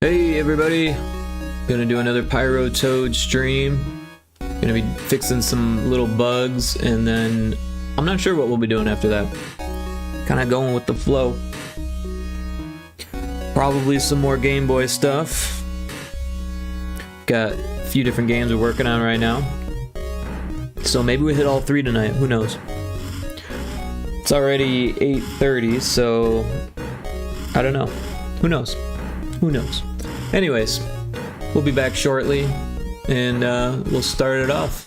Hey everybody, gonna do another Pyrotoad stream. Gonna be fixing some little bugs, and then I'm not sure what we'll be doing after that. Kinda going with the flow. Probably some more Game Boy stuff. Got a few different games we're working on right now. So maybe we hit all three tonight, who knows. It's already 8:30, so I don't know. Who knows? Who knows? Anyways, we'll be back shortly, and we'll start it off.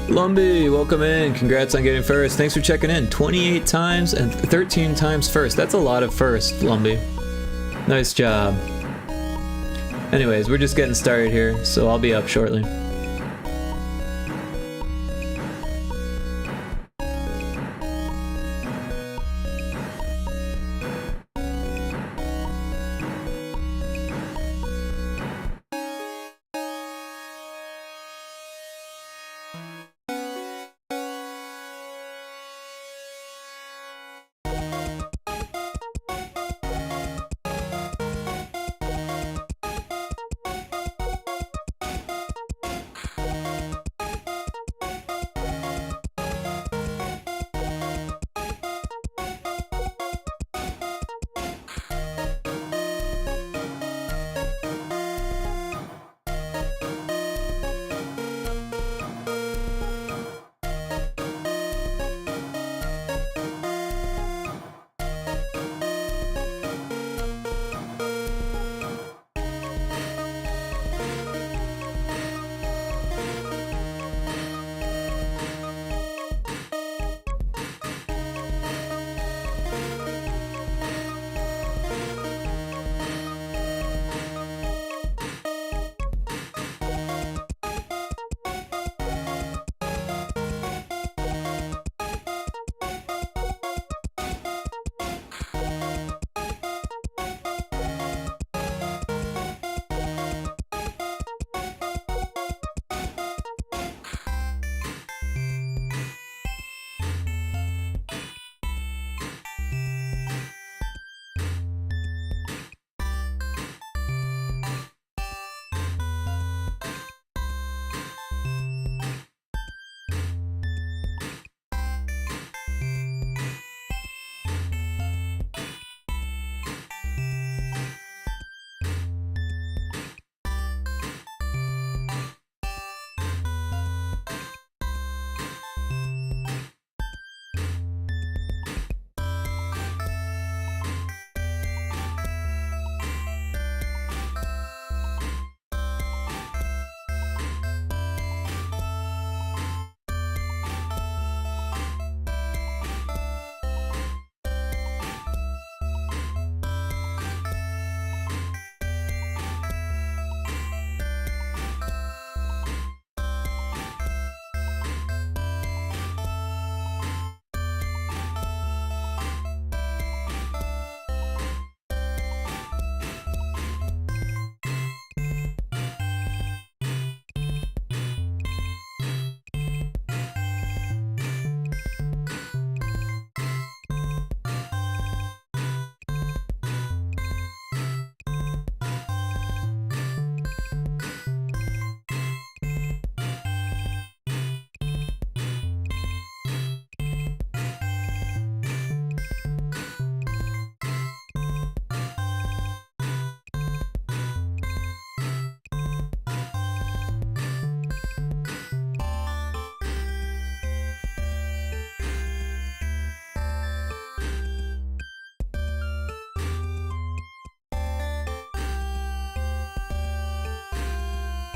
Lumbee, welcome in. Congrats on getting first. Thanks for checking in. 28 times and 13 times first. That's a lot of first, Lumbee. Nice job. Anyways, we're just getting started here, so I'll be up shortly.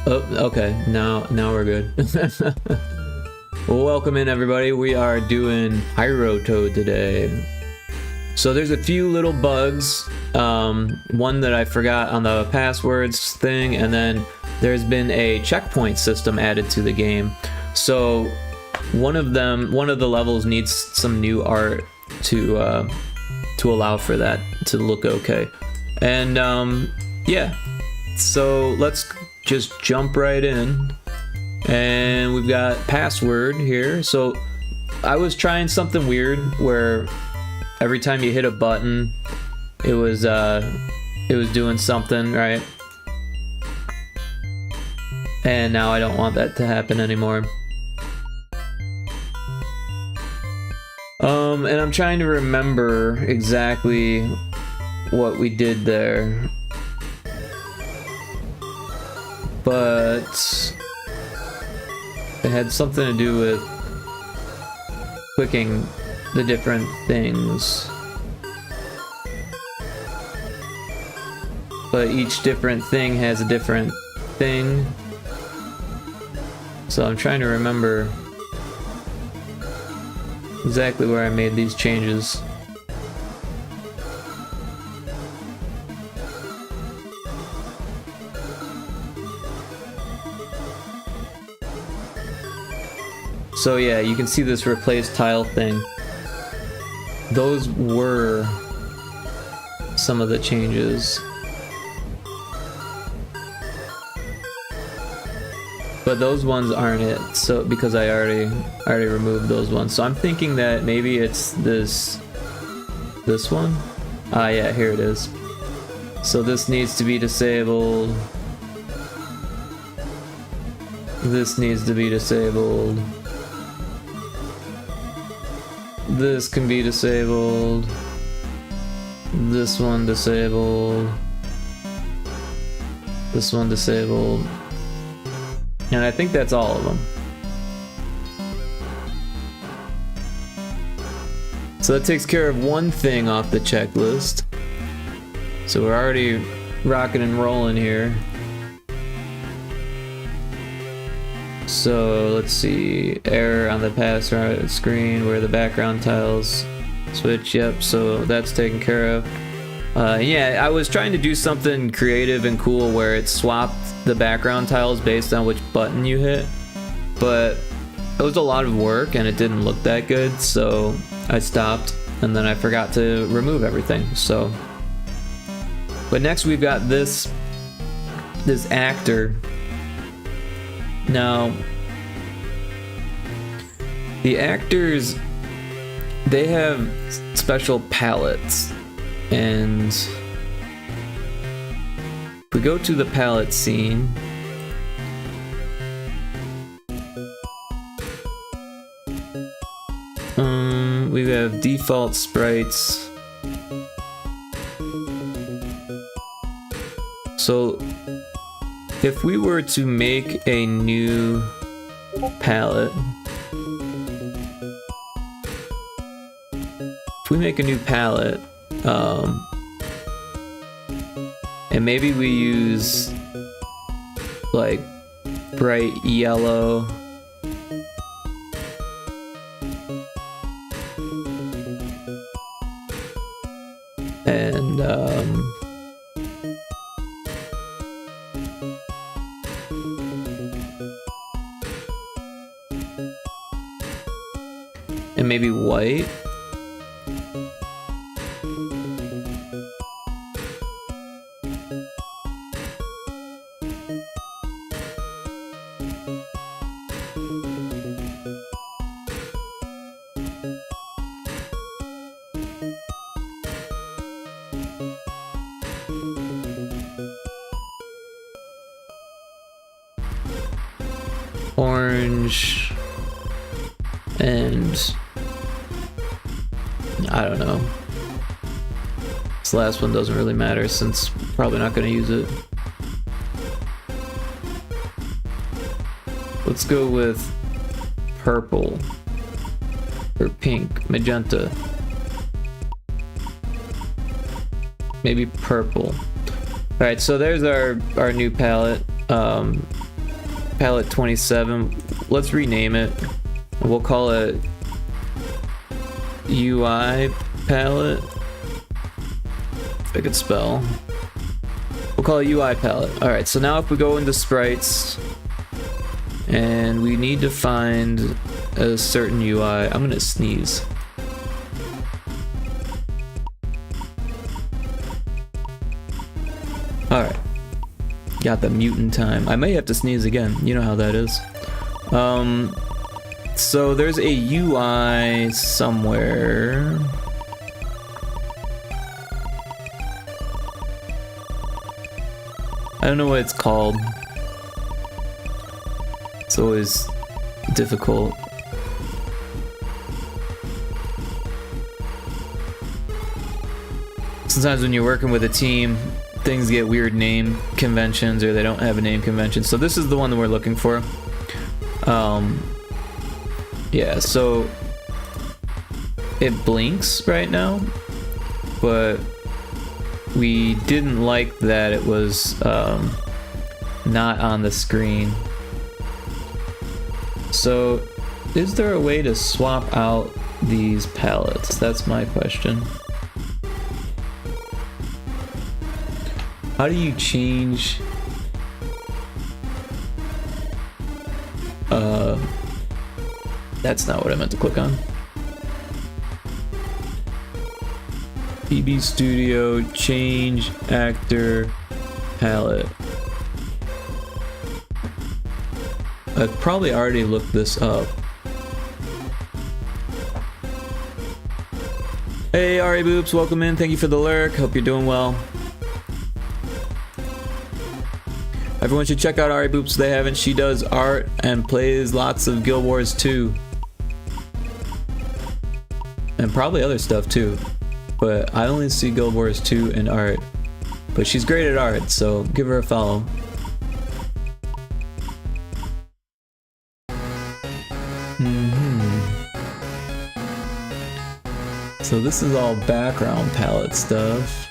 Oh, okay. Now we're good. Well, welcome in everybody. We are doing Pyrotoad today. So there's a few little bugs. One that I forgot on the passwords thing, and then there's been a checkpoint system added to the game. So one of the levels needs some new art to allow for that to look okay. And yeah, so let's just jump right in. And we've got password here. So I was trying something weird where every time you hit a button, it was doing something, right? And now I don't want that to happen anymore. And I'm trying to remember exactly what we did there. But it had something to do with clicking the different things. But each different thing has a different thing. So I'm trying to remember exactly where I made these changes. So yeah, you can see this replace tile thing. Those were some of the changes. But those ones aren't it, so because I already removed those ones. So I'm thinking that maybe it's this one. Ah yeah, here it is. So this needs to be disabled. This needs to be disabled. This can be disabled. This one disabled. This one disabled. And I think that's all of them. So that takes care of one thing off the checklist. So we're already rocking and rolling here. So let's see, error on the pass screen where the background tiles switch. Yep, so that's taken care of. Yeah, I was trying to do something creative and cool where it swapped the background tiles based on which button you hit, but it was a lot of work and it didn't look that good, so I stopped, and then I forgot to remove everything. So, but next we've got this actor. Now, the actors, they have special palettes, and if we go to the palette scene, we have default sprites. So if we were to make a new palette, and maybe we use like bright yellow, and maybe white. Orange, and I don't know. This last one doesn't really matter since I'm probably not going to use it. Let's go with purple or pink, magenta. Maybe purple. Alright, so there's our new palette. palette 27. Let's rename it. We'll call it UI palette. If I could spell. We'll call it UI palette. Alright, so now if we go into sprites and we need to find a certain UI, I'm gonna sneeze. Alright. Got the mutant time. I may have to sneeze again. You know how that is. So there's a UI somewhere. I don't know what it's called. It's always difficult. Sometimes when you're working with a team, things get weird name conventions or they don't have a name convention. So this is the one that we're looking for. Yeah, so it blinks right now, but we didn't like that it was not on the screen. So is there a way to swap out these palettes? That's my question. How do you change that's not what I meant to click on. PB Studio, change actor palette. I've probably already looked this up. Hey Ari Boops, welcome in. Thank you for the lurk. Hope you're doing well. Everyone should check out Ari Boops if they haven't. She does art and plays lots of Guild Wars 2. And probably other stuff too. But I only see Guild Wars 2 and art. But she's great at art, so give her a follow. So this is all background palette stuff.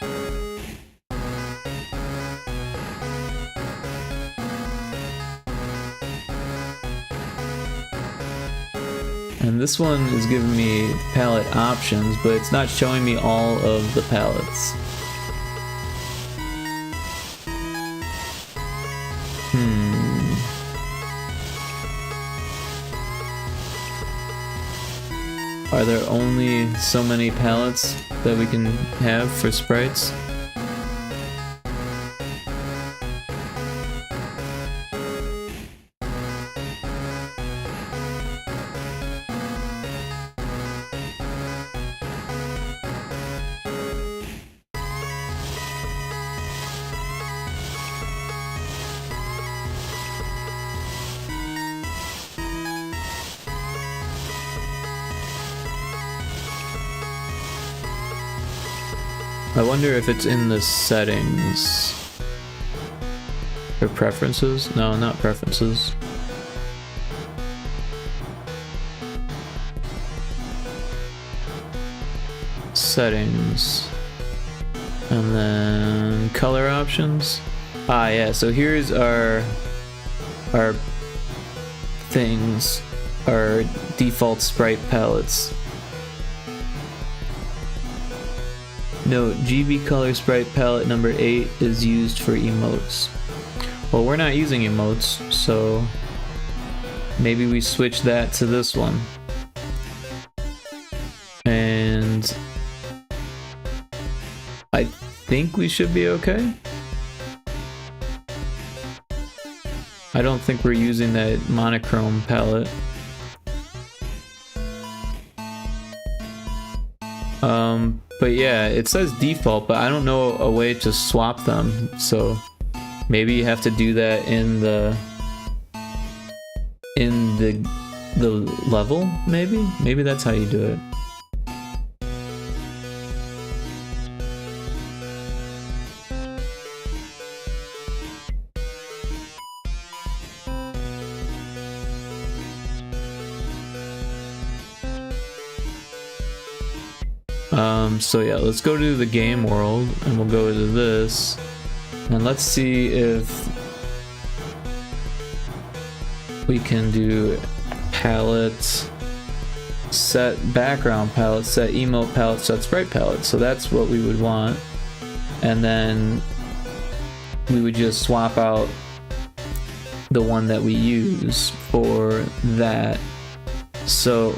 And this one is giving me palette options, but it's not showing me all of the palettes. Are there only so many palettes that we can have for sprites? I wonder if it's in the settings or preferences. No, not preferences. Settings. And then color options. Ah, yeah, so here's our things, our default sprite palettes. Note, GB color sprite palette number 8 is used for emotes. Well, we're not using emotes, so maybe we switch that to this one. And I think we should be okay. I don't think we're using that monochrome palette. But yeah, it says default, but I don't know a way to swap them, so maybe you have to do that in the level, maybe that's how you do it. So yeah, let's go to the game world and we'll go to this and let's see if we can do palette, set background palette, set emote palette, set sprite palette. So that's what we would want. And then we would just swap out the one that we use for that. So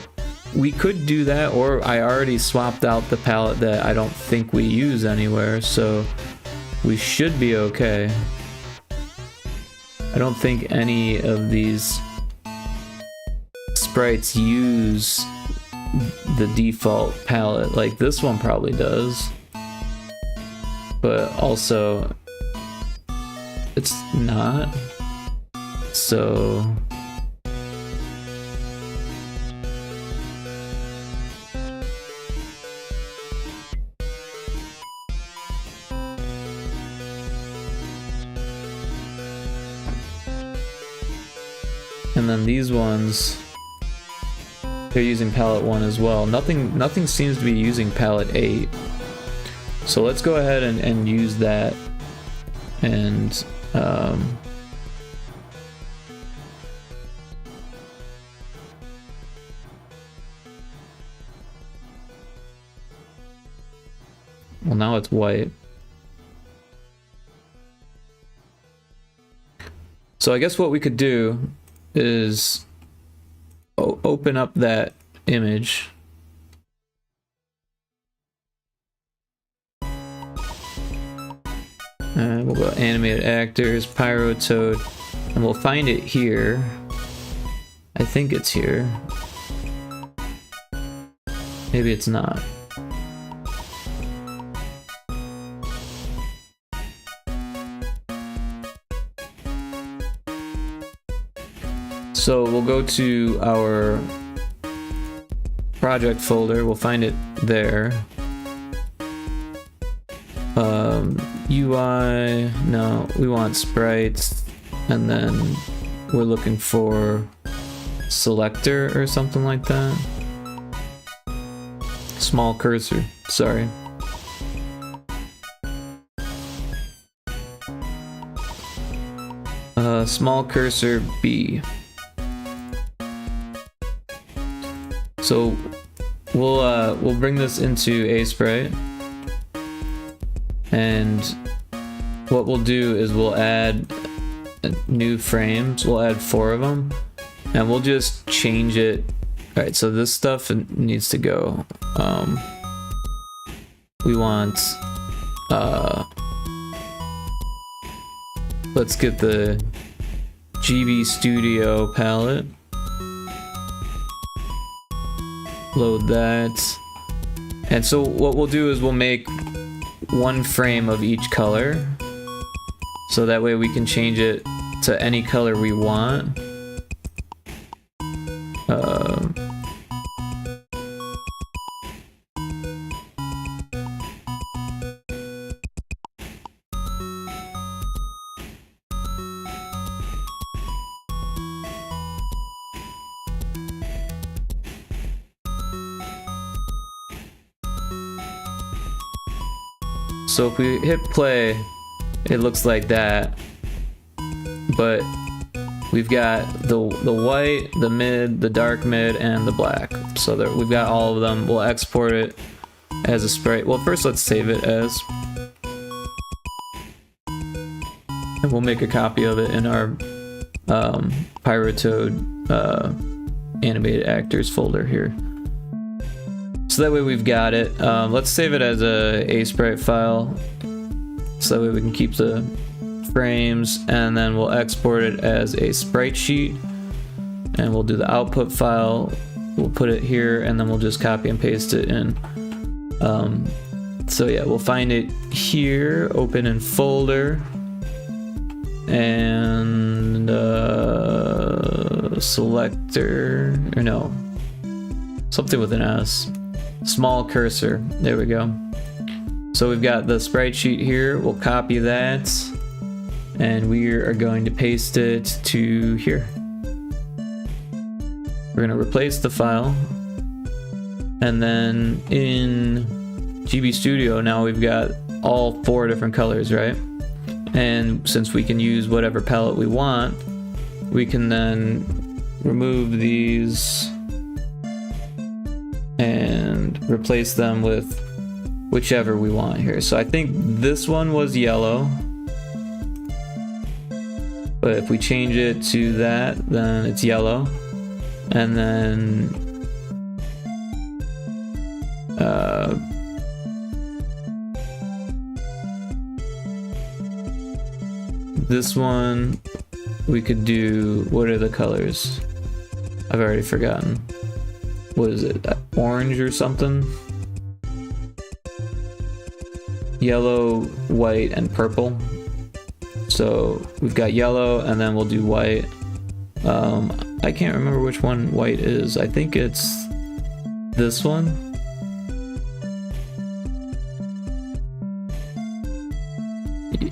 we could do that, or I already swapped out the palette that I don't think we use anywhere, so we should be okay. I don't think any of these sprites use the default palette. Like this one probably does, but also it's not. So and then these ones, they're using palette 1 as well. Nothing seems to be using palette 8. So let's go ahead and use that. And well, now it's white. So I guess what we could do is open up that image. We'll go animated actors, Pyrotoad, and we'll find it here. I think it's here. Maybe it's not. So we'll go to our project folder, we'll find it there. UI, no, we want sprites, and then we're looking for selector or something like that. Small cursor, sorry. Small cursor B. So we'll bring this into a sprite, and what we'll do is we'll add new frames. We'll add 4 of them, and we'll just change it. All right, so this stuff needs to go. We want let's get the GB Studio palette. Load that. And so what we'll do is we'll make 1 frame of each color, so that way we can change it to any color we want. So if we hit play, it looks like that, but we've got the white, the mid, the dark mid, and the black. So there, we've got all of them. We'll export it as a sprite. Well, first let's save it as, and we'll make a copy of it in our Pyrotoad animated actors folder here. So that way we've got it. Let's save it as a sprite file, so that way we can keep the frames, and then we'll export it as a sprite sheet, and we'll do the output file. We'll put it here, and then we'll just copy and paste it in. So yeah, we'll find it here, open in folder, and selector, or no, something with an S. Small cursor, there we go. So we've got the sprite sheet here, we'll copy that, and we are going to paste it to here. We're going to replace the file, and then in GB Studio now we've got all 4 different colors, right? And since we can use whatever palette we want, we can then remove these and replace them with whichever we want here. So I think this one was yellow, but if we change it to that, then it's yellow. And then this one we could do, what are the colors? I've already forgotten. What is it? Orange or something? Yellow, white, and purple. So we've got yellow, and then we'll do white. I can't remember which one white is. I think it's this one.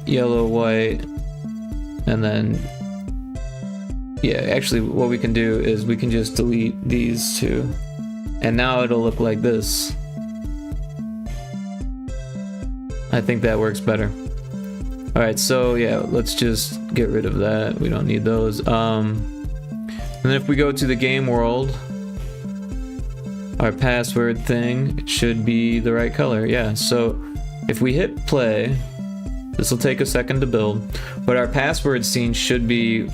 Yellow, white, and then yeah, actually what we can do is we can just delete these two, and now it'll look like this. I think that works better. Alright, so yeah, let's just get rid of that. We don't need those. And then if we go to the game world, our password thing, it should be the right color. Yeah, so if we hit play, this will take a second to build, but our password scene should be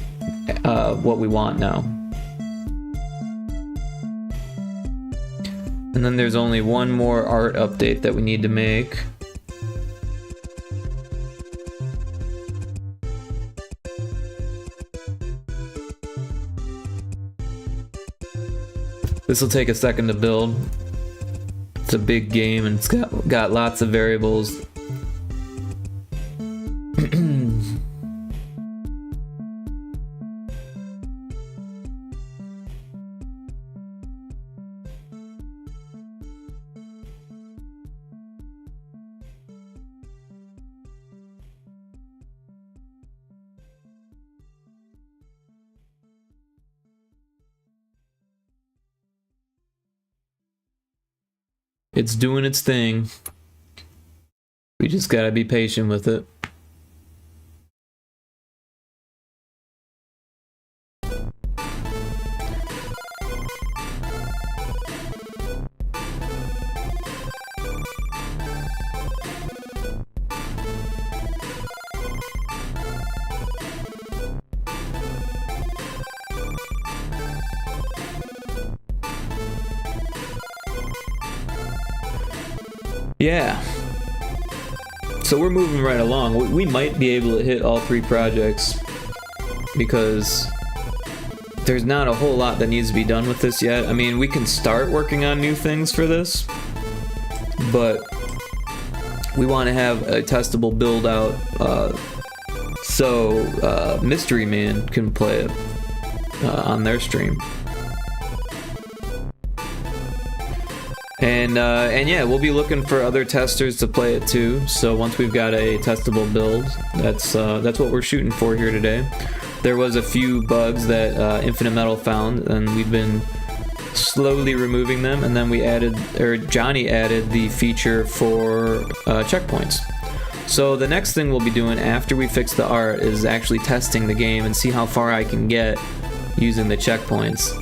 what we want now. And then there's only one more art update that we need to make. This will take a second to build. It's a big game and it's got lots of variables. It's doing its thing. We just gotta be patient with it. Yeah. So we're moving right along. We might be able to hit all 3 projects because there's not a whole lot that needs to be done with this yet. I mean, we can start working on new things for this, but we want to have a testable build out so Mystery Man can play it on their stream. And yeah, we'll be looking for other testers to play it too. So once we've got a testable build, that's what we're shooting for here today. There was a few bugs that Infinite Metal found, and we've been slowly removing them. And then we added, or Johnny added, the feature for checkpoints. So the next thing we'll be doing after we fix the art is actually testing the game and see how far I can get using the checkpoints.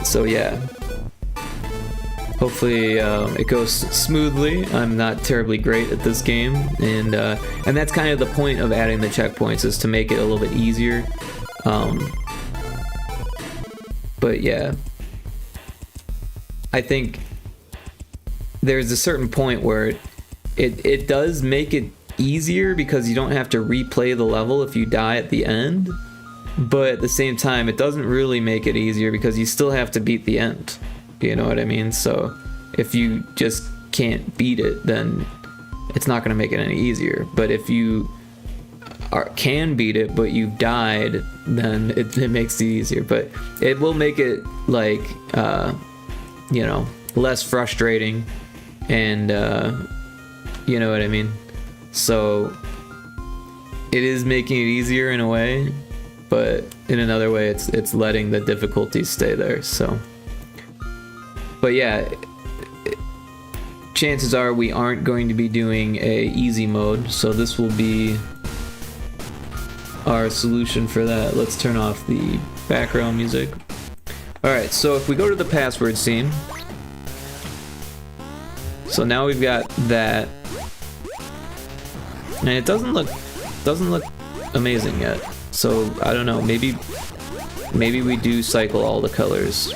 So yeah. Hopefully it goes smoothly. I'm not terribly great at this game, and that's kind of the point of adding the checkpoints, is to make it a little bit easier. But yeah, I think there's a certain point where it does make it easier because you don't have to replay the level if you die at the end, but at the same time it doesn't really make it easier because you still have to beat the end. You know what I mean? So if you just can't beat it, then it's not going to make it any easier. But if you can beat it, but you've died, then it makes it easier. But it will make it, like, you know, less frustrating, and you know what I mean? So it is making it easier in a way, but in another way it's letting the difficulties stay there. So, but yeah, chances are we aren't going to be doing a easy mode, so this will be our solution for that. Let's turn off the background music. Alright, so if we go to the password scene, so now we've got that, and it doesn't look amazing yet. So I don't know, maybe we do cycle all the colors.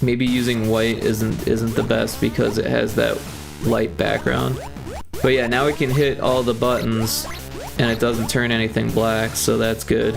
Maybe using white isn't the best because it has that light background. But yeah, now we can hit all the buttons and it doesn't turn anything black, so that's good.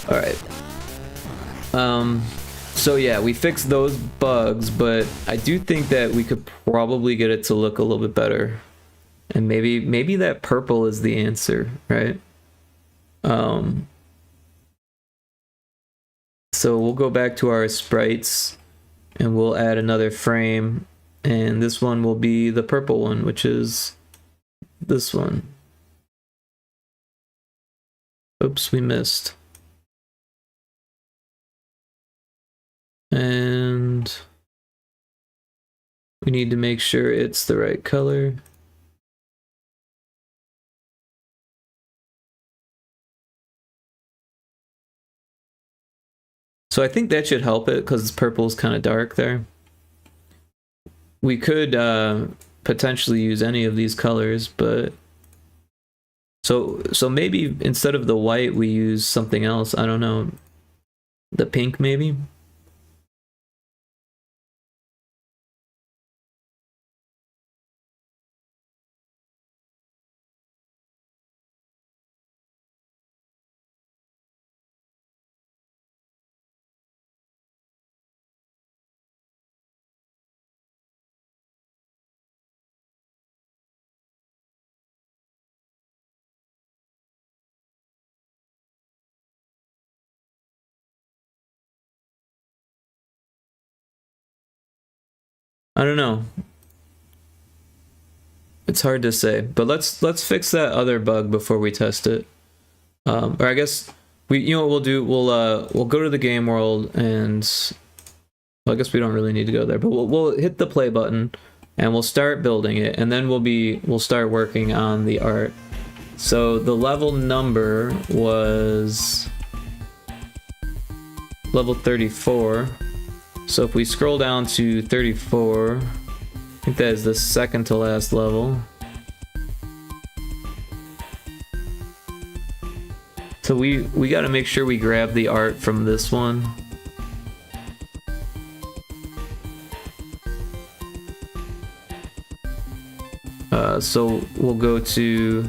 Alright. So yeah, we fixed those bugs, but I do think that we could probably get it to look a little bit better. And maybe that purple is the answer, right? So we'll go back to our sprites and we'll add another frame, and this one will be the purple one, which is this one. Oops, we missed. And we need to make sure it's the right color. So I think that should help it because purple is kind of dark there. We could potentially use any of these colors, but so maybe instead of the white we use something else. I don't know, the pink maybe. I don't know. It's hard to say, but let's fix that other bug before we test it. Or I guess you know what we'll do? We'll go to the game world, and well, I guess we don't really need to go there, but we'll hit the play button and we'll start building it, and then we'll start working on the art. So the level number was level 34. So if we scroll down to 34, I think that is the second to last level. So we got to make sure we grab the art from this one. So we'll go to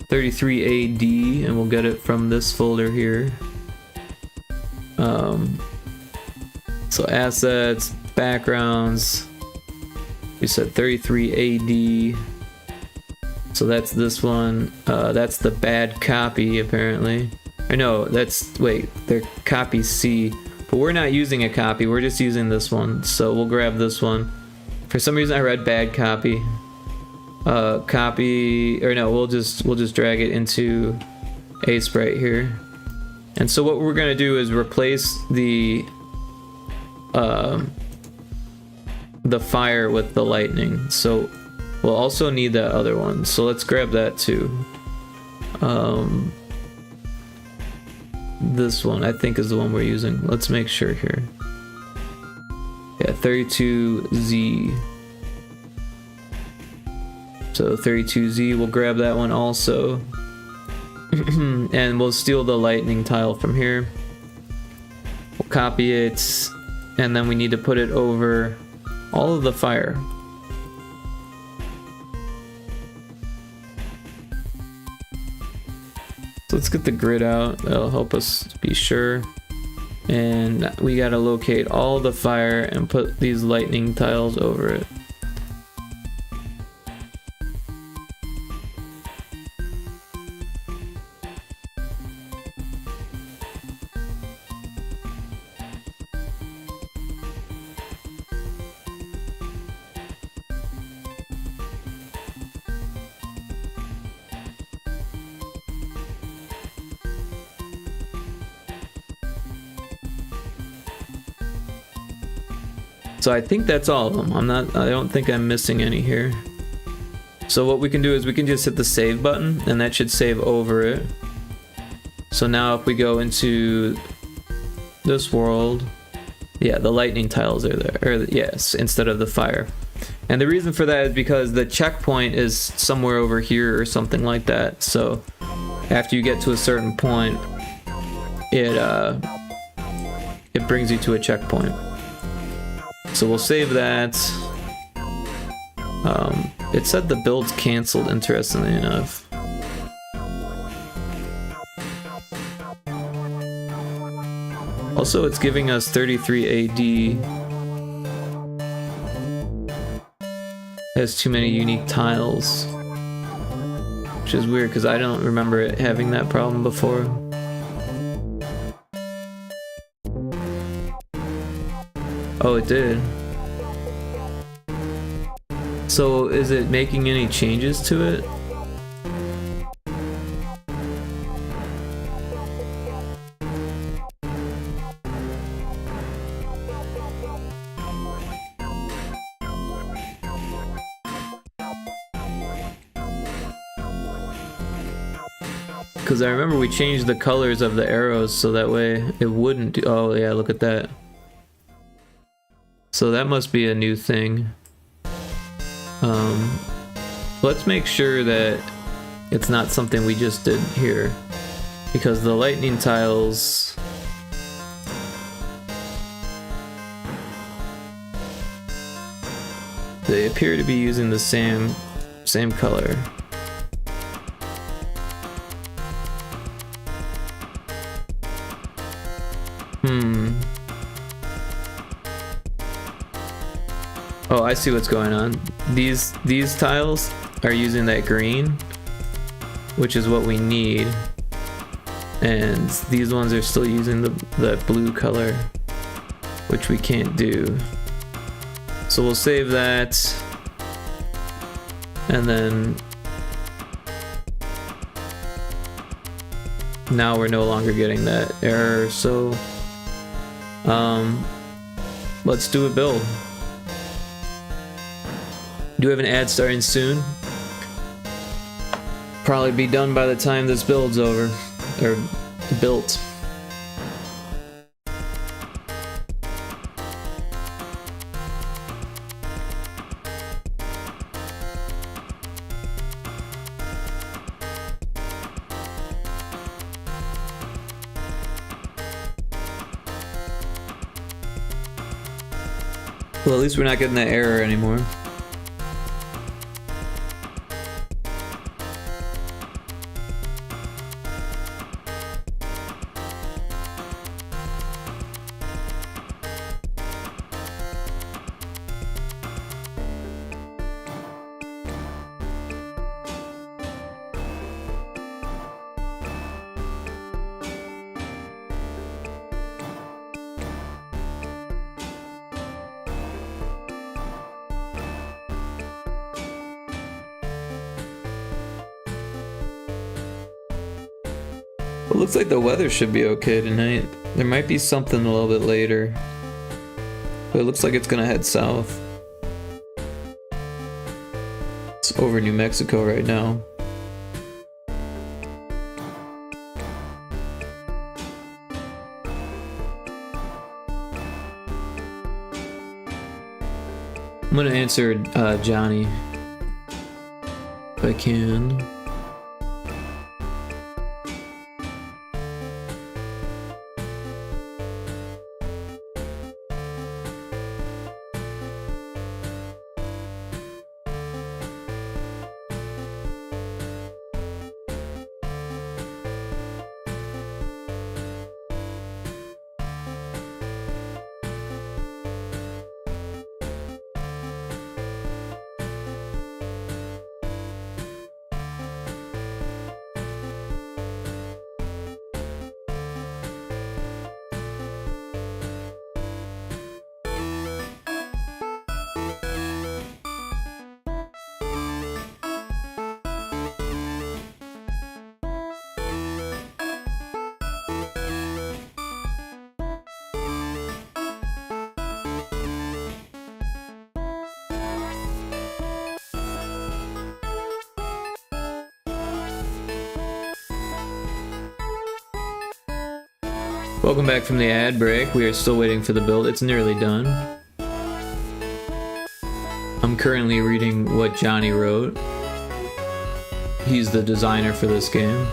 33 AD and we'll get it from this folder here. So assets, backgrounds, we said 33 AD. So that's this one. That's the bad copy apparently. Or no, they're copy C. But we're not using a copy, we're just using this one. So we'll grab this one. For some reason I read bad copy. Copy, or no, we'll just drag it into a sprite here. And so what we're gonna do is replace the fire with the lightning. So we'll also need that other one. So let's grab that too. This one I think is the one we're using. Let's make sure here. Yeah, 32Z. So 32Z, we'll grab that one also. And we'll steal the lightning tile from here. We'll copy it, and then we need to put it over all of the fire. So let's get the grid out. That'll help us be sure. And we gotta locate all the fire and put these lightning tiles over it. So I think that's all of them. I don't think I'm missing any here. So what we can do is we can just hit the save button and that should save over it. So now if we go into this world, yeah, the lightning tiles are there, or yes, instead of the fire. And the reason for that is because the checkpoint is somewhere over here or something like that. So after you get to a certain point, it brings you to a checkpoint. So we'll save that. It said the build's canceled, interestingly enough. Also, it's giving us 33 AD. Has too many unique tiles. Which is weird, because I don't remember it having that problem before. Oh, it did. So, is it making any changes to it? Because I remember we changed the colors of the arrows so that way it wouldn't do. Oh, yeah, look at that. So that must be a new thing. Let's make sure that it's not something we just did here, because the lightning tiles they appear to be using the same color. Oh, I see what's going on. These tiles are using that green, which is what we need. And these ones are still using the blue color, which we can't do. So we'll save that. And then now we're no longer getting that error. So let's do a build. Do we have an ad starting soon? Probably be done by the time this build's over. Or built. Well, at least we're not getting that error anymore. It looks like the weather should be okay tonight. There might be something a little bit later, but it looks like it's gonna head south. It's over New Mexico right now. I'm gonna answer Johnny if I can. Welcome back from the ad break. We are still waiting for the build. It's nearly done. I'm currently reading what Johnny wrote. He's the designer for this game.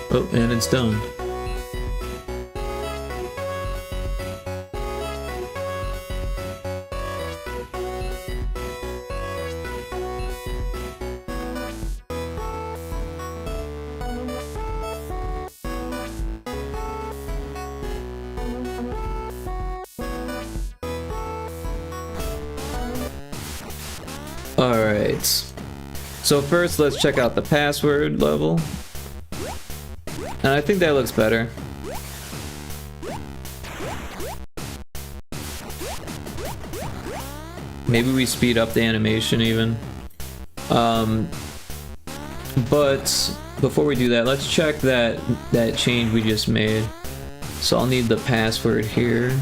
Oh, and it's done. Alright, so first let's check out the password level, and I think that looks better. Maybe we speed up the animation even. But before we do that, let's check that change we just made. So I'll need the password here.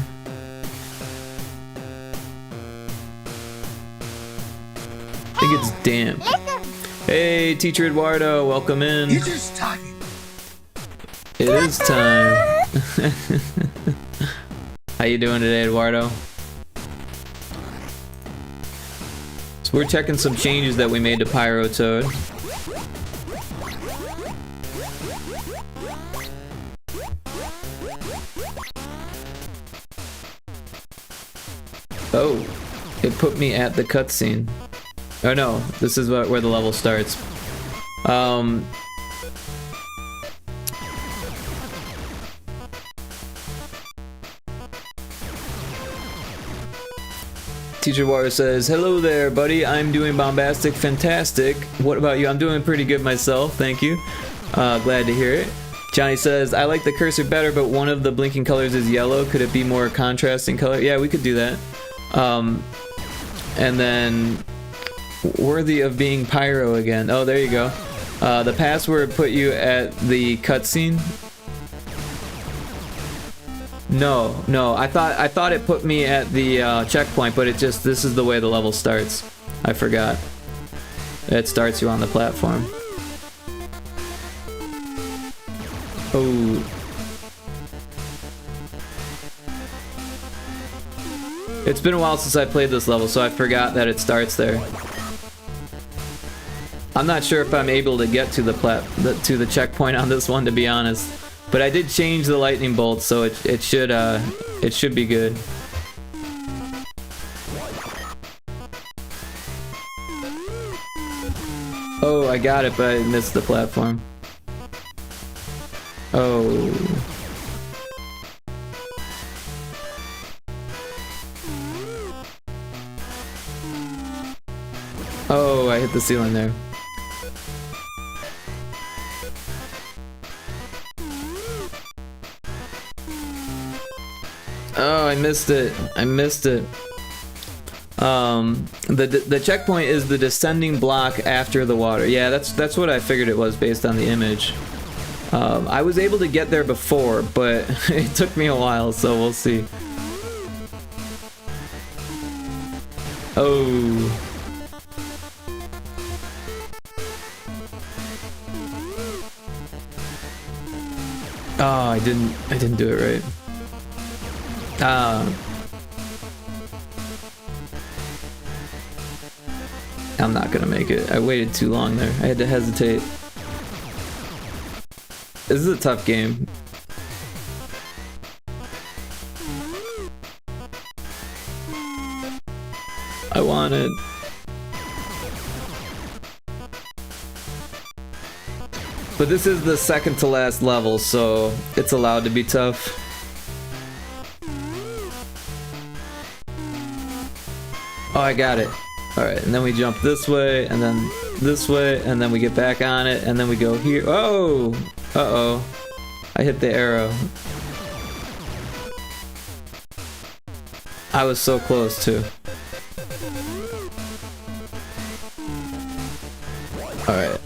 I think it's damp. Hey, Teacher Eduardo, welcome in. It is time. It is time. How you doing today, Eduardo? So we're checking some changes that we made to Pyrotoad. Oh, it put me at the cutscene. Oh no, this is where the level starts. Teacher Warrior says, hello there, buddy. I'm doing bombastic, fantastic. What about you? I'm doing pretty good myself, thank you. Glad to hear it. Johnny says, I like the cursor better, but one of the blinking colors is yellow. Could it be more contrasting color? Yeah, we could do that. And then... worthy of being Pyro again. Oh, there you go. The password put you at the cutscene. No. I thought it put me at the checkpoint, but it just, this is the way the level starts. I forgot. It starts you on the platform. Oh. It's been a while since I played this level, so I forgot that it starts there. I'm not sure if I'm able to get to the checkpoint on this one, to be honest. But I did change the lightning bolt, so it should be good. Oh, I got it, but I missed the platform. Oh. Oh, I hit the ceiling there. Oh, I missed it. The checkpoint is the descending block after the water. Yeah, that's what I figured it was based on the image. I was able to get there before, but it took me a while, so we'll see. Oh. Oh, I didn't do it right. I'm not gonna make it. I waited too long there. I had to hesitate. This is a tough game. I want it. But this is the second to last level, so it's allowed to be tough. Oh, I got it. Alright, and then we jump this way, and then this way, and then we get back on it, and then we go here. Oh! Uh-oh. I hit the arrow. I was so close, too. Alright.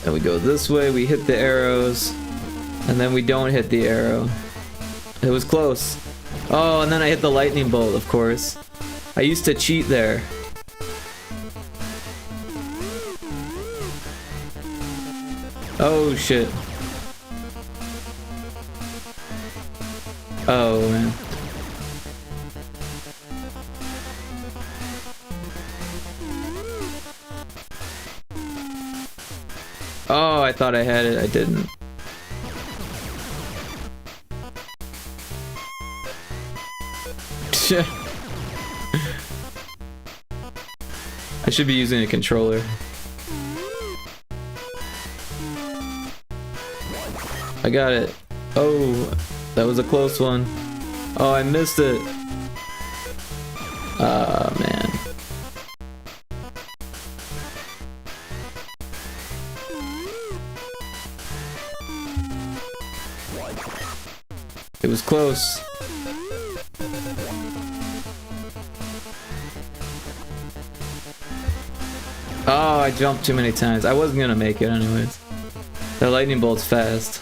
And we go this way, we hit the arrows, and then we don't hit the arrow. It was close. Oh, and then I hit the lightning bolt, of course. I used to cheat there. Oh shit. Oh, man. Oh, I thought I had it. I didn't. I should be using a controller. I got it. Oh, that was a close one. Oh, I missed it. Ah, man. It was close. Oh, I jumped too many times. I wasn't gonna make it anyways. That lightning bolt's fast.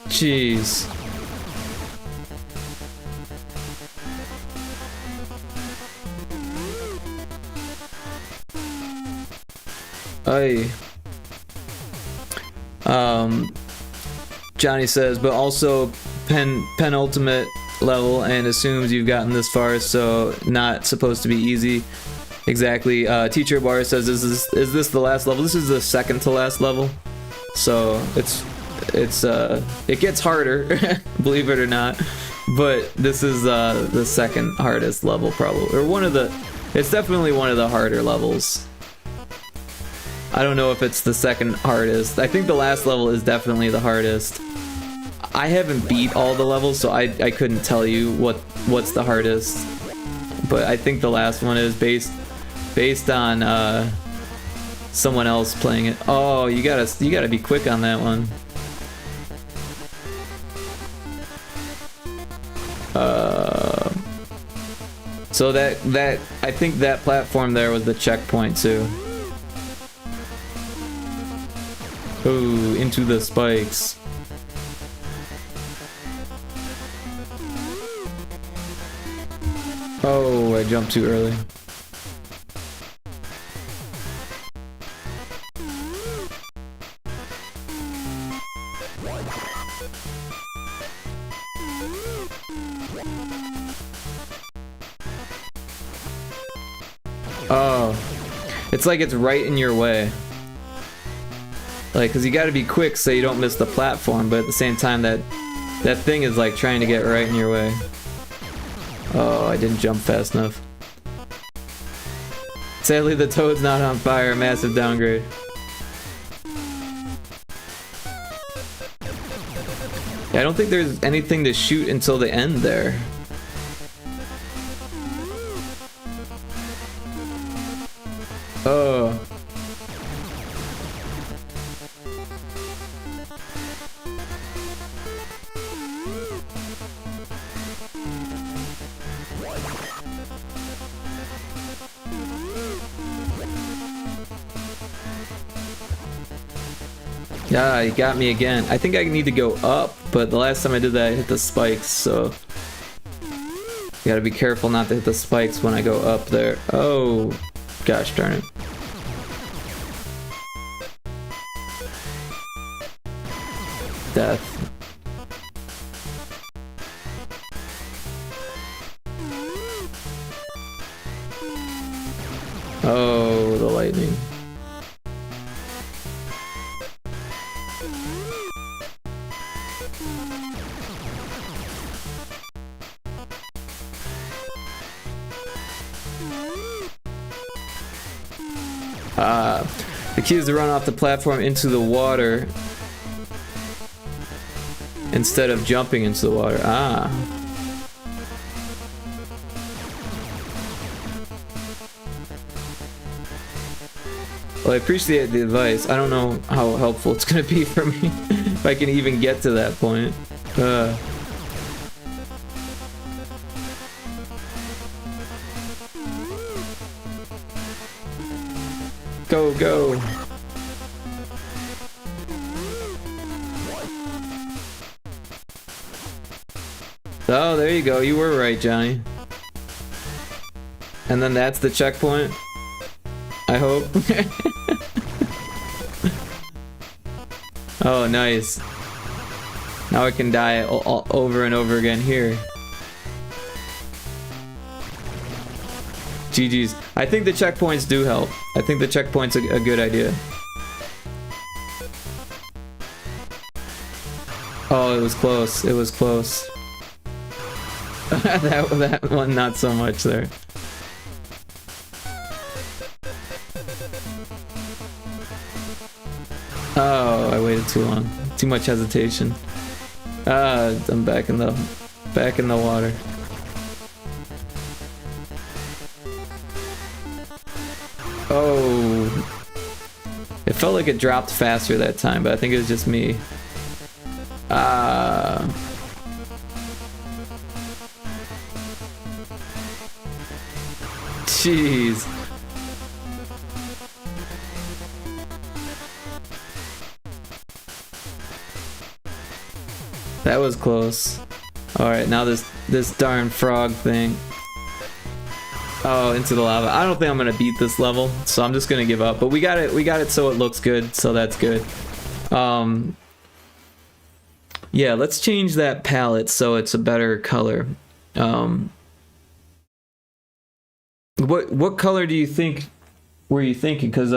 Jeez. Aye. Johnny says, but also penultimate level and assumes you've gotten this far, so not supposed to be easy. Exactly. Teacher Bar says, is this the last level? This is the second to last level, so it gets harder, believe it or not. But this is the second hardest level, probably, or it's definitely one of the harder levels. I don't know if it's the second hardest. I think the last level is definitely the hardest. I haven't beat all the levels, so I couldn't tell you what's the hardest. But I think the last one is based on someone else playing it. Oh, you gotta be quick on that one. So that I think that platform there was the checkpoint too. Ooh, into the spikes. Oh, I jumped too early. Oh, it's like it's right in your way. Like, cause you gotta be quick so you don't miss the platform, but at the same time that thing is like trying to get right in your way. Oh, I didn't jump fast enough. Sadly, the Toad's not on fire. Massive downgrade. Yeah, I don't think there's anything to shoot until the end there. Oh. Yeah, he got me again. I think I need to go up, but the last time I did that, I hit the spikes, so... You gotta be careful not to hit the spikes when I go up there. Oh, gosh darn it. Death. Oh, the lightning. The key is to run off the platform into the water instead of jumping into the water. Ah. Well, I appreciate the advice. I don't know how helpful it's gonna be for me if I can even get to that point. Go, go. Oh, there you go. You were right, Johnny. And then that's the checkpoint. I hope. Oh, nice. Now I can die over and over again here. GG's. I think the checkpoints do help. I think the checkpoint's a good idea. Oh, it was close. It was close. that one, not so much there. Oh, I waited too long. Too much hesitation. I'm back in the water. Oh, it felt like it dropped faster that time, but I think it was just me. Jeez. That was close. Alright, now this darn frog thing. Oh, into the lava. I don't think I'm gonna beat this level, so I'm just gonna give up. But we got it so it looks good, so that's good. Yeah, let's change that palette so it's a better color. What color do you think were you thinking? Because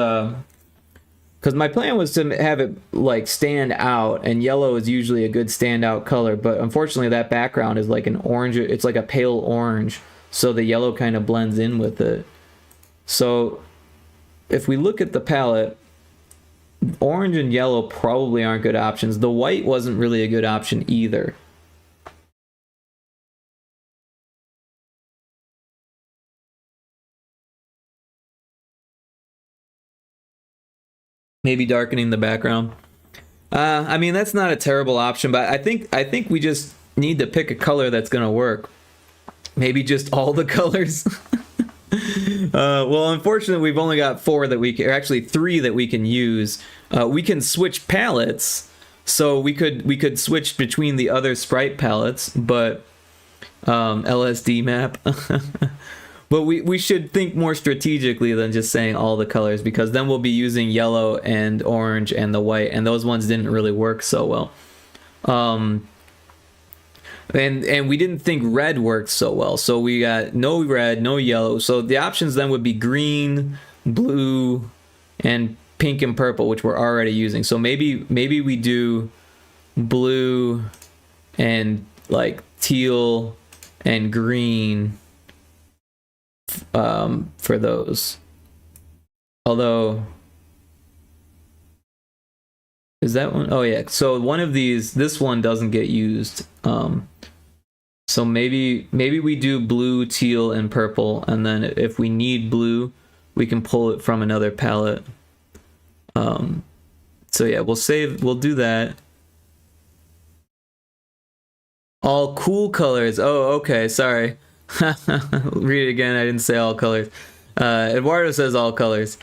my plan was to have it like stand out, and yellow is usually a good standout color, but unfortunately that background is like an orange. It's like a pale orange, so the yellow kind of blends in with it. So if we look at the palette, orange and yellow probably aren't good options. The white wasn't really a good option either. Maybe darkening the background. I mean, that's not a terrible option, but I think we just need to pick a color that's gonna work. Maybe just all the colors. Well, unfortunately, we've only got 4 that we can, or actually 3 that we can use. We can switch palettes, so we could switch between the other sprite palettes, but LSD map. But we should think more strategically than just saying all the colors, because then we'll be using yellow and orange and the white, and those ones didn't really work so well. And we didn't think red worked so well, so we got no red, no yellow. So the options then would be green, blue, and pink and purple, which we're already using. So maybe we do blue and like teal and green for those. Although, is that one? Oh yeah, so one of these, this one doesn't get used. So maybe we do blue, teal, and purple, and then if we need blue, we can pull it from another palette. So yeah, we'll do that. All cool colors. Oh, okay, sorry. Read it again. I didn't say all colors. Eduardo says all colors.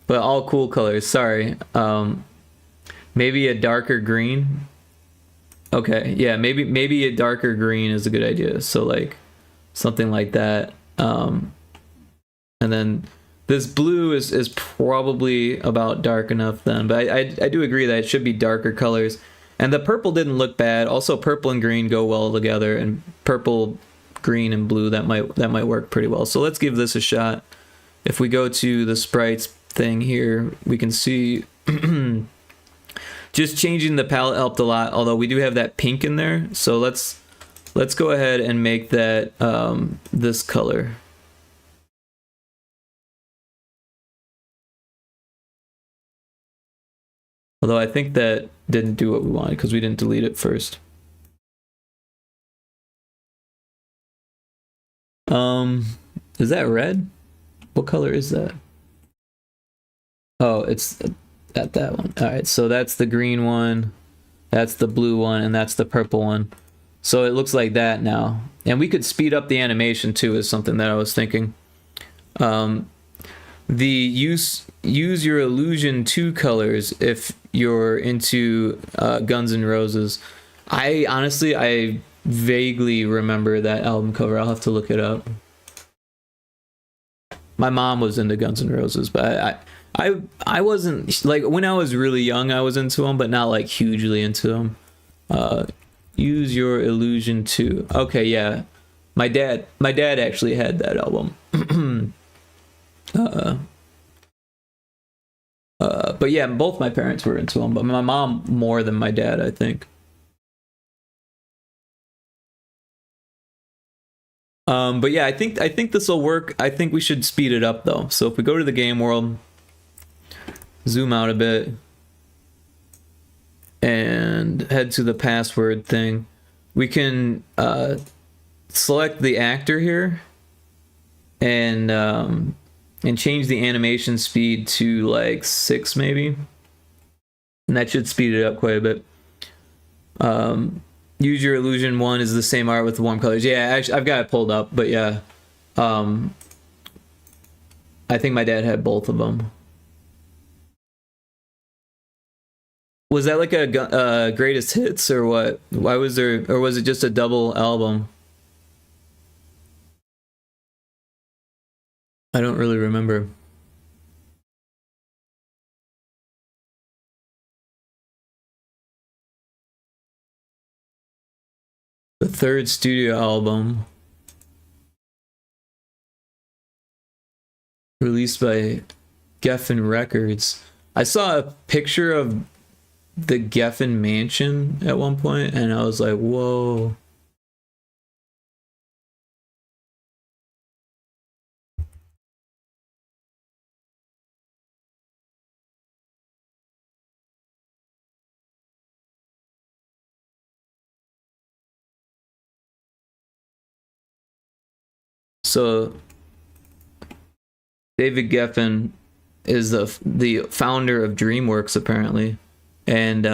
But all cool colors, sorry. Maybe a darker green. Okay, yeah, maybe a darker green is a good idea. So like something like that. And then this blue is probably about dark enough then. But I do agree that it should be darker colors. And the purple didn't look bad. Also, purple and green go well together, and purple, green, and blue, that might work pretty well. So let's give this a shot. If we go to the sprites thing here, we can see just changing the palette helped a lot. Although we do have that pink in there, so let's go ahead and make that this color. Although I think that didn't do what we wanted because we didn't delete it first. Is that red? What color is that? Oh, it's that one. All right, so that's the green one, that's the blue one, and that's the purple one. So it looks like that now. And we could speed up the animation too, is something that I was thinking. The use your illusion 2 colors if you're into Guns N' Roses. I honestly vaguely remember that album cover. I'll have to look it up. My mom was into Guns N' Roses, but I wasn't, like, when I was really young, I was into them, but not like hugely into them. Use Your Illusion 2. Okay, yeah. My dad actually had that album. But yeah, both my parents were into them, but my mom more than my dad, I think. But yeah, I think this will work. I think we should speed it up though. So if we go to the game world, zoom out a bit, and head to the password thing, we can select the actor here and change the animation speed to like 6 maybe, and that should speed it up quite a bit. Use Your Illusion 1 is the same art with the warm colors. Yeah, actually, I've got it pulled up, but yeah. I think my dad had both of them. Was that like a greatest hits or what? Why was there, or was it just a double album? I don't really remember. The third studio album, released by Geffen Records. I saw a picture of the Geffen mansion at one point, and I was like, whoa. So David Geffen is the founder of DreamWorks apparently, and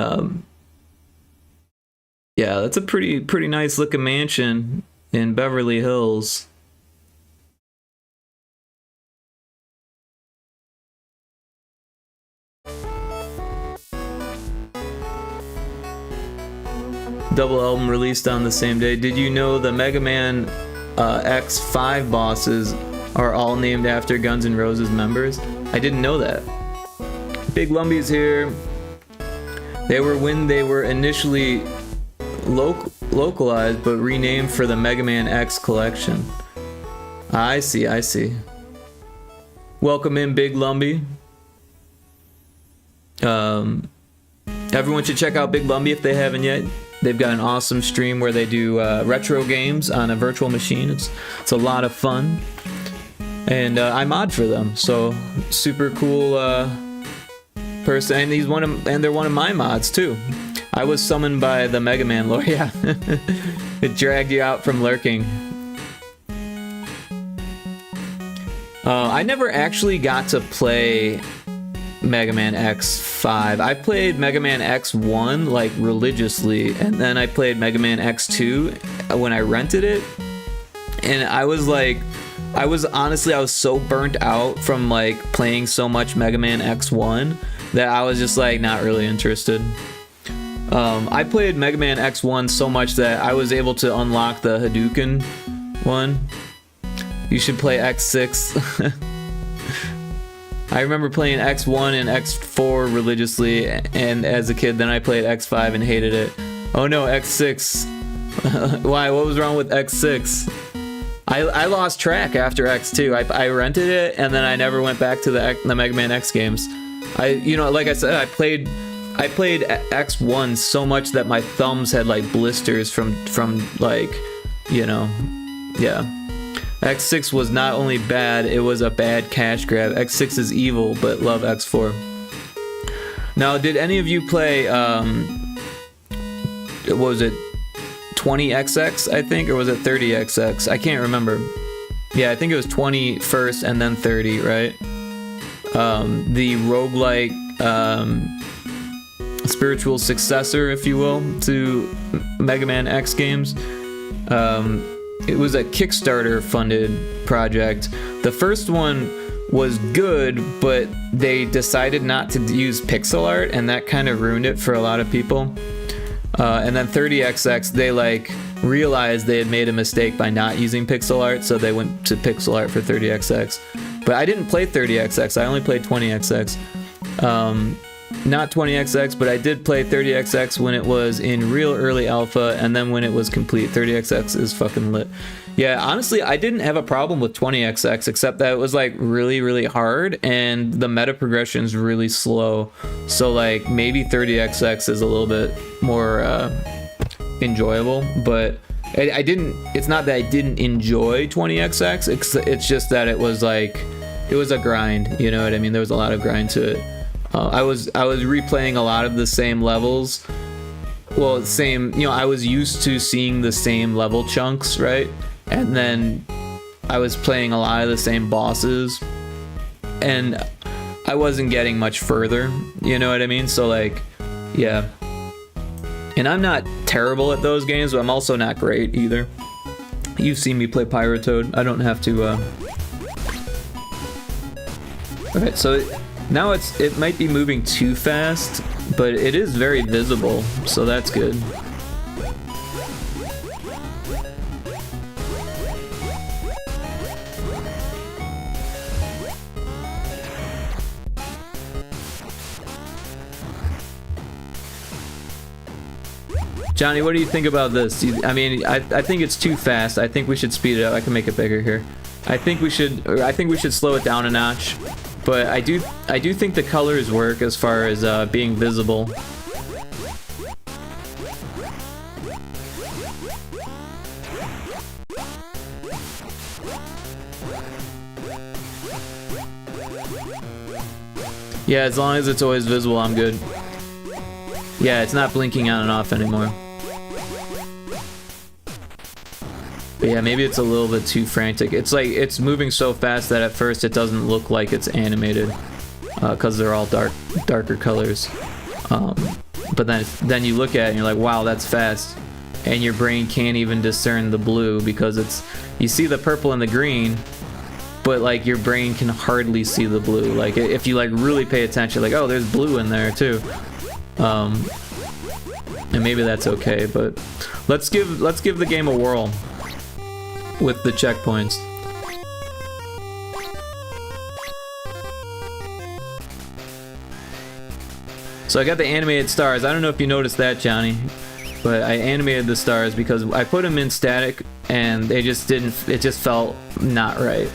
yeah, that's a pretty nice looking mansion in Beverly Hills. Double album released on the same day. Did you know the Mega Man X5 bosses are all named after Guns N' Roses members? I didn't know that. Big Lumbie's here. They were when they were initially localized but renamed for the Mega Man X collection. I see. Welcome in, Big Lumbie. Everyone should check out Big Lumbie if they haven't yet. They've got an awesome stream where they do retro games on a virtual machine. It's a lot of fun, and I mod for them. So super cool person, and they're one of my mods too. I was summoned by the Mega Man lore. Yeah, it dragged you out from lurking. I never actually got to play Mega Man X5. I played Mega Man X1 like religiously, and then I played Mega Man X2 when I rented it, and I was so burnt out from like playing so much Mega Man X1 that I was just like not really interested. I played Mega Man X1 so much that I was able to unlock the Hadouken one. You should play X6. I remember playing X1 and X4 religiously, and as a kid, then I played X5 and hated it. Oh no, X6. Why? What was wrong with X6? I lost track after X2. I rented it, and then I never went back to the Mega Man X games. Like I said, I played X1 so much that my thumbs had like blisters from like, yeah. X6 was not only bad, it was a bad cash grab. X6 is evil, but love X4. Now, did any of you play, what was it, 20XX, I think, or was it 30XX? I can't remember. Yeah, I think it was 20 first and then 30, right? The roguelike, spiritual successor, if you will, to Mega Man X games. It was a Kickstarter funded project. The first one was good, but they decided not to use pixel art, and that kind of ruined it for a lot of people. And then 30XX, realized they had made a mistake by not using pixel art, so they went to pixel art for 30XX. But I didn't play 30XX, I only played 20XX. Not 20XX, but I did play 30XX when it was in real early alpha, and then when it was complete. 30XX is fucking lit. Yeah, honestly, I didn't have a problem with 20XX, except that it was like really, really hard, and the meta progression's really slow. So like maybe 30XX is a little bit more enjoyable, but I didn't. It's not that I didn't enjoy 20XX. It's just that it was like it was a grind. You know what I mean? There was a lot of grind to it. I was replaying a lot of the same levels. Well, same, you know, I was used to seeing the same level chunks, right? And then I was playing a lot of the same bosses, and I wasn't getting much further, you know what I mean? So like, yeah. And I'm not terrible at those games, but I'm also not great either. You've seen me play Pyrotoad. I don't have to, Alright, so now it might be moving too fast, but it is very visible, so that's good. Johnny, what do you think about this? I mean, I think it's too fast. I think we should speed it up. I can make it bigger here. I think we should slow it down a notch. But I do think the colors work as far as being visible. Yeah, as long as it's always visible, I'm good. Yeah, it's not blinking on and off anymore. But yeah, maybe it's a little bit too frantic. It's like, it's moving so fast that at first it doesn't look like it's animated. Because they're all darker colors. But then you look at it and you're like, wow, that's fast. And your brain can't even discern the blue because you see the purple and the green, but like your brain can hardly see the blue. Like if you like really pay attention, like, oh, there's blue in there too. And maybe that's okay, but let's give the game a whirl with the checkpoints. So I got the animated stars. I don't know if you noticed that, Johnny, but I animated the stars because I put them in static and it just felt not right.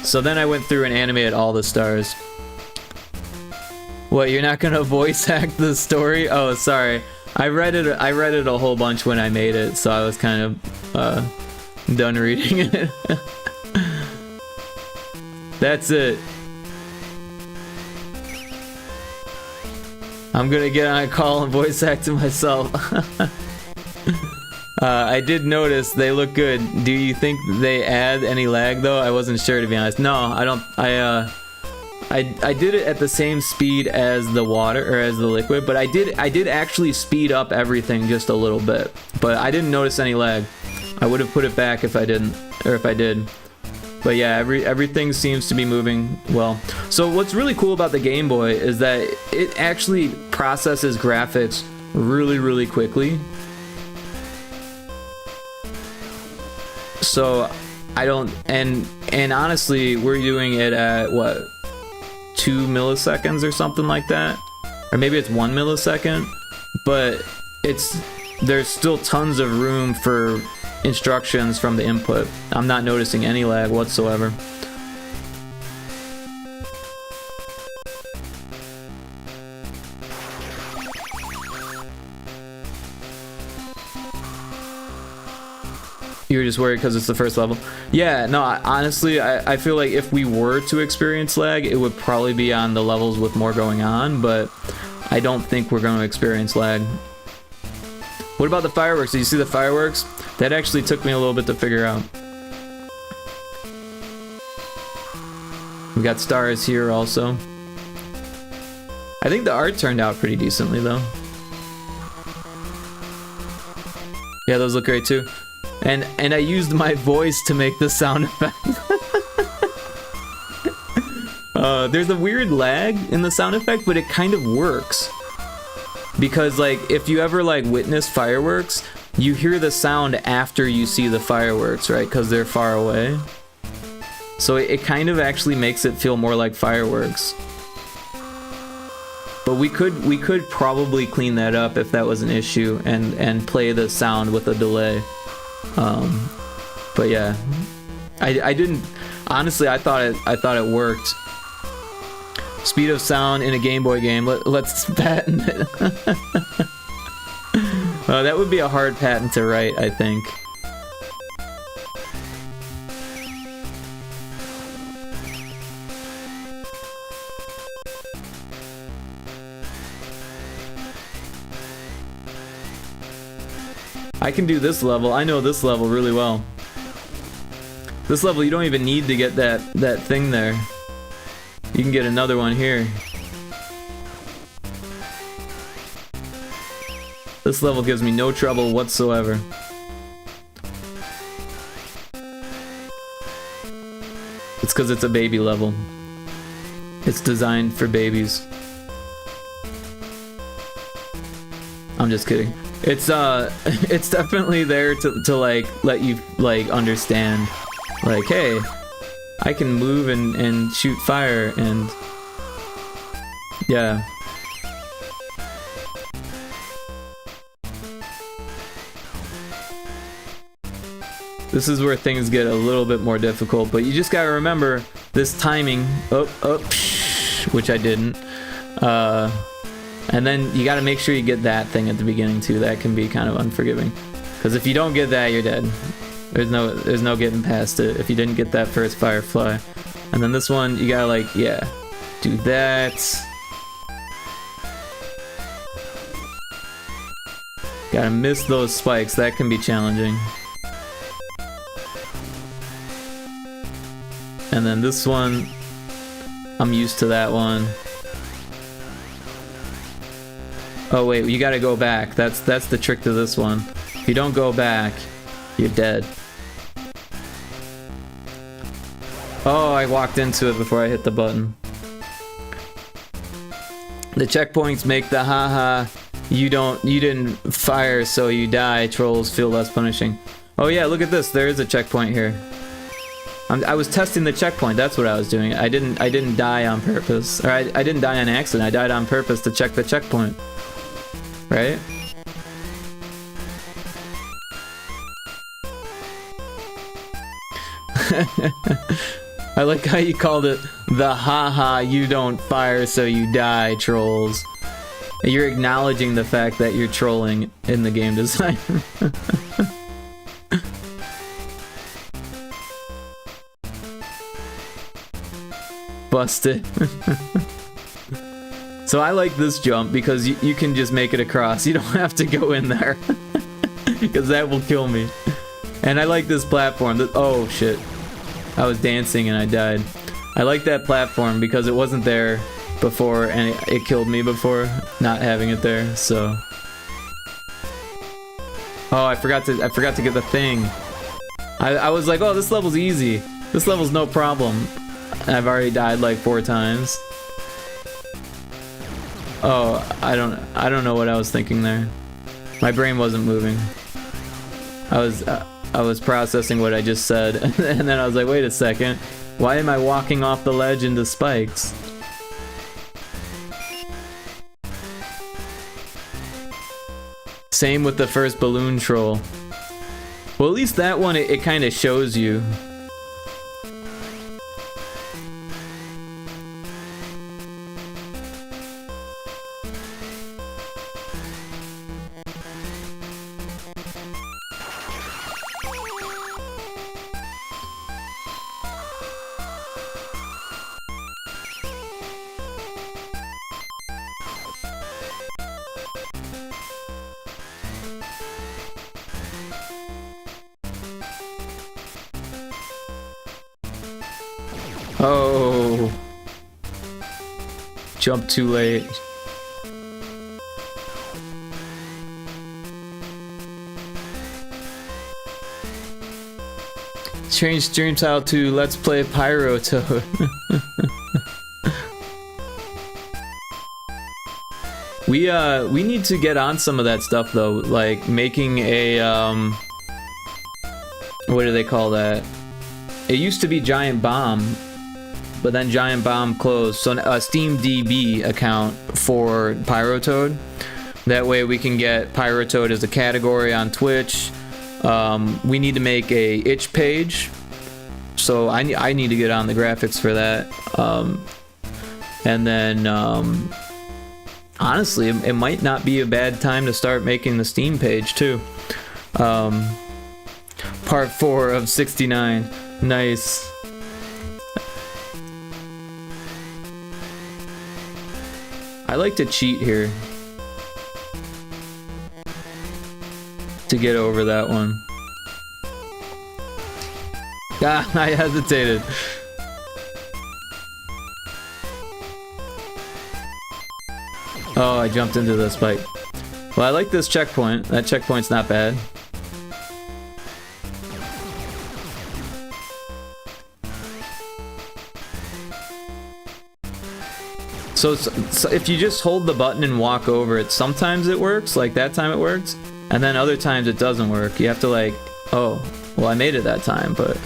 So then I went through and animated all the stars. What, you're not gonna voice act the story? Oh, sorry. I read it a whole bunch when I made it, so I was kind of done reading it. That's it. I'm gonna get on a call and voice act to myself. I did notice they look good. Do you think they add any lag though? I wasn't sure, to be honest. No, I don't. I did it at the same speed as the water, or as the liquid, but I did actually speed up everything just a little bit. But I didn't notice any lag. I would have put it back if I didn't, or if I did. But yeah, everything seems to be moving well. So what's really cool about the Game Boy is that it actually processes graphics really, really quickly. So I don't, and honestly, we're doing it at what, 2 milliseconds or something like that, or maybe it's 1 millisecond, but there's still tons of room for instructions from the input. I'm not noticing any lag whatsoever. You were just worried because it's the first level? Yeah, no, honestly, I feel like if we were to experience lag, it would probably be on the levels with more going on, but I don't think we're going to experience lag. What about the fireworks? Did you see the fireworks? That actually took me a little bit to figure out. We got stars here also. I think the art turned out pretty decently though. Yeah, those look great too. And I used my voice to make the sound effect. There's a weird lag in the sound effect, but it kind of works. Because like, if you ever like witness fireworks, you hear the sound after you see the fireworks, right? Because they're far away. So it kind of actually makes it feel more like fireworks. But we could probably clean that up if that was an issue and play the sound with a delay. But yeah, I didn't honestly. I thought it worked. Speed of sound in a Game Boy game. Let's patent it. That would be a hard patent to write, I think. I can do this level. I know this level really well. This level, you don't even need to get that thing there. You can get another one here. This level gives me no trouble whatsoever. It's because it's a baby level. It's designed for babies. I'm just kidding. It's definitely there to like let you like understand, like, hey, I can move and shoot fire, and yeah. This is where things get a little bit more difficult, but you just gotta remember this timing, which I didn't, and then you gotta make sure you get that thing at the beginning too. That can be kind of unforgiving, because if you don't get that, you're dead. There's no getting past it if you didn't get that first firefly. And then this one, you gotta like, yeah, do that. Gotta miss those spikes, that can be challenging. And then this one, I'm used to that one. Oh wait, you gotta go back. That's the trick to this one. If you don't go back, you're dead. Oh, I walked into it before I hit the button. The checkpoints make the haha, you didn't fire so you die trolls feel less punishing. Oh yeah, look at this. There is a checkpoint here. I was testing the checkpoint. That's what I was doing. I didn't die on purpose. Or I didn't die on accident. I died on purpose to check the checkpoint. Right? I like how you called it the haha you don't fire so you die trolls. You're acknowledging the fact that you're trolling in the game design. Busted. So I like this jump because you can just make it across. You don't have to go in there. Because that will kill me. And I like this platform. Oh shit. I was dancing and I died. I like that platform because it wasn't there before and it killed me before not having it there, so. Oh, I forgot to get the thing. I was like, oh, this level's easy. This level's no problem. I've already died like 4 times. Oh, I don't know what I was thinking there. My brain wasn't moving. I was processing what I just said, and then I was like, wait a second. Why am I walking off the ledge into spikes? Same with the first balloon troll. Well, at least that one, it kind of shows you. Oh. Jump too late. Change stream style to Let's Play Pyrotoad. We need to get on some of that stuff though, like making a what do they call that? It used to be Giant Bomb, but then Giant Bomb closed. So a Steam DB account for Pyrotoad. That way we can get Pyrotoad as a category on Twitch. We need to make a itch page, so I need to get on the graphics for that. And then honestly, it might not be a bad time to start making the Steam page too. Part 4 of 69. Nice. I like to cheat here to get over that one. Ah, I hesitated. Oh, I jumped into the spike. Well, I like this checkpoint. That checkpoint's not bad. So if you just hold the button and walk over it, sometimes it works, like that time it works, and then other times it doesn't work. You have to like, oh, well I made it that time, but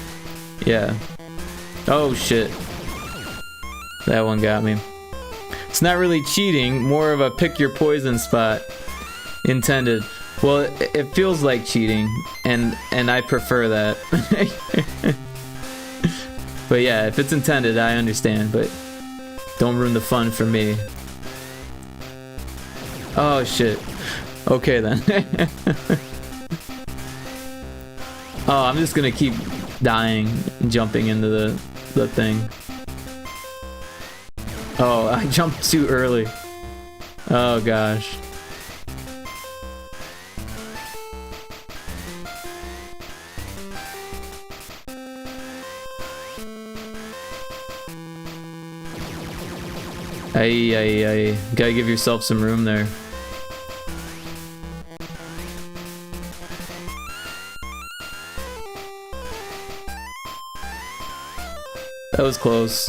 yeah. Oh shit. That one got me. It's not really cheating, more of a pick your poison spot intended. Well, it feels like cheating, and I prefer that. But yeah, if it's intended, I understand, but don't ruin the fun for me. Oh shit. Okay then. Oh, I'm just gonna keep dying and jumping into the thing. Oh, I jumped too early. Oh gosh. Ay. Gotta give yourself some room there. That was close.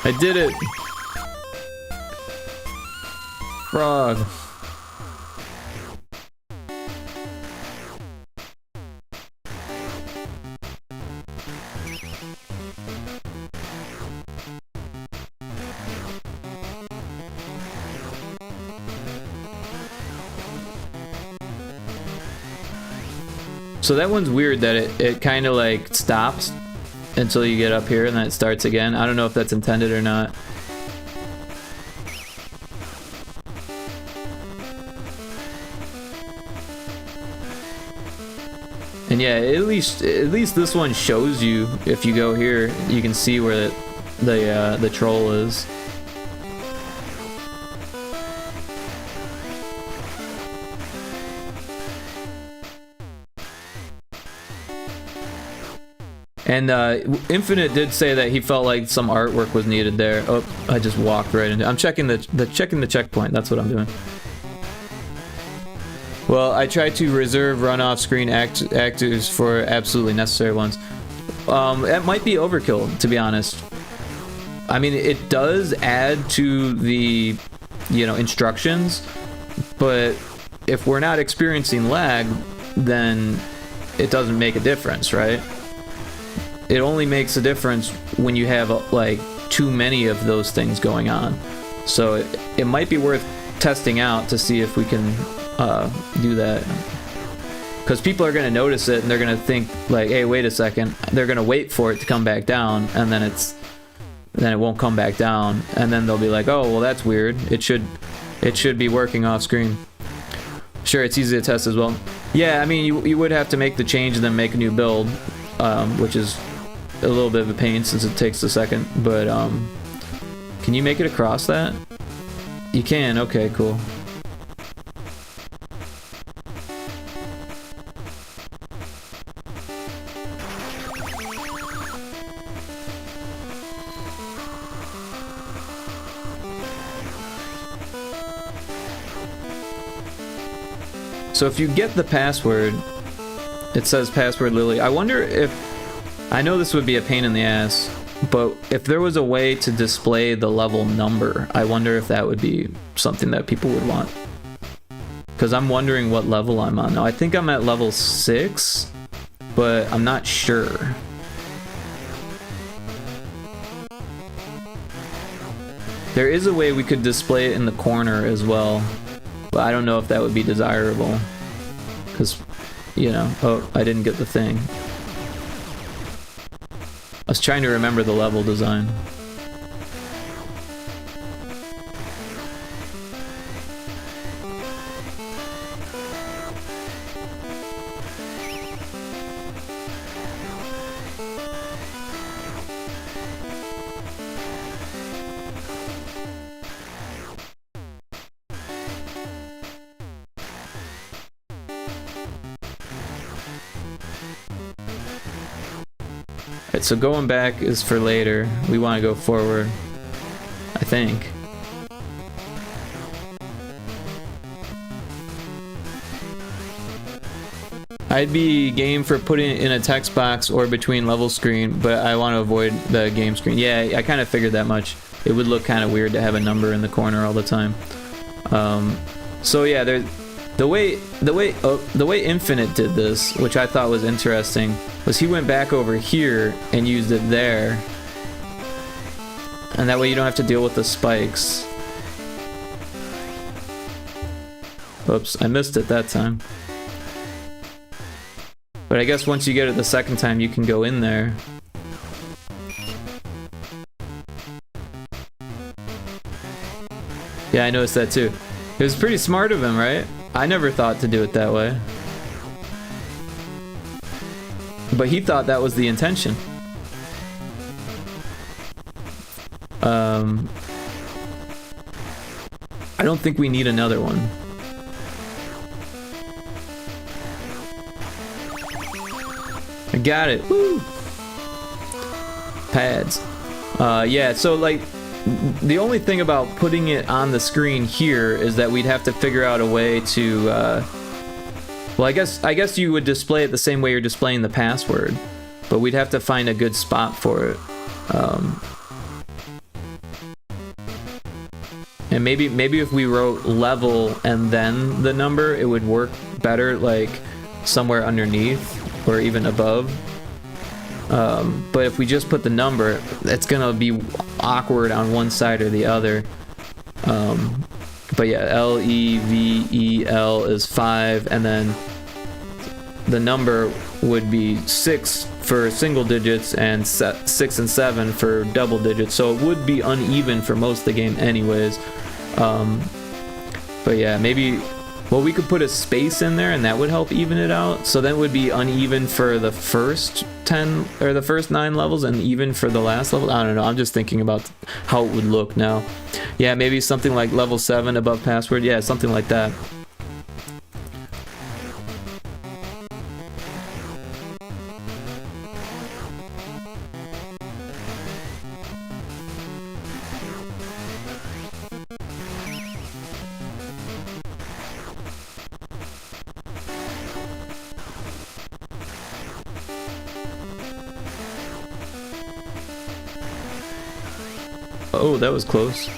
I did it! Frog. So that one's weird that it kind of like stops until you get up here and then it starts again. I don't know if that's intended or not. And yeah, at least this one shows you, if you go here, you can see where the troll is. And Infinite did say that he felt like some artwork was needed there. Oh, I just walked right into. I'm checking the checkpoint. That's what I'm doing. Well, I try to reserve run-off-screen actors for absolutely necessary ones. It might be overkill, to be honest. I mean, it does add to the, instructions, but if we're not experiencing lag, then it doesn't make a difference, right? It only makes a difference when you have like too many of those things going on. So it might be worth testing out to see if we can do that. Because people are going to notice it and they're going to think like, hey, wait a second. They're going to wait for it to come back down, and then it won't come back down, and then they'll be like, oh, well, that's weird. It should be working off screen. Sure, it's easy to test as well. Yeah, I mean, you would have to make the change and then make a new build, which is a little bit of a pain since it takes a second, but Can you make it across that? You can, okay, cool. So if you get the password, it says password Lily. I wonder if, I know this would be a pain in the ass, but if there was a way to display the level number, I wonder if that would be something that people would want. Because I'm wondering what level I'm on now. I think I'm at level 6, but I'm not sure. There is a way we could display it in the corner as well, but I don't know if that would be desirable. Because, you know, oh, I didn't get the thing. I was trying to remember the level design. Alright, so going back is for later. We want to go forward, I think. I'd be game for putting it in a text box or between level screen, but I want to avoid the game screen. Yeah, I kind of figured that much. It would look kind of weird to have a number in the corner all the time. So yeah, the way Infinite did this, which I thought was interesting, was he went back over here and used it there, and that way you don't have to deal with the spikes. Oops, I missed it that time. But I guess once you get it the second time, you can go in there. Yeah, I noticed that too. It was pretty smart of him, right? I never thought to do it that way. But he thought that was the intention. I don't think we need another one. I got it. Woo! Pads. Yeah, so like, the only thing about putting it on the screen here is that we'd have to figure out a way to, well, I guess you would display it the same way you're displaying the password, but we'd have to find a good spot for it. And maybe if we wrote level and then the number, it would work better, like somewhere underneath or even above. But if we just put the number, it's gonna be awkward on one side or the other. But yeah, L-E-V-E-L is 5, and then the number would be 6 for single digits and 6 and 7 for double digits, so it would be uneven for most of the game anyways. But yeah, maybe, well, we could put a space in there and that would help even it out, so then it would be uneven for the first 10 or the first 9 levels and even for the last level. I don't know, I'm just thinking about how it would look now. Yeah, maybe something like level 7 above password. Yeah, something like that. Oh, that was close.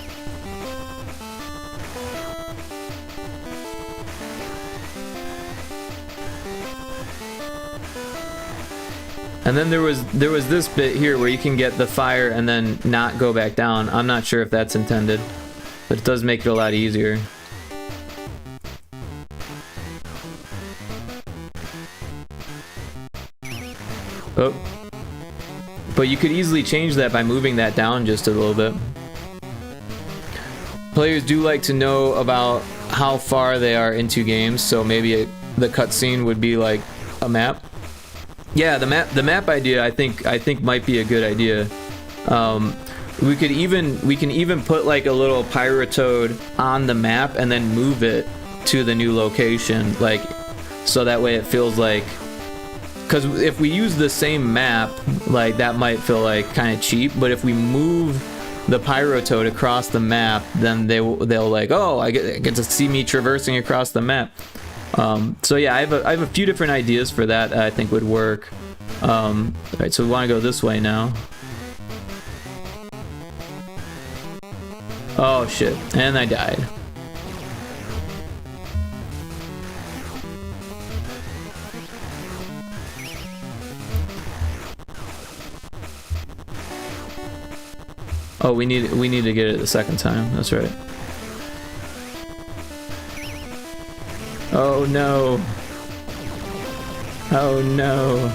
And then there was this bit here where you can get the fire and then not go back down. I'm not sure if that's intended, but it does make it a lot easier. Oh. But you could easily change that by moving that down just a little bit. Players do like to know about how far they are into games, so maybe the cutscene would be like a map. Yeah, the map idea I think might be a good idea. We can even put like a little Pyrotoad on the map and then move it to the new location, like, so that way it feels like, because if we use the same map, like, that might feel like kind of cheap, but if we move the Pyrotoad across the map, then they'll like, oh, I get to see me traversing across the map. So yeah, I have a few different ideas for that I think would work. Alright, so we want to go this way now. Oh shit, and I died. Oh, we need to get it the second time. That's right. Oh no. Oh no.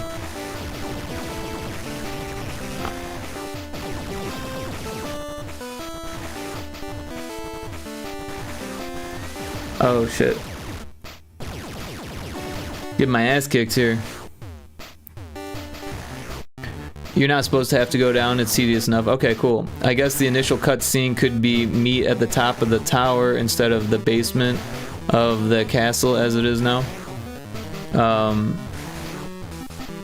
Oh shit. Get my ass kicked here. You're not supposed to have to go down, it's tedious enough. Okay, cool. I guess the initial cutscene could be meet at the top of the tower instead of the basement of the castle as it is now.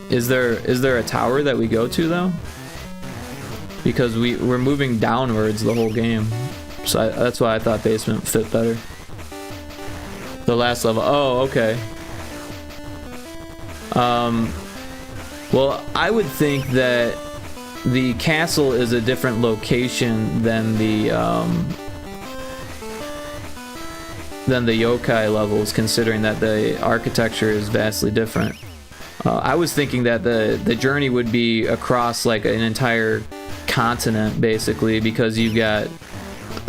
Is there a tower that we go to though? Because we're moving downwards the whole game. So that's why I thought basement fit better. The last level. Oh, okay. Well, I would think that the castle is a different location than the yokai levels, considering that the architecture is vastly different. I was thinking that the journey would be across like an entire continent, basically, because you've got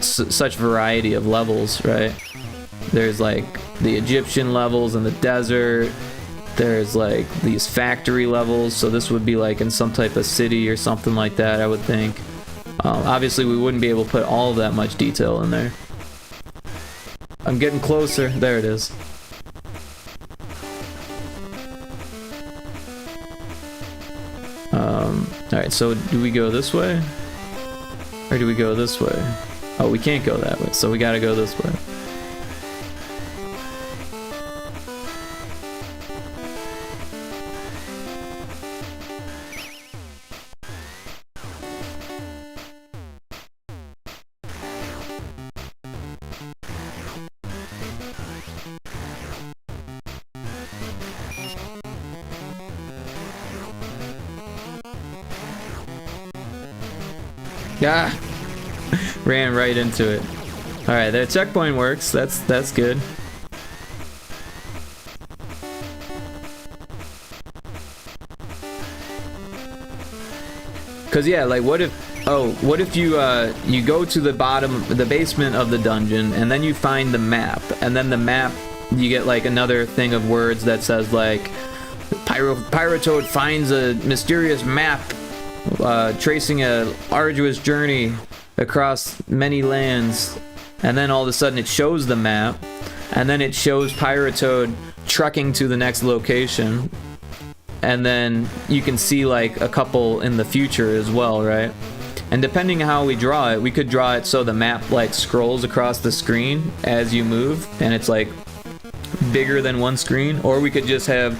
such variety of levels, right? There's like the Egyptian levels in the desert. There's like these factory levels, so this would be like in some type of city or something like that, I would think. Obviously we wouldn't be able to put all of that much detail in there. I'm getting closer. There it is. Alright, so do we go this way? Or do we go this way? Oh, we can't go that way, so we gotta go this way. Ah! Ran right into it. Alright, the checkpoint works. That's good. Cause yeah, like what if you you go to the basement of the dungeon and then you find the map, and then the map you get like another thing of words that says like Pyrotoad finds a mysterious map tracing a arduous journey across many lands, and then all of a sudden it shows the map, and then it shows Pyrotoad trucking to the next location, and then you can see like a couple in the future as well, right? And depending on how we draw it, we could draw it so the map like scrolls across the screen as you move, and it's like bigger than one screen, or we could just have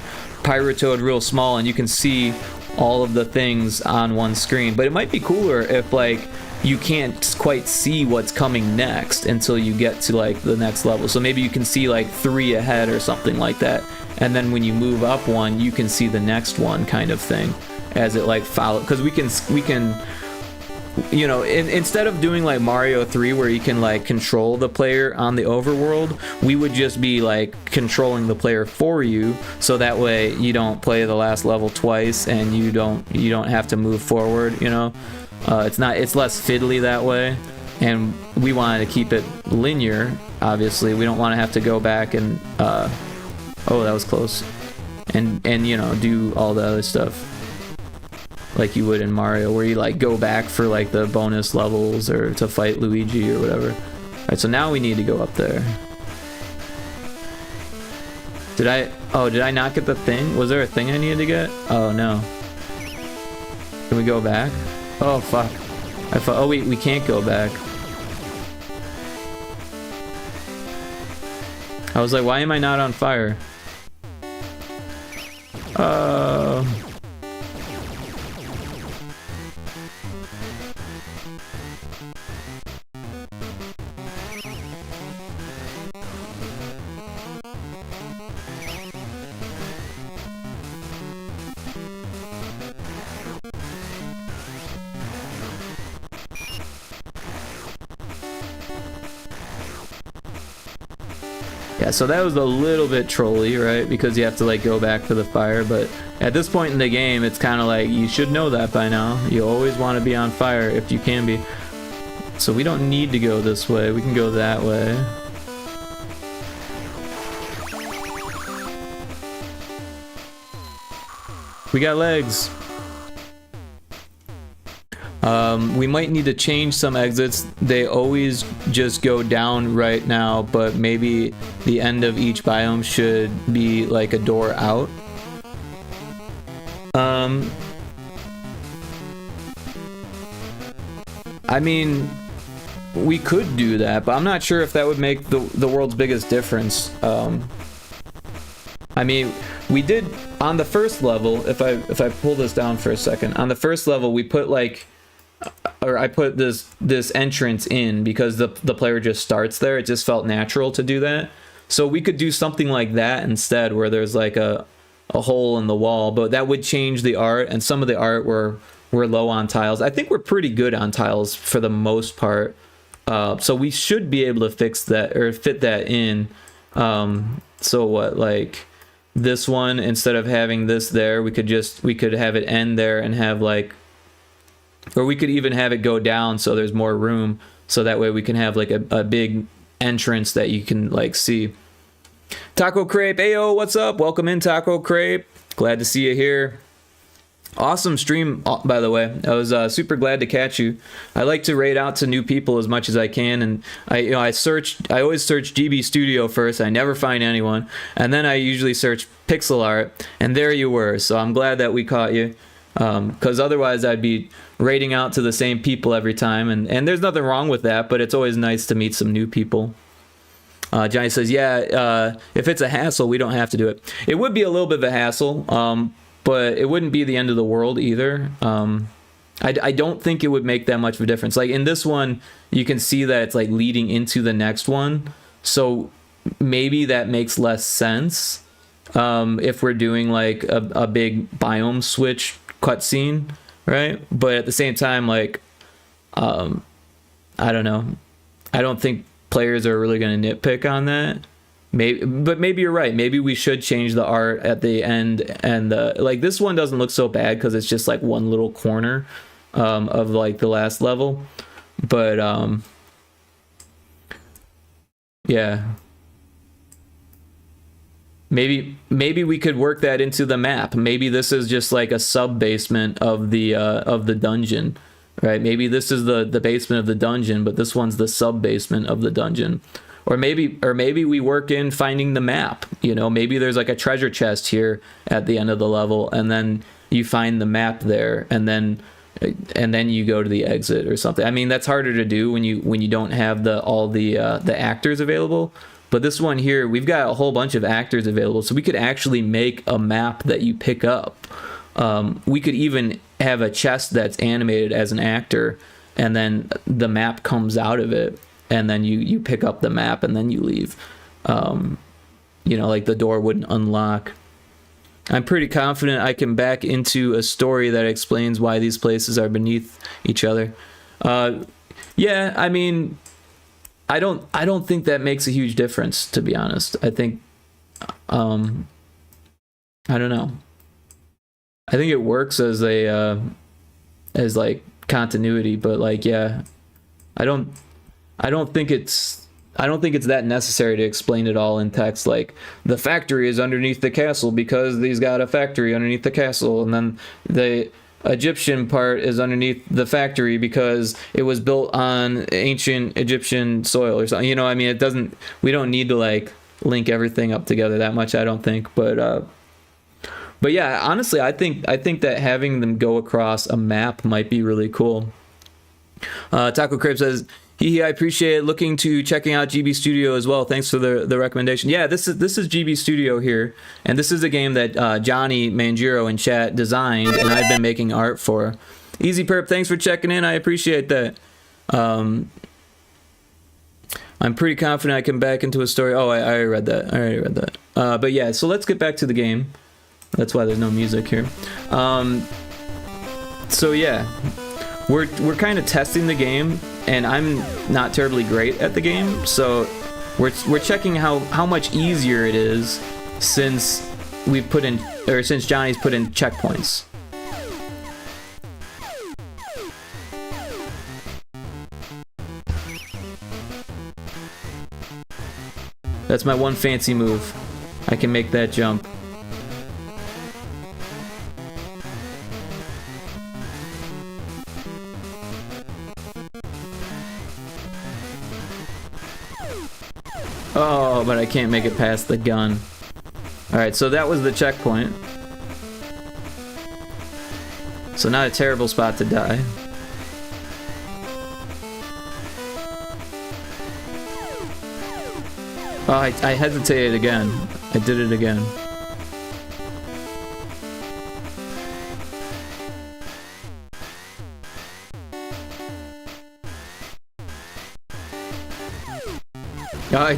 Pyrotoad real small and you can see all of the things on one screen. But it might be cooler if like you can't quite see what's coming next until you get to like the next level. So maybe you can see like 3 ahead or something like that, and then when you move up one you can see the next one, kind of thing, as it like follow, because we can you know, instead of doing like Mario 3 where you can like control the player on the overworld, we would just be like controlling the player for you, so that way you don't play the last level twice and you don't have to move forward, you know. It's less fiddly that way, and we wanted to keep it linear. Obviously we don't want to have to go back and oh, that was close, and you know, do all the other stuff like you would in Mario, where you like go back for like the bonus levels or to fight Luigi or whatever. Alright, so now we need to go up there. Did I not get the thing? Was there a thing I needed to get? Oh no. Can we go back? Oh fuck. I thought, oh wait, we can't go back. I was like, why am I not on fire? Yeah, so that was a little bit trolly, right? Because you have to like go back to the fire, but at this point in the game, it's kind of like you should know that by now. You always want to be on fire if you can be. So we don't need to go this way. We can go that way. We got legs. We might need to change some exits. They always just go down right now, but maybe the end of each biome should be like a door out. I mean, we could do that, but I'm not sure if that would make the world's biggest difference. I mean, we did on the first level, if I pull this down for a second, on the first level we put like, or I put this entrance in because the player just starts there. It just felt natural to do that. So we could do something like that instead, where there's like a hole in the wall, but that would change the art, and some of the art were low on tiles. I think we're pretty good on tiles for the most part. So we should be able to fix that or fit that in. So what, like this one, instead of having this there, we could have it end there and have like, or we could even have it go down so there's more room, so that way we can have like a big entrance that you can like see. Taco Crepe, ayo, what's up? Welcome in, Taco Crepe. Glad to see you here. Awesome stream, by the way. I was super glad to catch you. I like to raid out to new people as much as I can, and I always search GB Studio first. I never find anyone, and then I usually search pixel art, and there you were. So I'm glad that we caught you, because otherwise I'd be raiding out to the same people every time, and there's nothing wrong with that, but it's always nice to meet some new people. Johnny says, yeah, if it's a hassle, we don't have to do it. It would be a little bit of a hassle, but it wouldn't be the end of the world either. I don't think it would make that much of a difference. Like in this one, you can see that it's like leading into the next one, so maybe that makes less sense if we're doing like a big biome switch cutscene, right? But at the same time, like I don't know, I don't think players are really going to nitpick on that. Maybe you're right. Maybe we should change the art at the end, and like this one doesn't look so bad because it's just like one little corner of like the last level. But yeah, maybe we could work that into the map. Maybe this is just like a sub basement of the dungeon, right? Maybe this is the basement of the dungeon, but this one's the sub basement of the dungeon. Or maybe we work in finding the map. You know, maybe there's like a treasure chest here at the end of the level, and then you find the map there, and then you go to the exit or something. I mean, that's harder to do when you don't have all the actors available. But this one here, we've got a whole bunch of actors available, so we could actually make a map that you pick up. We could even have a chest that's animated as an actor, and then the map comes out of it. And then you pick up the map and then you leave. You know, like the door wouldn't unlock. I'm pretty confident I can back into a story that explains why these places are beneath each other. Yeah, I mean, I don't think that makes a huge difference, to be honest. I think, I don't know. I think it works as like continuity, but like, yeah, I don't think it's that necessary to explain it all in text. Like the factory is underneath the castle because he's got a factory underneath the castle, and then the Egyptian part is underneath the factory because it was built on ancient Egyptian soil or something. You know, I mean, we don't need to like link everything up together that much, I don't think. But yeah, honestly, I think that having them go across a map might be really cool. Taco Crib says, I appreciate looking to checking out GB Studio as well. Thanks for the recommendation. Yeah, this is GB Studio here, and this is a game that Johnny Manjiro in chat designed, and I've been making art for. Easy Perp, thanks for checking in. I appreciate that. I'm pretty confident I can back into a story. Oh, I already read that. But yeah, so let's get back to the game. That's why there's no music here. So yeah, we're kind of testing the game, and I'm not terribly great at the game, so we're checking how much easier it is since since Johnny's put in checkpoints. That's my one fancy move. I can make that jump. Oh, but I can't make it past the gun. Alright, so that was the checkpoint. So not a terrible spot to die. Oh, I hesitated again. I did it again. Oh, I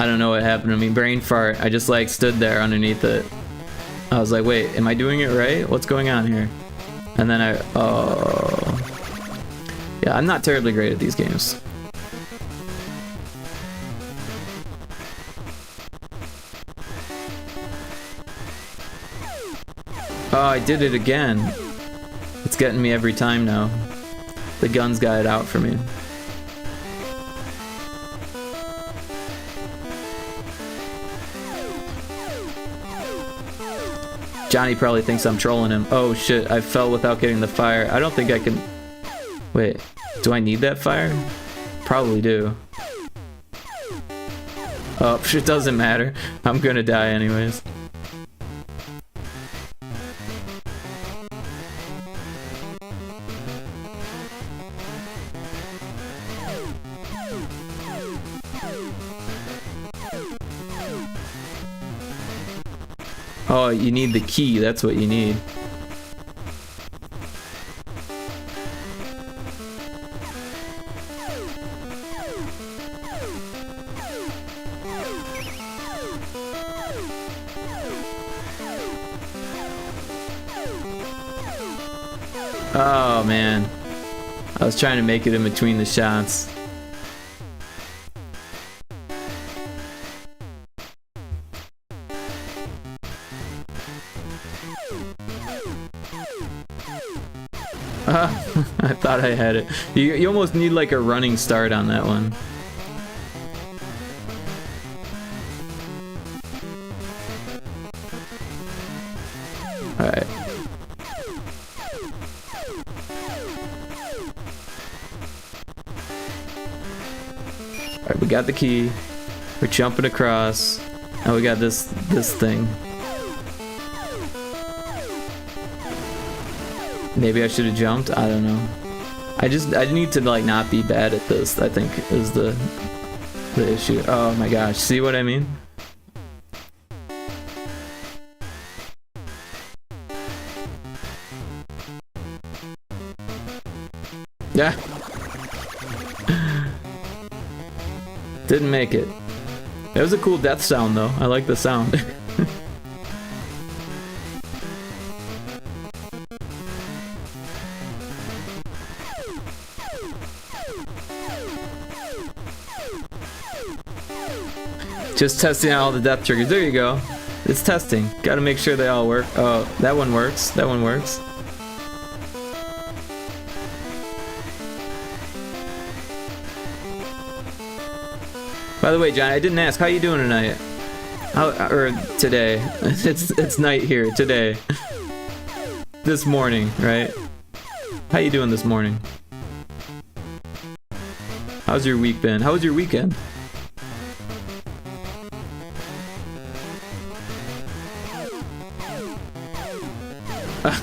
don't know what happened to me. Brain fart. I just like stood there underneath it. I was like, wait, am I doing it right? What's going on here? And then yeah, I'm not terribly great at these games. Oh, I did it again. It's getting me every time now. The gun's got it out for me. Johnny probably thinks I'm trolling him. Oh shit, I fell without getting the fire. I don't think I can... Wait, do I need that fire? Probably do. Oh, it doesn't matter. I'm gonna die anyways. Oh, you need the key, that's what you need. Oh man, I was trying to make it in between the shots. I thought I had it. You almost need like a running start on that one. Alright. Alright, we got the key. We're jumping across. And we got this thing. Maybe I should have jumped. I don't know. I need to like not be bad at this, I think is the issue. Oh my gosh, see what I mean? Yeah. Didn't make it. It was a cool death sound though. I like the sound. Just testing out all the death triggers. There you go. It's testing. Gotta make sure they all work. Oh, that one works. That one works. By the way, John, I didn't ask. How you doing tonight? Or today? It's night here. Today. This morning, right? How you doing this morning? How's your week been? How was your weekend?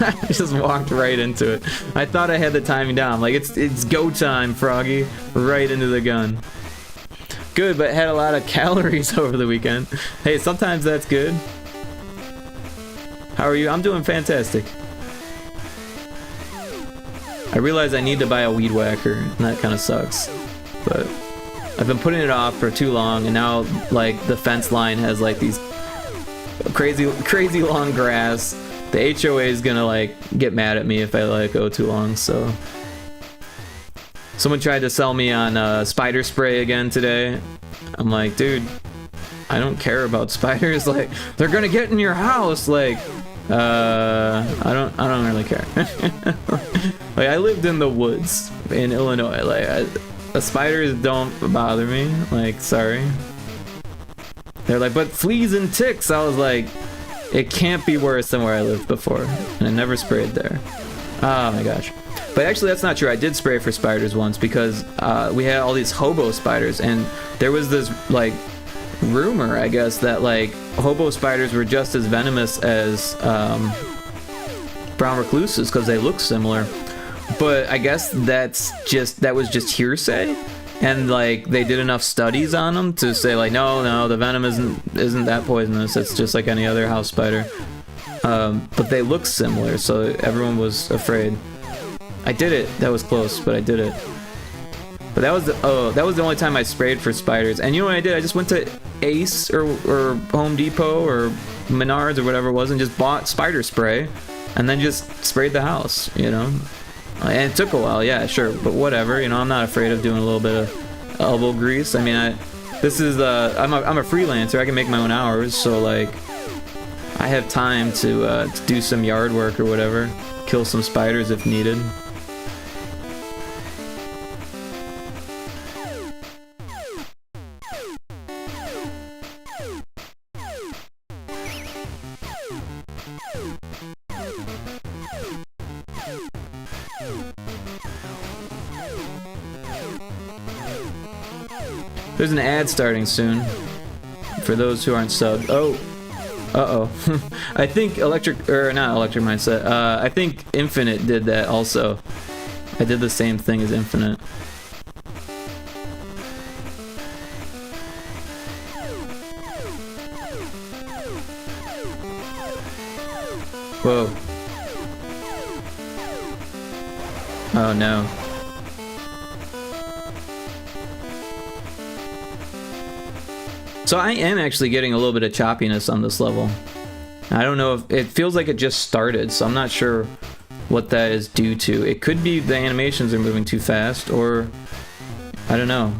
I just walked right into it. I thought I had the timing down. I'm like, it's go time, Froggy. Right into the gun. Good, but had a lot of calories over the weekend. Hey, sometimes that's good. How are you? I'm doing fantastic. I realize I need to buy a weed whacker, and that kind of sucks. But I've been putting it off for too long, and now, like, the fence line has, like, these crazy long grass. The HOA is gonna, like, get mad at me if I let it go too long, so... Someone tried to sell me on spider spray again today. I'm like, dude, I don't care about spiders. Like, they're gonna get in your house. Like, I don't really care. Like, I lived in the woods in Illinois. Like, the spiders don't bother me. Like, sorry. They're like, but fleas and ticks. I was like, it can't be worse than where I lived before, and I never sprayed there. Oh my gosh. But actually, that's not true. I did spray for spiders once because we had all these hobo spiders, and there was this, like, rumor, I guess, that, like, hobo spiders were just as venomous as brown recluses because they look similar. But I guess that was just hearsay, and, like, they did enough studies on them to say, like, no, the venom isn't that poisonous. It's just like any other house spider. But they look similar, so everyone was afraid. I did it. That was close, but I did it. But that was the only time I sprayed for spiders. And you know what I did? I just went to Ace or Home Depot or Menards or whatever it was and just bought spider spray and then just sprayed the house, you know? And it took a while, yeah, sure, but whatever, you know, I'm not afraid of doing a little bit of elbow grease. I mean, I'm a freelancer. I can make my own hours, so, like, I have time to do some yard work or whatever, kill some spiders if needed. There's an ad starting soon for those who aren't subbed. Oh, uh-oh. I think not Electric Mindset. I think Infinite did that also. I did the same thing as Infinite. Whoa. Oh no. So I am actually getting a little bit of choppiness on this level. I don't know if it feels like it just started, so I'm not sure what that is due to. It could be the animations are moving too fast, or I don't know.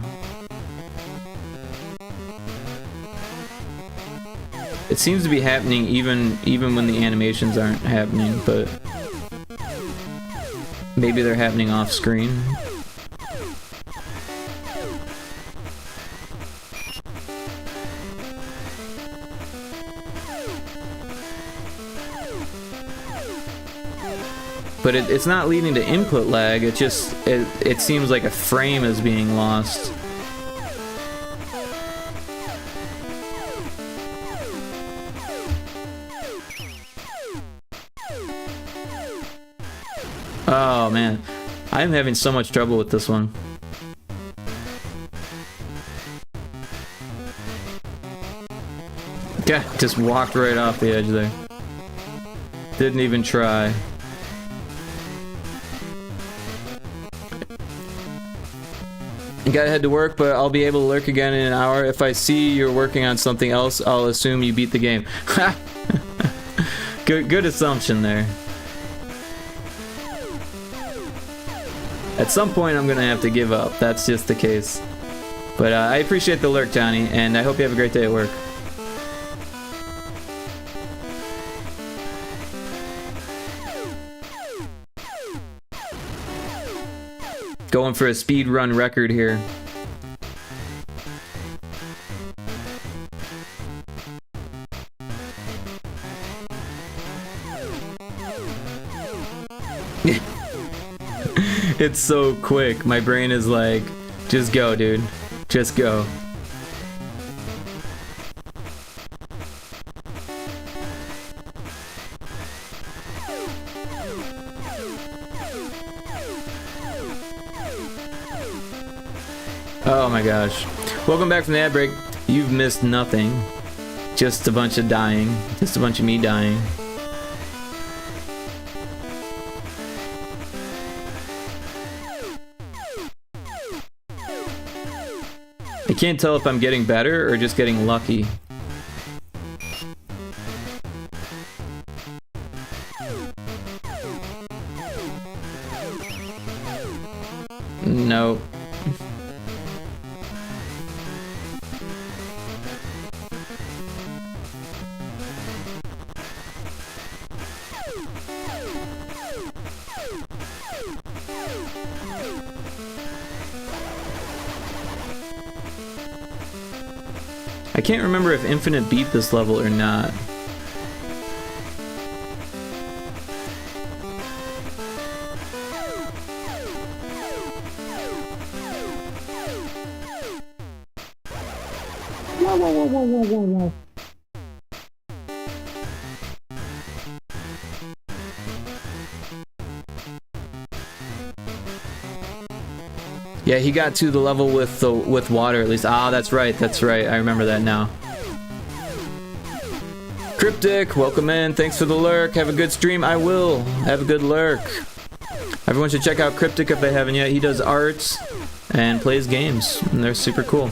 It seems to be happening even when the animations aren't happening, but maybe they're happening off screen. But it's not leading to input lag, it seems like a frame is being lost. Oh man, I'm having so much trouble with this one. Yeah, just walked right off the edge there. Didn't even try. You gotta head to work, but I'll be able to lurk again in an hour. If I see you're working on something else, I'll assume you beat the game. Good assumption there. At some point, I'm gonna have to give up. That's just the case. But I appreciate the lurk, Johnny, and I hope you have a great day at work. Going for a speed run record here. It's so quick. My brain is like, just go, dude. Just go. Oh my gosh. Welcome back from the ad break. You've missed nothing. Just a bunch of dying. Just a bunch of me dying. I can't tell if I'm getting better or just getting lucky. Nope. I can't remember if Infinite beat this level or not. Yeah, he got to the level with water at least. Ah, that's right. I remember that now. Cryptic, welcome in. Thanks for the lurk. Have a good stream. I will. Have a good lurk. Everyone should check out Cryptic if they haven't yet. He does arts and plays games, and they're super cool.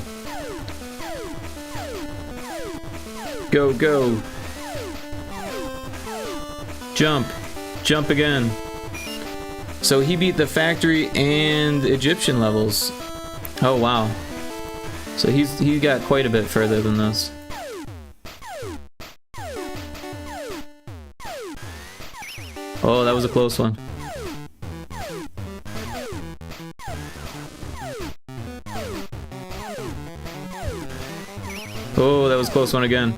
Go, go. Jump. Jump again. So he beat the factory and Egyptian levels. Oh wow. So he got quite a bit further than this. Oh, that was a close one. Oh, that was a close one again.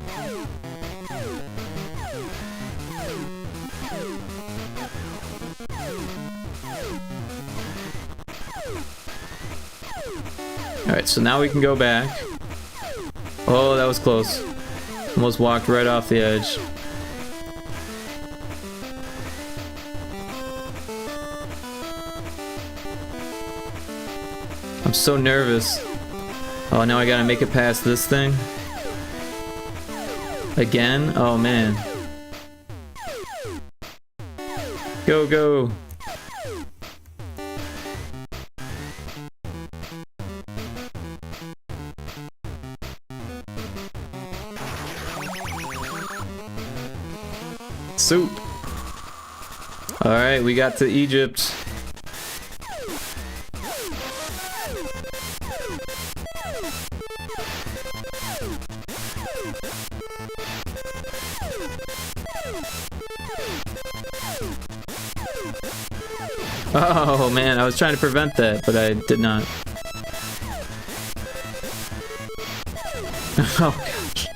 Alright, so now we can go back. Oh, that was close. Almost walked right off the edge. I'm so nervous. Oh, now I gotta make it past this thing. Again? Oh man. Go, go. Soup. Alright, we got to Egypt. Oh man, I was trying to prevent that, but I did not. Oh gosh.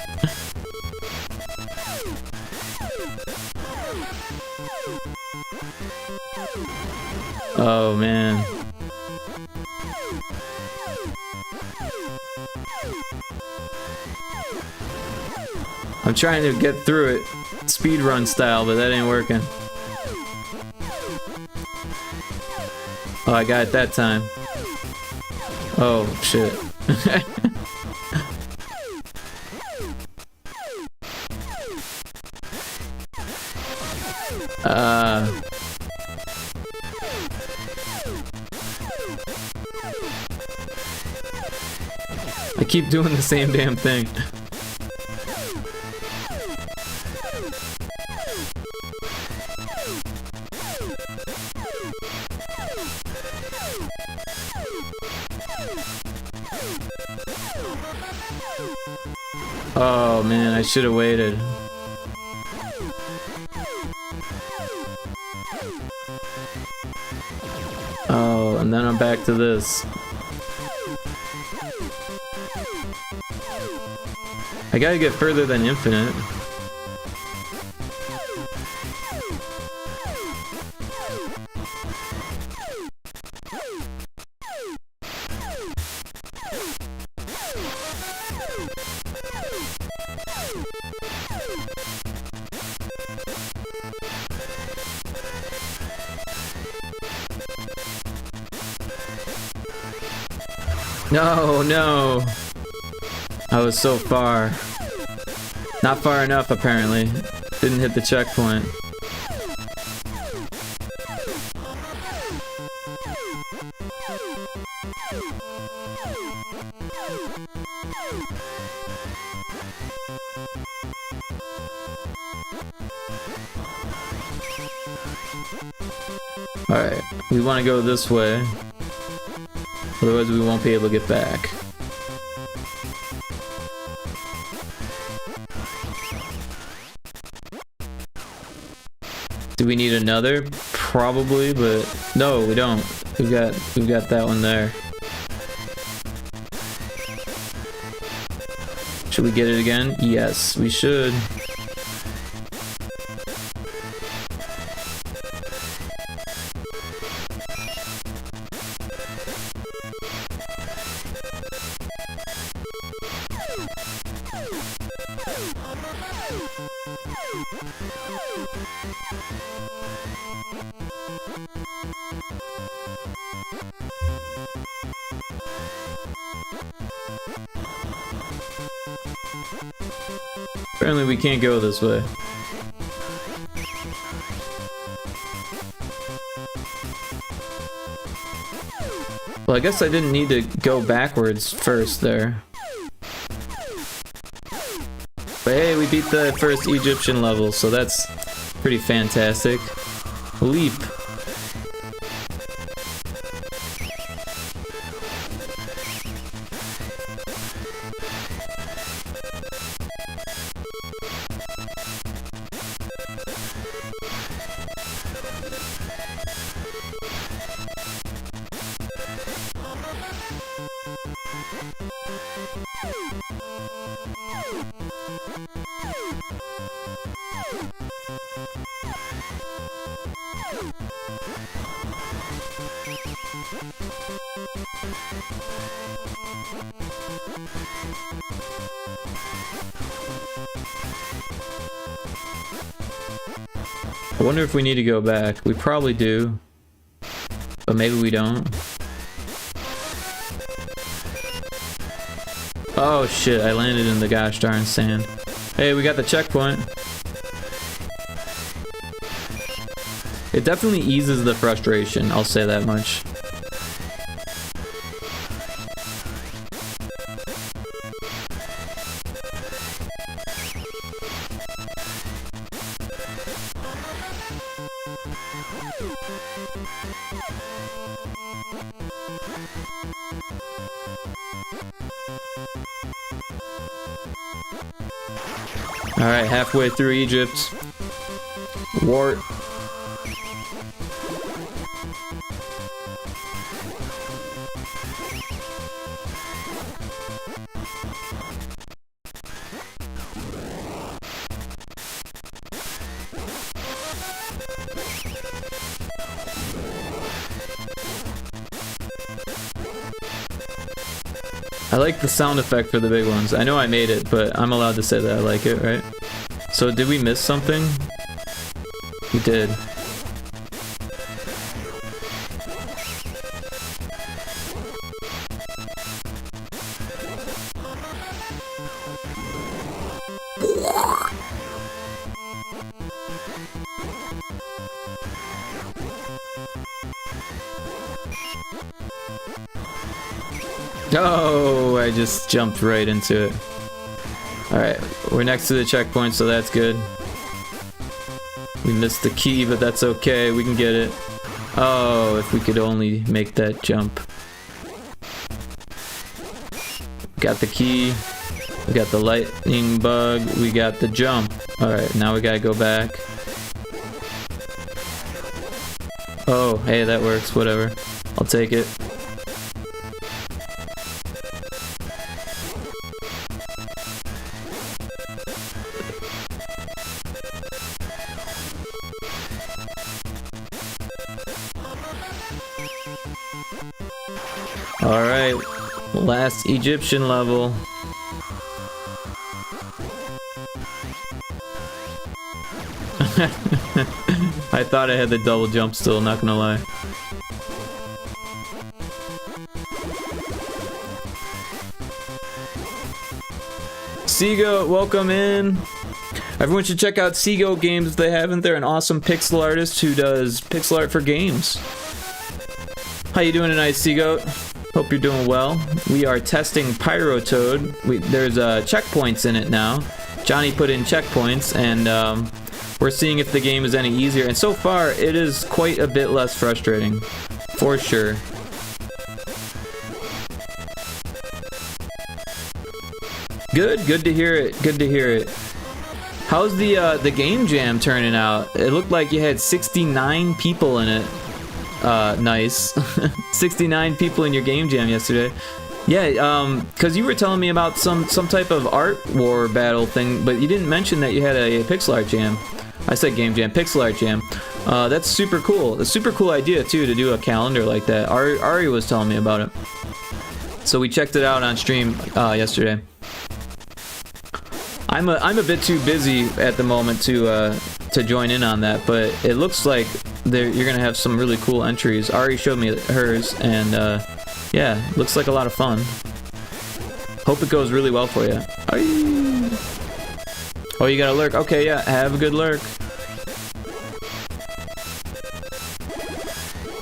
Oh man. I'm trying to get through it speedrun style, but that ain't working. Oh, I got it that time. Oh shit. I keep doing the same damn thing. Oh man, I should have waited. Oh, and then I'm back to this. I gotta get further than infinite. No, no. I was so far. Not far enough, apparently. Didn't hit the checkpoint. Alright, we want to go this way. Otherwise we won't be able to get back. Do we need another? Probably, but no, we don't. We've got that one there. Should we get it again? Yes, we should. Apparently we can't go this way. Well, I guess I didn't need to go backwards first there. But hey, we beat the first Egyptian level, so that's pretty fantastic. Leap. I wonder if we need to go back. We probably do. But maybe we don't. Oh shit, I landed in the gosh darn sand. Hey, we got the checkpoint. It definitely eases the frustration, I'll say that much. Alright, halfway through Egypt. Wart. I like the sound effect for the big ones. I know I made it, but I'm allowed to say that I like it, right? So did we miss something? We did. Oh, I just jumped right into it. Alright, we're next to the checkpoint, so that's good. We missed the key, but that's okay, we can get it. Oh, if we could only make that jump. Got the key, we got the lightning bug, we got the jump. Alright, now we gotta go back. Oh, hey, that works, whatever. I'll take it. Alright, last Egyptian level. I thought I had the double jump still, not gonna lie. Seago, welcome in. Everyone should check out Seago Games if they haven't. They're an awesome pixel artist who does pixel art for games. How you doing tonight, Seago? Hope you're doing well. We are testing Pyrotoad. There's checkpoints in it now. Johnny put in checkpoints, and we're seeing if the game is any easier. And so far, it is quite a bit less frustrating, for sure. Good to hear it. Good to hear it. How's the game jam turning out? It looked like you had 69 people in it. Nice. 69 people in your game jam yesterday. Yeah, because you were telling me about some type of art war battle thing, but you didn't mention that you had a pixel art jam. I said game jam, pixel art jam. That's super cool. A super cool idea too, to do a calendar like that. Ari was telling me about it, so we checked it out on stream yesterday. I'm a bit too busy at the moment to join in on that, but it looks like you're gonna have some really cool entries. Ari showed me hers, and yeah, looks like a lot of fun. Hope it goes really well for you. Oh, you got a lurk? Okay, yeah, have a good lurk.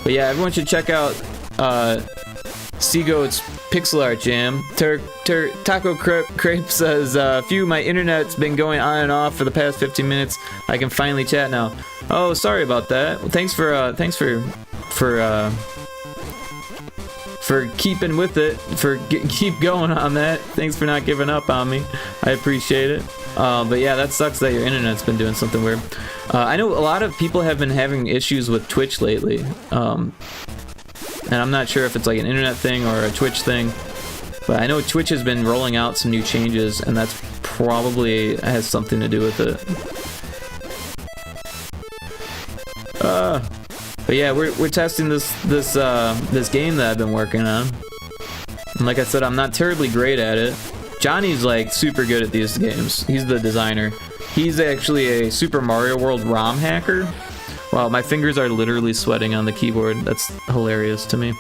But yeah, everyone should check out Seagoat's Pixel Art Jam. Taco Crepe says, phew, my internet's been going on and off for the past 15 minutes. I can finally chat now. Oh, sorry about that. Well, thanks for keeping with it, keep going on that. Thanks for not giving up on me. I appreciate it. But yeah, that sucks that your internet's been doing something weird. I know a lot of people have been having issues with Twitch lately. And I'm not sure if it's like an internet thing or a Twitch thing, but I know Twitch has been rolling out some new changes, and that's probably has something to do with it. But yeah, we're testing this game that I've been working on. And like I said, I'm not terribly great at it. Johnny's like super good at these games. He's the designer. He's actually a Super Mario World ROM hacker. Wow, my fingers are literally sweating on the keyboard. That's hilarious to me.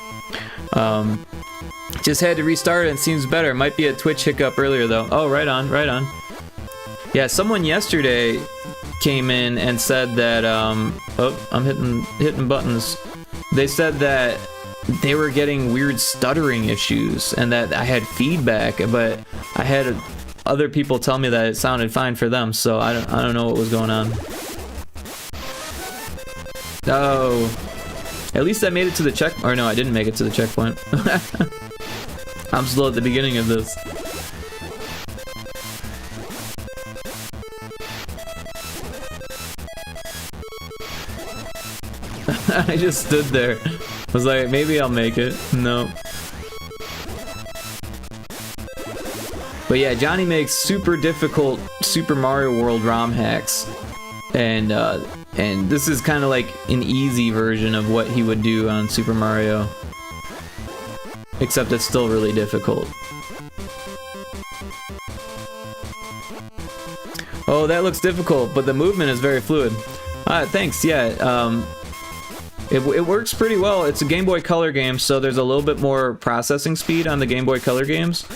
Just had to restart it and seems better. Might be a Twitch hiccup earlier though. Oh, right on, right on. Yeah, someone yesterday came in and said that, oh, I'm hitting buttons. They said that they were getting weird stuttering issues and that I had feedback, but I had other people tell me that it sounded fine for them, so I don't know what was going on. Oh, at least I made it to the check, or no, I didn't make it to the checkpoint. I'm slow at the beginning of this. I just stood there. I was like, maybe I'll make it. No. But yeah, Johnny makes super difficult Super Mario World ROM hacks. And this is kind of like an easy version of what he would do on Super Mario. Except it's still really difficult. Oh, that looks difficult, but the movement is very fluid. Thanks, yeah. It works pretty well. It's a Game Boy Color game, so there's a little bit more processing speed on the Game Boy Color games.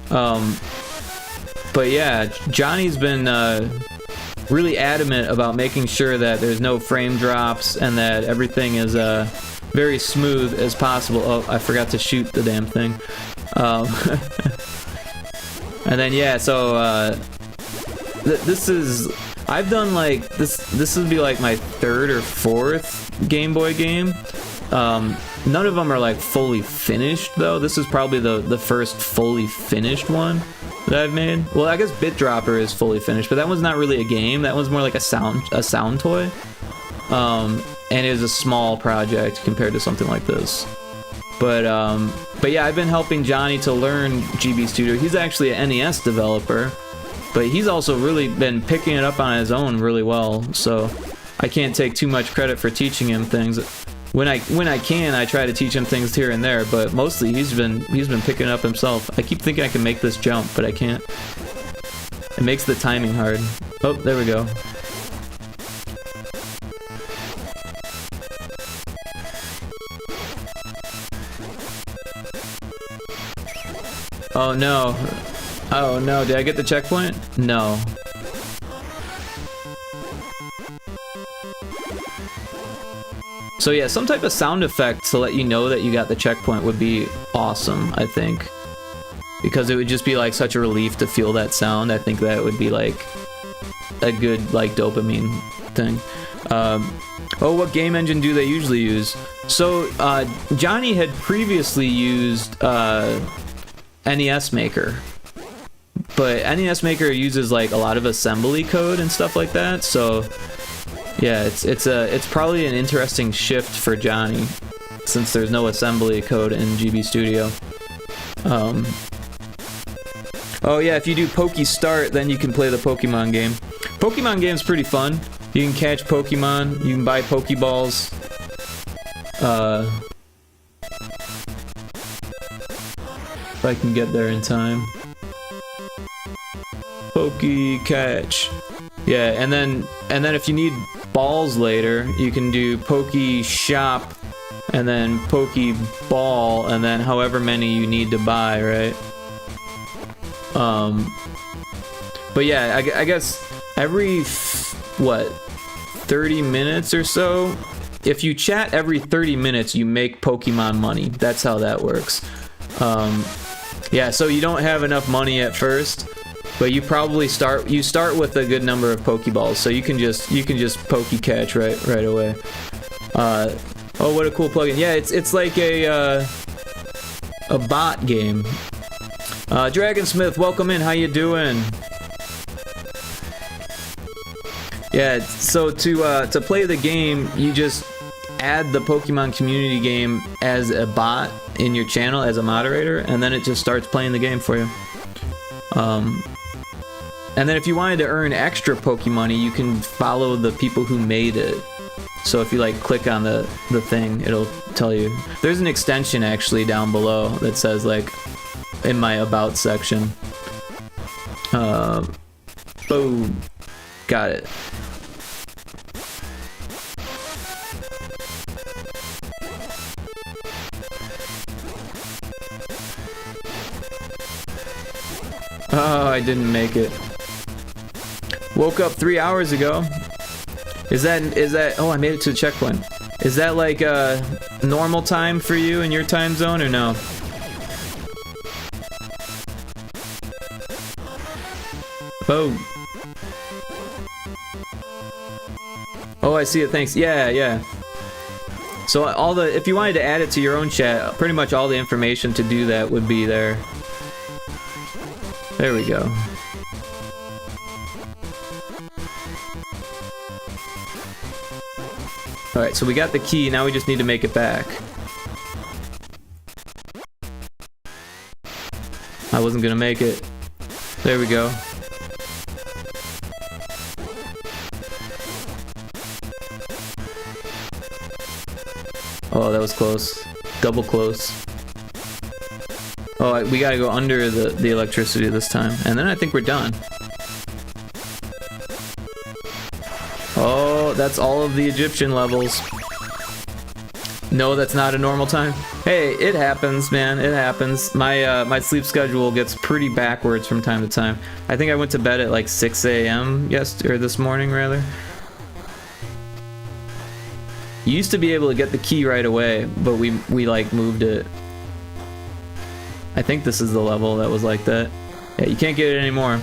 But yeah, Johnny's been really adamant about making sure that there's no frame drops and that everything is very smooth as possible. Oh, I forgot to shoot the damn thing. And then yeah, so this is, I've done like this would be like my third or fourth Game Boy game. None of them are like fully finished though. This is probably the first fully finished one that I've made. Well, I guess Bit Dropper is fully finished, but that one's not really a game. That one's more like a sound toy. And it is a small project compared to something like this. But yeah, I've been helping Johnny to learn GB Studio. He's actually an NES developer, but he's also really been picking it up on his own really well. So I can't take too much credit for teaching him things. When I can, I try to teach him things here and there, but mostly he's been picking it up himself. I keep thinking I can make this jump, but I can't. It makes the timing hard. Oh, there we go. Oh no. Oh no, did I get the checkpoint? No. So yeah, some type of sound effect to let you know that you got the checkpoint would be awesome, I think. Because it would just be like such a relief to feel that sound. I think that would be like a good like dopamine thing. Oh, what game engine do they usually use? So Johnny had previously used NES Maker. But NES Maker uses like a lot of assembly code and stuff like that, so yeah, it's probably an interesting shift for Johnny, since there's no assembly code in GB Studio. Oh yeah, if you do Poke Start, then you can play the Pokemon game. Pokemon game's pretty fun. You can catch Pokemon, you can buy Pokeballs. If I can get there in time. Poke catch. Yeah, and then if you need balls later, you can do Poke Shop and then Poke Ball and then however many you need to buy, right? But yeah, I guess every 30 minutes or so, if you chat every 30 minutes, you make Pokemon money. That's how that works. Yeah, so you don't have enough money at first. But you probably start with a good number of Pokeballs, so you can just Poke Catch right away. Oh, what a cool plugin! Yeah, it's like a bot game. Dragonsmith, welcome in. How you doing? Yeah, so to play the game, you just add the Pokemon community game as a bot in your channel as a moderator, and then it just starts playing the game for you. And then if you wanted to earn extra Pokemoney, you can follow the people who made it. So if you like click on the thing, it'll tell you. There's an extension actually down below that says like in my about section. Boom. Got it. Oh, I didn't make it. Woke up 3 hours ago. Is that oh, I made it to the checkpoint. Is that like normal time for you in your time zone or no? Oh. Oh, I see it. Thanks. Yeah. So if you wanted to add it to your own chat, pretty much all the information to do that would be there. There we go. Alright, so we got the key, now we just need to make it back. I wasn't gonna make it. There we go. Oh, that was close. Double close. Oh, we gotta go under the electricity this time. And then I think we're done. Oh, that's all of the Egyptian levels. No, that's not a normal time. Hey, it happens, man. It happens. My sleep schedule gets pretty backwards from time to time. I think I went to bed at like 6 a.m. this morning, rather. You used to be able to get the key right away, but we like moved it. I think this is the level that was like that. Yeah, you can't get it anymore.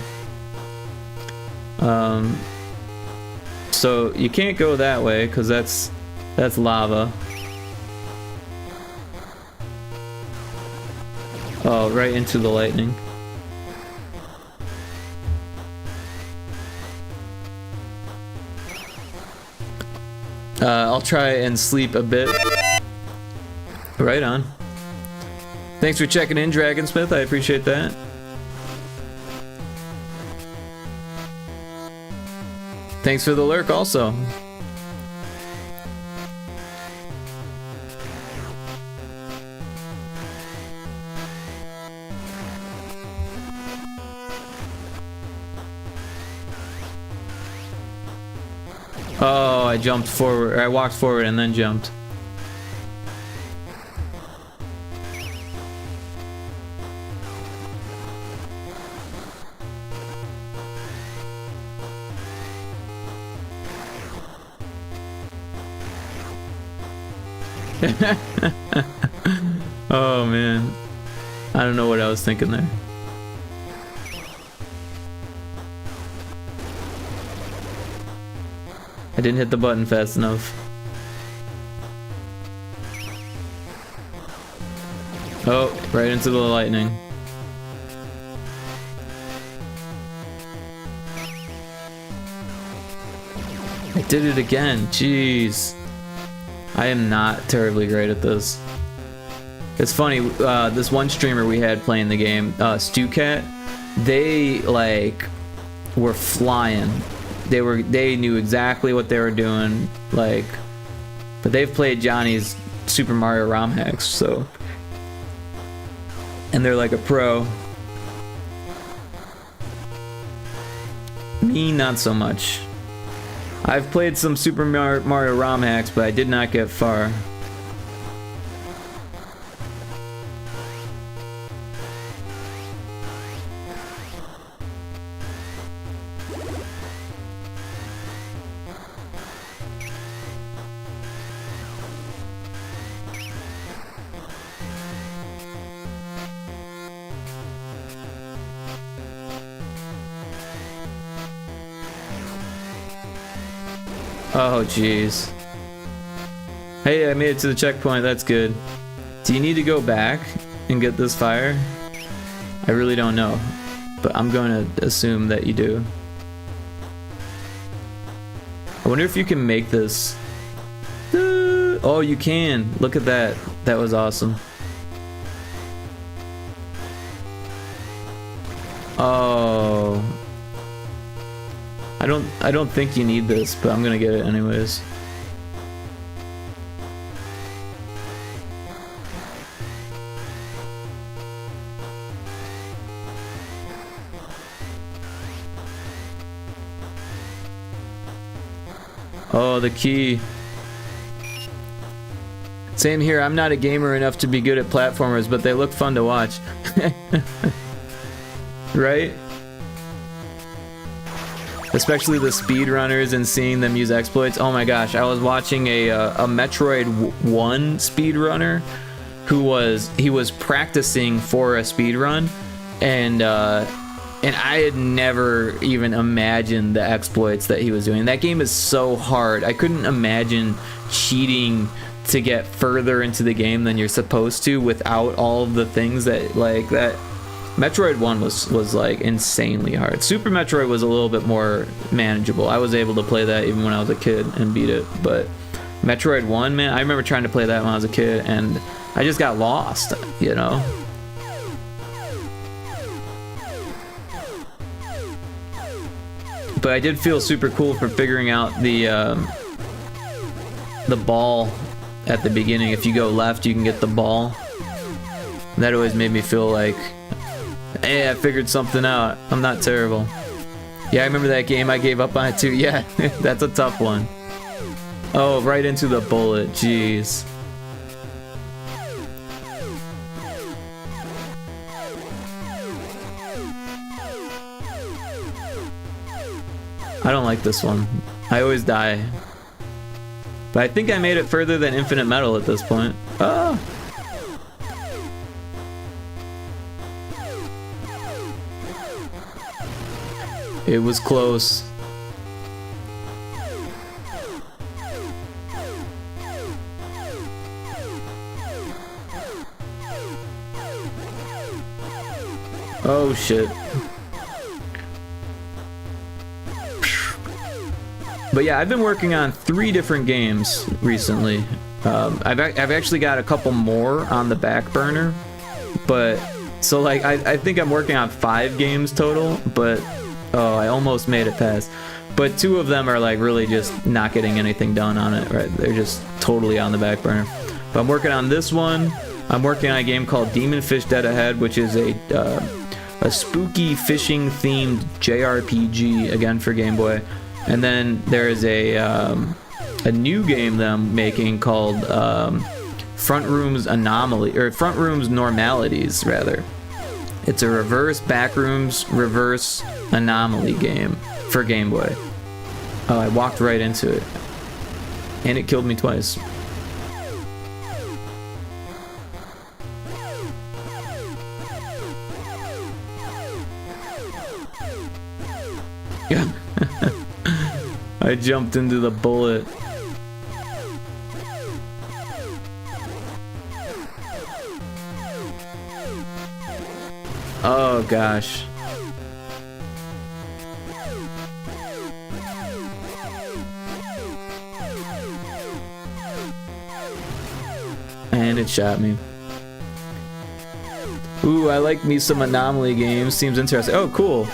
So you can't go that way because that's lava. Oh, right into the lightning. I'll try and sleep a bit. Right on. Thanks for checking in, Dragonsmith. I appreciate that. Thanks for the lurk also. Oh, I jumped forward. I walked forward and then jumped. Oh man, I don't know what I was thinking there. I didn't hit the button fast enough. Oh, right into the lightning. I did it again, jeez. I am not terribly great at this. It's funny, this one streamer we had playing the game, StuCat, they like were flying. They knew exactly what they were doing, like, but they've played Johnny's Super Mario ROM hacks, so, and they're like a pro. Me, not so much. I've played some Super Mario ROM hacks, but I did not get far. Oh, jeez. Hey, I made it to the checkpoint. That's good. Do you need to go back and get this fire? I really don't know, but I'm going to assume that you do. I wonder if you can make this. Oh, you can. Look at that. That was awesome. Oh. I don't think you need this, but I'm gonna get it anyways. Oh, the key. Same here, I'm not a gamer enough to be good at platformers, but they look fun to watch. Right? Especially the speedrunners and seeing them use exploits. Oh my gosh, I was watching a Metroid 1 speedrunner who was practicing for a speedrun, and I had never even imagined the exploits that he was doing. That game is so hard. I couldn't imagine cheating to get further into the game than you're supposed to without all of the things that, like, that. Metroid 1 was like insanely hard. Super Metroid was a little bit more manageable. I was able to play that even when I was a kid and beat it, but Metroid 1, man, I remember trying to play that when I was a kid and I just got lost, you know? But I did feel super cool for figuring out the ball at the beginning. If you go left, you can get the ball. That always made me feel like, hey, I figured something out. I'm not terrible. Yeah, I remember that game. I gave up on it too. Yeah, that's a tough one. Oh, right into the bullet. Jeez. I don't like this one. I always die. But I think I made it further than Infinite Metal at this point. Oh! It was close. Oh shit. But yeah, I've been working on 3 different games recently. I've actually got a couple more on the back burner, but so like I think I'm working on 5 games total, but oh, I almost made it past. But 2 of them are like really just not getting anything done on it, right? They're just totally on the back burner. But I'm working on this one. I'm working on a game called Demon Fish Dead Ahead, which is a spooky fishing themed JRPG, again for Game Boy. And then there's a new game that I'm making called Frontrooms Normalities, rather. It's a reverse backrooms, reverse anomaly game for Game Boy. Oh, I walked right into it. And it killed me twice. I jumped into the bullet. Oh gosh. And it shot me. Ooh, I like me some anomaly games. Seems interesting. Oh, cool.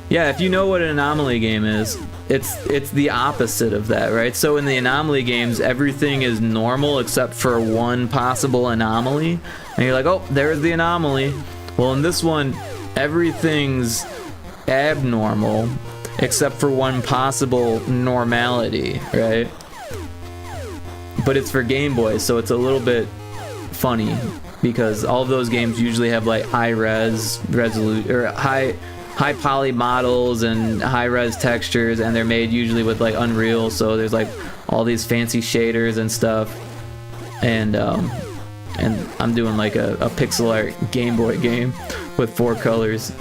Yeah, if you know what an anomaly game is, it's the opposite of that, right? So in the anomaly games, everything is normal except for one possible anomaly. And you're like, oh, there's the anomaly. Well, in this one, everything's abnormal except for one possible normality, right? But it's for Game Boy, so it's a little bit funny because all of those games usually have like high poly models and high res textures, and they're made usually with like Unreal, so there's like all these fancy shaders and stuff. And I'm doing like a pixel art Game Boy game with 4 colors.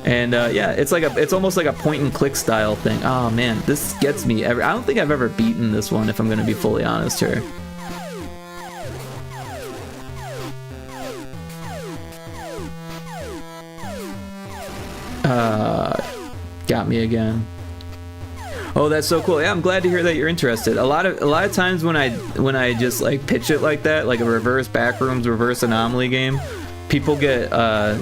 And yeah, it's almost like a point and click style thing. Oh man, this gets me I don't think I've ever beaten this one, if I'm gonna be fully honest here. Got me again. Oh, that's so cool. Yeah, I'm glad to hear that you're interested. A lot of times when I just like pitch it like that, like a reverse Backrooms, reverse anomaly game, people get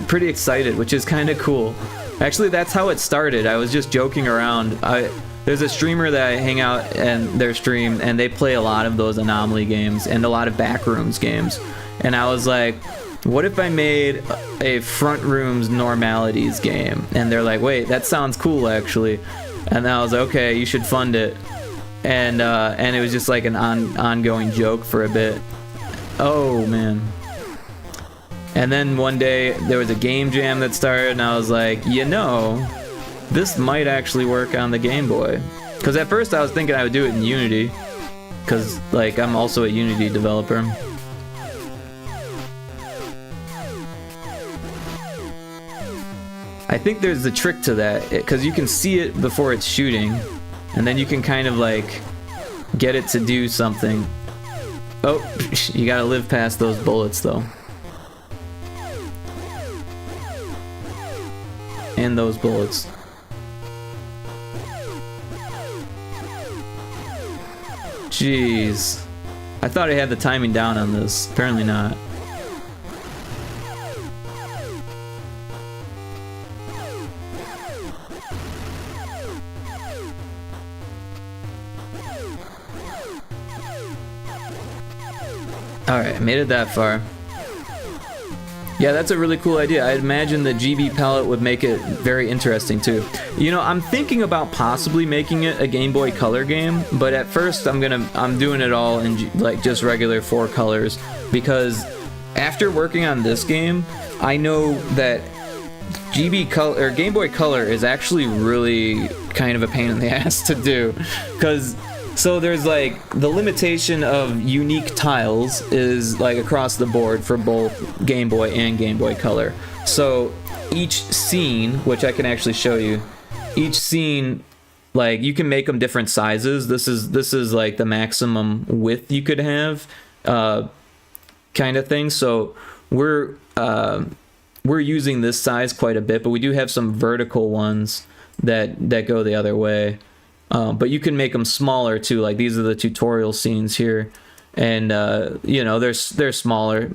pretty excited, which is kind of cool. Actually, that's how it started. I was just joking around. There's a streamer that I hang out and their stream, and they play a lot of those anomaly games and a lot of Backrooms games. And I was like, what if I made a Frontrooms Normalities game? And they're like, wait, that sounds cool actually. And I was like, okay, you should fund it. And it was just like an ongoing joke for a bit. Oh man. And then one day there was a game jam that started, and I was like, you know, this might actually work on the Game Boy. Because at first I was thinking I would do it in Unity, because like I'm also a Unity developer. I think there's a trick to that, because you can see it before it's shooting, and then you can kind of like get it to do something. Oh, you gotta live past those bullets though. And those bullets. Jeez. I thought I had the timing down on this. Apparently not. Alright, I made it that far. Yeah, that's a really cool idea. I imagine the GB palette would make it very interesting too. You know, I'm thinking about possibly making it a Game Boy Color game, but at first I'm doing it all in like just regular 4 colors, because after working on this game, I know that GB Color or Game Boy Color is actually really kind of a pain in the ass to do, because so there's like the limitation of unique tiles is like across the board for both Game Boy and Game Boy Color. So each scene, which I can actually show you, each scene, like you can make them different sizes. This is like the maximum width you could have, kind of thing. So we're using this size quite a bit, but we do have some vertical ones that go the other way. But you can make them smaller too. Like these are the tutorial scenes here, and you know, they're smaller.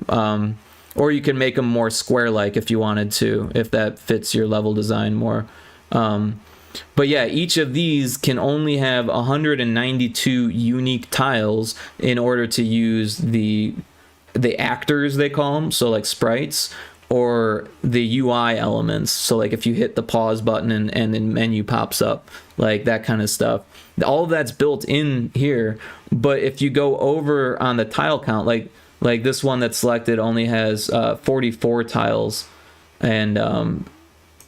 Or you can make them more square-like if you wanted to, if that fits your level design more. But yeah, each of these can only have 192 unique tiles in order to use the actors, they call them, so like sprites, or the UI elements. So like if you hit the pause button and the menu pops up, like that kind of stuff. All of that's built in here, but if you go over on the tile count, like this one that's selected only has 44 tiles, and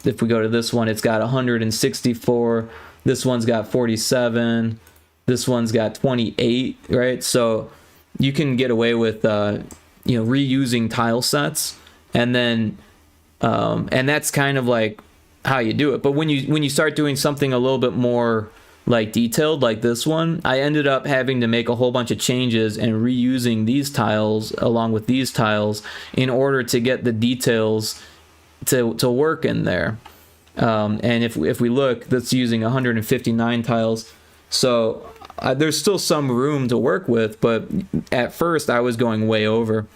if we go to this one, it's got 164. This one's got 47. This one's got 28, right? So you can get away with you know, reusing tile sets, and then and that's kind of like how you do it. But when you start doing something a little bit more like detailed, like this one, I ended up having to make a whole bunch of changes and reusing these tiles along with these tiles in order to get the details to work in there. And if we look, that's using 159 tiles, so there's still some room to work with, but at first I was going way over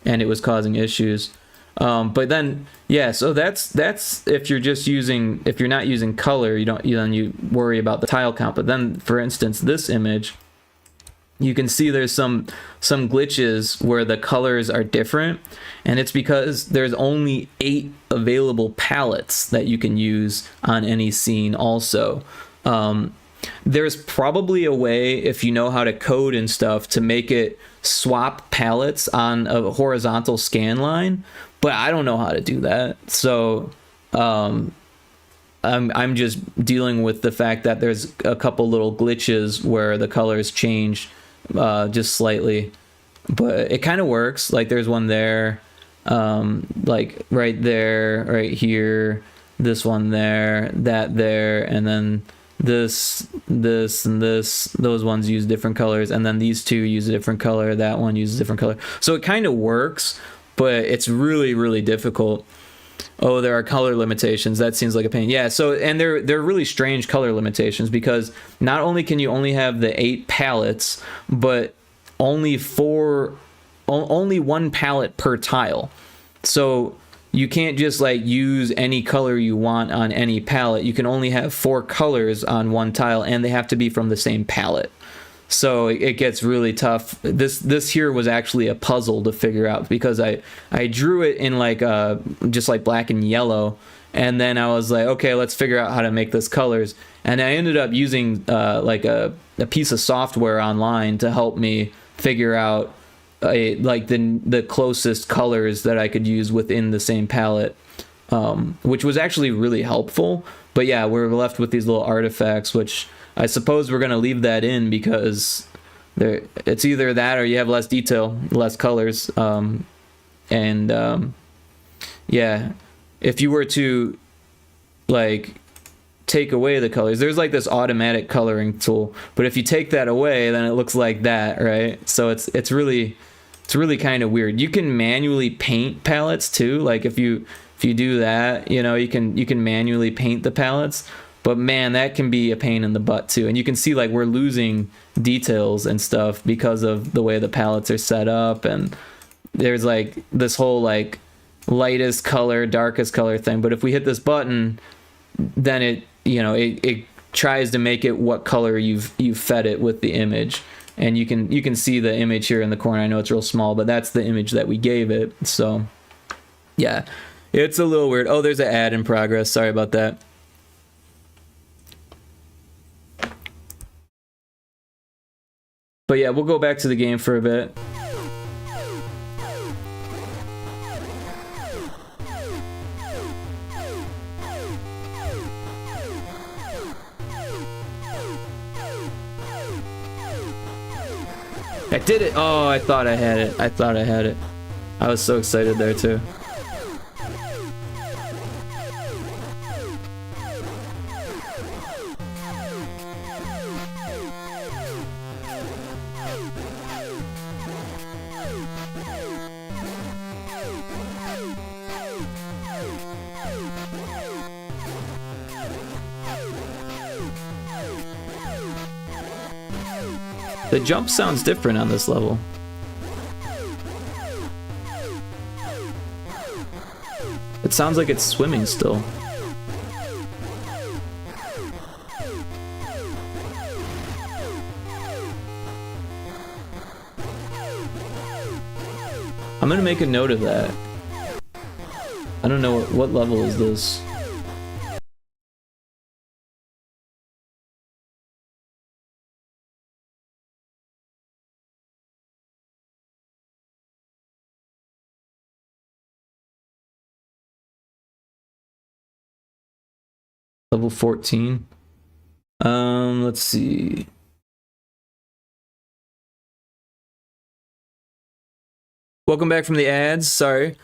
and it was causing issues. But then, yeah, so that's if you're not using color, you worry about the tile count. But then, for instance, this image, you can see there's some glitches where the colors are different, and it's because there's only 8 available palettes that you can use on any scene also. There's probably a way, if you know how to code and stuff, to make it swap palettes on a horizontal scan line, but I don't know how to do that. So I'm just dealing with the fact that there's a couple little glitches where the colors change just slightly, but it kind of works. Like there's one there, like right there, right here, this one there, that there, and then this, and this. Those ones use different colors, and then these two use a different color, that one uses a different color. So it kind of works, but it's really, really difficult. Oh, there are color limitations. That seems like a pain. Yeah, so, and they're really strange color limitations, because not only can you only have the 8 palettes, but only 1 palette per tile. So you can't just like use any color you want on any palette. You can only have 4 colors on one tile, and they have to be from the same palette. So it gets really tough. This here was actually a puzzle to figure out, because I drew it in like just like black and yellow, and then I was like, okay, let's figure out how to make this colors. And I ended up using like a piece of software online to help me figure out like the closest colors that I could use within the same palette, which was actually really helpful. But yeah, we're left with these little artifacts, which I suppose we're going to leave that in, because it's either that or you have less detail, less colors. Yeah, if you were to like take away the colors, there's like this automatic coloring tool, but if you take that away, then it looks like that, right? So it's really kind of weird. You can manually paint palettes too. Like if you do that, you can manually paint the palettes. But man, that can be a pain in the butt too. And you can see like we're losing details and stuff because of the way the palettes are set up. And there's like this whole like lightest color, darkest color thing. But if we hit this button, then it tries to make it what color you've fed it with the image. And you can see the image here in the corner. I know it's real small, but that's the image that we gave it. So yeah, it's a little weird. Oh, there's an ad in progress. Sorry about that. But yeah, we'll go back to the game for a bit. I did it! Oh, I thought I had it. I was so excited there too. The jump sounds different on this level. It sounds like it's swimming still. I'm gonna make a note of that. I don't know what level is this. Level 14. Let's see. Welcome back from the ads. Sorry.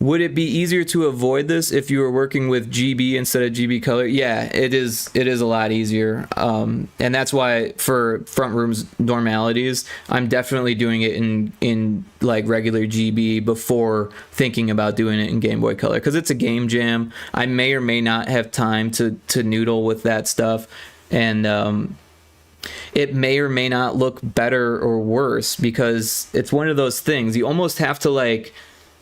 Would it be easier to avoid this if you were working with GB instead of GB color? Yeah, it is. It is a lot easier, and that's why for Frontrooms Normalities, I'm definitely doing it in like regular GB before thinking about doing it in Game Boy Color, because it's a game jam. I may or may not have time to noodle with that stuff, and it may or may not look better or worse, because it's one of those things you almost have to like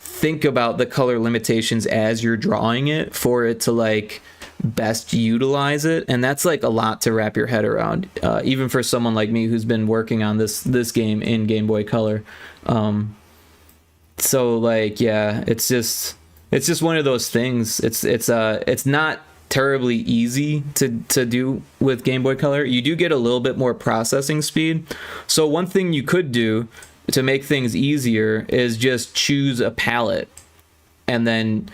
think about the color limitations as you're drawing it for it to like best utilize it, and that's like a lot to wrap your head around, even for someone like me who's been working on this game in Game Boy Color. So like, yeah, it's just one of those things. It's not terribly easy to do with Game Boy Color. You do get a little bit more processing speed. So one thing you could do to make things easier is just choose a palette, and then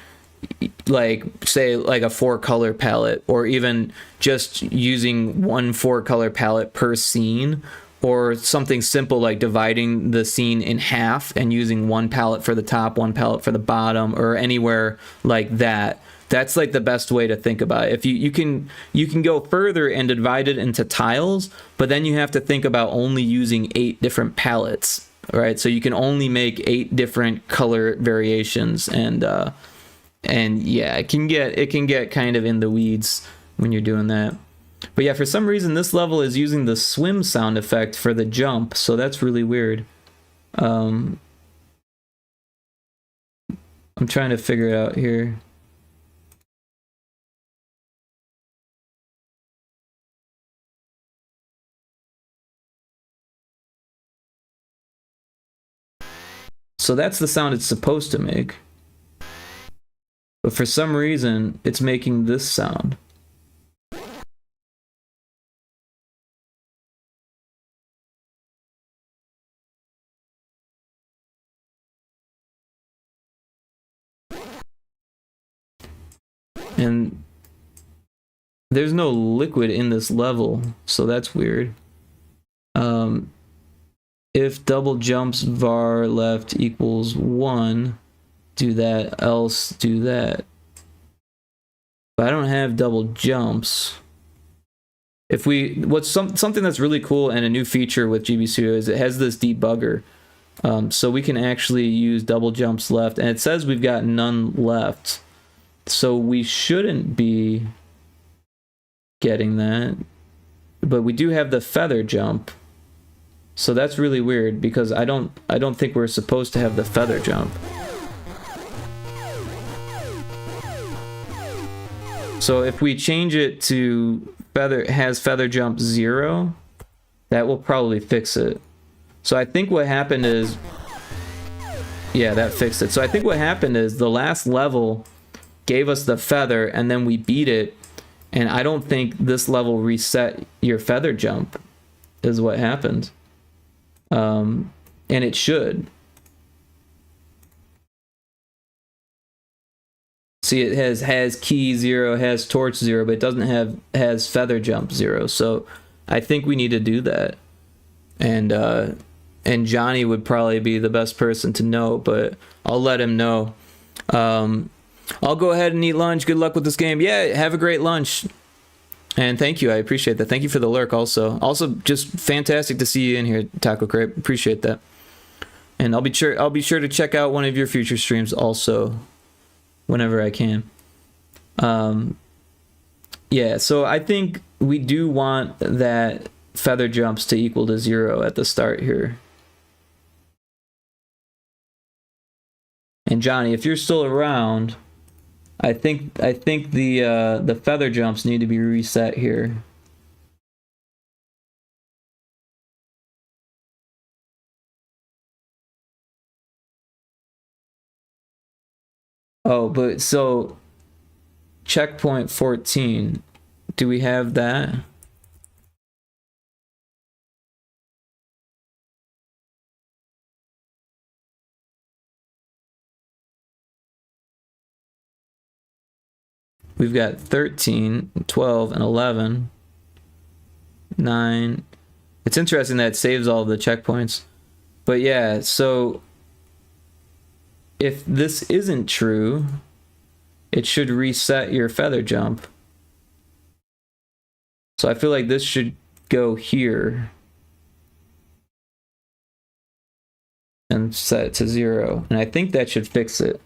like say like a 4-color palette, or even just using one 4-color palette per scene, or something simple like dividing the scene in half and using one palette for the top, one palette for the bottom, or anywhere like that. That's like the best way to think about it. If you can go further and divide it into tiles, but then you have to think about only using 8 different palettes. Right, so you can only make 8 different color variations, and yeah, it can get kind of in the weeds when you're doing that. But yeah, for some reason this level is using the swim sound effect for the jump, so that's really weird. I'm trying to figure it out here. So that's the sound it's supposed to make. But for some reason, it's making this sound. And there's no liquid in this level, so that's weird. If double jumps var left equals 1, do that, else do that. But I don't have double jumps. If we, something that's really cool and a new feature with GB Studio is it has this debugger. So we can actually use double jumps left, and it says we've got none left. So we shouldn't be getting that. But we do have the feather jump. So that's really weird, because I don't think we're supposed to have the feather jump. So if we change it to feather jump 0, that will probably fix it. So I think what happened is, yeah, that fixed it. So I think what happened is the last level gave us the feather, and then we beat it, and I don't think this level reset your feather jump is what happened. And it should. See, it has key 0, has torch 0, but it doesn't has feather jump 0. So I think we need to do that. And Johnny would probably be the best person to know, but I'll let him know. I'll go ahead and eat lunch. Good luck with this game. Yeah, have a great lunch. And thank you, I appreciate that. Thank you for the lurk also. Also, just fantastic to see you in here, Taco Crepe. Appreciate that. And I'll be sure to check out one of your future streams also, whenever I can. Yeah, so I think we do want that feather jumps to equal to 0 at the start here. And Johnny, if you're still around, I think the feather jumps need to be reset here. Oh, but so checkpoint 14, do we have that? We've got 13, 12, and 11, 9. It's interesting that it saves all the checkpoints. But yeah, so if this isn't true, it should reset your feather jump. So I feel like this should go here and set it to 0. And I think that should fix it.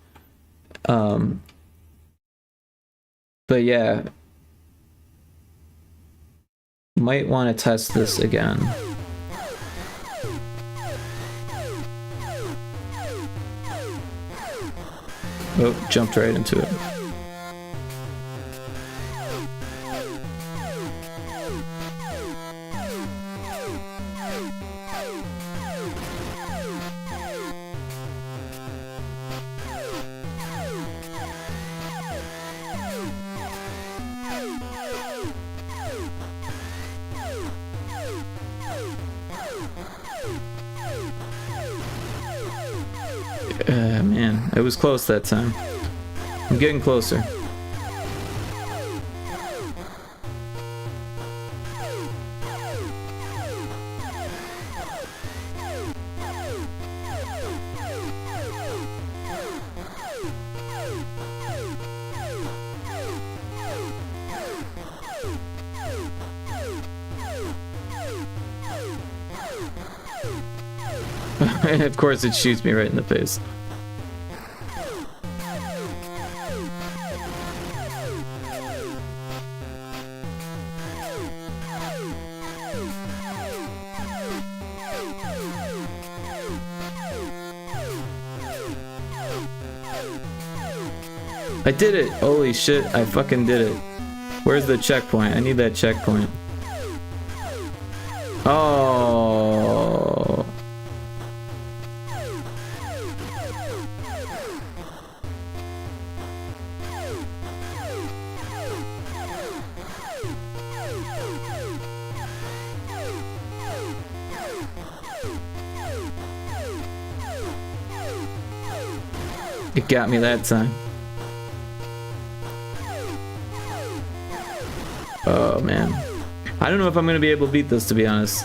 But yeah, might want to test this again. Oh, jumped right into it. Man, it was close that time. I'm getting closer. And of course it shoots me right in the face. I did it! Holy shit, I fucking did it. Where's the checkpoint? I need that checkpoint. Oh. It got me that time. Oh man. I don't know if I'm gonna be able to beat this, to be honest.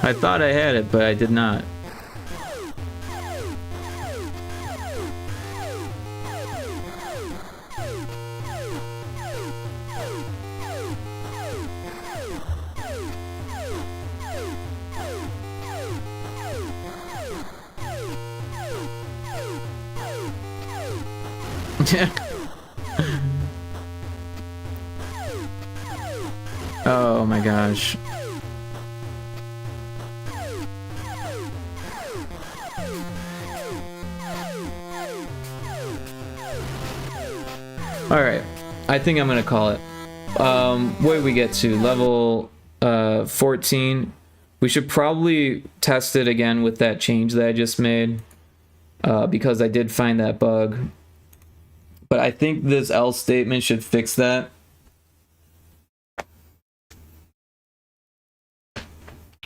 I thought I had it, but I did not. Oh my gosh. Alright, I think I'm gonna call it. What did we get to? Level 14. We should probably test it again with that change that I just made, because I did find that bug. But I think this else statement should fix that.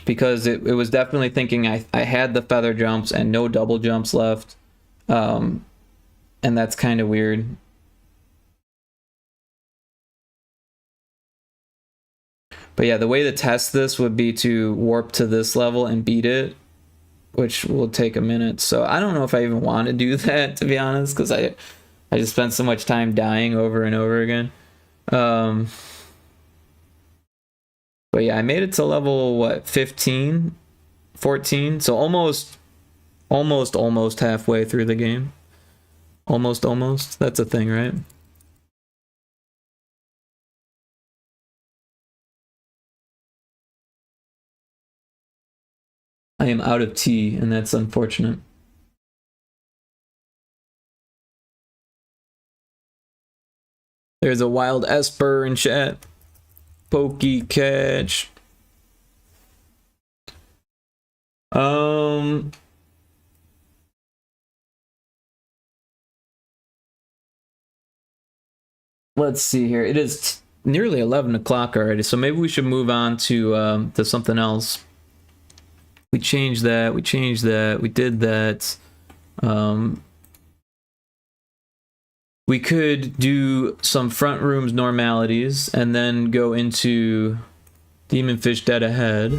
Because it was definitely thinking I had the feather jumps and no double jumps left. And that's kind of weird. But yeah, the way to test this would be to warp to this level and beat it, which will take a minute. So I don't know if I even want to do that, to be honest, because I just spent so much time dying over and over again. But yeah, I made it to level, what, 15? 14? So almost halfway through the game. Almost. That's a thing, right? I am out of tea, and that's unfortunate. There's a wild Esper in chat. Pokey catch. let's see here. It is nearly 11 o'clock already, so maybe we should move on to something else. We changed that, we did that. We could do some Frontrooms normalities and then go into Demonfish Dead Ahead.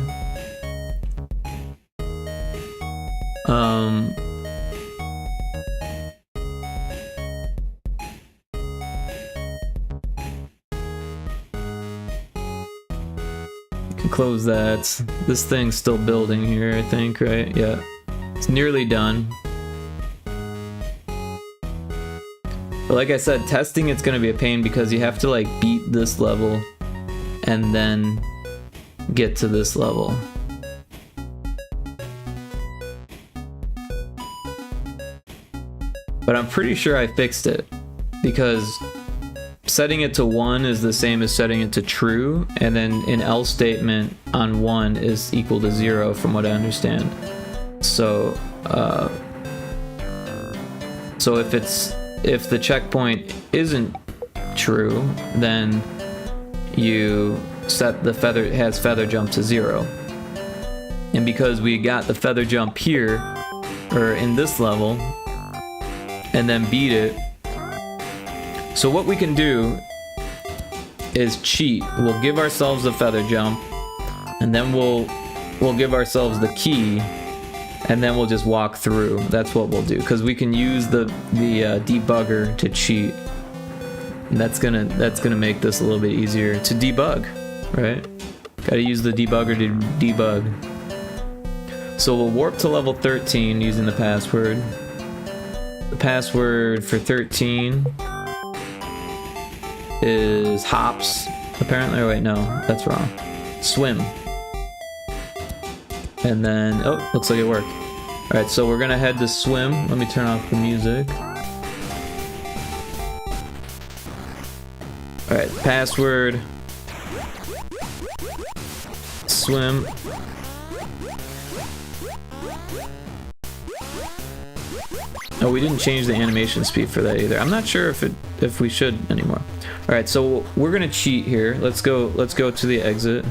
Can close that. This thing's still building here, I think, right? Yeah. It's nearly done. But like I said, testing it's gonna be a pain because you have to like beat this level and then get to this level. But I'm pretty sure I fixed it because setting it to 1 is the same as setting it to true, and then an else statement on 1 is equal to 0 from what I understand. So if the checkpoint isn't true, then you set the feather jump to 0. And because we got the feather jump here, or in this level, and then beat it, so what we can do is cheat. We'll give ourselves the feather jump, and then we'll give ourselves the key, and then we'll just walk through. That's what we'll do, because we can use the debugger to cheat. And that's gonna make this a little bit easier to debug, right? Gotta use the debugger to debug. So we'll warp to level 13 using the password. The password for 13 is hops, apparently. Oh wait, no, that's wrong. Swim. And then, oh, looks like it worked. Alright, so we're gonna head to swim. Let me turn off the music. Alright, password. Swim. Oh, we didn't change the animation speed for that either. I'm not sure if we should anymore. All right, so we're gonna cheat here. Let's go to the exit.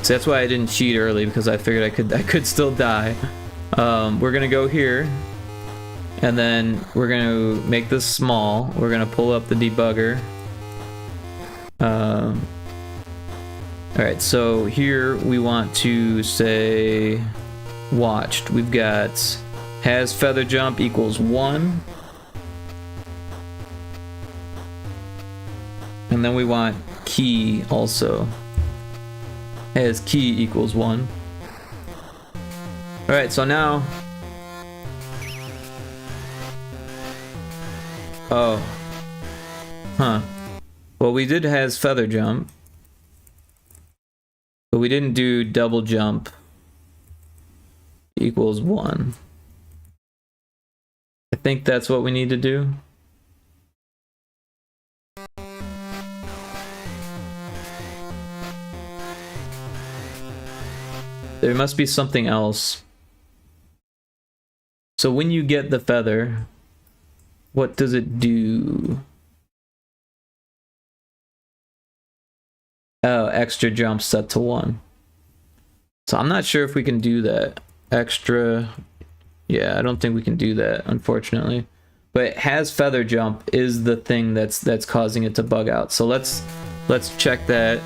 So that's why I didn't cheat early, because I figured I could still die. We're gonna go here, and then we're gonna make this small. We're gonna pull up the debugger. All right, so here we want to say watched. We've got has feather jump equals 1. And then we want key also. Has key equals 1. Alright, so now... Oh. Huh. Well, we did has feather jump. But we didn't do double jump equals 1. I think that's what we need to do. There must be something else. So when you get the feather, what does it do? Oh, extra jump set to 1. So I'm not sure if we can do that. Extra, yeah, I don't think we can do that, unfortunately. But has feather jump is the thing that's causing it to bug out. So let's check that.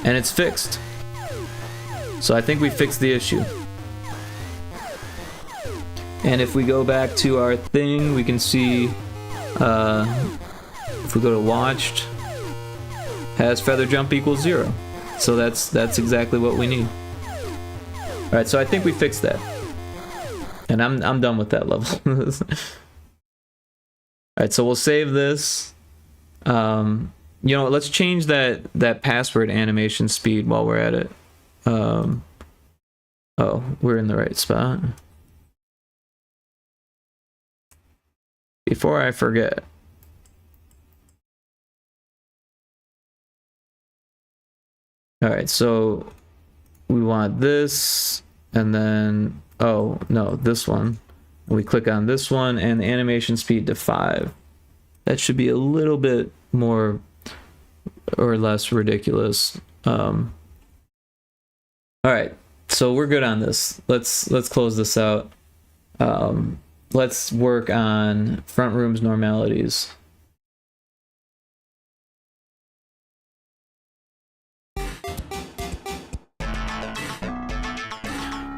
And it's fixed. So I think we fixed the issue. And if we go back to our thing, we can see if we go to watched, has feather jump equals 0. So that's exactly what we need. Alright, so I think we fixed that. And I'm done with that level. Alright, so we'll save this. You know, let's change that password animation speed while we're at it. Oh, we're in the right spot. Before I forget. Alright, so we want this, and then, oh no, this one. We click on this one and the animation speed to 5. That should be a little bit more or less ridiculous. All right, so we're good on this. Let's close this out. Let's work on Frontrooms normalities.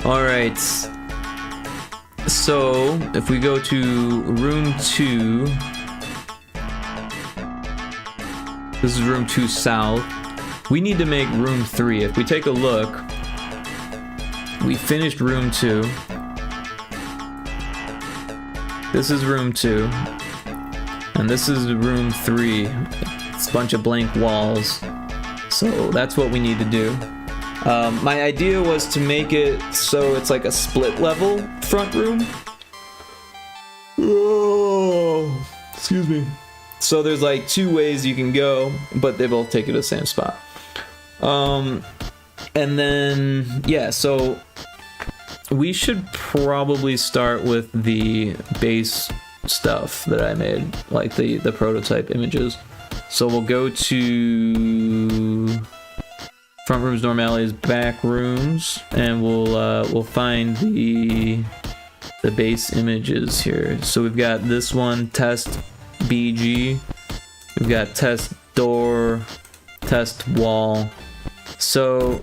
All right. So if we go to room 2, this is room 2 south. We need to make room 3. If we take a look, we finished room 2. This is room 2. And this is room 3. It's a bunch of blank walls. So that's what we need to do. My idea was to make it so it's like a split level front room. Oh, excuse me. So there's like 2 ways you can go, but they both take you to the same spot. And then, yeah, so we should probably start with the base stuff that I made, like the prototype images. So we'll go to Frontrooms normalities, back rooms, and we'll find the base images here. So we've got this one, test BG. We've got test door, test wall. So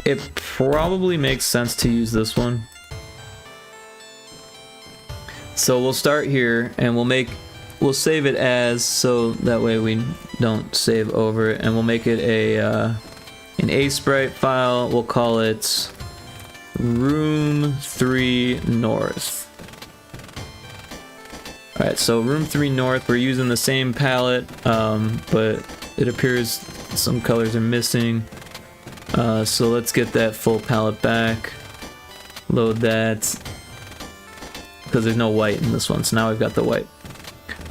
it probably makes sense to use this one. So we'll start here and we'll save it as, so that way we don't save over it, and we'll make it an A-sprite file. We'll call it room 3 north. Alright, so room 3 north, we're using the same palette, but it appears some colors are missing. So let's get that full palette back. Load that, because there's no white in this one, so now we've got the white.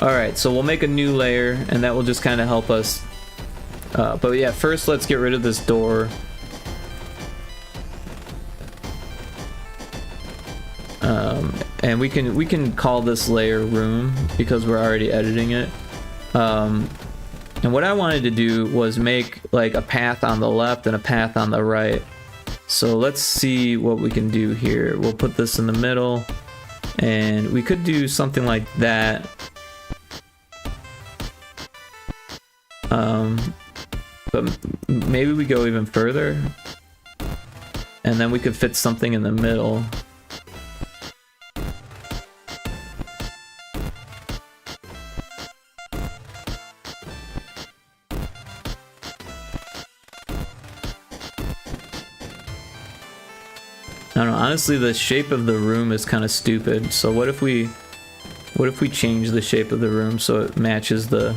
Alright, so we'll make a new layer, and that will just kind of help us. But yeah, first let's get rid of this door. And we can call this layer room because we're already editing it. And what I wanted to do was make like a path on the left and a path on the right. So let's see what we can do here. We'll put this in the middle, and we could do something like that. But maybe we go even further, and then we could fit something in the middle. I don't know, honestly the shape of the room is kind of stupid, so what if we change the shape of the room so it matches the...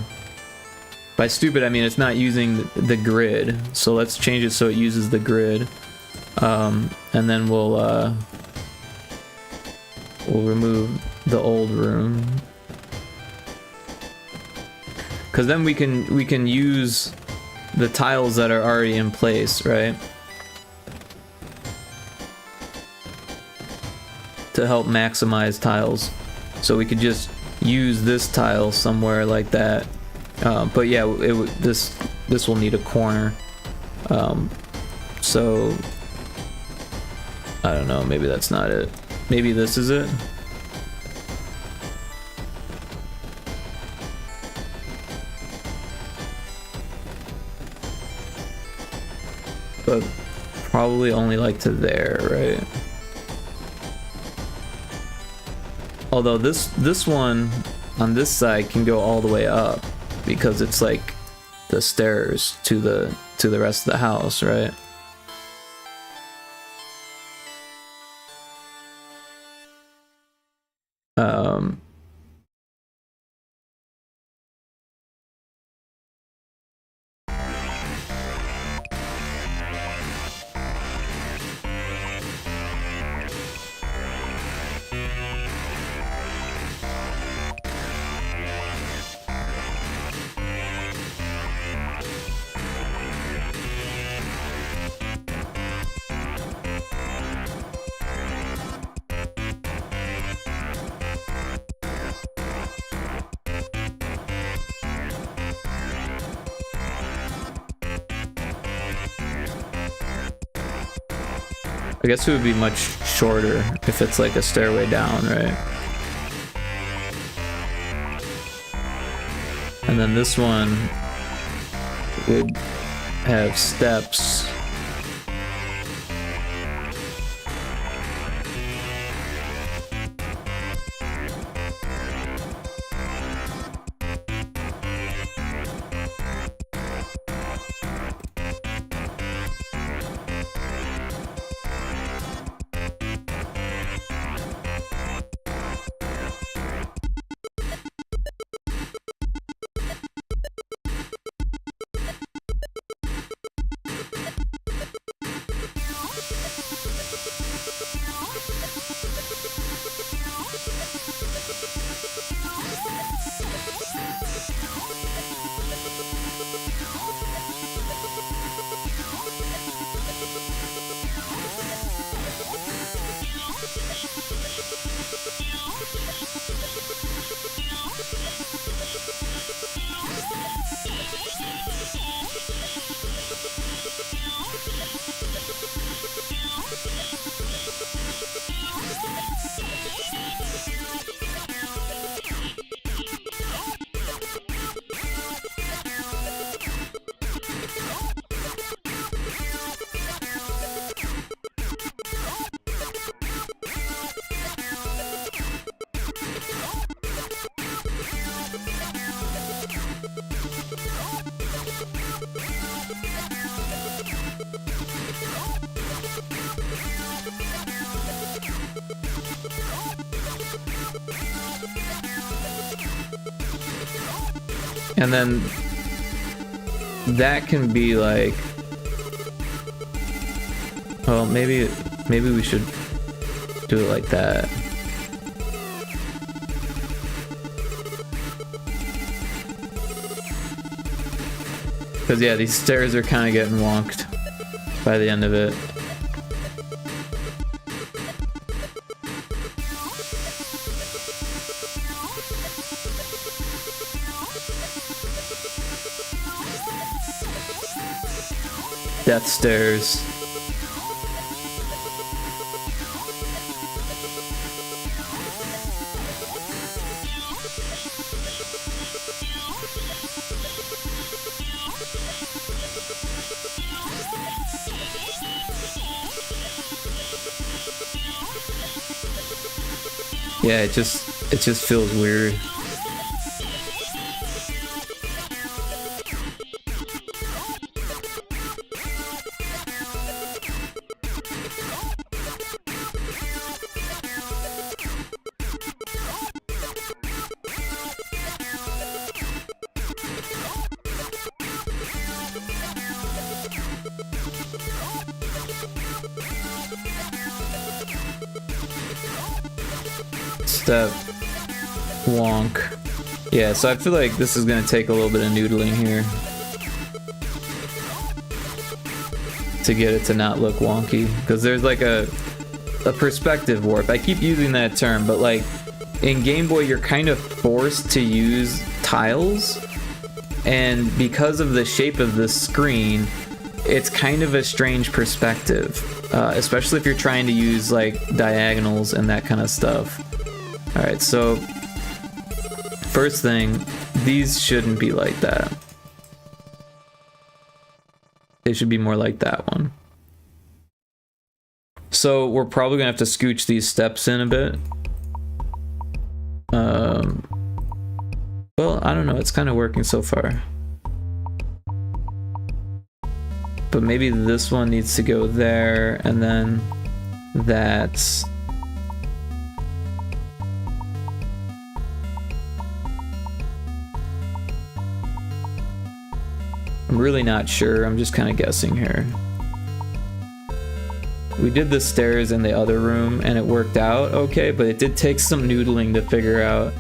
By stupid I mean it's not using the grid, so let's change it so it uses the grid. And then we'll remove the old room. Cause then we can use the tiles that are already in place, right? To help maximize tiles. So we could just use this tile somewhere like that. But yeah, this will need a corner. So I don't know, maybe that's not it. Maybe this is it. But probably only like to there, right? Although this one on this side can go all the way up because it's like the stairs to the rest of the house, right? I guess it would be much shorter if it's like a stairway down, right? And then this one would have steps. And then that can be like, well, maybe we should do it like that. Because yeah, these stairs are kind of getting wonked by the end of it. Death stairs. Yeah, it just feels weird. Step wonk. Yeah, so I feel like this is gonna take a little bit of noodling here to get it to not look wonky, because there's like a perspective warp. I keep using that term, but like in Game Boy you're kind of forced to use tiles, and because of the shape of the screen it's kind of a strange perspective, especially if you're trying to use like diagonals and that kind of stuff. Alright, so first thing, these shouldn't be like that. They should be more like that one. So we're probably gonna have to scooch these steps in a bit. Well, I don't know, it's kind of working so far. But maybe this one needs to go there, and then that's... I'm really not sure, I'm just kind of guessing here. We did the stairs in the other room and it worked out okay, but it did take some noodling to figure out.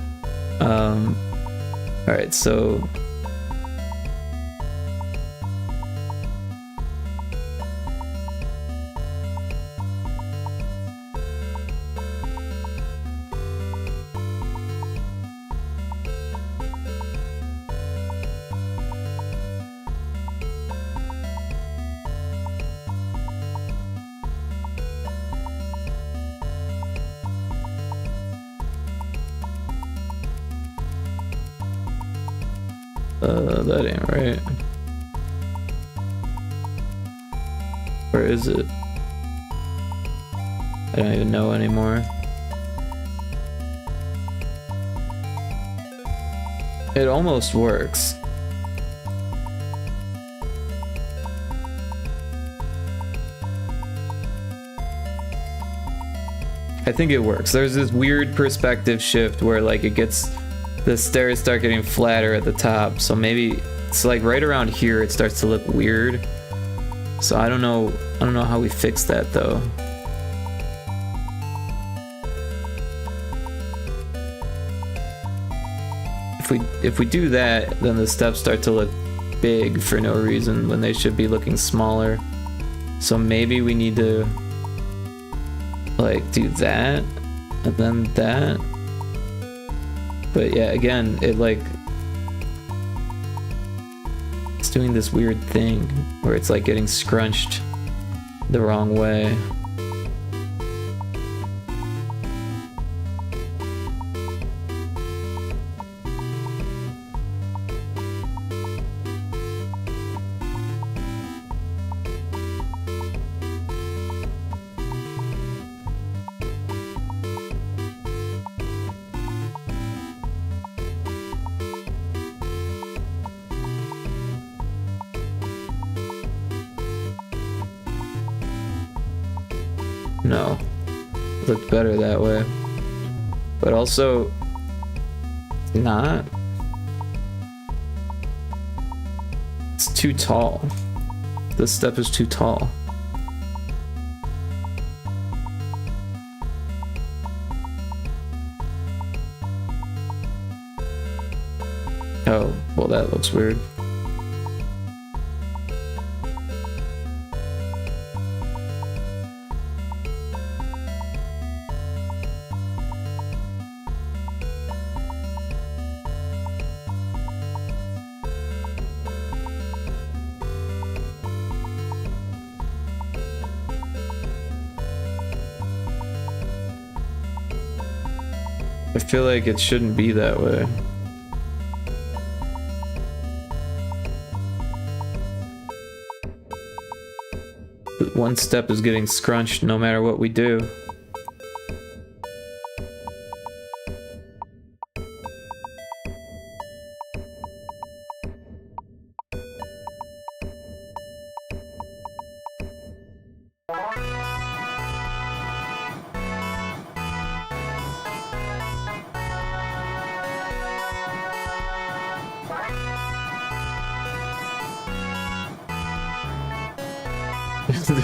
Alright, so... That ain't right. Where is it? I don't even know anymore. It almost works. I think it works. There's this weird perspective shift where like it gets, the stairs start getting flatter at the top. So maybe it's like right around here it starts to look weird. So I don't know how we fix that though. If we do that, then the steps start to look big for no reason when they should be looking smaller. So maybe we need to like do that and then that. But yeah, again, it's doing this weird thing where it's like getting scrunched the wrong way. No, it looked better that way, but also not. It's too tall. This step is too tall. Oh, well, that looks weird. I feel like it shouldn't be that way. One step is getting scrunched no matter what we do.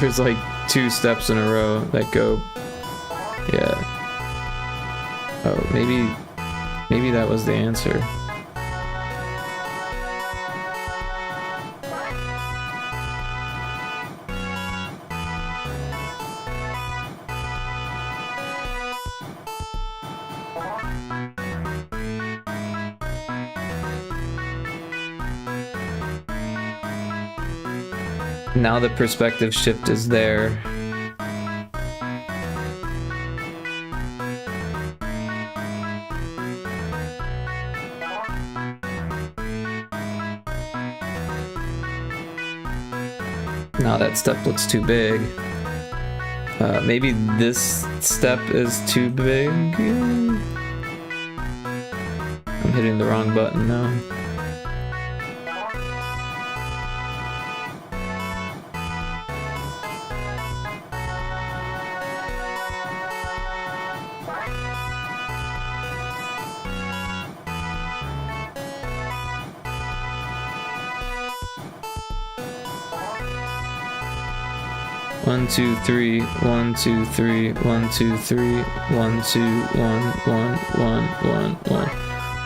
There's like 2 steps in a row that go, yeah. Oh, maybe that was the answer. Now the perspective shift is there. Now that step looks too big. Maybe this step is too big. I'm hitting the wrong button now. One, two, three, 1, 2, 3, 1, 2, 3, 1, 2, 1, 1, 1, 1.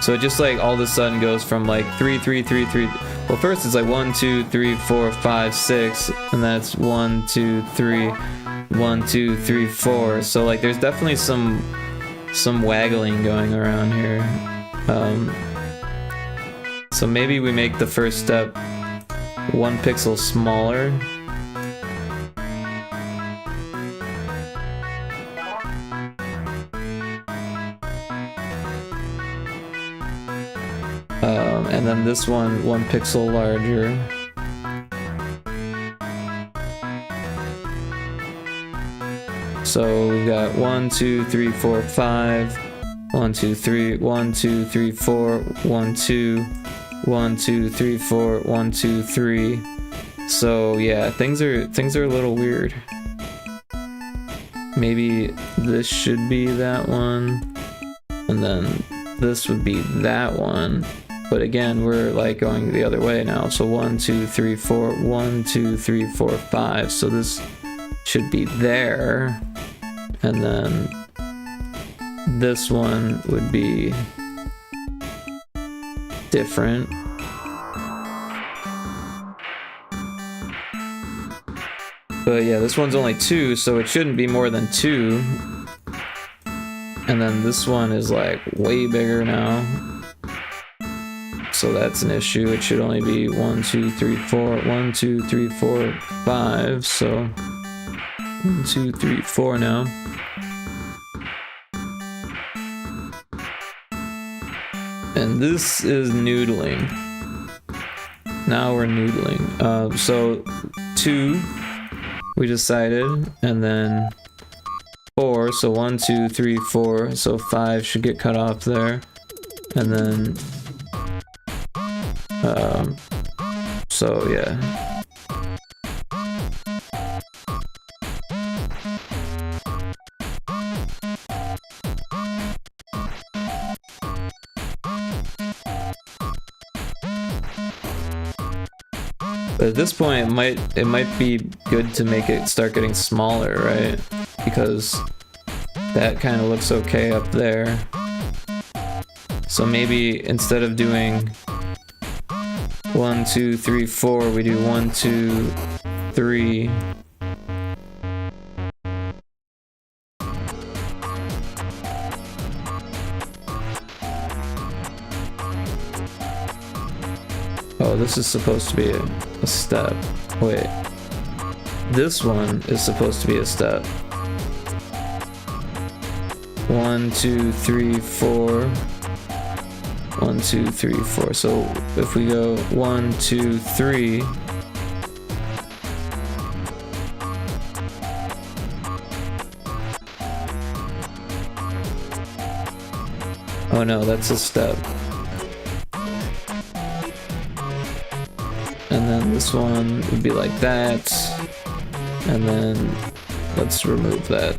So it just like all of a sudden goes from like 3, 3, 3, 3. Well, first it's like 1, 2, 3, 4, 5, 6, and that's 1, 2, 3, 1, 2, 3, 4. So like there's definitely some waggling going around here. So maybe we make the first step 1 pixel smaller. And then this one 1 pixel larger. So we've got 1, 2, 3, 4, 5. 1, 2, 3, 1, 2, 3, 4, 1, 2, 1, 2, 3, 4, 1, 2, 3. So yeah, things are a little weird. Maybe this should be that one, and then this would be that one. But again, we're like going the other way now. So 1, 2, 3, 4, 1, 2, 3, 4, 5. So this should be there, and then this one would be different. But yeah, this one's only 2, so it shouldn't be more than 2. And then this one is like way bigger now. So that's an issue. It should only be 1, 2, 3, 4, 1, 2, 3, 4, 5. So 1, 2, 3, 4 now. And this is noodling. Now we're noodling. So 2, we decided, and then 4. So 1, 2, 3, 4. So 5 should get cut off there, and then so yeah. But at this point, it might be good to make it start getting smaller, right? Because that kind of looks okay up there. So maybe instead of doing 1, 2, 3, 4, we do 1, 2, 3. Oh, this is supposed to be a step. Wait. This one is supposed to be a step. 1, 2, 3, 4. 1, 2, 3, 4. So if we go 1, 2, 3. Oh no, that's a step. And then this one would be like that. And then let's remove that.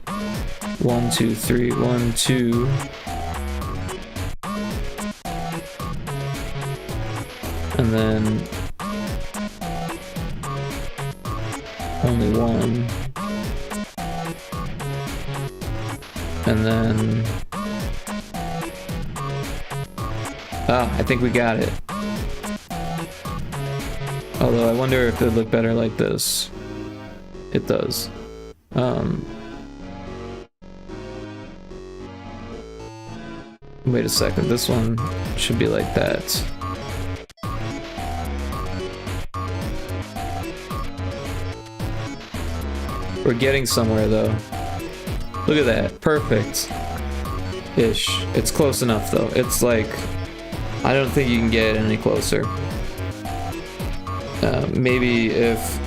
1, 2, 3, 1, 2. And then only 1. And then I think we got it. Although I wonder if it would look better like this. It does. Wait a second, this one should be like that. We're getting somewhere though. Look at that, perfect. Ish. It's close enough though. It's like, I don't think you can get any closer. Maybe if,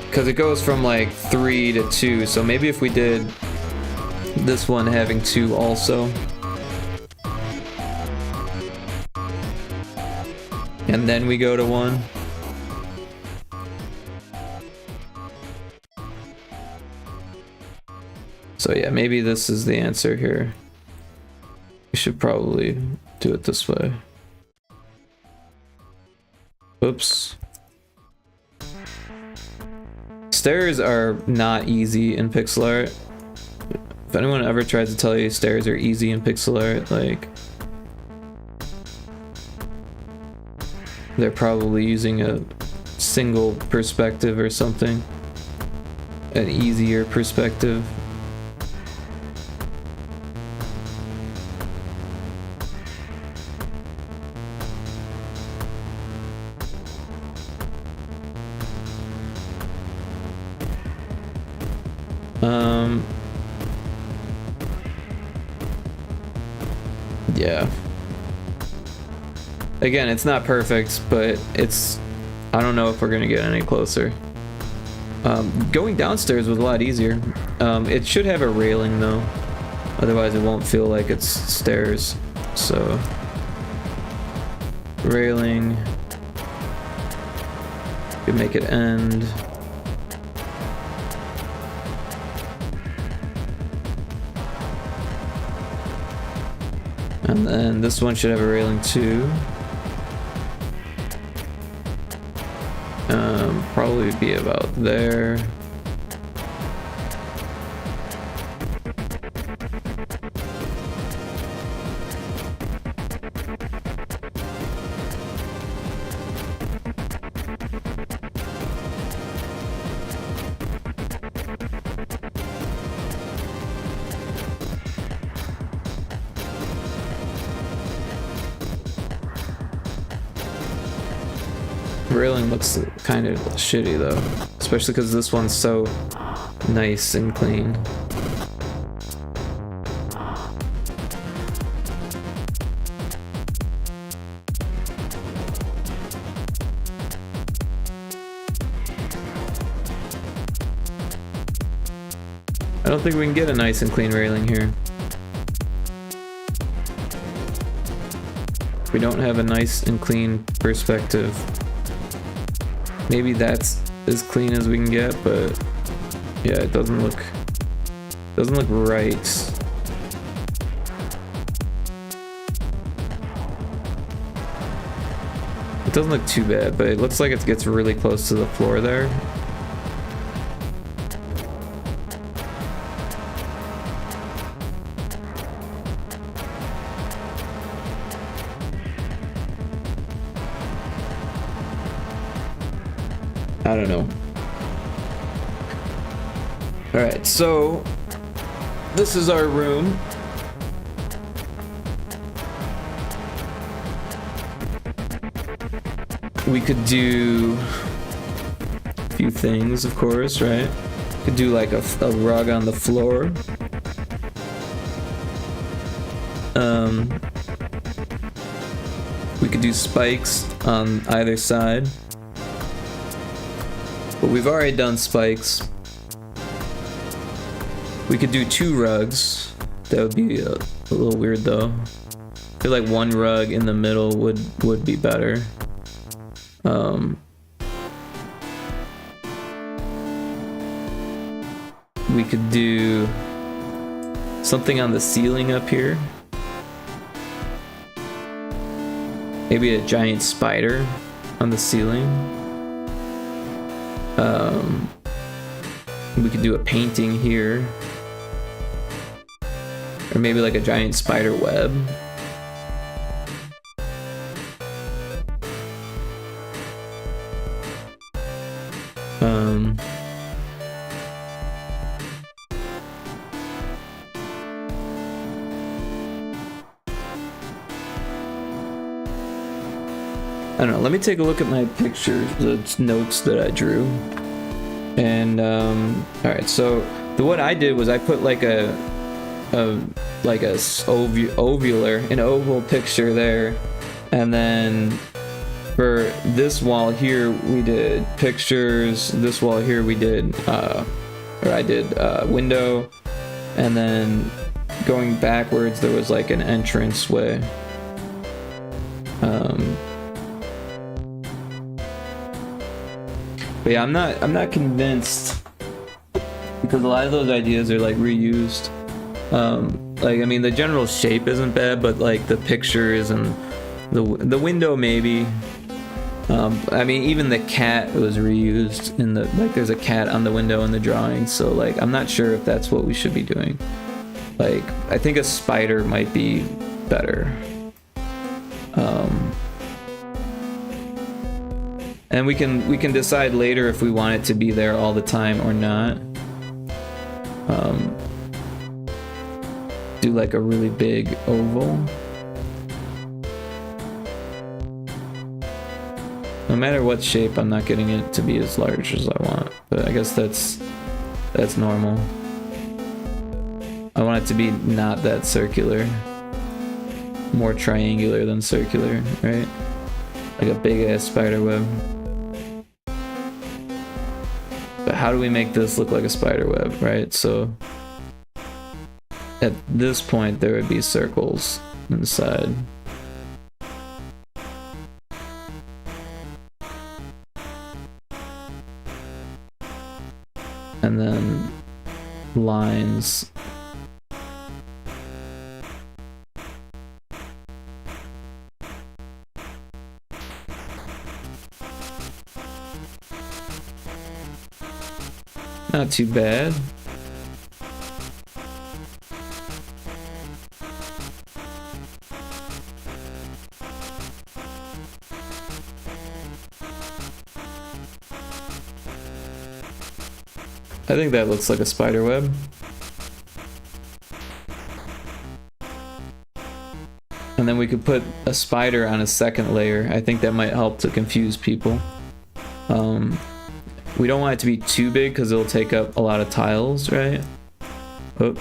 because it goes from like 3 to 2, so maybe if we did this one having 2 also, and then we go to 1. So yeah, maybe this is the answer here. We should probably do it this way. Oops. Stairs are not easy in pixel art. If anyone ever tries to tell you stairs are easy in pixel art, like, they're probably using a single perspective or something. An easier perspective. Yeah. Again, it's not perfect, but it's... I don't know if we're gonna get any closer. Going downstairs was a lot easier. It should have a railing though. Otherwise it won't feel like it's stairs. So... railing. Could make it end. And then this one should have a railing too. Probably be about there. Railing looks kind of shitty though, especially because this one's so nice and clean. I don't think we can get a nice and clean railing here. We don't have a nice and clean perspective. Maybe that's as clean as we can get, but yeah, it doesn't look right. It doesn't look too bad, but it looks like it gets really close to the floor there. I don't know. Alright, so this is our room. We could do a few things, of course, right? Could do like a rug on the floor. We could do spikes on either side. But we've already done spikes. We could do 2 rugs. That would be a little weird though. I feel like 1 rug in the middle would be better. We could do something on the ceiling up here. Maybe a giant spider on the ceiling. We could do a painting here. Or maybe like a giant spider web. I don't know, let me take a look at my pictures, the notes that I drew. And alright, so what I did was I put like an oval picture there, and then for this wall here we did pictures, this wall here we did I did window, and then going backwards there was like an entrance way. But yeah, I'm not convinced, because a lot of those ideas are like reused. Like, I mean, the general shape isn't bad, but like the pictures and the window maybe. I mean, even the cat was reused in the, like, there's a cat on the window in the drawing, so like I'm not sure if that's what we should be doing. Like, I think a spider might be better. And we can decide later if we want it to be there all the time or not. Do like a really big oval. No matter what shape, I'm not getting it to be as large as I want, but I guess that's normal. I want it to be not that circular. More triangular than circular, right? like a big ass spider web. But how do we make this look like a spider web, right? So at this point there would be circles inside. And then lines. Not too bad. I think that looks like a spider web. And then we could put a spider on a second layer. I think that might help to confuse people. We don't want it to be too big because it'll take up a lot of tiles, right? Oh.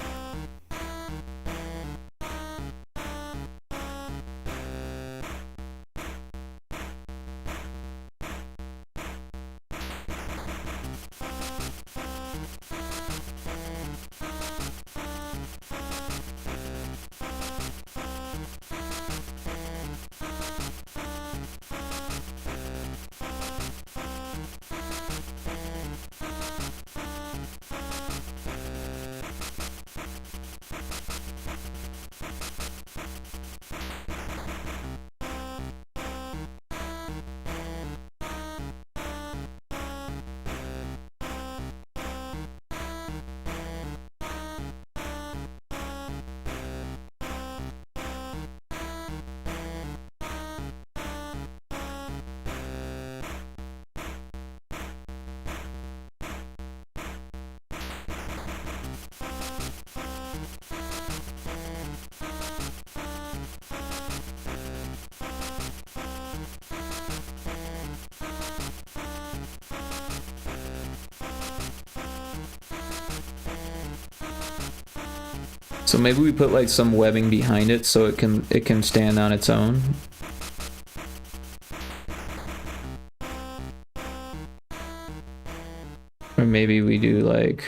So maybe we put like some webbing behind it so it can stand on its own. Or maybe we do like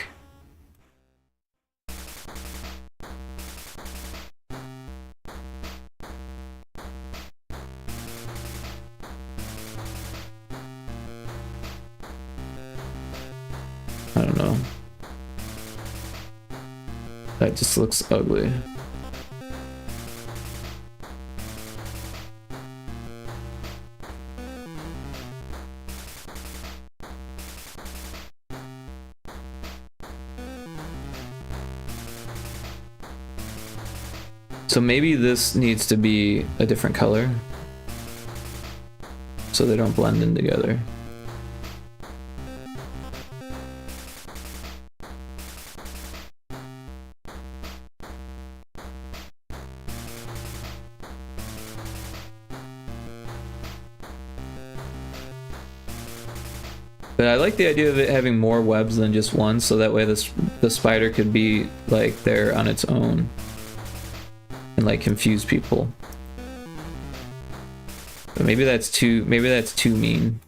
I don't know. That just looks ugly. So maybe this needs to be a different color so they don't blend in together. But I like the idea of it having more webs than just one, so that way the spider could be like there on its own and like confuse people. But maybe that's too mean.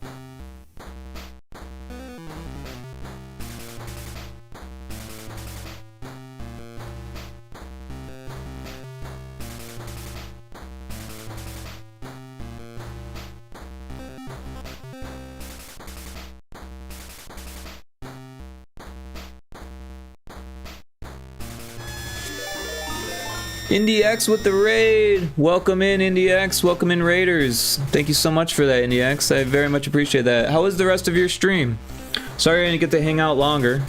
IndieX with the raid. Welcome in, IndieX. Welcome in, Raiders. Thank you so much for that, IndieX. I very much appreciate that. How was the rest of your stream? Sorry I didn't get to hang out longer.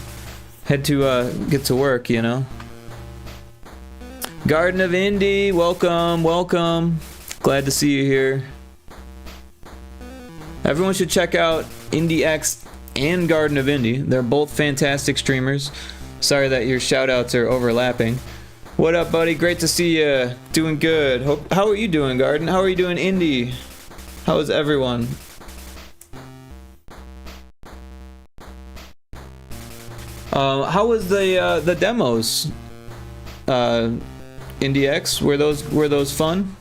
Had to get to work, you know. Garden of Indie, welcome, welcome. Glad to see you here. Everyone should check out IndieX and Garden of Indie. They're both fantastic streamers. Sorry that your shoutouts are overlapping. What up, buddy? Great to see you. Doing good. How are you doing, Garden? How are you doing, Indy? How is everyone? How was the demos? IndieX, were those fun?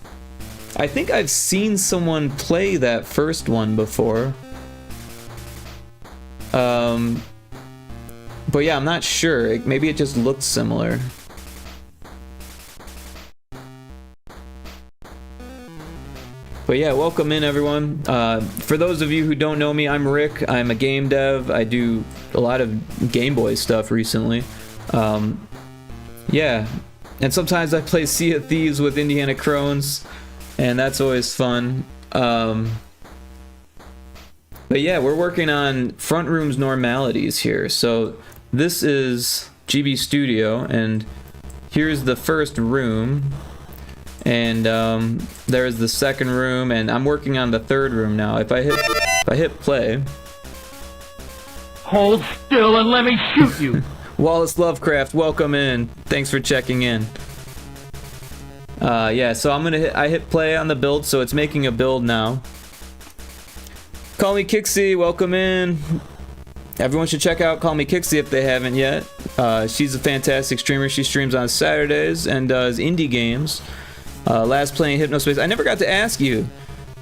I think I've seen someone play that first one before. But yeah, I'm not sure. Maybe it just looked similar. But yeah, welcome in everyone. For those of you who don't know me, I'm Rick. I'm a game dev. I do a lot of Game Boy stuff recently. Yeah, and sometimes I play Sea of Thieves with Indiana Crones, and that's always fun. But yeah, we're working on Frontrooms Normalities here. So this is GB Studio, and here's the first room. And there's the second room, and I'm working on the third room now. If I hit play. Hold still and let me shoot you. Wallace Lovecraft, welcome in. Thanks for checking in. Yeah, so I hit play on the build, so it's making a build now. Call Me Kixie, welcome in. Everyone should check out Call Me Kixie if they haven't yet. She's a fantastic streamer. She streams on Saturdays and does indie games. Last playing Hypnospace. I never got to ask you,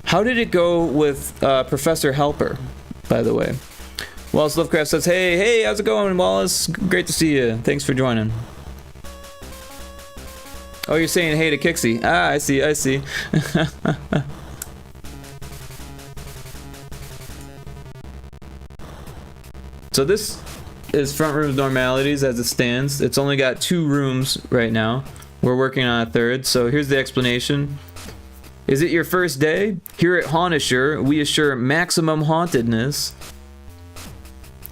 how did it go with Professor Helper, by the way? Wallace Lovecraft says, hey, how's it going, Wallace? Great to see you. Thanks for joining. Oh, you're saying hey to Kixie. Ah, I see. So this is Frontrooms Normalities as it stands. It's only got 2 rooms right now. We're working on a third, so here's the explanation. Is it your first day? Here at Hauntassure, we assure maximum hauntedness.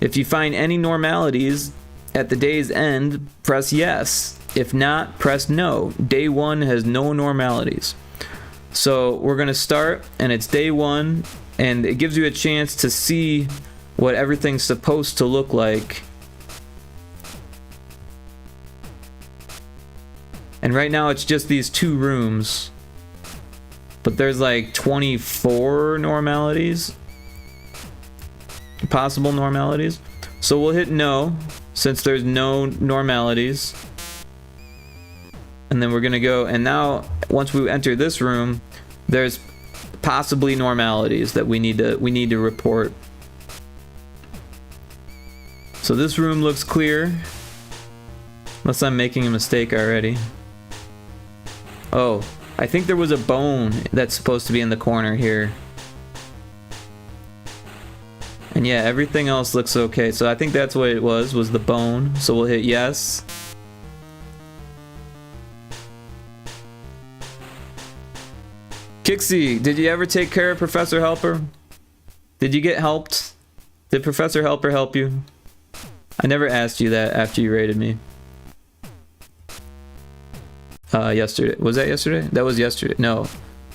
If you find any normalities at the day's end, press yes. If not, press no. Day 1 has no normalities. So we're gonna start, and it's day 1, and it gives you a chance to see what everything's supposed to look like. And right now it's just these 2 rooms, but there's like 24 normalities, possible normalities. So we'll hit no, since there's no normalities. And then we're gonna go, and now once we enter this room, there's possibly normalities that we need to report. So this room looks clear, unless I'm making a mistake already. Oh, I think there was a bone that's supposed to be in the corner here. And yeah, everything else looks okay. So I think that's what it was the bone. So we'll hit yes. Kixie, did you ever take care of Professor Helper? Did you get helped? Did Professor Helper help you? I never asked you that after you raided me. Yesterday. Was that yesterday? That was yesterday. No,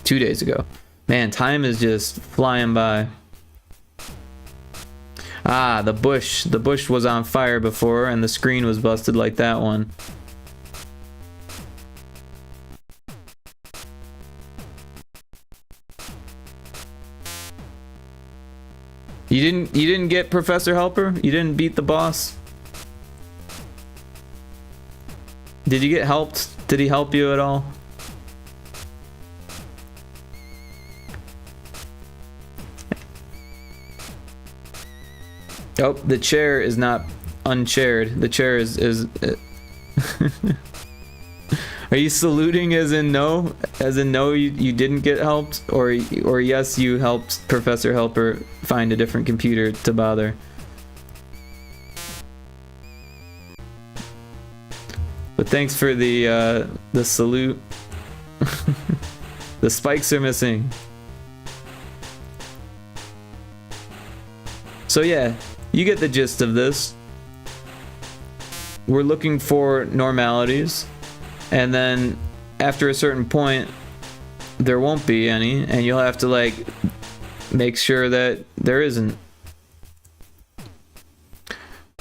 2 days ago. Man, time is just flying by. Ah, the bush. The bush was on fire before, and the screen was busted like that one. You didn't get Professor Helper? You didn't beat the boss? Did you get helped? Did he help you at all? Oh, the chair is not unchaired. The chair is Are you saluting as in no? As in no, you didn't get helped? Or yes, you helped Professor Helper find a different computer to bother? But thanks for the salute. The spikes are missing. So yeah, you get the gist of this. We're looking for normalities, and then after a certain point there won't be any, and you'll have to like make sure that there isn't.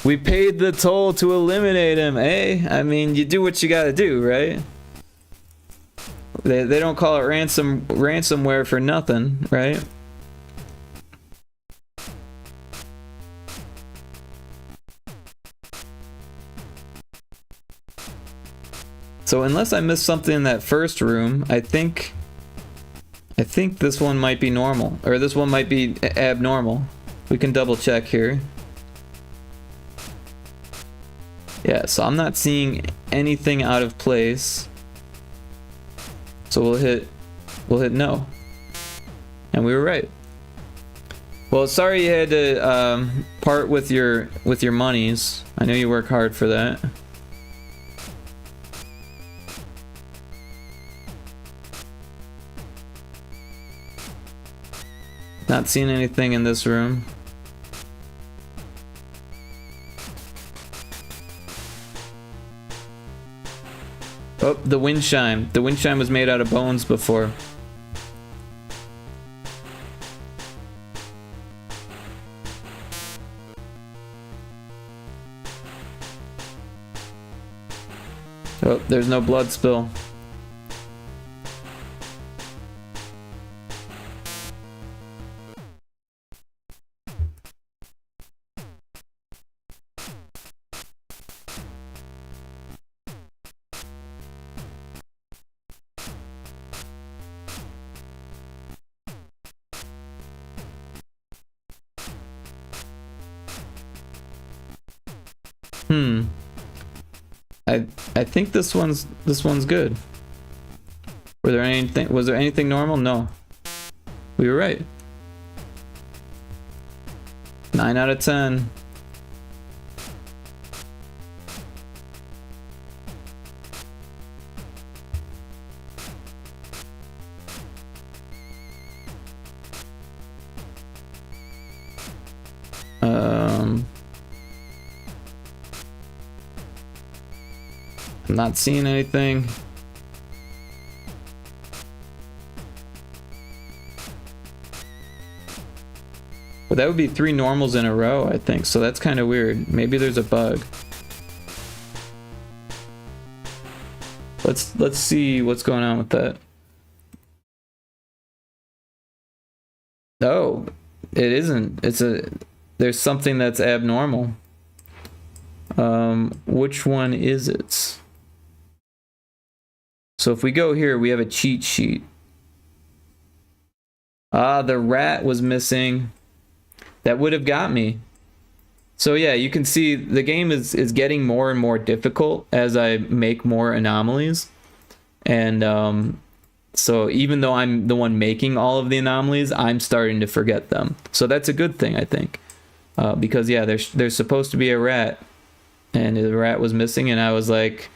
We paid the toll to eliminate him, eh? I mean, you do what you gotta do, right? They don't call it ransomware for nothing, right? So unless I missed something in that first room, I think I think this one might be normal, or this one might be abnormal. We can double check here. Yeah, so I'm not seeing anything out of place. So we'll hit no. And we were right. Well, sorry you had to part with your monies. I know you work hard for that. Not seeing anything in this room. Oh, the wind chime. The wind chime was made out of bones before. Oh, there's no blood spill. I think this one's good. Was there anything normal? No. We were right. 9 out of 10. I'm not seeing anything. Well, that would be 3 normals in a row, I think. So that's kind of weird. Maybe there's a bug. Let's see what's going on with that. Oh, it isn't. There's something that's abnormal. Which one is it? So if we go here, we have a cheat sheet. Ah, the rat was missing. That would have got me. So yeah, you can see the game is getting more and more difficult as I make more anomalies. And so even though I'm the one making all of the anomalies, I'm starting to forget them. So that's a good thing, I think. Because yeah, there's supposed to be a rat. And the rat was missing, and I was like,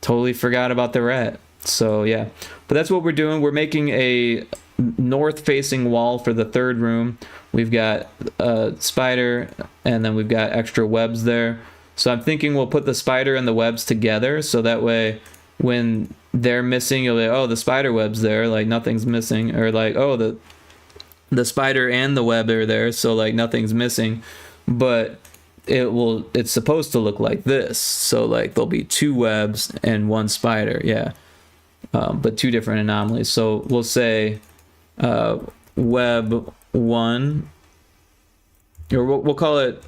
totally forgot about the rat. So yeah, but that's what we're doing. We're making a north-facing wall for the 3rd room. We've got a spider, and then we've got extra webs there. So I'm thinking we'll put the spider and the webs together, so that way when they're missing, you'll be like, oh, the spider web's there, like nothing's missing, or like, oh, the spider and the web are there, so like nothing's missing. But it's supposed to look like this, so like there'll be 2 webs and 1 spider, yeah. But 2 different anomalies. So we'll say web 1, or we'll call it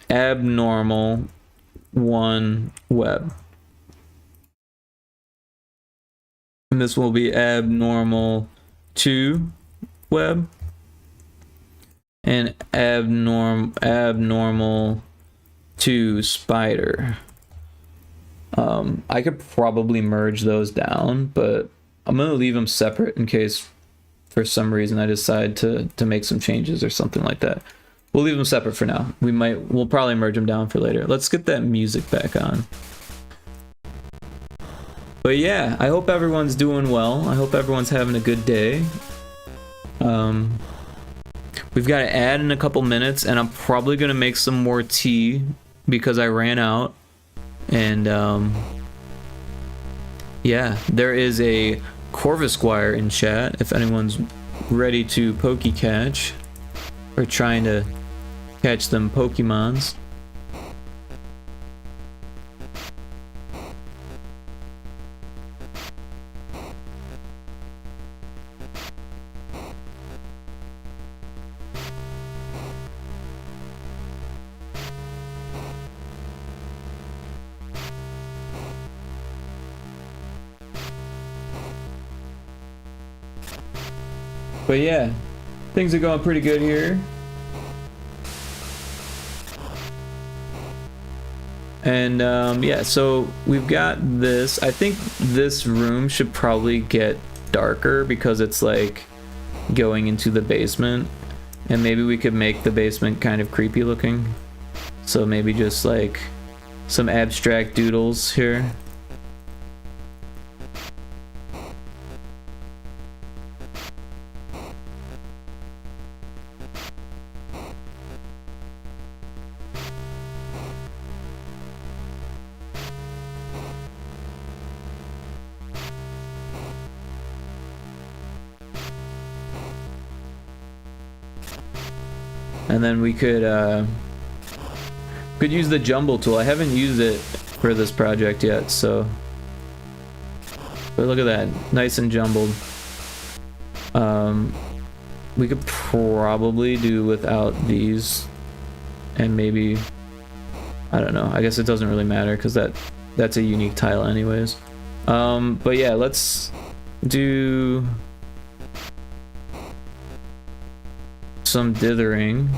abnormal 1 web. And this will be abnormal 2 web. And abnormal 2 spider. I could probably merge those down, but I'm gonna leave them separate in case for some reason I decide to make some changes or something like that. We'll leave them separate for now. We'll probably merge them down for later. Let's get that music back on. But yeah, I hope everyone's doing well. I hope everyone's having a good day. We've got to add in a couple minutes, and I'm probably going to make some more tea because I ran out. And yeah, there is a Corvisquire in chat if anyone's ready to pokey catch or trying to catch them Pokemons. But yeah, things are going pretty good here. And yeah, so we've got this. I think this room should probably get darker because it's like going into the basement. And maybe we could make the basement kind of creepy looking. So maybe just like some abstract doodles here. And then we could use the jumble tool. I haven't used it for this project yet, so. But look at that, nice and jumbled. We could probably do without these, and maybe, I don't know. I guess it doesn't really matter because that's a unique tile, anyways. But yeah, let's do some dithering.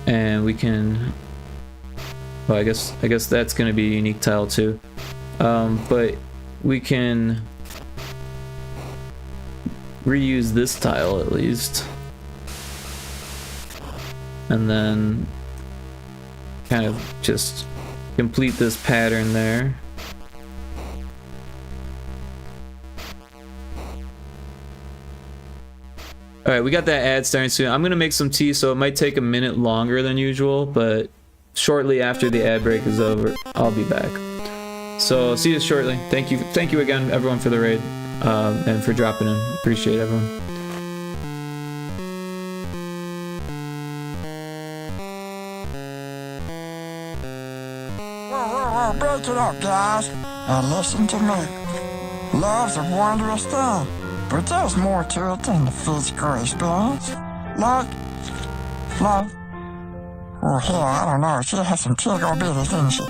And we can, well, I guess that's going to be a unique tile too. But we can reuse this tile at least. And then kind of just complete this pattern there. Alright, we got that ad starting soon. I'm gonna make some tea, so it might take a minute longer than usual, but shortly after the ad break is over, I'll be back. So see you shortly. Thank you again, everyone, for the raid, and for dropping in. Appreciate everyone. Whoa, break it up, guys, and listen to me. Love's a wondrous thing, but there's more to it than the physical experience. Like, love. Oh, hell, I don't know, she has some tickle bitties, didn't she?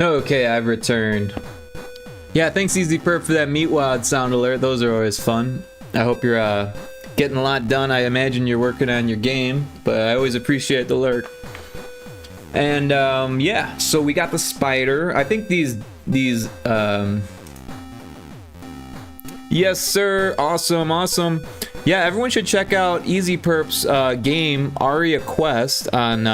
Okay, I've returned. Yeah, thanks Easy Perp for that Meat Wad sound alert. Those are always fun. I hope you're getting a lot done. I imagine you're working on your game, but I always appreciate the lurk. And yeah, so we got the spider. I think these yes sir, awesome. Yeah, everyone should check out Easy Perp's game Aria Quest on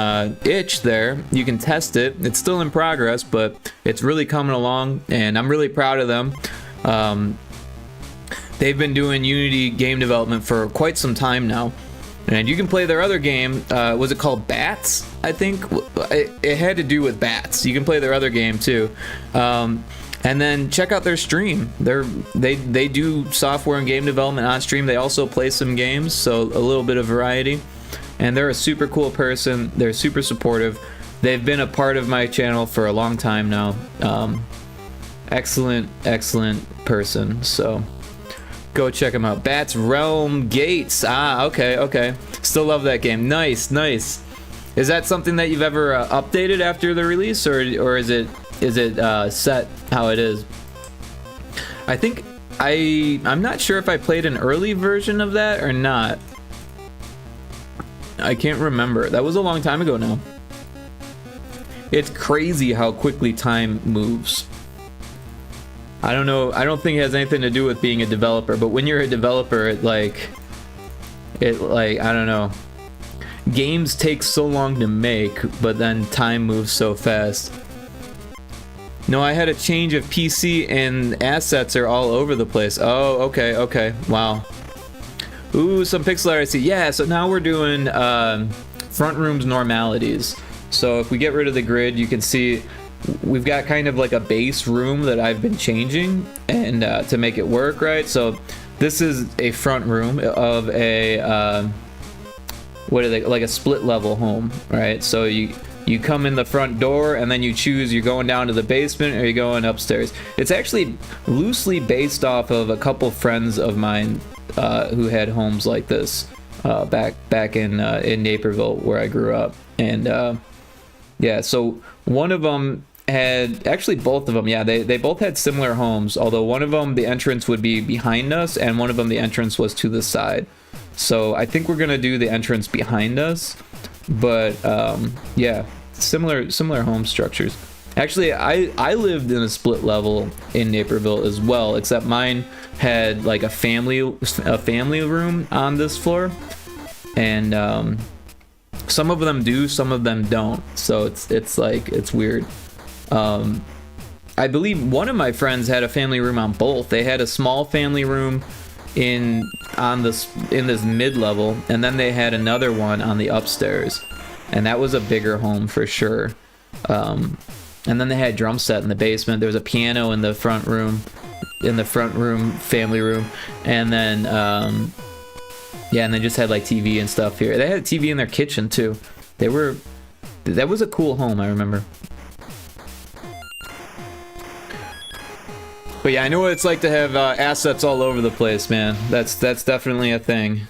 itch there. You can test it. It's still in progress, but it's really coming along, and I'm really proud of them. They've been doing Unity game development for quite some time now. And you can play their other game, was it called Bats? I think it had to do with bats. You can play their other game too. And then check out their stream. They do software and game development on stream. They also play some games, so a little bit of variety. And they're a super cool person. They're super supportive. They've been a part of my channel for a long time now. Excellent person. So go check them out. Bats Realm Gates. Ah, okay. Still love that game. Nice. Is that something that you've ever updated after the release, or is it set how it is? I think I'm not sure if I played an early version of that or not. I can't remember. That was a long time ago now. It's crazy how quickly time moves. I don't know. I don't think it has anything to do with being a developer, but when you're a developer, it like I don't know. Games take so long to make, but then time moves so fast. No, I had a change of PC and assets are all over the place. Oh, okay. Wow. Ooh, some pixel art I see. Yeah, so now we're doing Frontrooms Normalities. So if we get rid of the grid, you can see we've got kind of like a base room that I've been changing and to make it work, right? So this is a front room of a what are they, like a split level home, right? So you come in the front door and then you choose you're going down to the basement or you're going upstairs. It's actually loosely based off of a couple friends of mine who had homes like this back in Naperville where I grew up. And yeah, so one of them had, actually both of them, yeah, they both had similar homes, although one of them the entrance would be behind us and one of them the entrance was to the side. So I think we're gonna do the entrance behind us, but yeah, similar home structures. Actually, I lived in a split level in Naperville as well, except mine had like a family room on this floor, and some of them do, some of them don't. So it's weird. I believe one of my friends had a family room on both. They had a small family room in this mid level, and then they had another one on the upstairs, and that was a bigger home for sure. And then they had a drum set in the basement. There was a piano in the front room, family room, and then yeah, and they just had like TV and stuff here. They had a TV in their kitchen too. That was a cool home, I remember. But yeah, I know what it's like to have assets all over the place, man. That's definitely a thing.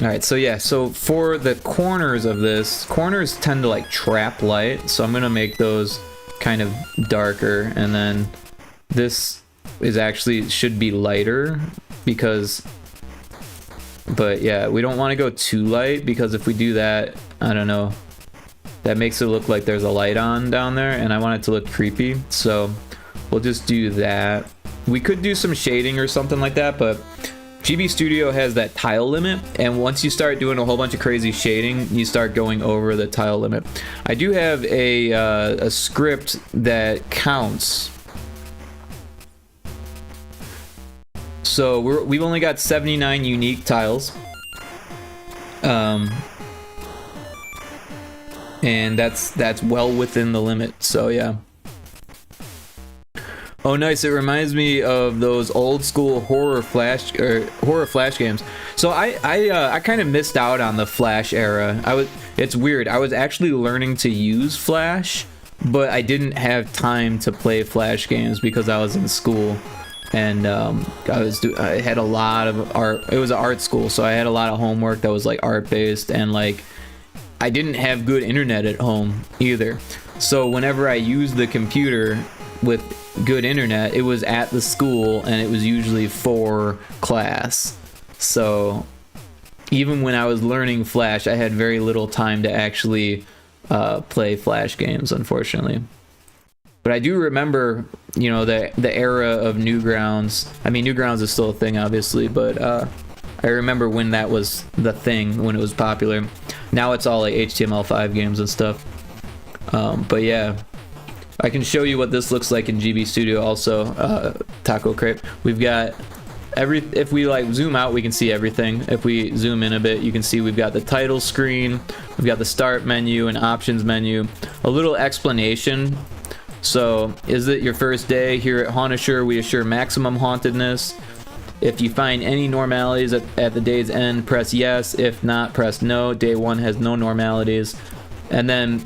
Alright, so yeah, so for the corners of this, corners tend to like trap light, so I'm gonna make those kind of darker, and then this is actually should be lighter because, but yeah, we don't want to go too light because if we do that, I don't know, that makes it look like there's a light on down there, and I want it to look creepy, so we'll just do that. We could do some shading or something like that, but GB Studio has that tile limit, and once you start doing a whole bunch of crazy shading, you start going over the tile limit. I do have a script that counts. So we've only got 79 unique tiles. And that's well within the limit, so yeah. Oh nice, it reminds me of those old school horror flash games. So I kind of missed out on the Flash era. It's weird. I was actually learning to use Flash, but I didn't have time to play Flash games because I was in school, and I had a lot of art. It was an art school, so I had a lot of homework that was like art based, and like I didn't have good internet at home either. So whenever I used the computer with good internet, it was at the school and it was usually for class. So even when I was learning Flash, I had very little time to actually play Flash games, unfortunately. But I do remember, you know, the era of Newgrounds. I mean, Newgrounds is still a thing, obviously, but I remember when that was the thing, when it was popular. Now it's all like HTML5 games and stuff. But yeah, I can show you what this looks like in GB Studio also, Taco Crepe. We've got if we like zoom out, we can see everything. If we zoom in a bit, you can see we've got the title screen, we've got the start menu and options menu, a little explanation. So, is it your first day? Here at Haunt Assure, we assure maximum hauntedness. If you find any normalities at the day's end, press yes. If not, press no. Day 1 has no normalities. And then,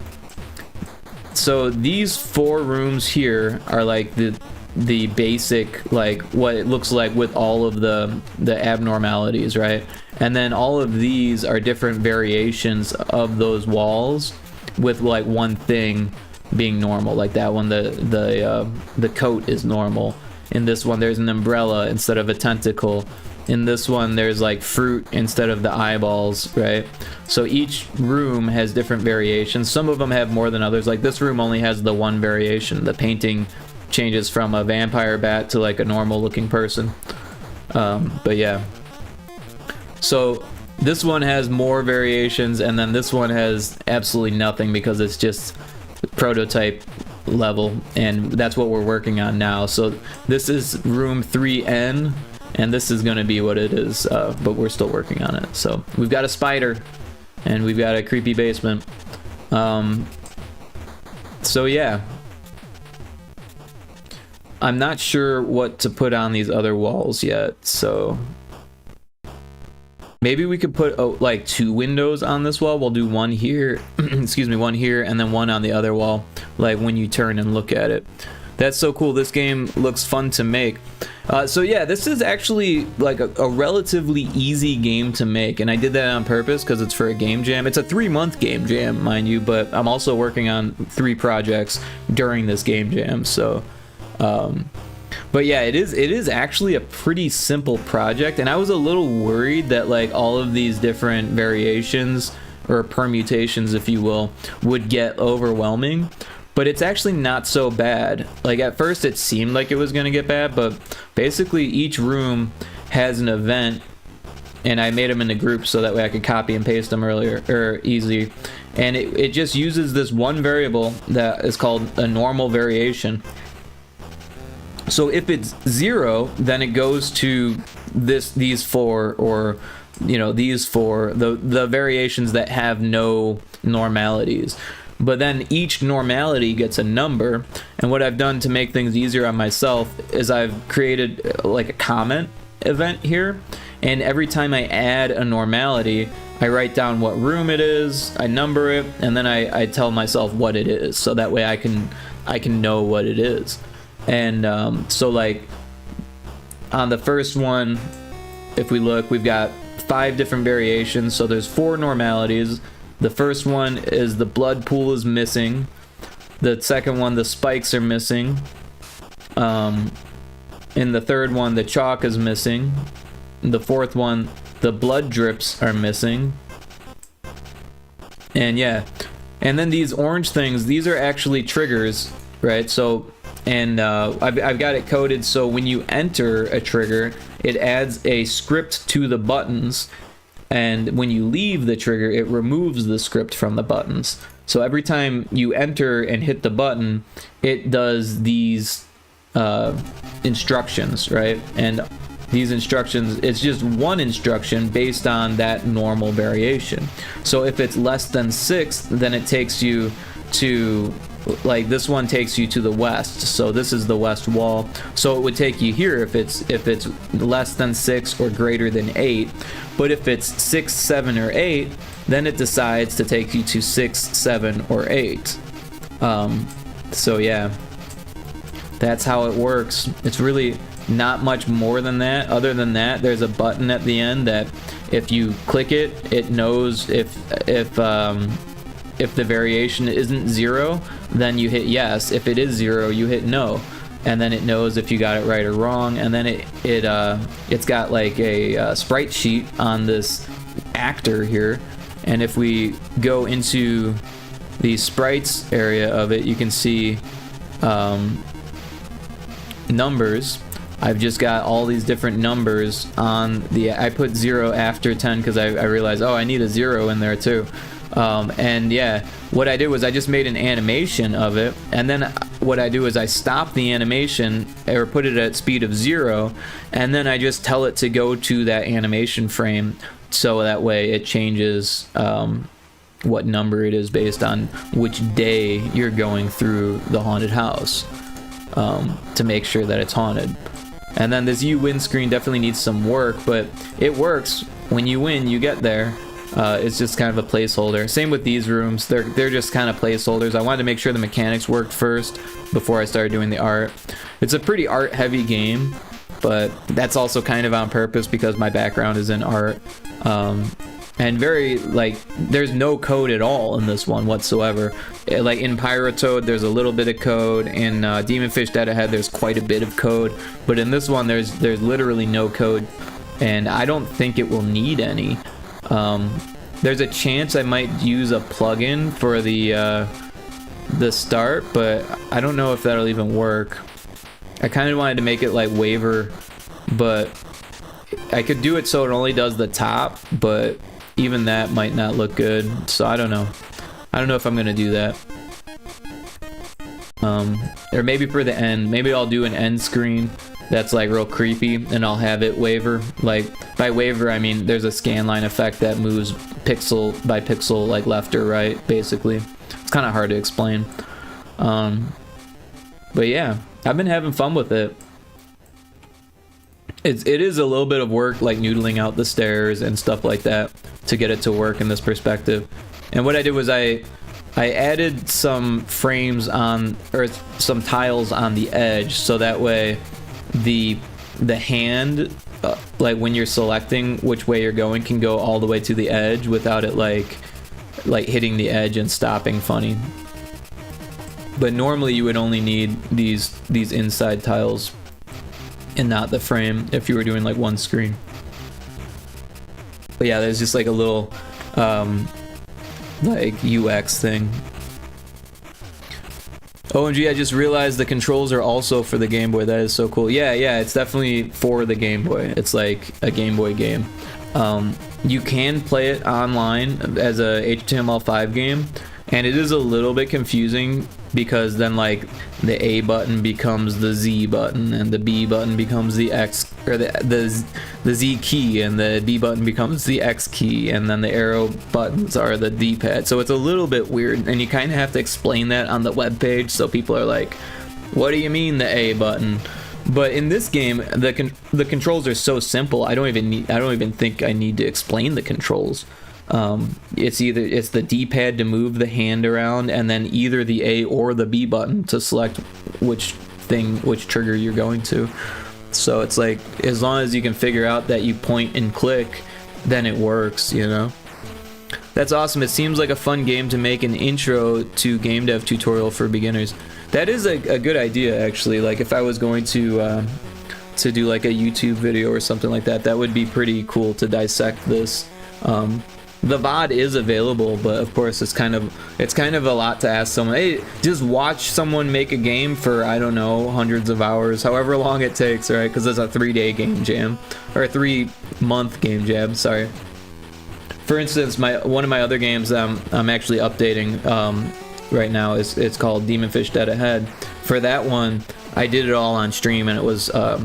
so these 4 rooms here are like the basic, like what it looks like with all of the abnormalities, right? And then all of these are different variations of those walls, with like one thing being normal. Like that one, the coat is normal. In this one, there's an umbrella instead of a tentacle. In this one, there's like fruit instead of the eyeballs, right? So each room has different variations. Some of them have more than others. Like this room only has the one variation. The painting changes from a vampire bat to like a normal looking person. But yeah. So this one has more variations, and then this one has absolutely nothing because it's just prototype level, and that's what we're working on now. So this is room 3N, and this is going to be what it is, but we're still working on it. So we've got a spider and we've got a creepy basement. So yeah, I'm not sure what to put on these other walls yet, so maybe we could put like 2 windows on this wall. We'll do one here, excuse me, one here, and then one on the other wall, like when you turn and look at it. That's so cool. This game looks fun to make. So yeah, this is actually like a relatively easy game to make, and I did that on purpose because it's for a game jam. It's a 3-month game jam, mind you, but I'm also working on 3 projects during this game jam. So but yeah, it is actually a pretty simple project, and I was a little worried that like all of these different variations or permutations, if you will, would get overwhelming, but it's actually not so bad. Like at first it seemed like it was going to get bad, but basically each room has an event, and I made them into groups so that way I could copy and paste them earlier or easy, and it just uses this one variable that is called a normal variation. So if it's 0, then it goes to these 4, or you know, these 4, the variations that have no normalities. But then each normality gets a number, and what I've done to make things easier on myself is I've created like a comment event here, and every time I add a normality, I write down what room it is, I number it, and then I tell myself what it is, so that way I can know what it is. And so like on the first one, if we look, we've got 5 different variations. So there's 4 normalities. The first one is the blood pool is missing. The second one, the spikes are missing. In the third one, the chalk is missing. In the fourth one, the blood drips are missing. And yeah, and then these orange things, these are actually triggers, right? So, and I've got it coded so when you enter a trigger, it adds a script to the buttons, and when you leave the trigger, it removes the script from the buttons. So every time you enter and hit the button, it does these instructions, right? And these instructions, it's just one instruction based on that normal variation. So if it's less than 6, then it takes you to, like this one takes you to the west, so this is the west wall, so it would take you here if it's less than 6 or greater than 8. But if it's 6, 7, or 8, then it decides to take you to 6, 7, or 8. So yeah, that's how it works. It's really not much more than that. Other than that, there's a button at the end that if you click it, it knows if the variation isn't 0, then you hit yes. If it is 0, you hit no, and then it knows if you got it right or wrong. And then it's got like a sprite sheet on this actor here, and if we go into the sprites area of it, you can see numbers. I've just got all these different numbers on the. I put 0 after 10 because I realized, oh, I need a 0 in there too. And yeah, what I did was I just made an animation of it, and then what I do is I stop the animation or put it at speed of 0, and then I just tell it to go to that animation frame, so that way it changes what number it is based on which day you're going through the haunted house, to make sure that it's haunted. And then this you win screen definitely needs some work, but it works. When you win, you get there. It's just kind of a placeholder. Same with these rooms. They're just kind of placeholders. I wanted to make sure the mechanics worked first before I started doing the art. It's a pretty art heavy game, but that's also kind of on purpose because my background is in art. And very, like, there's no code at all in this one whatsoever. Like in Pyrotoad, there's a little bit of code. In Demon Fish Dead Ahead, there's quite a bit of code. But in this one, there's literally no code, and I don't think it will need any. There's a chance I might use a plugin for the start, but I don't know if that'll even work. I kind of wanted to make it like Waver, but I could do it so it only does the top, but even that might not look good, so I don't know. I don't know if I'm gonna do that. Or maybe for the end, maybe I'll do an end screen that's like real creepy, and I'll have it waver. Like by waver, I mean there's a scanline effect that moves pixel by pixel, like left or right, basically. It's kind of hard to explain. But yeah, I've been having fun with it. It is a little bit of work, like noodling out the stairs and stuff like that to get it to work in this perspective. And what I did was I added some frames on, or some tiles on the edge, so that way the hand, like when you're selecting which way you're going, can go all the way to the edge without it like hitting the edge and stopping funny. But normally you would only need these inside tiles and not the frame if you were doing like one screen. But yeah, there's just like a little like UX thing. OMG, I just realized the controls are also for the Game Boy. That is so cool. Yeah, it's definitely for the Game Boy. It's like a Game Boy game. You can play it online as a HTML5 game, and it is a little bit confusing because then like the A button becomes the Z button, and the B button becomes the X, or the Z key, and the B button becomes the X key, and then the arrow buttons are the D-pad. So it's a little bit weird, and you kind of have to explain that on the web page, so people are like, what do you mean the A button? But in this game, the controls are so simple. I don't even think I need to explain the controls. It's the D-pad to move the hand around, and then either the A or the B button to select which trigger you're going to. So it's like, as long as you can figure out that you point and click, then it works, you know. That's awesome. It seems like a fun game to make an intro to game dev tutorial for beginners. That is a good idea, actually. Like if I was going to do like a YouTube video or something like that, that would be pretty cool to dissect this. The VOD is available, but of course it's kind of a lot to ask someone, hey, just watch someone make a game for, I don't know, hundreds of hours, however long it takes, right? Because it's a 3-day game jam, or a 3-month game jam, sorry. For instance, one of my other games I'm actually updating right now it's called Demon Fish Dead Ahead. For that one, I did it all on stream, and it was a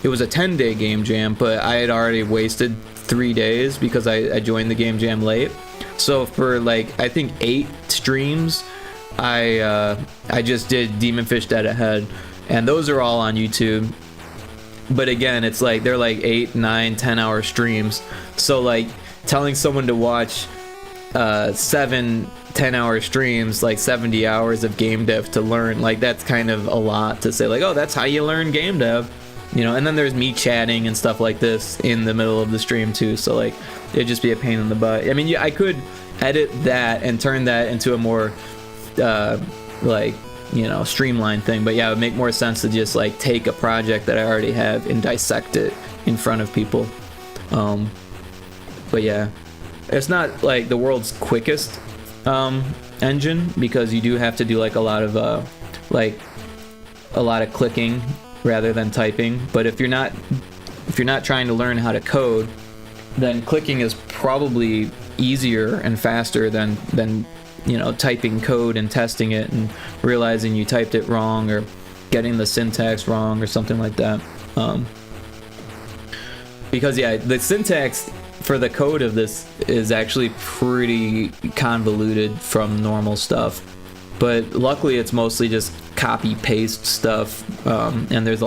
10-day game jam, but I had already wasted 3 days because I joined the game jam late. So for like, I think 8 streams, I just did Demon Fish Dead Ahead, and those are all on YouTube. But again, it's like they're like 8, 9, 10-hour streams. So like telling someone to watch 7 10-hour streams, like 70 hours of game dev to learn, like that's kind of a lot to say like, oh, that's how you learn game dev. you know, and then there's me chatting and stuff like this in the middle of the stream too, so like it'd just be a pain in the butt. I mean, yeah, I could edit that and turn that into a more like, you know, streamlined thing, but yeah, it would make more sense to just like take a project that I already have and dissect it in front of people. But yeah, it's not like the world's quickest engine, because you do have to do like a lot of clicking rather than typing. But if you're not trying to learn how to code, then clicking is probably easier and faster than you know, typing code and testing it and realizing you typed it wrong or getting the syntax wrong or something like that. Because yeah, the syntax for the code of this is actually pretty convoluted from normal stuff, but luckily it's mostly just copy paste stuff. And there's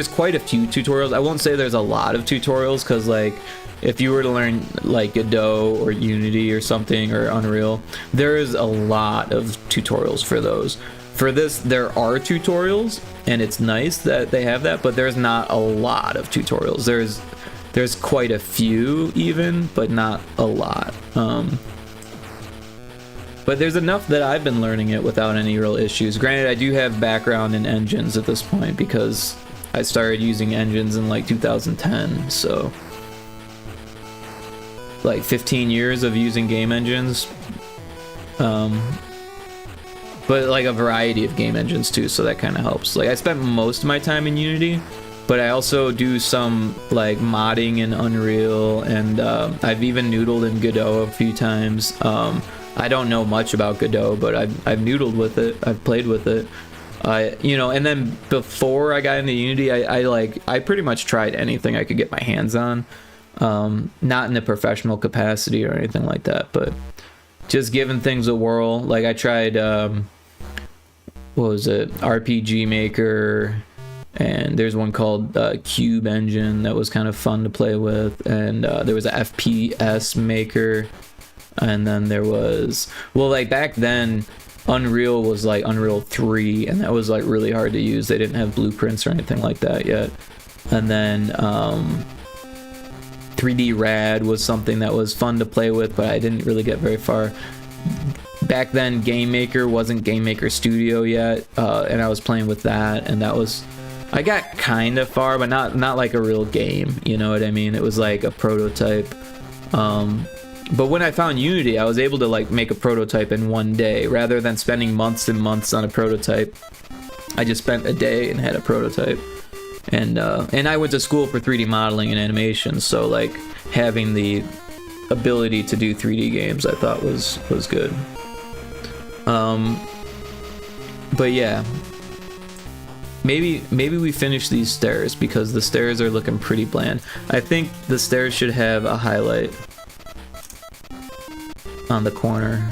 quite a few tutorials. I won't say there's a lot of tutorials, because like if you were to learn like Godot or Unity or something or Unreal, there is a lot of tutorials for those. For this, there are tutorials, and it's nice that they have that, but there's not a lot of tutorials. There's quite a few even, but not a lot. But there's enough that I've been learning it without any real issues. Granted, I do have background in engines at this point, because I started using engines in like 2010, so like 15 years of using game engines, but like a variety of game engines too, so that kind of helps. Like I spent most of my time in Unity, but I also do some like modding in Unreal, and I've even noodled in Godot a few times. I don't know much about Godot, but I've noodled with it, I've played with it. You know, and then before I got into Unity, I pretty much tried anything I could get my hands on. Not in a professional capacity or anything like that, but just giving things a whirl. Like I tried what was it, RPG Maker, and there's one called Cube Engine that was kind of fun to play with, and there was a FPS Maker, and then there was, well, like back then Unreal was like Unreal 3, and that was like really hard to use. They didn't have blueprints or anything like that yet. And then 3D Rad was something that was fun to play with, but I didn't really get very far. Back then, Game Maker wasn't Game Maker Studio yet, and I was playing with that, and that was, I got kind of far, but not like a real game, you know what I mean? It was like a prototype. But when I found Unity, I was able to like make a prototype in one day, rather than spending months and months on a prototype. I just spent a day and had a prototype. And I went to school for 3D modeling and animation, so like having the ability to do 3D games, I thought was good. But yeah, maybe we finish these stairs, because the stairs are looking pretty bland. I think the stairs should have a highlight on the corner.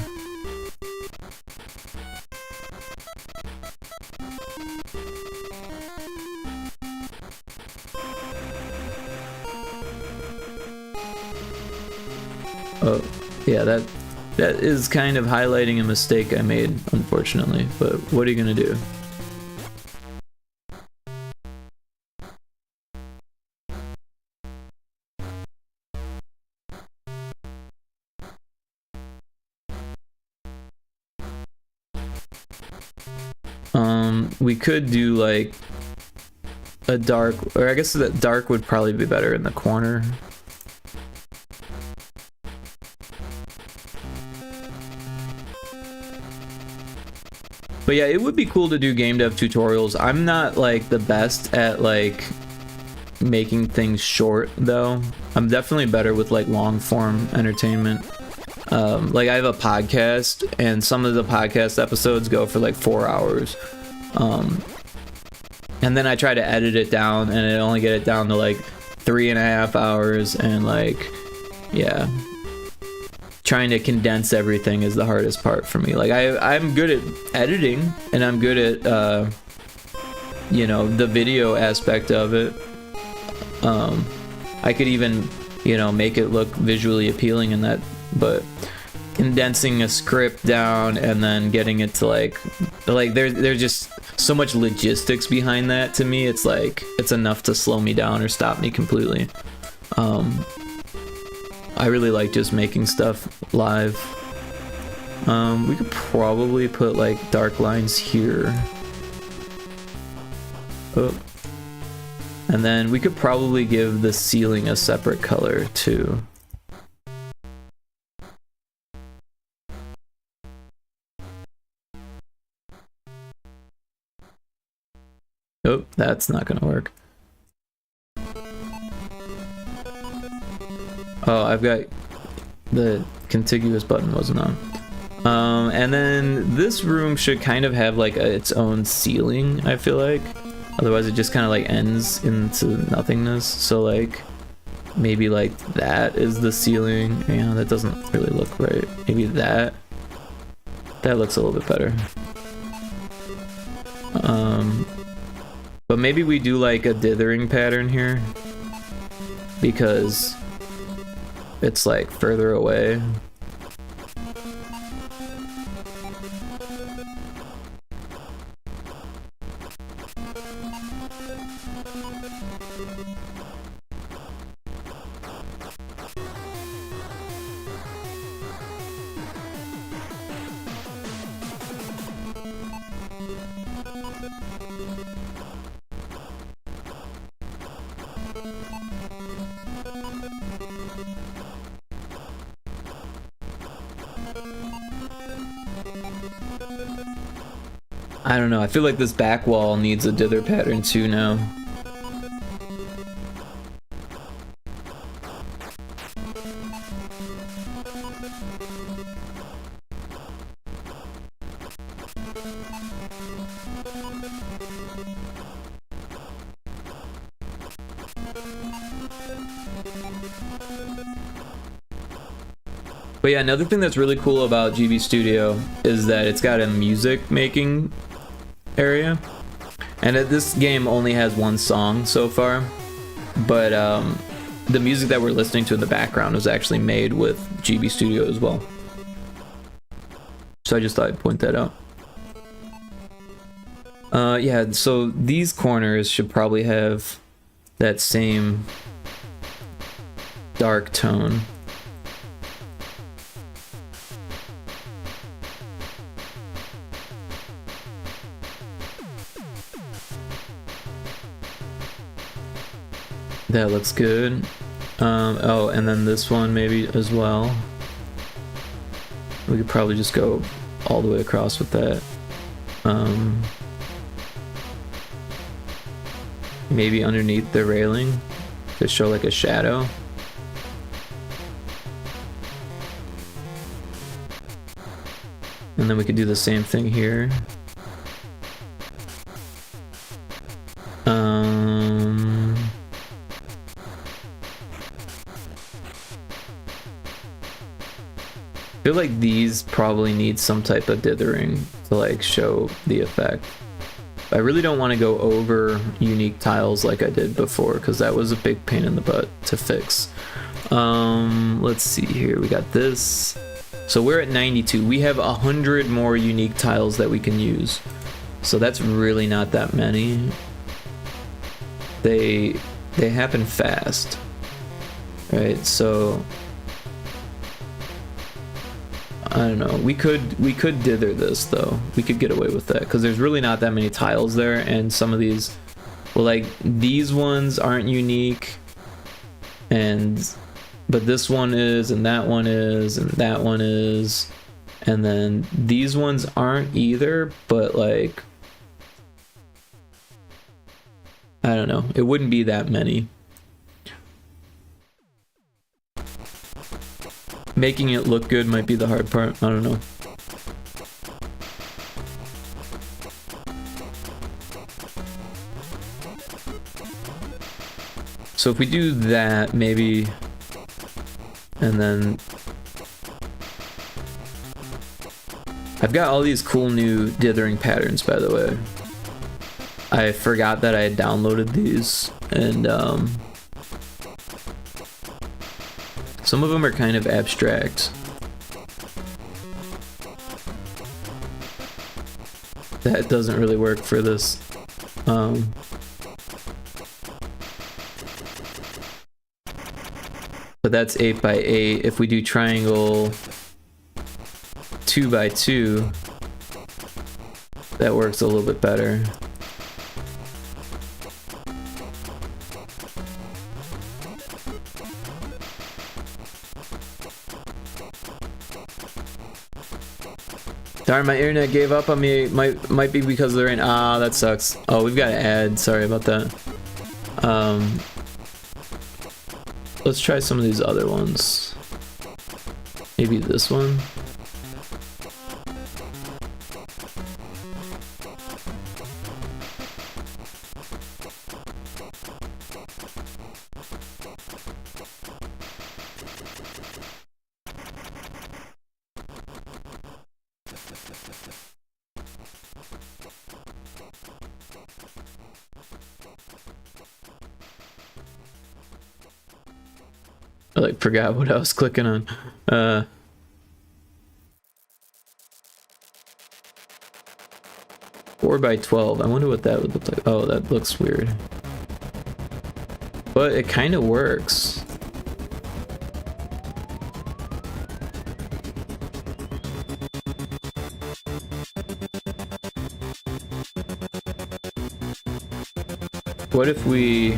Oh, yeah, that is kind of highlighting a mistake I made, unfortunately, but what are you gonna do? We could do like a dark, or I guess that dark would probably be better in the corner. But yeah, it would be cool to do game dev tutorials. I'm not like the best at like making things short though. I'm definitely better with like long form entertainment. Like I have a podcast, and some of the podcast episodes go for like 4 hours. And then I try to edit it down, and I only get it down to like 3.5 hours, and like, yeah. Trying to condense everything is the hardest part for me. Like I'm good at editing, and I'm good at you know, the video aspect of it. I could even, you know, make it look visually appealing in that, but condensing a script down and then getting it to like there's just so much logistics behind that. To me, it's like it's enough to slow me down or stop me completely. I really like just making stuff live. We could probably put like dark lines here. Oh. And then we could probably give the ceiling a separate color too. Oh, that's not gonna work. Oh, I've got the contiguous button wasn't on. And then this room should kind of have like its own ceiling, I feel like. Otherwise it just kind of like ends into nothingness. So like maybe like that is the ceiling. Yeah, that doesn't really look right. Maybe that looks a little bit better. But maybe we do like a dithering pattern here because it's like further away. I don't know, I feel like this back wall needs a dither pattern too now. But yeah, another thing that's really cool about GB Studio is that it's got a music making area, and this game only has one song so far, but the music that we're listening to in the background was actually made with GB Studio as well. So I just thought I'd point that out. Yeah, so these corners should probably have that same dark tone. That looks good. Oh, and then this one maybe as well. We could probably just go all the way across with that. Maybe underneath the railing to show like a shadow. And then we could do the same thing here. I feel like these probably need some type of dithering to like show the effect. I really don't want to go over unique tiles like I did before because that was a big pain in the butt to fix. Let's see here, we got this. So we're at 92. We have 100 more unique tiles that we can use. So that's really not that many. They happen fast. Right, so I don't know. We could dither this though. We could get away with that because there's really not that many tiles there, and some of these, well, like these ones aren't unique, but this one is, and that one is, and that one is, and then these ones aren't either. But like, I don't know. It wouldn't be that many. Making it look good might be the hard part. I don't know. So if we do that, maybe, and then I've got all these cool new dithering patterns, by the way. I forgot that I had downloaded these, and some of them are kind of abstract. that doesn't really work for this. But that's 8 by 8. If we do triangle 2 by 2, that works a little bit better. Darn, my internet gave up on me. Might be because of the rain. Ah, that sucks. Oh, we've got to add. Sorry about that. Let's try some of these other ones. Maybe this one. I like forgot what I was clicking on. 4 by 12. I wonder what that would look like. Oh, that looks weird. But it kind of works. What if we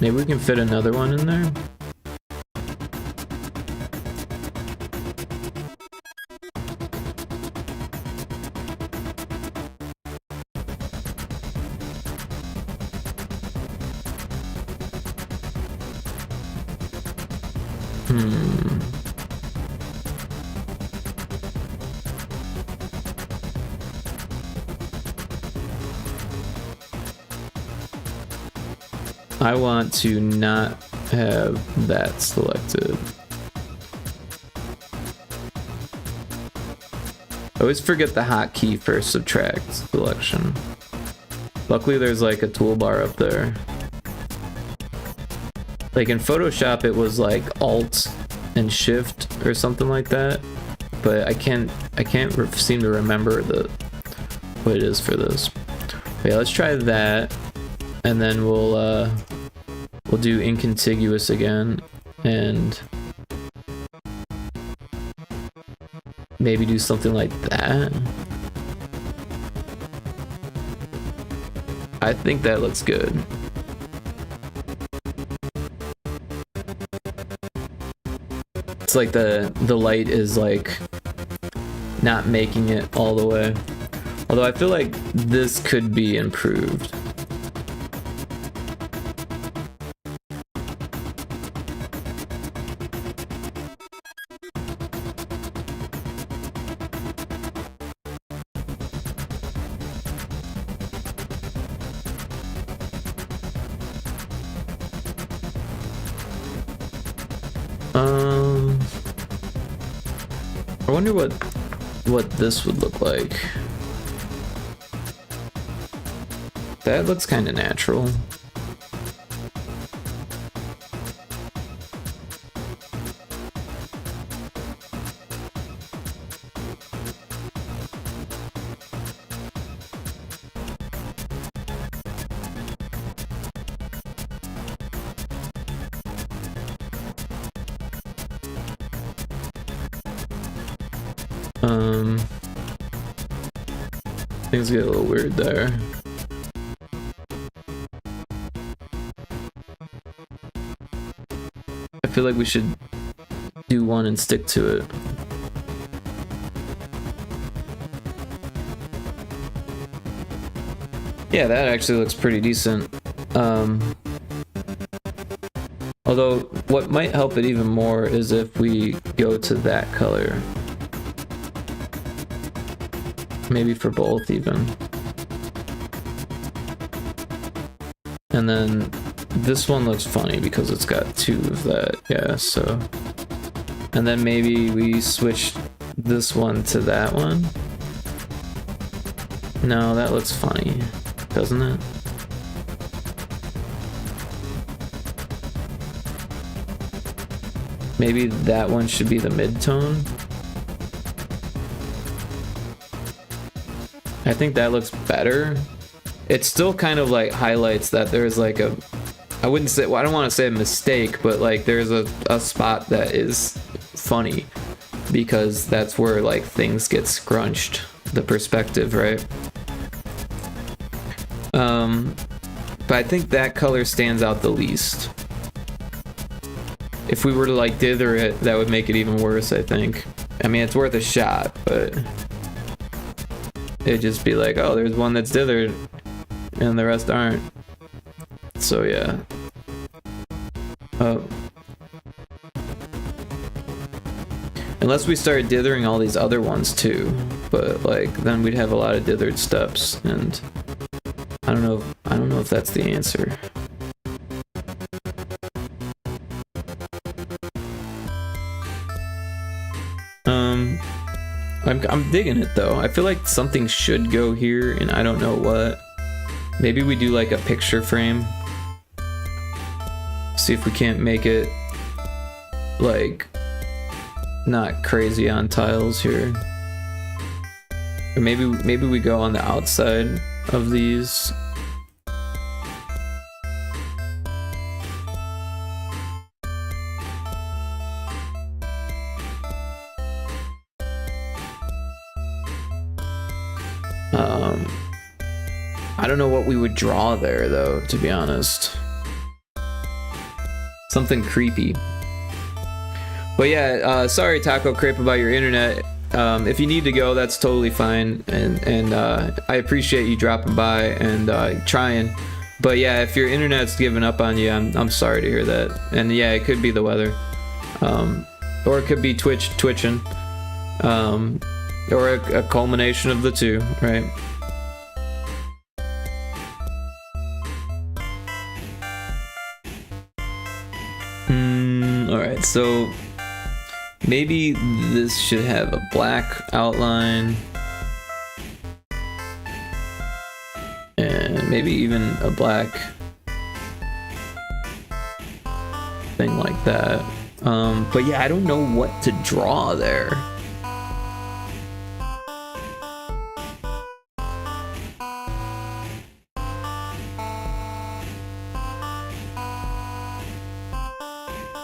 maybe we can fit another one in there? I want to not have that selected. I always forget the hotkey for subtract selection. Luckily there's like a toolbar up there. Like in Photoshop it was like Alt and Shift or something like that, but I can't seem to remember what it is for this. Okay, let's try that, and then we'll do incontiguous again, and maybe do something like that. I think that looks good. It's like the light is like not making it all the way. Although I feel like this could be improved. I wonder what this would look like. That looks kind of natural. Things get a little weird there. I feel like we should do one and stick to it. Yeah, that actually looks pretty decent. Although, what might help it even more is if we go to that color. Maybe for both even. And then this one looks funny because it's got 2 of that, yeah, so. And then maybe we switch this one to that one. No, that looks funny, doesn't it? maybe that one should be the mid-tone. I think that looks better. It still kind of like highlights that there's like a, I wouldn't say, well, I don't want to say a mistake, but like there's a spot that is funny because that's where like things get scrunched, the perspective, right? But I think that color stands out the least. If we were to like dither it, that would make it even worse, I think. I mean, it's worth a shot, but it'd just be like, oh, there's one that's dithered and the rest aren't. So yeah. Oh. Unless we start dithering all these other ones too, but like then we'd have a lot of dithered steps, and I don't know if that's the answer. I'm digging it though. I feel like something should go here, and I don't know what. Maybe we do like a picture frame. See if we can't make it like not crazy on tiles here. Or maybe we go on the outside of these. I don't know what we would draw there though, to be honest. Something creepy. But yeah, sorry Taco Crip about your internet. If you need to go, that's totally fine, and I appreciate you dropping by and trying. But yeah, if your internet's giving up on you, I'm sorry to hear that. And yeah, it could be the weather, or it could be twitching, or a culmination of the two, right? All right, so maybe this should have a black outline, and maybe even a black thing like that. But yeah, I don't know what to draw there.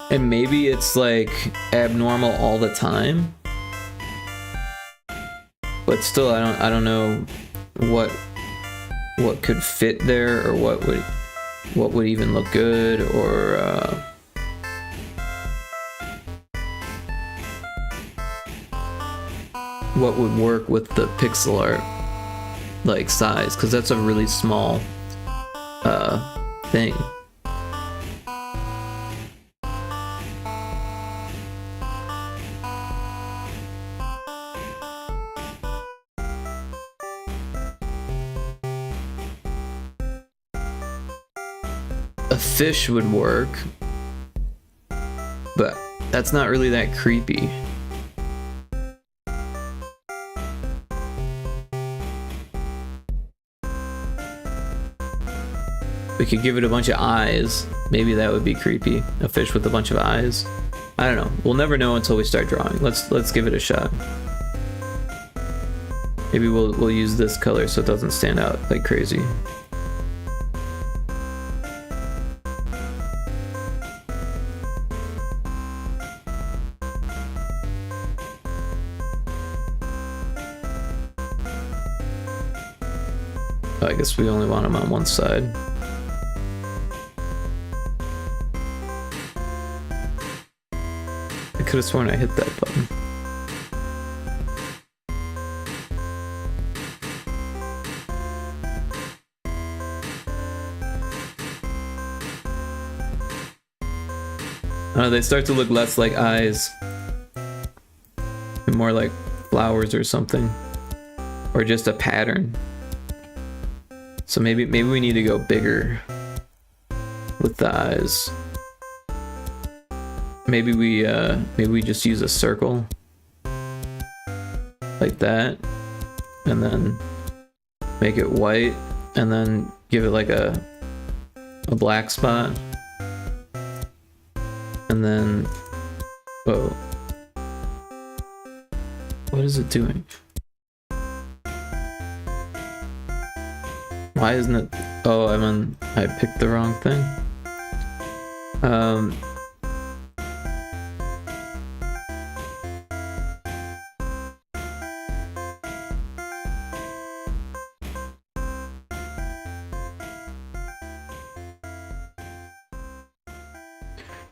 And maybe it's like abnormal all the time, but still I don't know what could fit there, or what would even look good, or what would work with the pixel art like size, because that's a really small thing. A fish would work, but that's not really that creepy. We could give it a bunch of eyes. Maybe that would be creepy. A fish with a bunch of eyes. I don't know. We'll never know until we start drawing. Let's give it a shot. Maybe we'll use this color so it doesn't stand out like crazy. I guess we only want them on one side. I could have sworn I hit that button. They start to look less like eyes and more like flowers or something, or just a pattern. So maybe we need to go bigger with the eyes. Maybe we just use a circle like that, and then make it white, and then give it like a black spot, and then Whoa. What is it doing? Why isn't it? Oh, I picked the wrong thing. I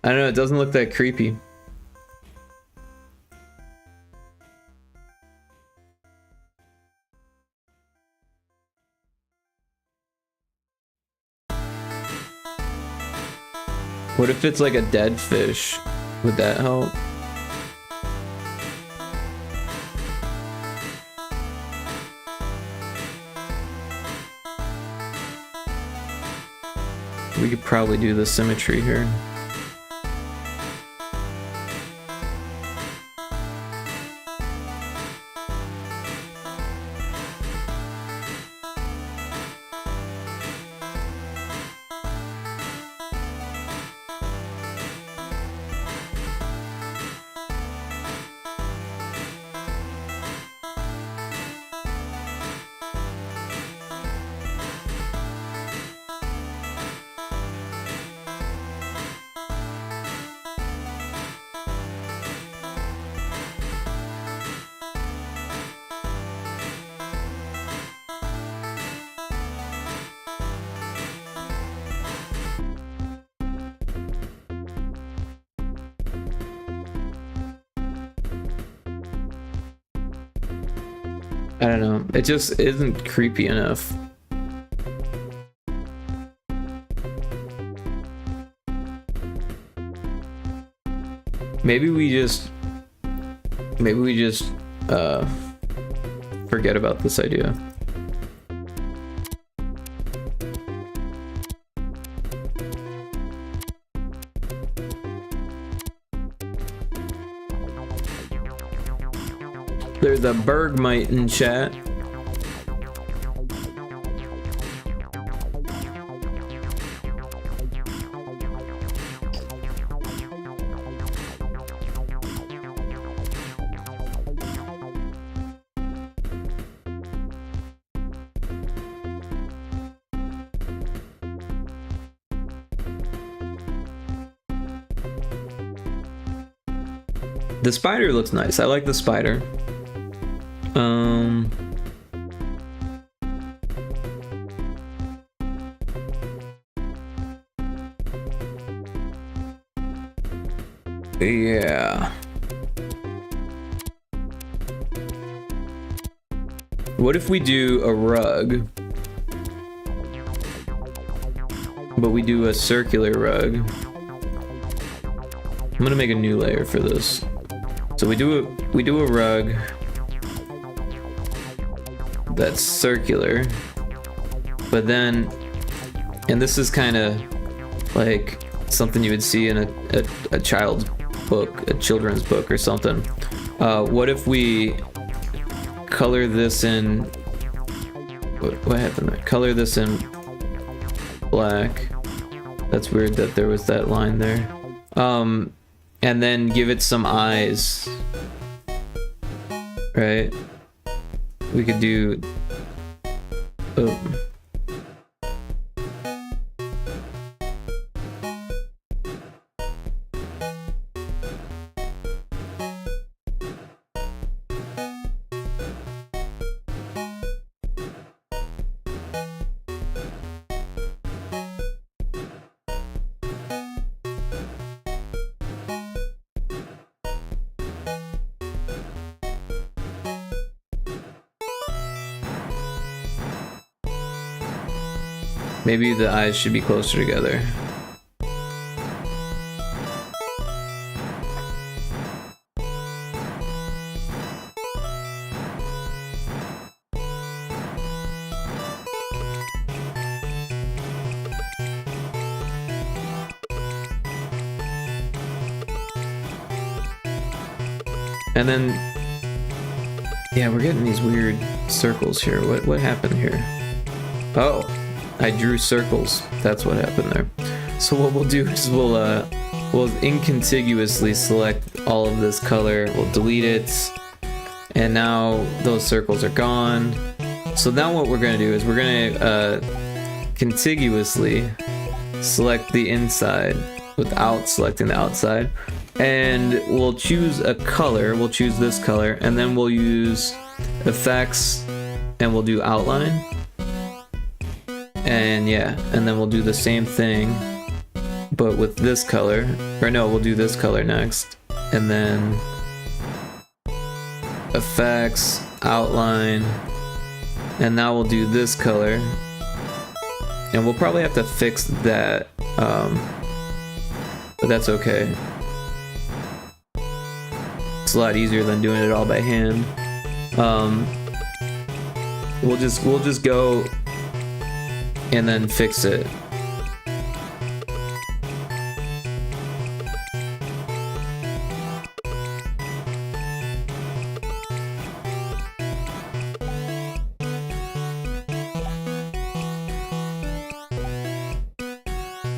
don't know, it doesn't look that creepy. What if it's like a dead fish? Would that help? We could probably do the symmetry here. I don't know. It just isn't creepy enough. Maybe we just forget about this idea. There's a Bergmite in chat. The spider looks nice. I like the spider. Yeah. What if we do a rug, but we do a circular rug? I'm gonna make a new layer for this. So we do a rug that's circular, but then, and this is kind of like something you would see in a child's book, a children's book or something. What if we color this in, what happened there? Color this in black. That's weird that there was that line there. And then give it some eyes, right? We could do, oh. Maybe the eyes should be closer together. And then, yeah, we're getting these weird circles here. What happened here? Oh, I drew circles. That's what happened there. So what we'll do is we'll we'll incontiguously select all of this color. We'll delete it. And now those circles are gone. So now what we're gonna do is we're gonna contiguously select the inside without selecting the outside. And we'll choose a color. We'll choose this color, and then we'll use effects and we'll do outline. And yeah, and then we'll do the same thing, but with this color. Or no, we'll do this color next. And then effects, outline, and now we'll do this color. And we'll probably have to fix that, but that's okay. It's a lot easier than doing it all by hand. We'll just go and then fix it.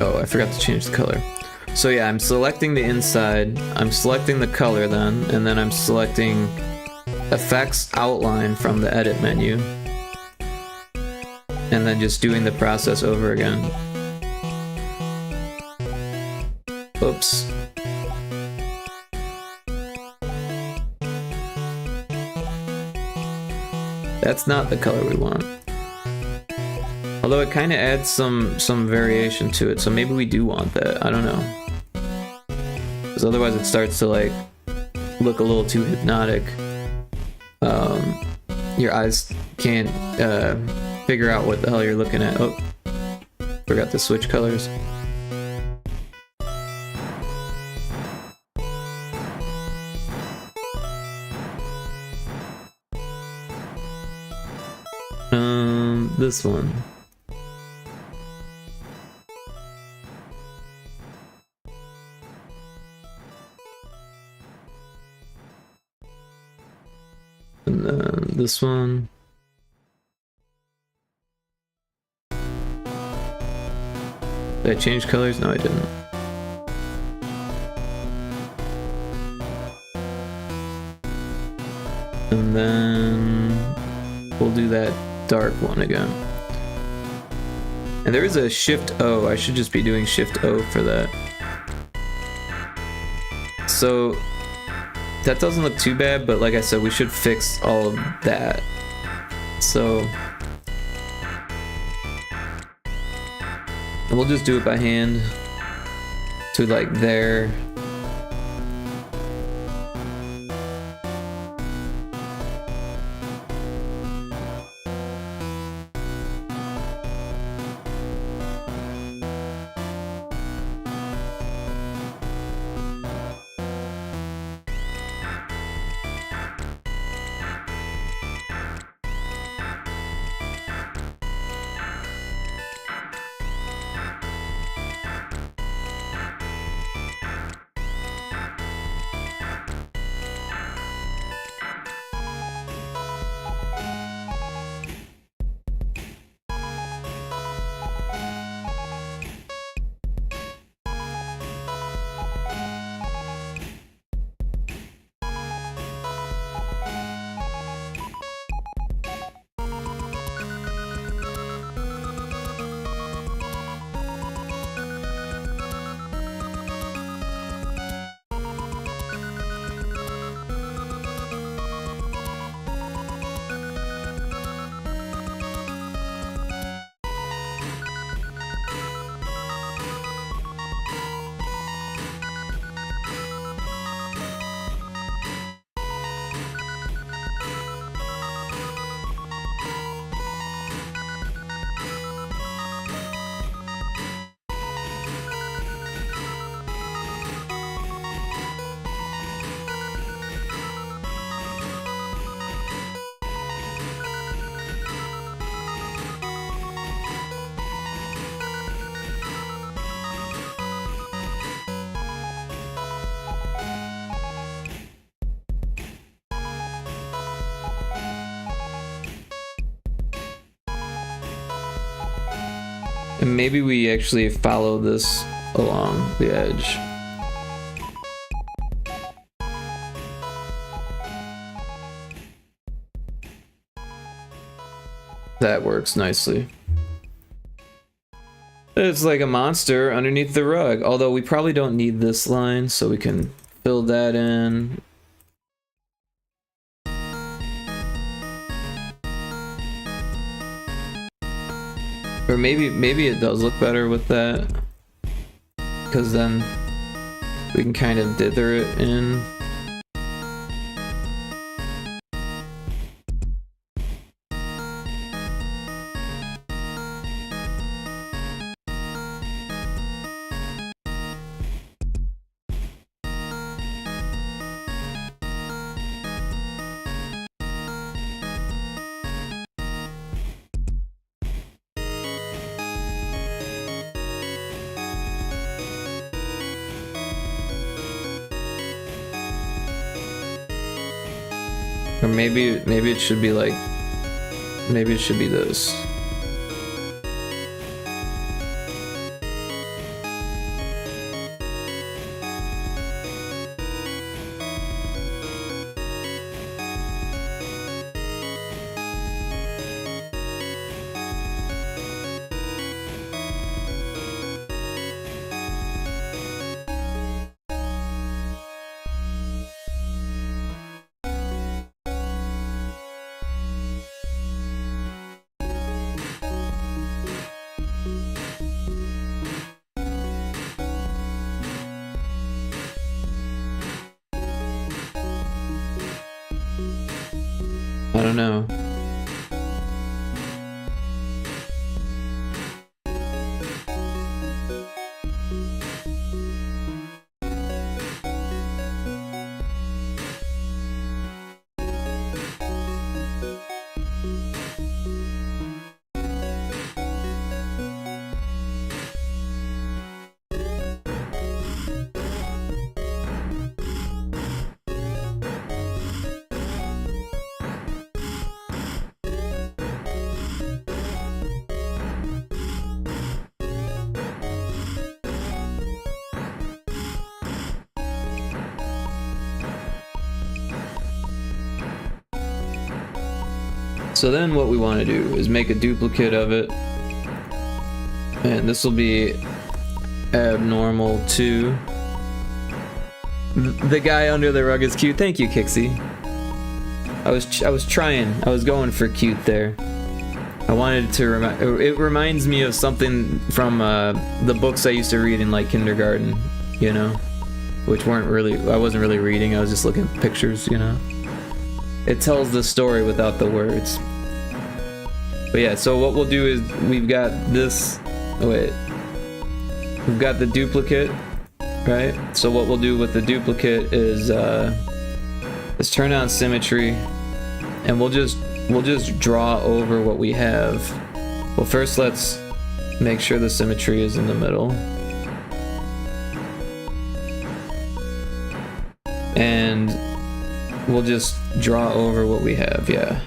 Oh, I forgot to change the color. So yeah, I'm selecting the inside, I'm selecting the color then, and then I'm selecting effects outline from the edit menu. And then just doing the process over again. Oops. That's not the color we want. Although it kind of adds some variation to it, so maybe we do want that. I don't know. Because otherwise it starts to like look a little too hypnotic. Your eyes can't figure out what the hell you're looking at. Oh, forgot to switch colors. This one. And then this one. Did I change colors? No, I didn't. And then we'll do that dark one again. And there is a Shift O. I should just be doing Shift O for that. So that doesn't look too bad, but like I said, we should fix all of that. So we'll just do it by hand to like there. And maybe we actually follow this along the edge. That works nicely. It's like a monster underneath the rug, although we probably don't need this line, so we can fill that in. Or maybe it does look better with that, because then we can kind of dither it in. Or maybe it should be like, maybe it should be this. I don't know. So then what we want to do is make a duplicate of it, and this will be abnormal 2. The guy under the rug is cute. Thank you, Kixie. I was trying. I was going for cute there. I wanted to it reminds me of something from the books I used to read in like kindergarten, you know, which weren't really, I wasn't really reading. I was just looking at pictures, you know. It tells the story without the words. But yeah, so what we'll do is we've got this, we've got the duplicate, right? So what we'll do with the duplicate is let's turn on symmetry, and we'll just draw over what we have. Well, first let's make sure the symmetry is in the middle. And we'll just draw over what we have, yeah.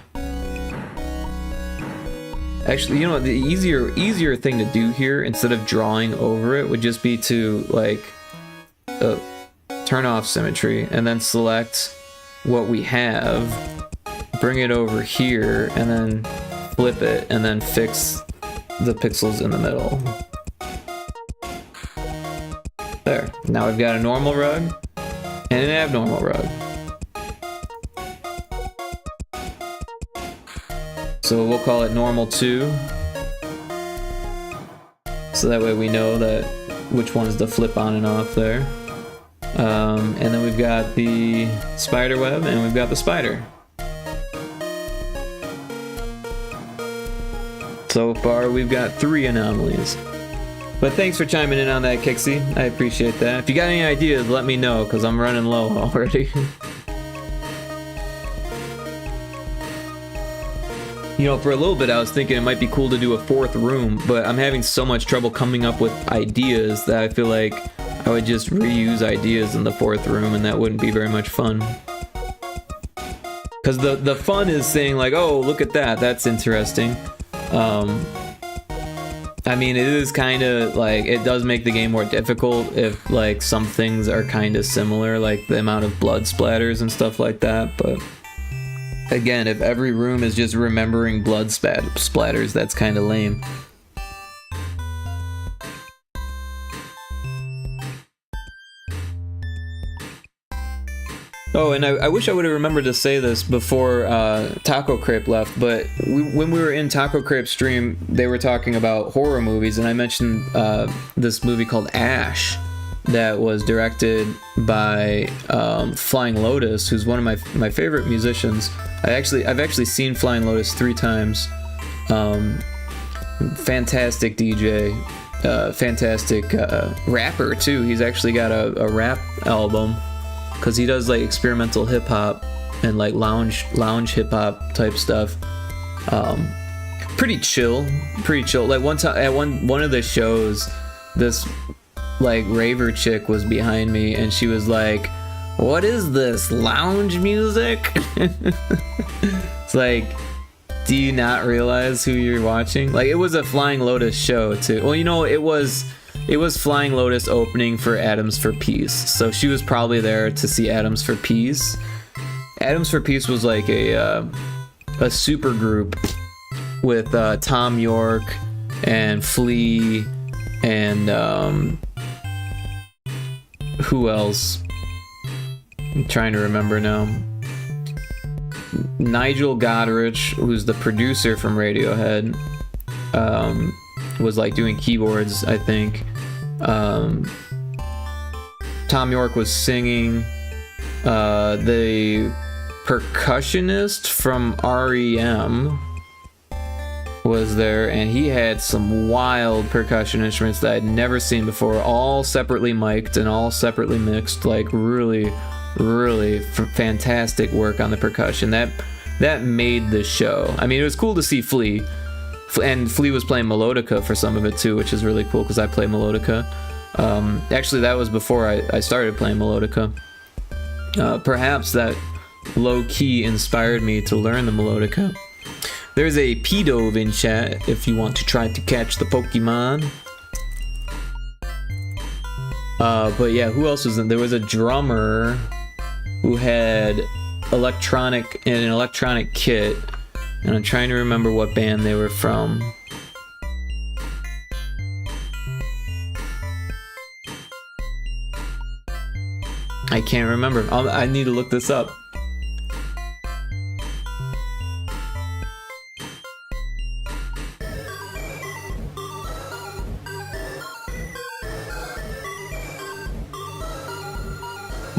Actually, you know what, the easier thing to do here, instead of drawing over it, would just be to, like, turn off symmetry, and then select what we have, bring it over here, and then flip it, and then fix the pixels in the middle. There. Now we've got a normal rug, and an abnormal rug. So we'll call it normal 2. So that way we know that which one's the flip on and off there. And then we've got the spider web, and we've got the spider. So far we've got 3 anomalies. But thanks for chiming in on that, Kixie. I appreciate that. If you got any ideas, let me know, because I'm running low already. You know, for a little bit I was thinking it might be cool to do a 4th room, but I'm having so much trouble coming up with ideas that I feel like I would just reuse ideas in the 4th room, and that wouldn't be very much fun. Because the fun is saying like, oh, look at that, that's interesting. I mean, it is kind of like, it does make the game more difficult if like some things are kind of similar, like the amount of blood splatters and stuff like that, but Again, if every room is just remembering blood splatters, that's kind of lame. Oh, and I wish I would have remembered to say this before Taco Crepe left, but when we were in Taco Crepe's stream, they were talking about horror movies, and I mentioned this movie called Ash that was directed by Flying Lotus, who's one of my favorite musicians. I've actually seen Flying Lotus 3 times. Fantastic DJ, fantastic rapper too. He's actually got a rap album, because he does like experimental hip hop and like lounge hip hop type stuff. Pretty chill. Like one time at one of the shows, this like raver chick was behind me, and she was like, "What is this lounge music?" It's like, do you not realize who you're watching? Like, it was a Flying Lotus show too. Well, you know, it was Flying Lotus opening for Atoms for Peace, so she was probably there to see Atoms for Peace. Atoms for Peace was like a super group with Tom York and Flea and who else? I'm trying to remember now. Nigel Godrich, who's the producer from Radiohead, was like doing keyboards, I think. Tom York was singing. The percussionist from REM was there, and he had some wild percussion instruments that I'd never seen before, all separately mic'd and all separately mixed. Like really fantastic work on the percussion. That made the show. I mean, it was cool to see Flea. And Flea was playing melodica for some of it too, which is really cool because I play melodica. Actually, that was before I started playing melodica. Perhaps that low-key inspired me to learn the melodica. There's a P-Dove in chat if you want to try to catch the Pokemon. But yeah, who else was in? There was a drummer who had an electronic kit, and I'm trying to remember what band they were from. I can't remember. I need to look this up.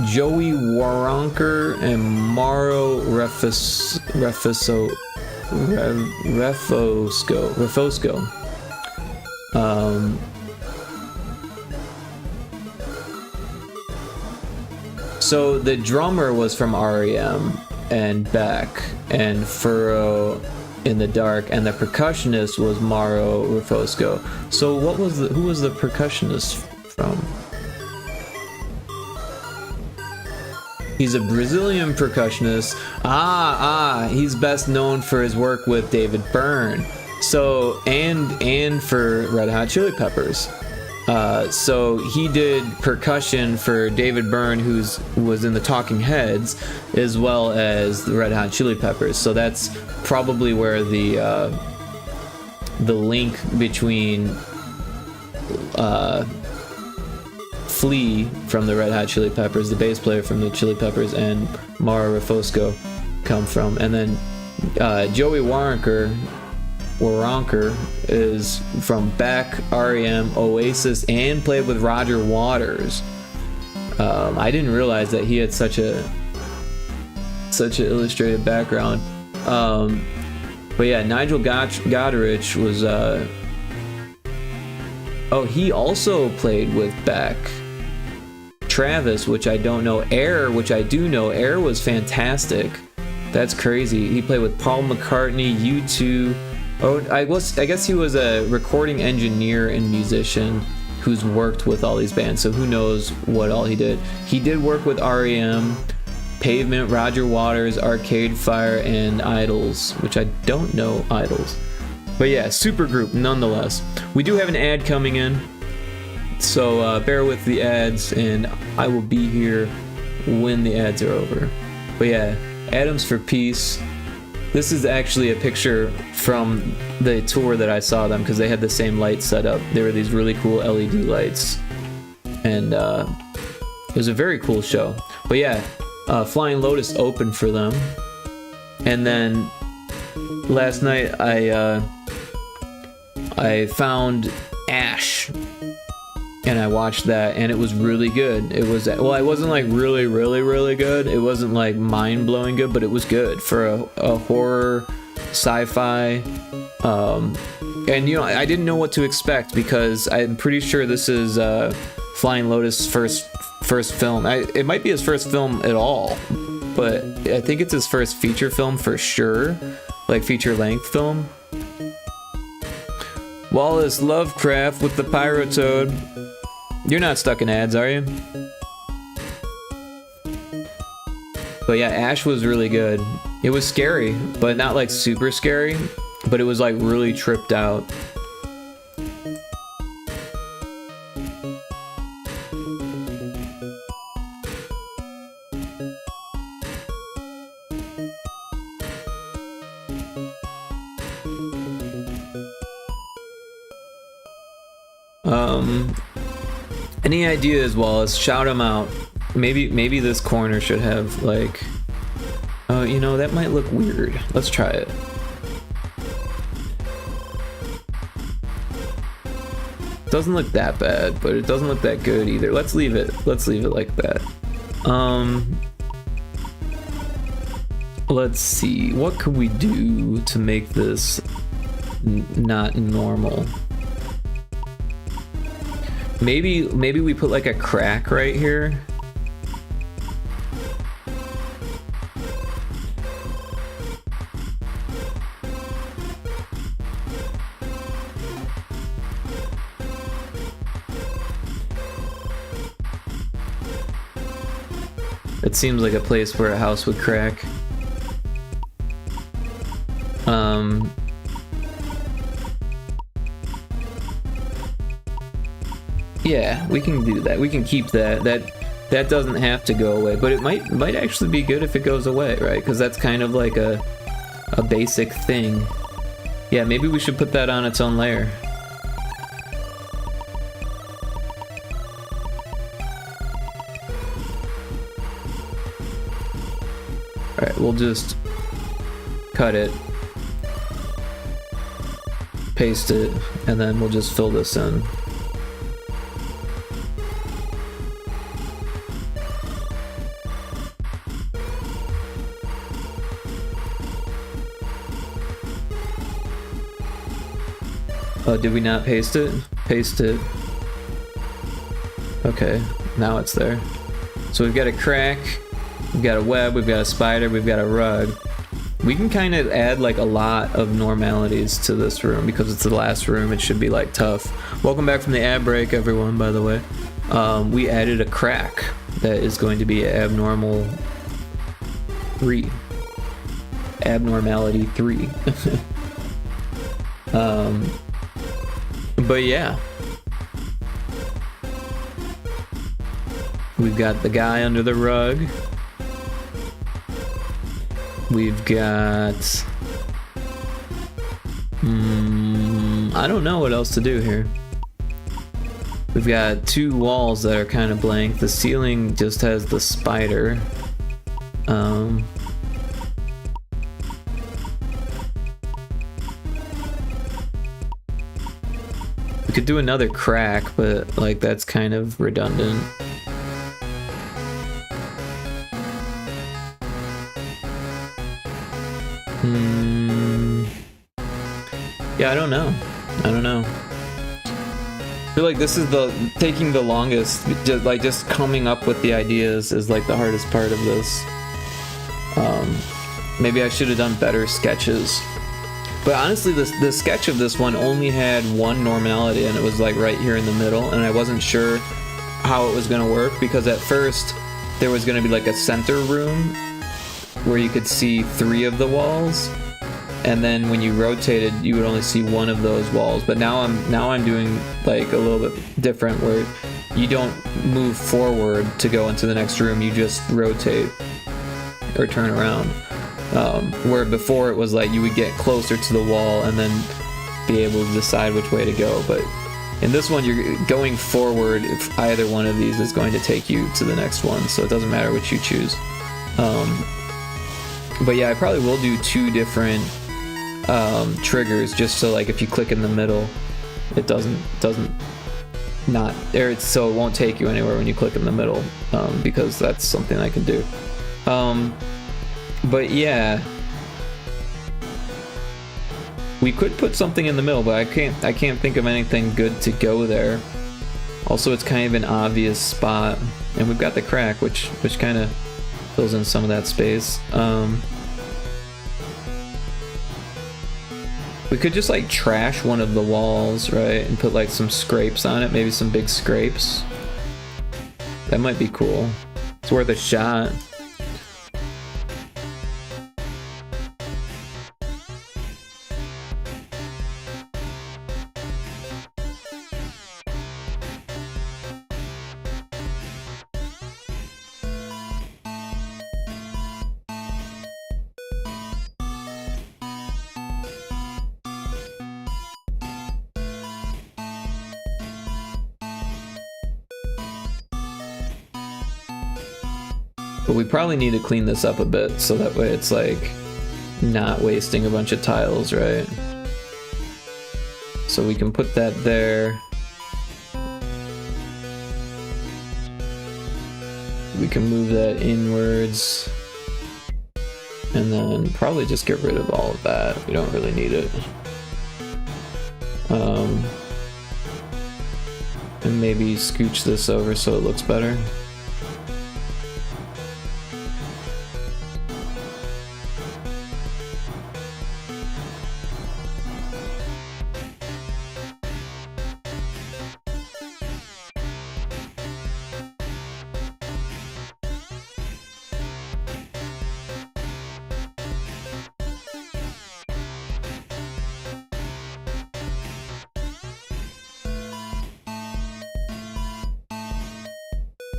Joey Waronker and Mauro Refosco. So the drummer was from REM and Beck and Furrow in the Dark, and the percussionist was Mauro Refosco. So who was the percussionist from? He's a Brazilian percussionist. He's best known for his work with David Byrne. So and for Red Hot Chili Peppers. So he did percussion for David Byrne, who was in the Talking Heads, as well as the Red Hot Chili Peppers. So that's probably where the link between Flea from the Red Hot Chili Peppers, the bass player from the Chili Peppers, and Mauro Refosco come from. And then Joey Waronker is from Beck, REM, Oasis, and played with Roger Waters. I didn't realize that he had such an illustrated background. But yeah, Nigel Godrich was he also played with Beck. Travis, which I don't know. Air, which I do know. Air was fantastic. That's crazy. He played with Paul McCartney, U2. I guess he was a recording engineer and musician who's worked with all these bands, so who knows what all he did. He did work with REM, Pavement, Roger Waters, Arcade Fire, and Idols, which I don't know Idols. But yeah, super group nonetheless. We do have an ad coming in, so bear with the ads, and I will be here when the ads are over. But yeah, Atoms for Peace, This is actually a picture from the tour that I saw them, because they had the same lights set up. There were these really cool LED lights, and it was a very cool show. But yeah, Flying Lotus opened for them, and then last night I found Ash, and I watched that, and it was really good. It was, well, it wasn't like really good. It wasn't like mind-blowing good, but it was good for a horror sci-fi. And you know, I didn't know what to expect, because I'm pretty sure this is Flying Lotus' first film. It might be his first film at all, but I think it's his first feature film for sure, like feature-length film. Wallace Lovecraft with the Pyrotoad. You're not stuck in ads, are you? But yeah, Ash was really good. It was scary, but not like super scary, but it was like really tripped out. Any ideas, Wallace? Shout them out. Maybe this corner should have like, you know, that might look weird. Let's try it. Doesn't look that bad, but it doesn't look that good either. Let's leave it like that. Let's see, what could we do to make this not normal? Maybe we put like a crack right here. It seems like a place where a house would crack. Yeah, we can do that. We can keep that. That doesn't have to go away, but it might actually be good if it goes away, right? Because that's kind of like a basic thing. Yeah, maybe we should put that on its own layer. Alright, we'll just cut it, paste it, and then we'll just fill this in. Oh, did we not paste it? Paste it. Okay, now it's there. So we've got a crack, we've got a web, we've got a spider, we've got a rug. We can kind of add like a lot of normalities to this room because it's the last room. It should be like tough. Welcome back from the ad break, everyone, by the way. We added a crack that is going to be abnormal 3. Abnormality 3. But yeah, we've got the guy under the rug. We've got I don't know what else to do here. We've got 2 walls that are kind of blank. The ceiling just has the spider. We could do another crack, but like that's kind of redundant. Yeah, I don't know. I feel like this is taking the longest. Just coming up with the ideas is like the hardest part of this. Maybe I should have done better sketches. But honestly, the sketch of this one only had one normality, and it was like right here in the middle, and I wasn't sure how it was going to work, because at first there was going to be like a center room where you could see 3 of the walls, and then when you rotated you would only see 1 of those walls. But now I'm doing like a little bit different, where you don't move forward to go into the next room, you just rotate or turn around. Where before it was like you would get closer to the wall and then be able to decide which way to go. But in this one, you're going forward if either one of these is going to take you to the next one, so it doesn't matter which you choose. But yeah, I probably will do 2 different triggers, just so like if you click in the middle, it doesn't not, or it's, so it won't take you anywhere when you click in the middle, because that's something I can do. But yeah, we could put something in the middle, but I can't think of anything good to go there. Also, it's kind of an obvious spot, and we've got the crack, which kind of fills in some of that space. We could just like trash one of the walls, right, and put like some scrapes on it, maybe some big scrapes. That might be cool. It's worth a shot. But we probably need to clean this up a bit, so that way it's like not wasting a bunch of tiles, right? So we can put that there. We can move that inwards. And then probably just get rid of all of that. We don't really need it. And maybe scooch this over so it looks better.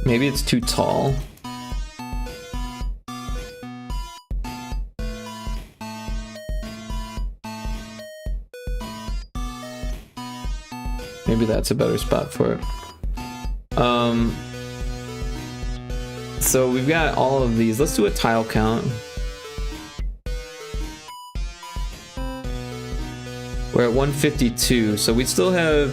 Maybe it's too tall. Maybe that's a better spot for it. So we've got all of these. Let's do a tile count. We're at 152, so we still have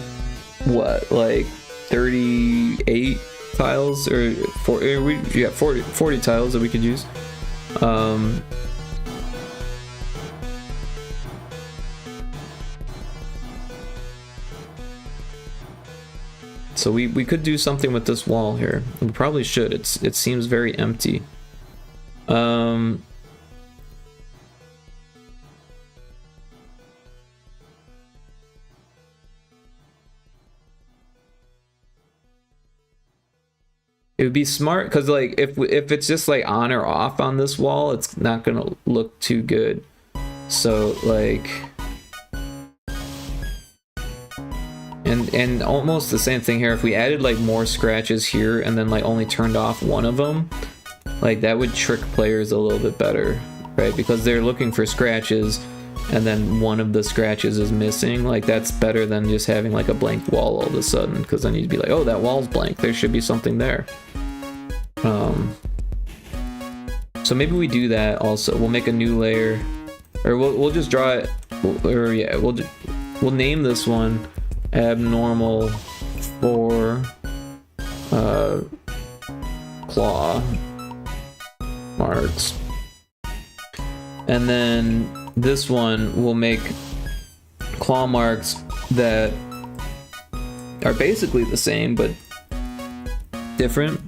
what, like 38 tiles, or 40 tiles that we could use. So we could do something with this wall here. We probably should. It seems very empty. It would be smart, because like if it's just like on or off on this wall, it's not gonna look too good. So like, and almost the same thing here. If we added like more scratches here and then like only turned off one of them, like that would trick players a little bit better, right? Because they're looking for scratches and then one of the scratches is missing. Like that's better than just having like a blank wall all of a sudden, because then you'd be like, oh, that wall's blank, there should be something there. So maybe we do that also. We'll make a new layer, or we'll just draw it, or yeah, we'll name this one abnormal for claw marks, and then this one will make claw marks that are basically the same but different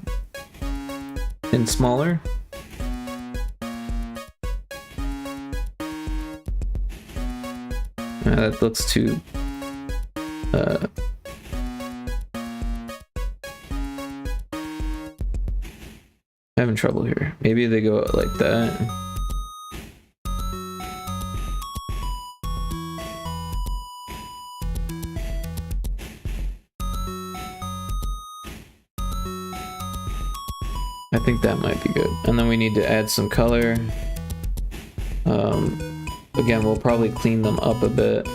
and smaller. That looks too having trouble here. Maybe they go like that. I think that might be good. And then we need to add some color. Again, we'll probably clean them up a bit.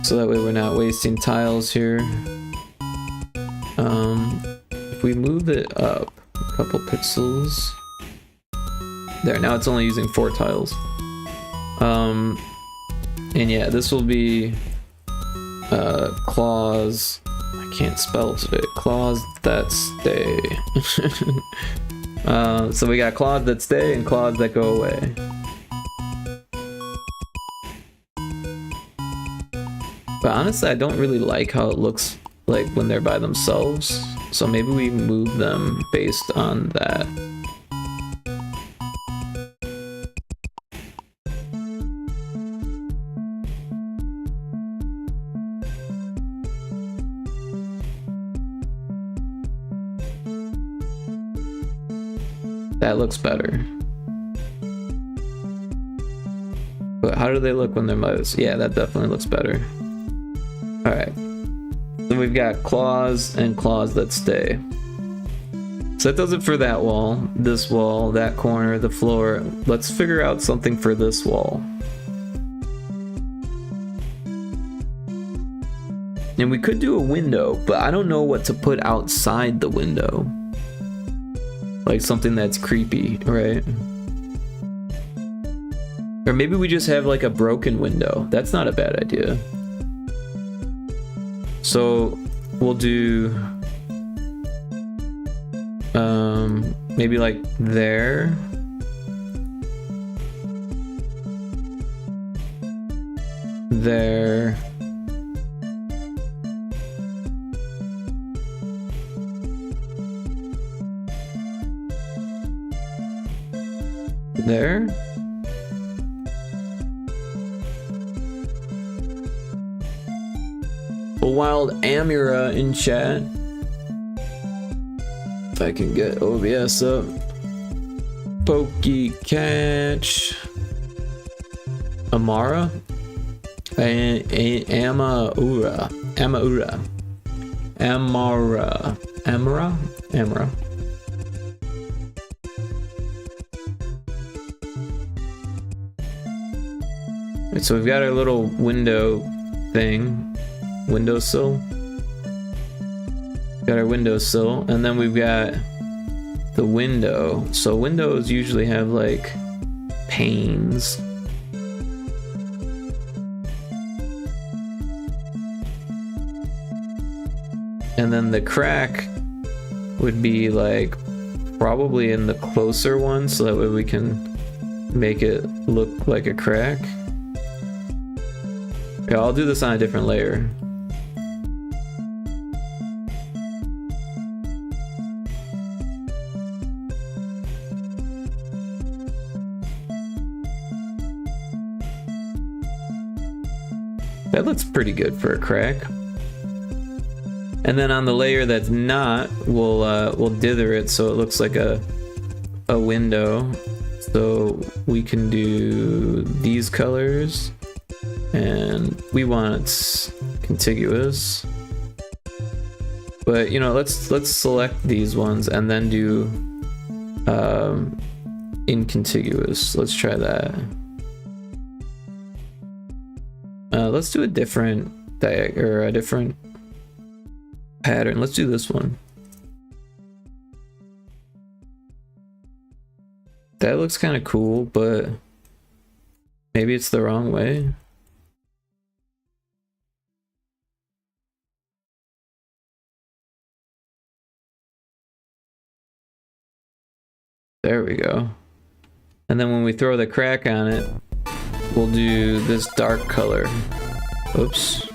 So that way we're not wasting tiles here. If we move it up a couple pixels. There, now it's only using 4 tiles. And yeah, this will be claws. I can't spell today. Claws that stay. So we got claws that stay and claws that go away. But honestly, I don't really like how it looks like when they're by themselves. So maybe we move them based on that. That looks better. But how do they look when they're mouse? Yeah, that definitely looks better. Alright. So we've got claws and claws that stay. So that does it for that wall, this wall, that corner, the floor. Let's figure out something for this wall. And we could do a window, but I don't know what to put outside the window. Like something that's creepy, right? Or maybe we just have like a broken window. That's not a bad idea. So we'll do maybe like there. There. There. A wild Amira in chat. If I can get OBS up. Pokey Catch. Amara. Amaura. Amaura. Amara. Amara? Amara. Right, so we've got our little window thing. Windowsill. Got our windowsill, and then we've got the window. So windows usually have like panes. And then the crack would be like probably in the closer one, so that way we can make it look like a crack. Yeah, I'll do this on a different layer. That looks pretty good for a crack. And then on the layer that's not, we'll dither it so it looks like a window. So we can do these colors, and we want it contiguous. But you know, let's select these ones and then do incontiguous. Let's try that. Let's do a different a different pattern. Let's do this one. That looks kind of cool, but maybe it's the wrong way. There we go. And then when we throw the crack on it, we'll do this dark color. Oops.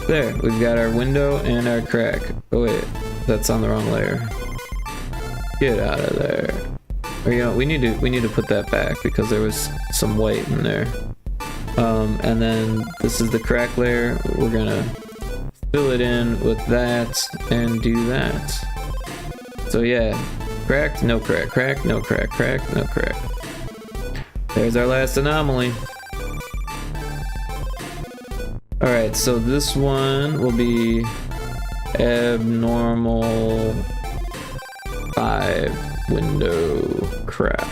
There, we've got our window and our crack. Oh wait, that's on the wrong layer. Get out of there. Or you know, we need to put that back because there was some white in there. And then this is the crack layer. We're gonna fill it in with that and do that. So yeah, Cracked, no crack, crack, no crack, crack, no crack. There's our last anomaly. Alright, so this one will be abnormal 5 window crack.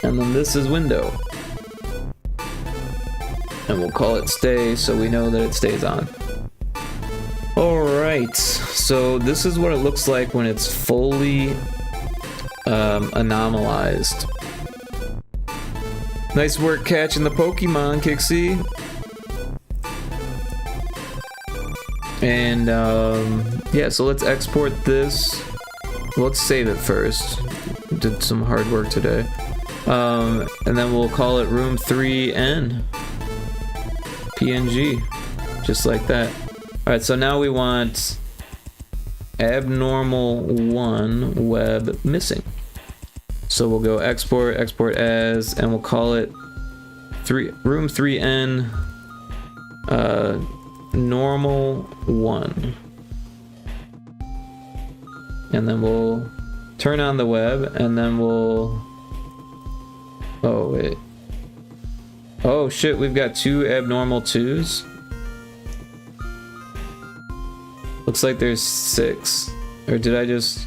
And then this is window. And we'll call it stay so we know that it stays on. Alright, so this is what it looks like when it's fully anomalized. Nice work catching the Pokemon, Kixie. And yeah, so let's export this. Let's save it first. Did some hard work today. And then we'll call it room 3N PNG, just like that. Alright, so now we want abnormal 1 web missing. So we'll go export, export as, and we'll call it room 3N normal 1. And then we'll turn on the web, and then we'll... Oh, wait. Oh, shit, we've got 2 abnormal 2s. Looks like there's 6. Or did I just...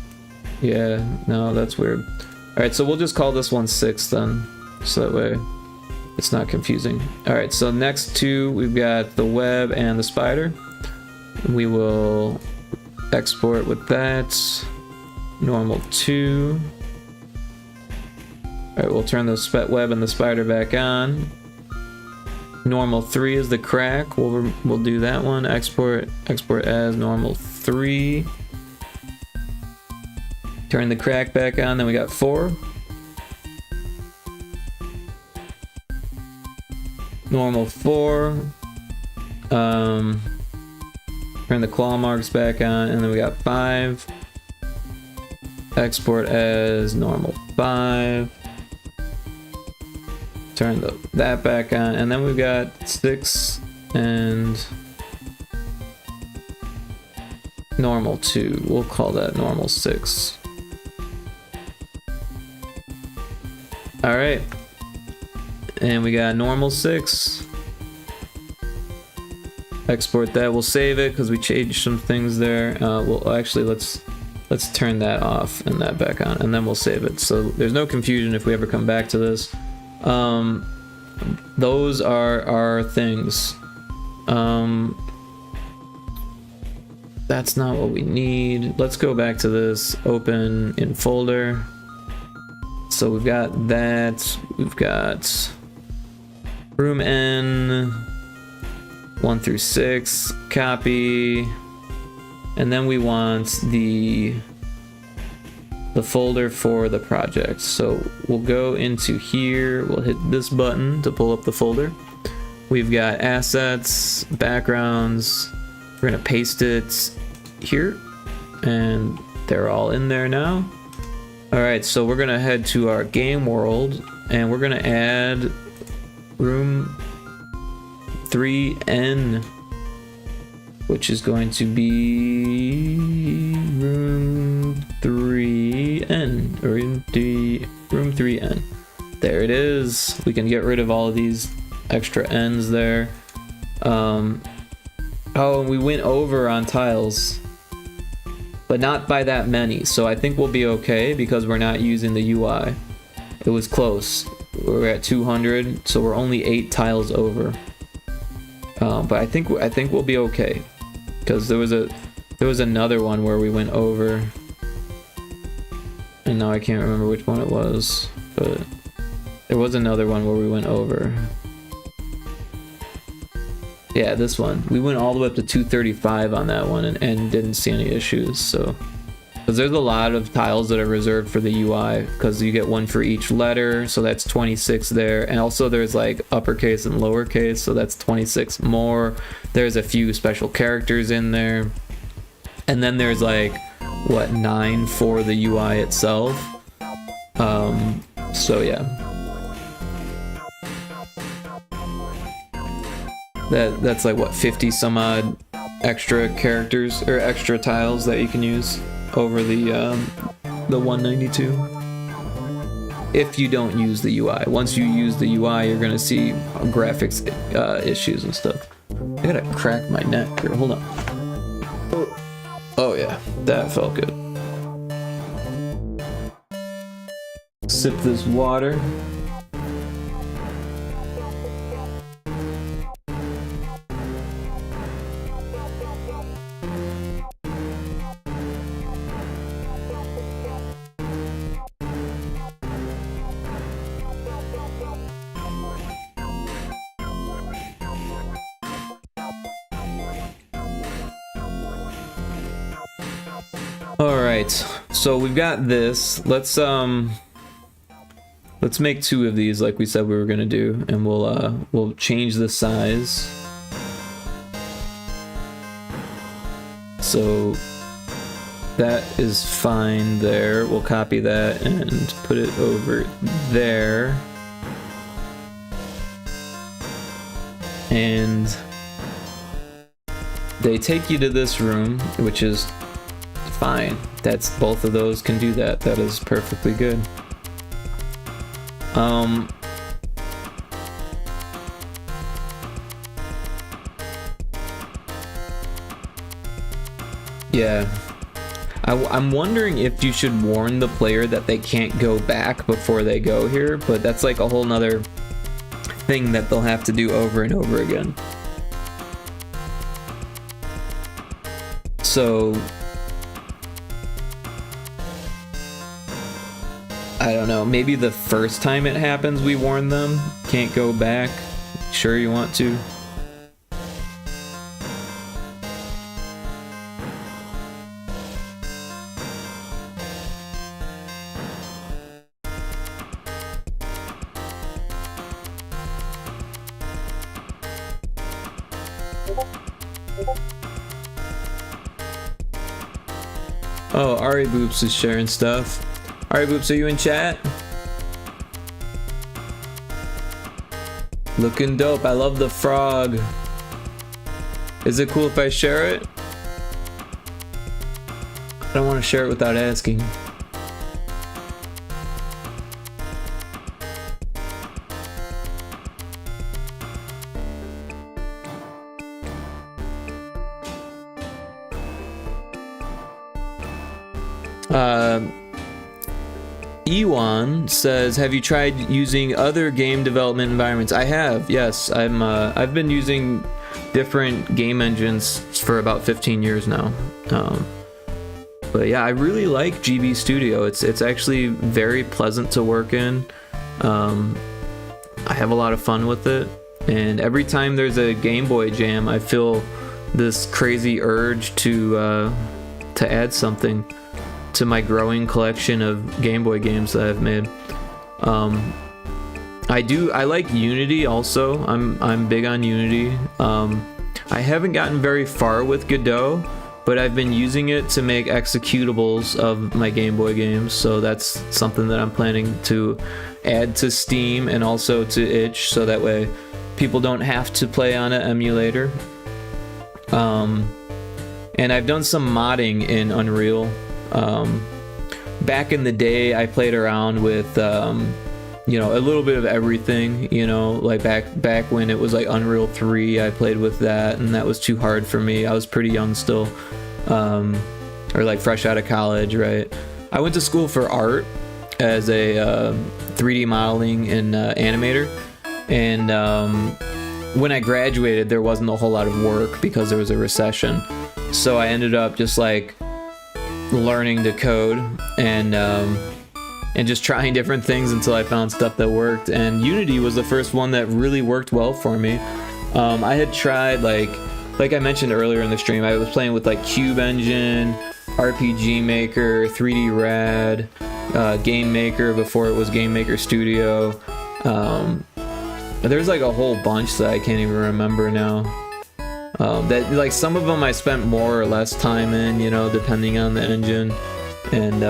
Yeah, no, that's weird. Alright, so we'll just call this one 6 then. So that way it's not confusing. Alright, so next 2, we've got the web and the spider. We will export with that. Normal 2. Alright, we'll turn the web and the spider back on. Normal 3 is the crack. We'll do that one. Export as normal 3. Turn the crack back on. Then we got 4. Normal 4. Turn the claw marks back on, and then we got 5. Export as normal 5. Turn that back on, and then we've got 6 and normal 2. We'll call that normal 6. Alright. And we got normal 6. Export that. We'll save it because we changed some things there. Well, actually, let's turn that off and that back on, and then we'll save it. So there's no confusion if we ever come back to this. Those are our things. That's not what we need. Let's go back to this. Open in folder. So we've got that. We've got room N 1 through 6. Copy. And then we want the folder for the project. So we'll go into here, we'll hit this button to pull up the folder. We've got assets, backgrounds. We're gonna paste it here, and they're all in there now. All right, so we're gonna head to our game world, and we're gonna add room 3N, which is going to be room 3N, or room 3N. There it is. We can get rid of all of these extra N's there. Oh, and we went over on tiles, but not by that many. So I think we'll be okay because we're not using the UI. It was close. We're at 200, so we're only 8 tiles over. But I think we'll be okay. Because there was another one where we went over, and now I can't remember which one it was, but there was another one where we went over. Yeah, this one. We went all the way up to 235 on that one, and didn't see any issues. So, because there's a lot of tiles that are reserved for the UI, because you get one for each letter, so that's 26 there, and also there's like uppercase and lowercase, so that's 26 more. There's a few special characters in there, and then there's like what, 9 for the UI itself. So yeah, that's like what, 50 some odd extra characters or extra tiles that you can use. over the 192. If you don't use the UI. Once you use the UI, you're gonna see graphics issues and stuff. I gotta crack my neck here. Hold on. Oh yeah, that felt good. Sip this water. Alright, so we've got this. Let's make 2 of these like we said we were gonna do, and we'll change the size. So that is fine there. We'll copy that and put it over there. And they take you to this room, which is fine. That's both of those can do that. That is perfectly good. Yeah. I'm wondering if you should warn the player that they can't go back before they go here, but that's like a whole nother thing that they'll have to do over and over again. So I don't know, maybe the first time it happens we warn them, can't go back. Sure you want to? Oh, Ari Boops is sharing stuff. Ari Boops, are you in chat? Looking dope. I love the frog. Is it cool if I share it? I don't want to share it without asking. Ewan says, have you tried using other game development environments? I have, yes. I've been using different game engines for about 15 years now. But yeah, I really like GB Studio. It's actually very pleasant to work in. I have a lot of fun with it. And every time there's a Game Boy jam, I feel this crazy urge to add something to my growing collection of Game Boy games that I've made. I like Unity also. I'm big on Unity. I haven't gotten very far with Godot, but I've been using it to make executables of my Game Boy games, so that's something that I'm planning to add to Steam and also to itch, so that way people don't have to play on an emulator. And I've done some modding in Unreal. Back in the day, I played around with, you know, a little bit of everything, you know, like back when it was like Unreal 3, I played with that, and that was too hard for me. I was pretty young still, or like fresh out of college, right? I went to school for art as a 3D modeling and animator, and when I graduated, there wasn't a whole lot of work because there was a recession, so I ended up just like learning to code and just trying different things until I found stuff that worked. And Unity was the first one that really worked well for me. I had tried like I mentioned earlier in the stream, I was playing with like Cube Engine, RPG Maker, 3D Rad, Game Maker before it was Game Maker Studio. There's like a whole bunch that I can't even remember now. That like some of them I spent more or less time in, you know, depending on the engine. And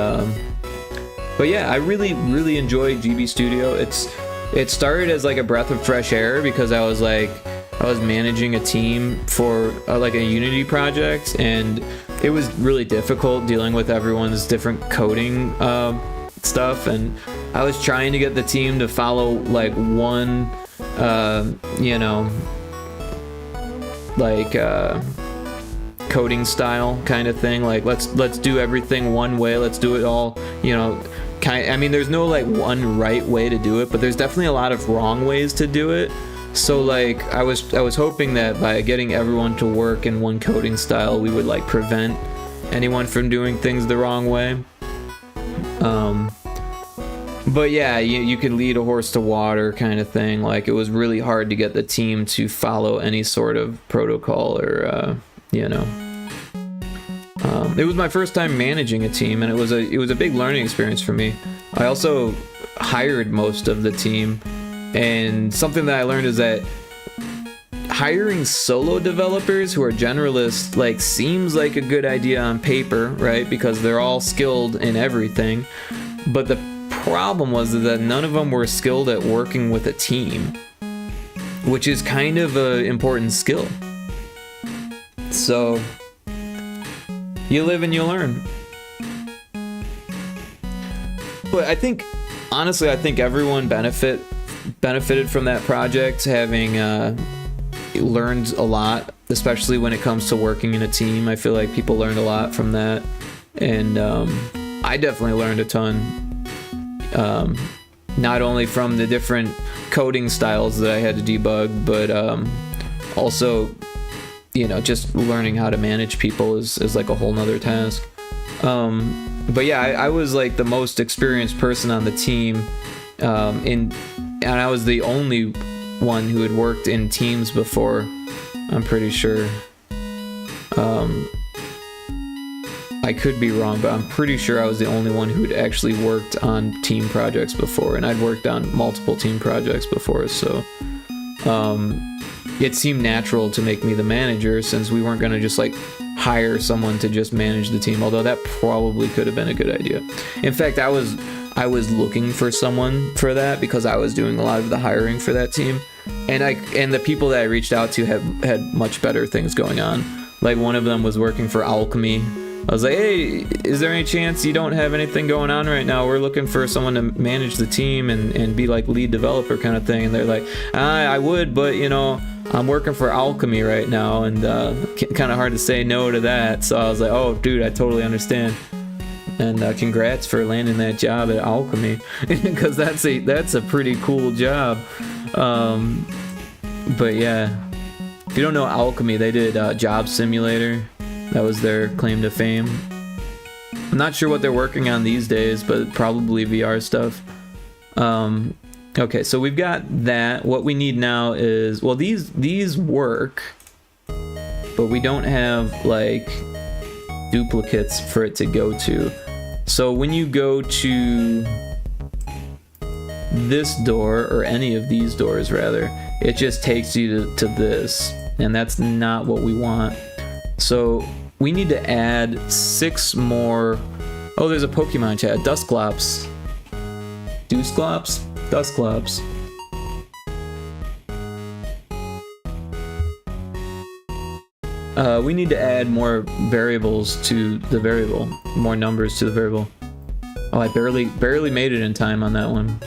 but yeah, I really enjoy GB Studio. It started as like a breath of fresh air because I was managing a team for like a Unity project, and it was really difficult dealing with everyone's different coding stuff, and I was trying to get the team to follow like one, you know, like coding style kind of thing. Like let's do everything one way. Let's do it all, you know. I mean, there's no like one right way to do it, but there's definitely a lot of wrong ways to do it. So like I was hoping that by getting everyone to work in one coding style, we would like prevent anyone from doing things the wrong way. But yeah, you could lead a horse to water kind of thing. Like it was really hard to get the team to follow any sort of protocol or you know. It was my first time managing a team, and it was a big learning experience for me. I also hired most of the team, and something that I learned is that hiring solo developers who are generalists like seems like a good idea on paper, right? Because they're all skilled in everything. But the problem was that none of them were skilled at working with a team, which is kind of an important skill. So you live and you learn. But I think, honestly, everyone benefited from that project, having learned a lot, especially when it comes to working in a team. I feel like people learned a lot from that, and I definitely learned a ton. Not only from the different coding styles that I had to debug, but also, you know, just learning how to manage people is like a whole nother task. But yeah, I was like the most experienced person on the team, and I was the only one who had worked in teams before, I'm pretty sure. I could be wrong, but I'm pretty sure I was the only one who'd actually worked on team projects before, and I'd worked on multiple team projects before, so it seemed natural to make me the manager, since we weren't going to just like hire someone to just manage the team, although that probably could have been a good idea. In fact, I was looking for someone for that, because I was doing a lot of the hiring for that team, and the people that I reached out to had much better things going on. Like one of them was working for Alchemy. I was like, hey, is there any chance you don't have anything going on right now? We're looking for someone to manage the team and be like lead developer kind of thing. And they're like, I would, but you know, I'm working for Alchemy right now, and kind of hard to say no to that. So I was like, oh dude, I totally understand. And congrats for landing that job at Alchemy, because that's a pretty cool job. But yeah, if you don't know Alchemy, they did Job Simulator. That was their claim to fame. I'm not sure what they're working on these days, but probably VR stuff. Okay, so we've got that. What we need now is, well, these work, but we don't have like duplicates for it to go to. So when you go to this door, or any of these doors rather, it just takes you to this, and that's not what we want. So we need to add 6 more. Oh, there's a Pokemon chat. Dusclops. Dusclops? Dusclops. We need to add more variables to the variable. More numbers to the variable. Oh, I barely made it in time on that one.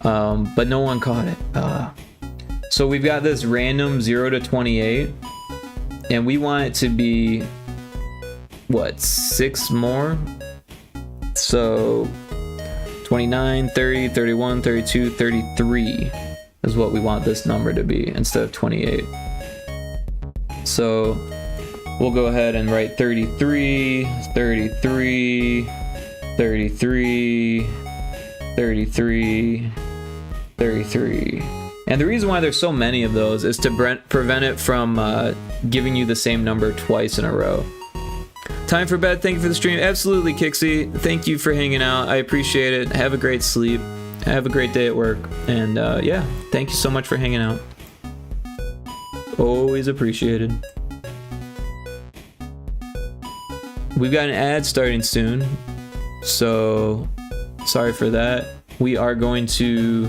But no one caught it. So we've got this random 0 to 28. And we want it to be, what, 6 more? So 29, 30, 31, 32, 33 is what we want this number to be, instead of 28. So we'll go ahead and write 33, 33, 33, 33, 33. And the reason why there's so many of those is to prevent it from giving you the same number twice in a row. Time for bed. Thank you for the stream. Absolutely, Kixie. Thank you for hanging out. I appreciate it. Have a great sleep. Have a great day at work. And yeah, thank you so much for hanging out. Always appreciated. We've got an ad starting soon, so sorry for that. We are going to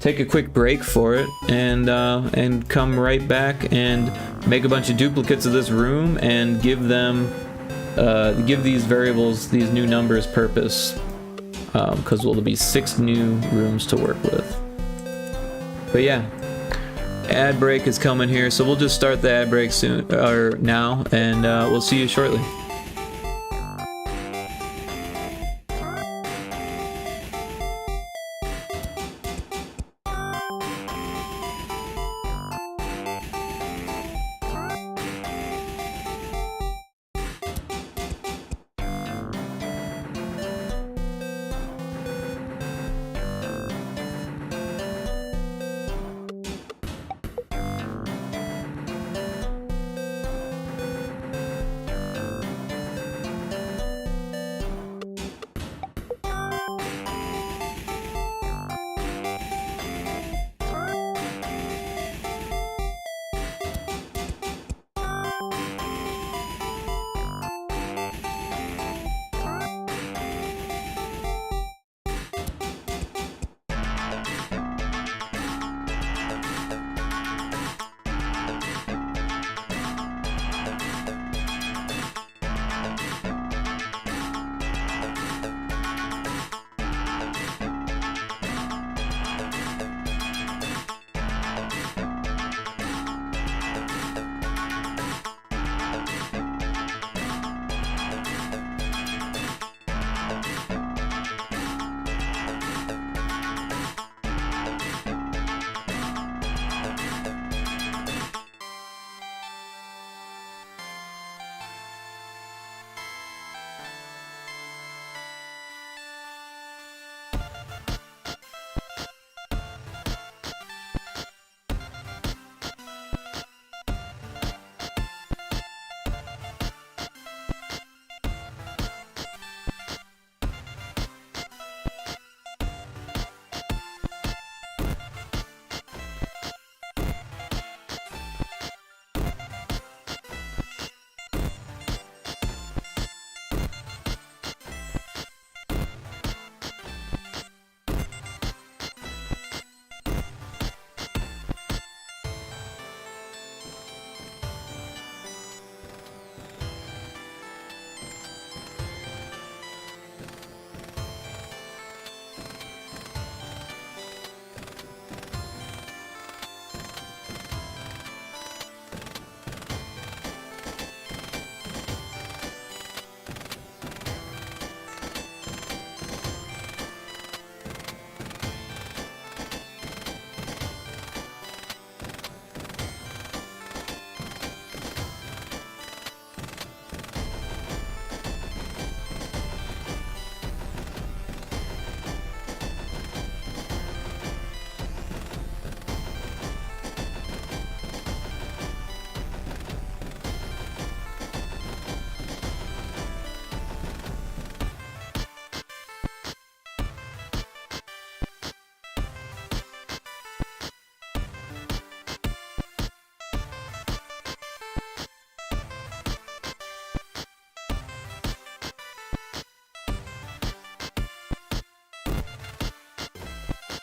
take a quick break for it, and come right back and make a bunch of duplicates of this room and give them, give these variables these new numbers purpose, because there'll be 6 new rooms to work with. But yeah, ad break is coming here, so we'll just start the ad break soon, or now, and we'll see you shortly.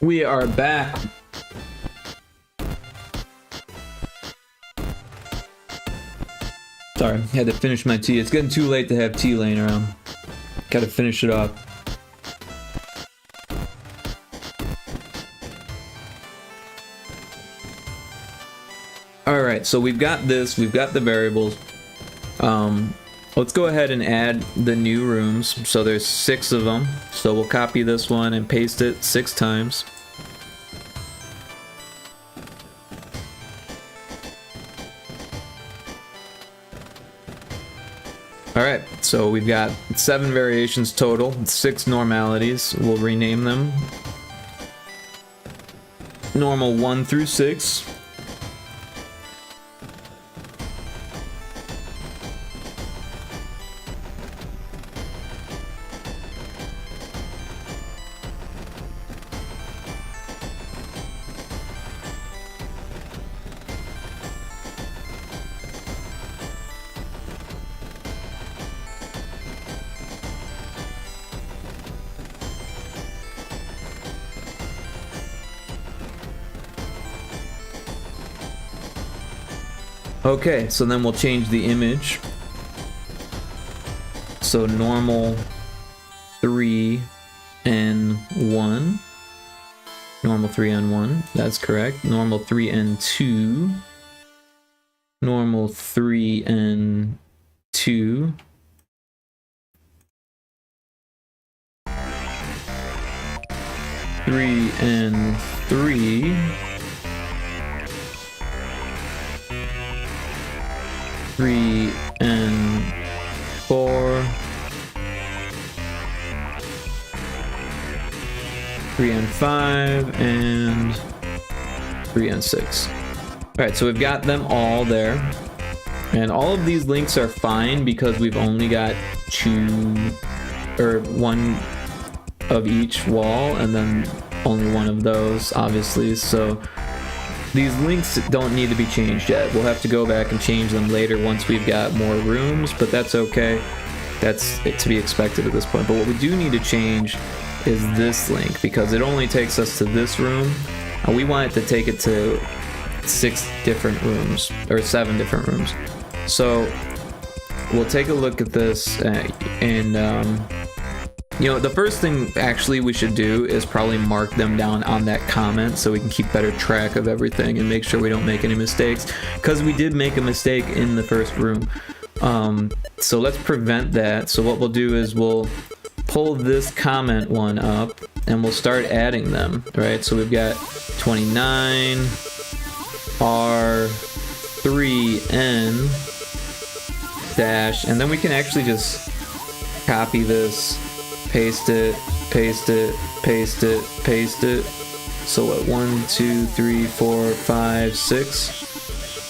We are back. Sorry, had to finish my tea. It's getting too late to have tea laying around. Gotta finish it off. Alright, so we've got this, we've got the variables. Let's go ahead and add the new rooms. So there's 6 of them. So we'll copy this one and paste it 6 times. Alright, so we've got 7 variations total, 6 normalities. We'll rename them. Normal 1 through 6. Okay, so then we'll change the image. So normal 3 and 1. Normal 3 and 1, that's correct. Normal 3 and 2. Normal 3 and 2. Three and 3. 3 and 4. 3 and 5, and 3 and 6. Alright, so we've got them all there. And all of these links are fine because we've only got 2 or 1 of each wall, and then only 1 of those, obviously. So these links don't need to be changed yet. We'll have to go back and change them later once we've got more rooms, but that's okay. That's to be expected at this point. But what we do need to change is this link, because it only takes us to this room, and we want it to take it to 6 different rooms, or 7 different rooms. So we'll take a look at this, and you know, the first thing actually we should do is probably mark them down on that comment so we can keep better track of everything and make sure we don't make any mistakes, because we did make a mistake in the first room. So let's prevent that. So what we'll do is we'll pull this comment one up and we'll start adding them, right? So we've got 29 R3N dash, and then we can actually just copy this, paste it, paste it, paste it, paste it. So what, 1, 2, 3, 4, 5, 6.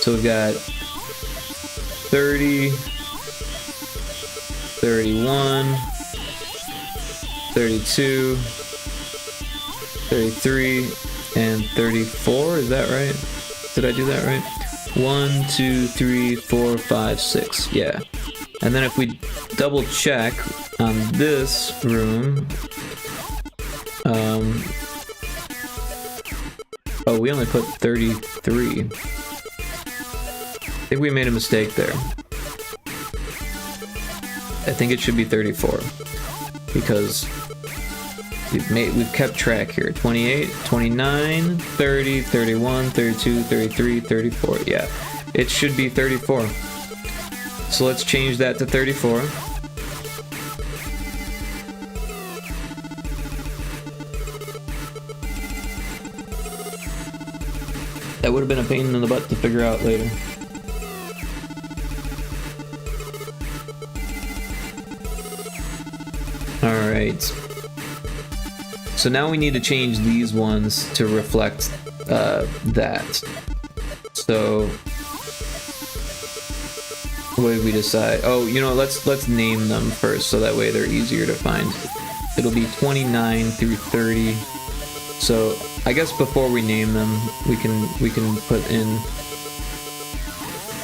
So we've got 30, 31, 32, 33, and 34. Is that right? Did I do that right? 1, 2, 3, 4, 5, 6. Yeah. And then if we double check on this room, oh, we only put 33. I think we made a mistake there. I think it should be 34 because we've kept track here. 28, 29, 30, 31, 32, 33, 34. Yeah, it should be 34. So let's change that to 34. That would have been a pain in the butt to figure out later. Alright. So now we need to change these ones to reflect that. So what did we decide? Oh, you know, let's name them first so that way they're easier to find. It'll be 29 through 30. So I guess before we name them, we can put in.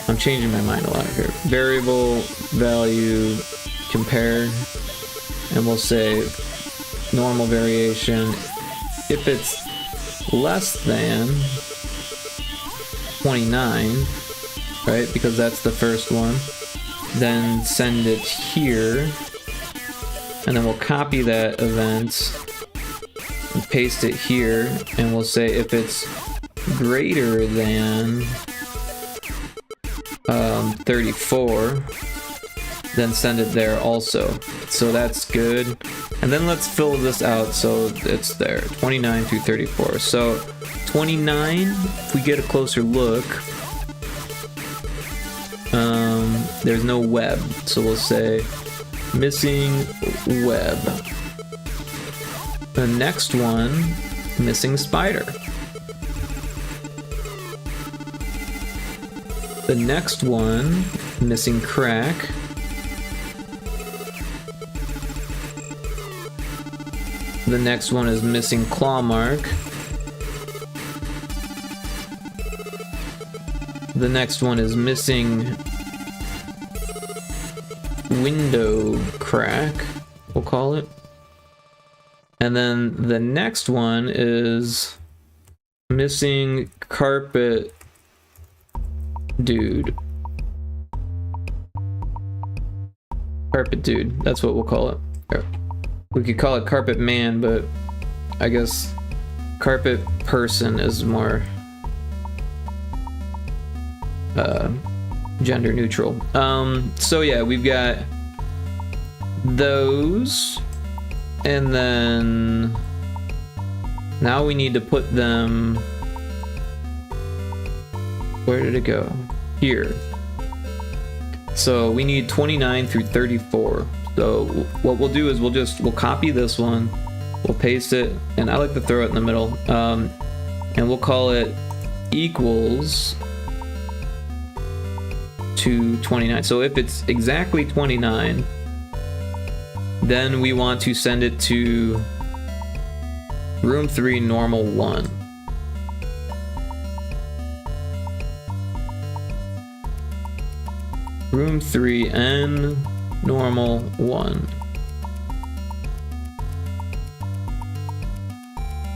I'm changing my mind a lot here. Variable value compare, and we'll say normal variation. If it's less than 29, right? Because that's the first one. Then send it here, and then we'll copy that event and paste it here, and we'll say if it's greater than 34, then send it there also. So that's good. And then let's fill this out so it's there, 29 through 34. So 29, if we get a closer look, there's no web, so we'll say missing web. The next one, missing spider. The next one, missing crack. The next one is missing claw mark. The next one is missing window crack, we'll call it. And then the next one is missing carpet dude. Carpet dude, that's what we'll call it. We could call it carpet man, but I guess carpet person is more gender neutral. So yeah, we've got those, and then now we need to put them, where did it go? Here. So we need 29 through 34. So what we'll do is we'll copy this one, we'll paste it, and I like to throw it in the middle, and we'll call it equals to 29. So if it's exactly 29, then we want to send it to room 3 normal 1. Room 3 n normal 1.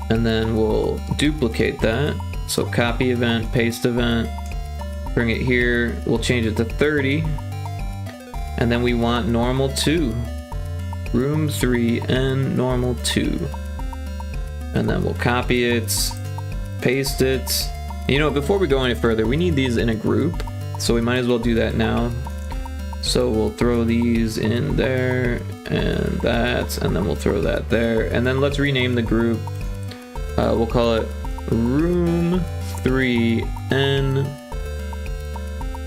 And then we'll duplicate that. So copy event, paste event, bring it here. We'll change it to 30. And then we want normal 2. Room 3 n normal 2. And then we'll copy it, paste it. You know, before we go any further, we need these in a group. So we might as well do that now. So we'll throw these in there and that, and then we'll throw that there. And then let's rename the group. We'll call it room 3n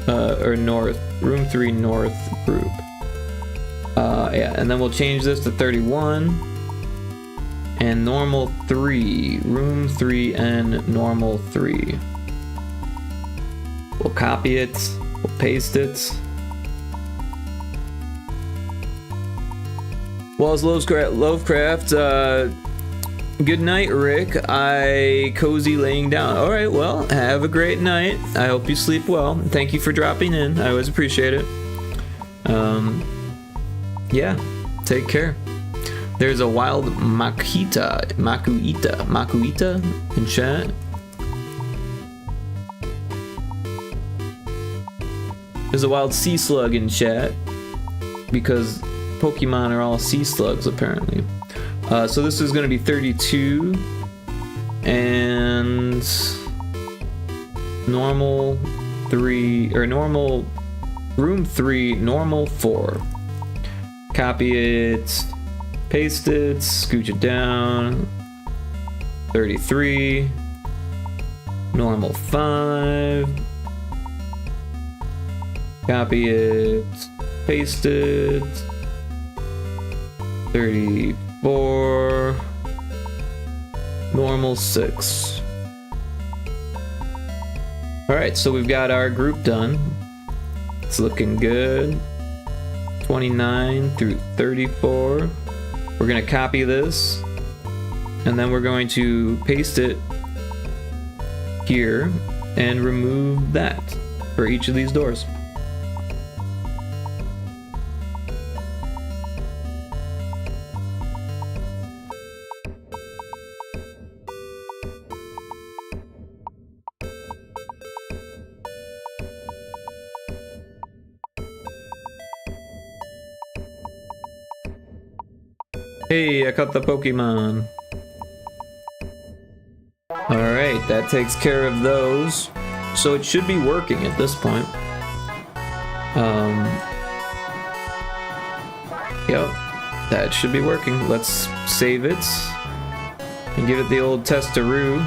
or north, room 3 north group. Yeah, and then we'll change this to 31 and normal 3, room 3n normal 3. We'll copy it, we'll paste it. Well, it's Lovecraft, good night, Rick. I cozy laying down. All right, well, have a great night. I hope you sleep well. Thank you for dropping in. I always appreciate it. Yeah, take care. There's a wild Makuita in chat. There's a wild sea slug in chat because Pokemon are all sea slugs apparently. So this is going to be 32 and normal 3 or normal room 3 normal 4. Copy it, paste it, scooch it down. 33 normal 5. Copy it, paste it. 34 normal 6. All right, so we've got our group done. It's looking good. 29 through 34. We're gonna copy this and then we're going to paste it here and remove that for each of these doors. Hey, I caught the Pokemon. Alright, that takes care of those. So it should be working at this point. Yep, that should be working. Let's save it and give it the old testaroo.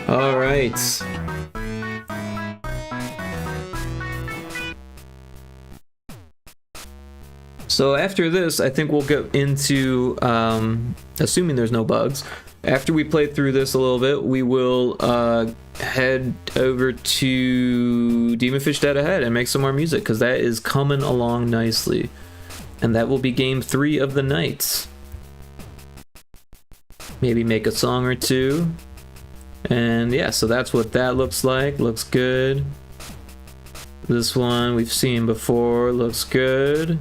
All right. So after this, I think we'll get into, assuming there's no bugs, after we play through this a little bit, we will head over to Demonfish Dead Ahead and make some more music, because that is coming along nicely. And that will be game 3 of the night. Maybe make a song or two. And yeah, so that's what that looks like. Looks good. This one we've seen before, looks good.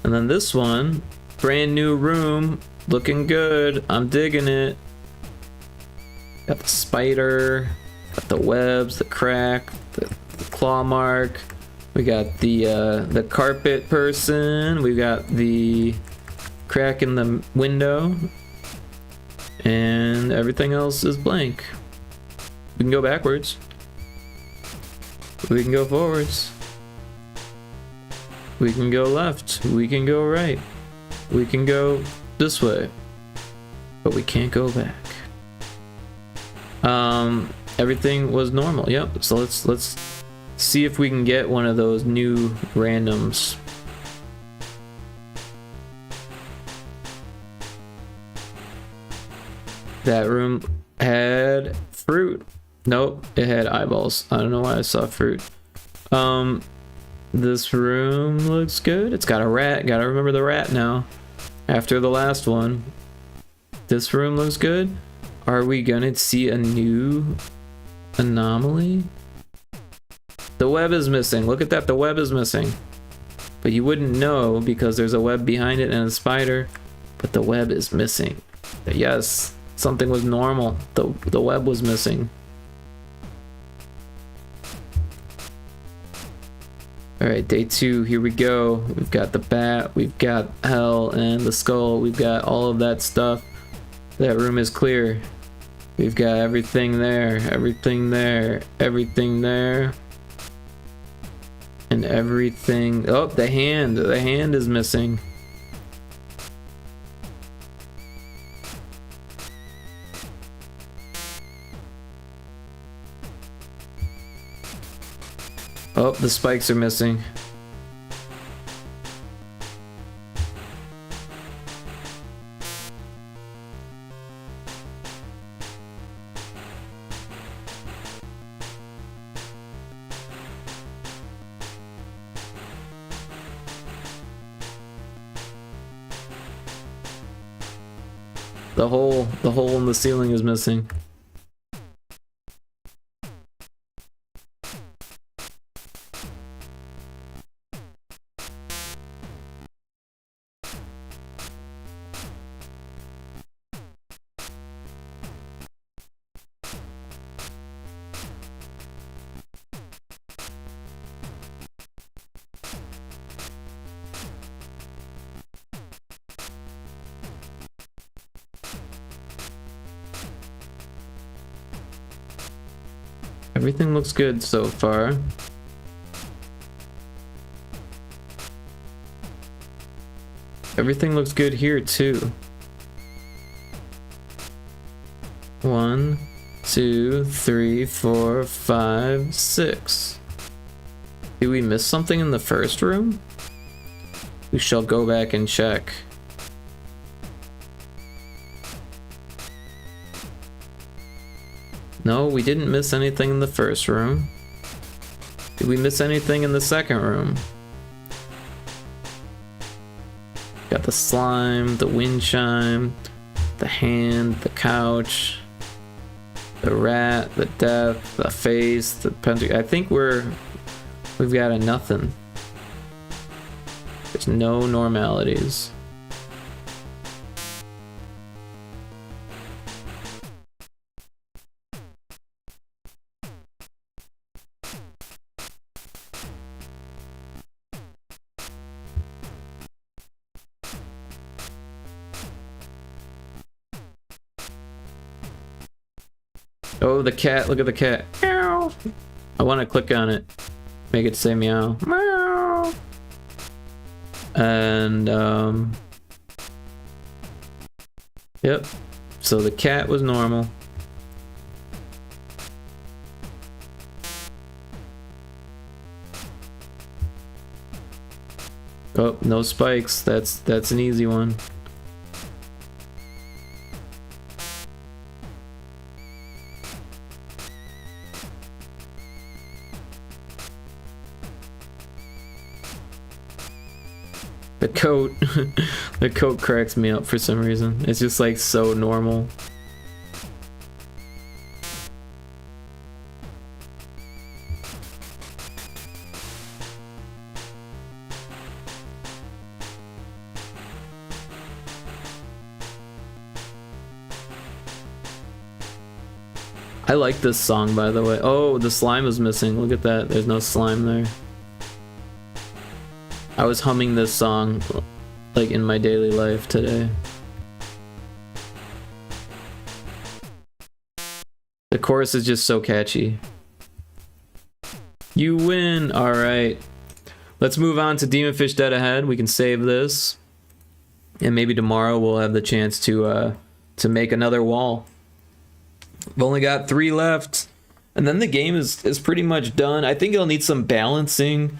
And then this one, brand new room, looking good. I'm digging it. Got the spider, got the webs, the crack, the claw mark. We got the carpet person. We got the crack in the window, and everything else is blank. We can go backwards. We can go forwards. We can go left. We can go right. We can go this way, but we can't go back. Everything was normal. Yep. So let's see if we can get one of those new randoms. That room had fruit. Nope, it had eyeballs. I don't know why I saw fruit. This room looks good. It's got a rat. Gotta remember the rat now. After the last one. This room looks good. Are we gonna see a new anomaly? The web is missing. Look at that, the web is missing. But you wouldn't know because there's a web behind it and a spider, but the web is missing. Yes, something was normal. The web was missing. Alright, day 2, here we go. We've got the bat, we've got hell and the skull, we've got all of that stuff. That room is clear. We've got everything there, everything there, everything there. And everything. Oh, the hand is missing. Oh, the spikes are missing. The hole in the ceiling is missing. Everything looks good so far. Everything looks good here too. 1, 2, 3, 4, 5, 6. Did we miss something in the first room? We shall go back and check. No, we didn't miss anything in the first room. Did we miss anything in the second room? Got the slime, the wind chime, the hand, the couch, the rat, the death, the face, the pentagram. I think we've got a nothing. There's no normalities. Oh, the cat. Look at the cat. Meow. I want to click on it. Make it say meow. Meow. And, yep. So the cat was normal. Oh, no spikes. That's an easy one. The coat, the coat cracks me up for some reason. It's just like so normal. I like this song, by the way. Oh, the slime is missing. Look at that. There's no slime there. I was humming this song like in my daily life today. The chorus is just so catchy. You win. All right. Let's move on to Demonfish Dead Ahead. We can save this. And maybe tomorrow we'll have the chance to make another wall. We've only got 3 left. And then the game is pretty much done. I think it'll need some balancing.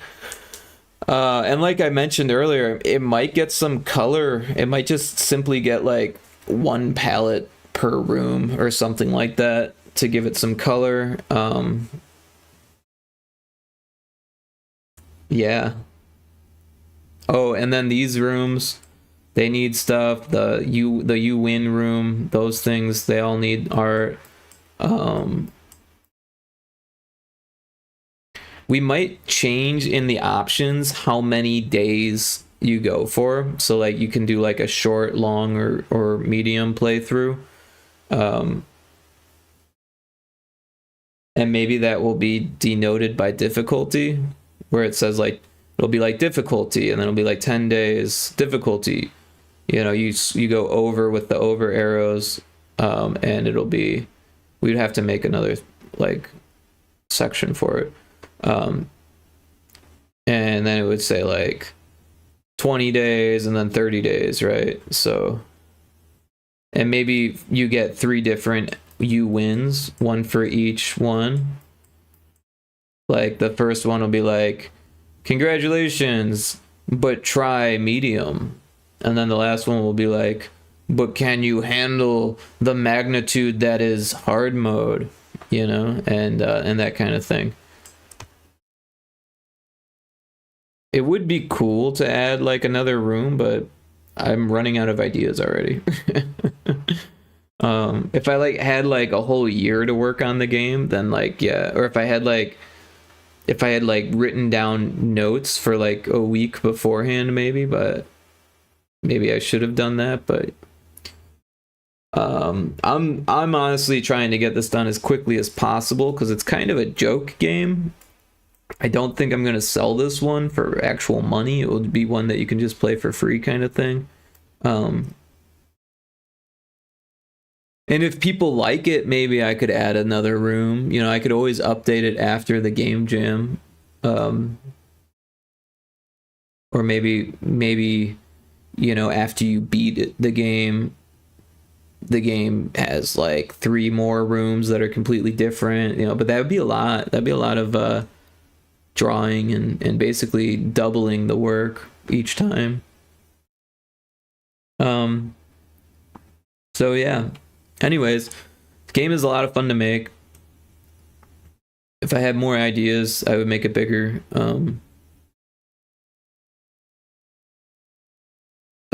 And like I mentioned earlier, it might get some color. It might just simply get like 1 palette per room or something like that to give it some color. Yeah. Oh, and then these rooms, they need stuff. The you win room, those things, they all need art. We might change in the options how many days you go for. So like you can do like a short, long, or medium playthrough. And maybe that will be denoted by difficulty, where it says like, it'll be like difficulty, and then it'll be like 10 days difficulty. You know, you go over with the over arrows, and it'll be, we'd have to make another like section for it. And then it would say like 20 days and then 30 days, right? So, and maybe you get 3 different you wins, 1 for each one. Like the first one will be like, congratulations, but try medium. And then the last one will be like, but can you handle the magnitude that is hard mode, you know, and that kind of thing. It would be cool to add like another room, but I'm running out of ideas already. If I like had like a whole year to work on the game, then like, yeah. Or if I had like written down notes for like a week beforehand, maybe, but maybe I should have done that. But I'm honestly trying to get this done as quickly as possible because it's kind of a joke game. I don't think I'm going to sell this one for actual money. It would be one that you can just play for free kind of thing. And if people like it, maybe I could add another room. You know, I could always update it after the game jam. Or maybe, you know, after you beat the game has like 3 more rooms that are completely different, you know, but that would be a lot. That'd be a lot of drawing and basically doubling the work each time. So yeah. Anyways, the game is a lot of fun to make. If I had more ideas, I would make it bigger. So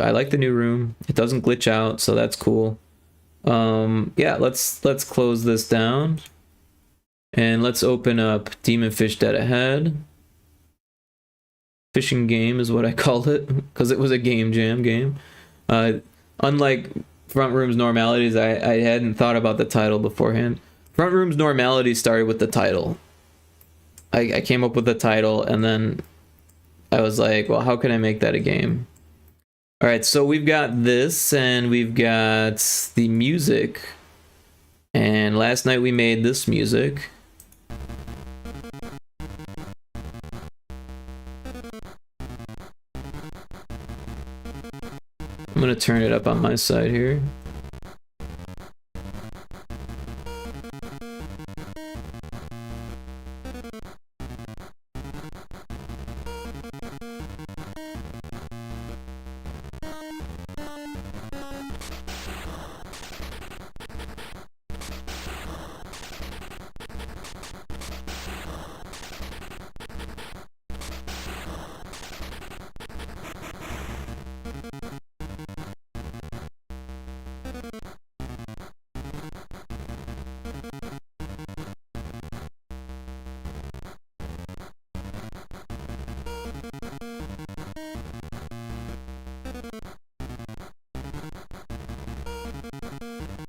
I like the new room. It doesn't glitch out, so that's cool. Yeah, let's close this down. And let's open up Demonfish Dead Ahead. Fishing game is what I called it, because it was a game jam game. Unlike Frontrooms Normalities, I hadn't thought about the title beforehand. Frontrooms Normalities started with the title. I came up with the title, and then I was like, well, how can I make that a game? Alright, so we've got this, and we've got the music. And last night we made this music. I'm gonna turn it up on my side here.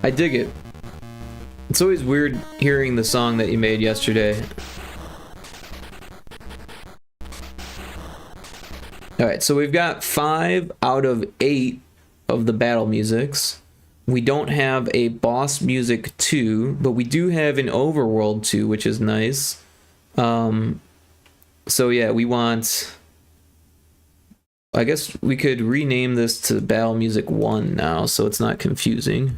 I dig it. It's always weird hearing the song that you made yesterday. Alright, so we've got 5 out of 8 of the battle musics. We don't have a boss music 2, but we do have an overworld 2, which is nice. So yeah, we want... I guess we could rename this to battle music 1 now, so it's not confusing.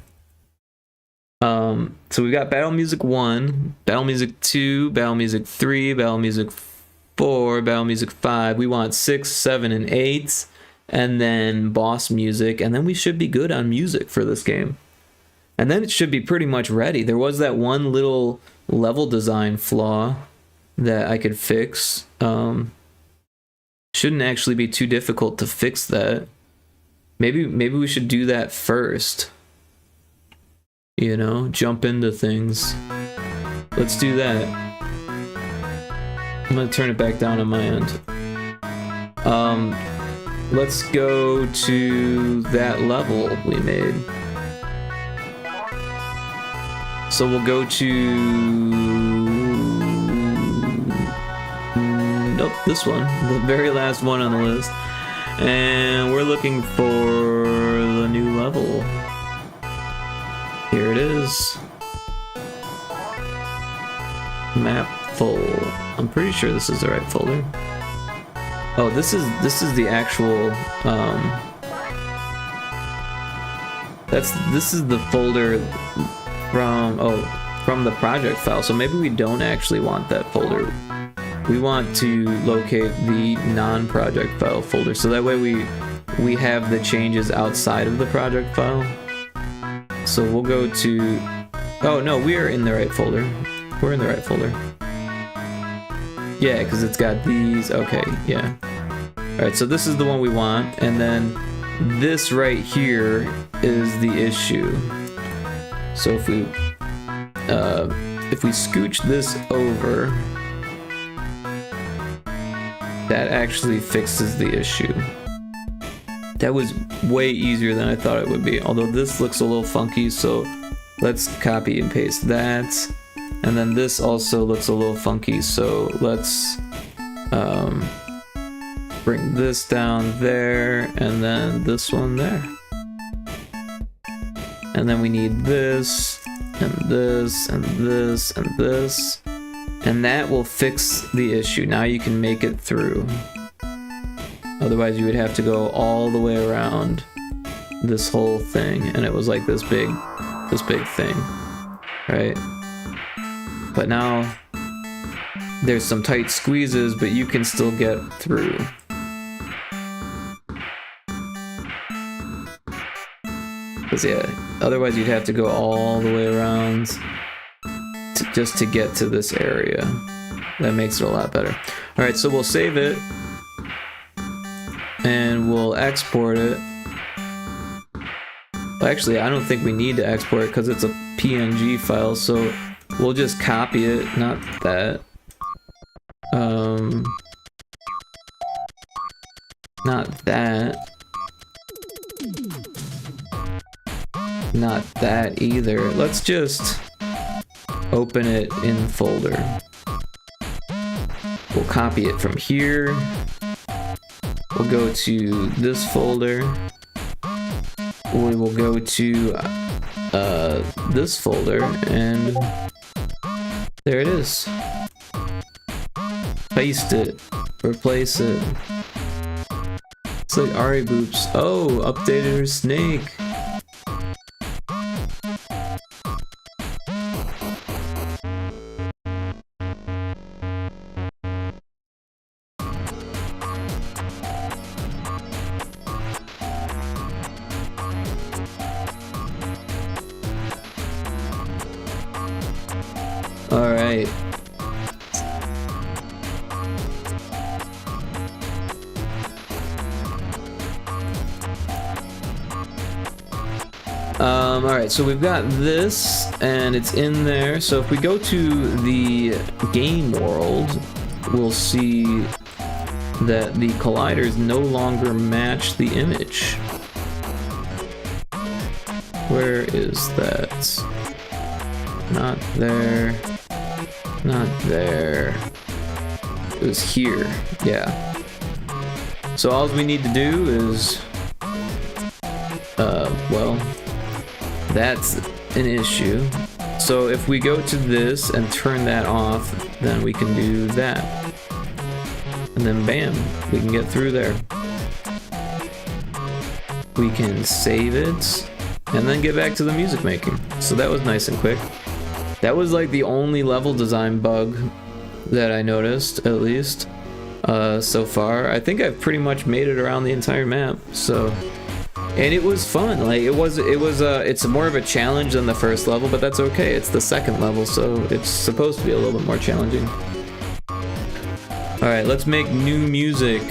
So we've got battle music 1, battle music 2, battle music 3, battle music 4, battle music 5. We want 6, 7, and 8, and then boss music, and then we should be good on music for this game. And then it should be pretty much ready. There was that one little level design flaw that I could fix. Shouldn't actually be too difficult to fix that. Maybe we should do that first. You know, jump into things. Let's do that. I'm gonna turn it back down on my end. Let's go to that level we made. So we'll go to... Nope, this one. The very last one on the list. And we're looking for the new level. Here it is. Map full. I'm pretty sure this is the right folder. Oh, this is the actual this is the folder from the project file. So maybe we don't actually want that folder. We want to locate the non-project file folder, so that way we have the changes outside of the project file. So we'll go to... Oh no, we are in the right folder. We're in the right folder. Yeah, because it's got these... Okay, yeah. Alright, so this is the one we want, and then this right here is the issue. So if we scooch this over, that actually fixes the issue. That was way easier than I thought it would be, although this looks a little funky, so let's copy and paste that. And then this also looks a little funky, so let's bring this down there, and then this one there. And then we need this, and this, and this, and this. And that will fix the issue. Now you can make it through. Otherwise you would have to go all the way around this whole thing, and it was like this big thing, right? But now there's some tight squeezes, but you can still get through. Because yeah, otherwise you'd have to go all the way around just to get to this area. That makes it a lot better. Alright, so we'll save it. And we'll export it. Well, actually, I don't think we need to export it because it's a PNG file, so we'll just copy it, not that. Not that. Not that either. Let's just open it in folder. We'll copy it from here. We'll go to this folder. We will go to this folder, and there it is. Paste it. Replace it. It's like Ari Boops. Oh, updated her snake. Alright. Alright, so we've got this, and it's in there. So if we go to the game world, we'll see that the colliders no longer match the image. Where is that? Not there. Not there. It was here. Yeah. So all we need to do is... well... That's an issue. So if we go to this and turn that off, then we can do that. And then bam, we can get through there. We can save it and then get back to the music making. So that was nice and quick. That was like the only level design bug that I noticed, at least so far. I think I've pretty much made it around the entire map. So, and it was fun. Like it's more of a challenge than the first level, but that's okay. It's the second level, so it's supposed to be a little bit more challenging. All right, let's make new music.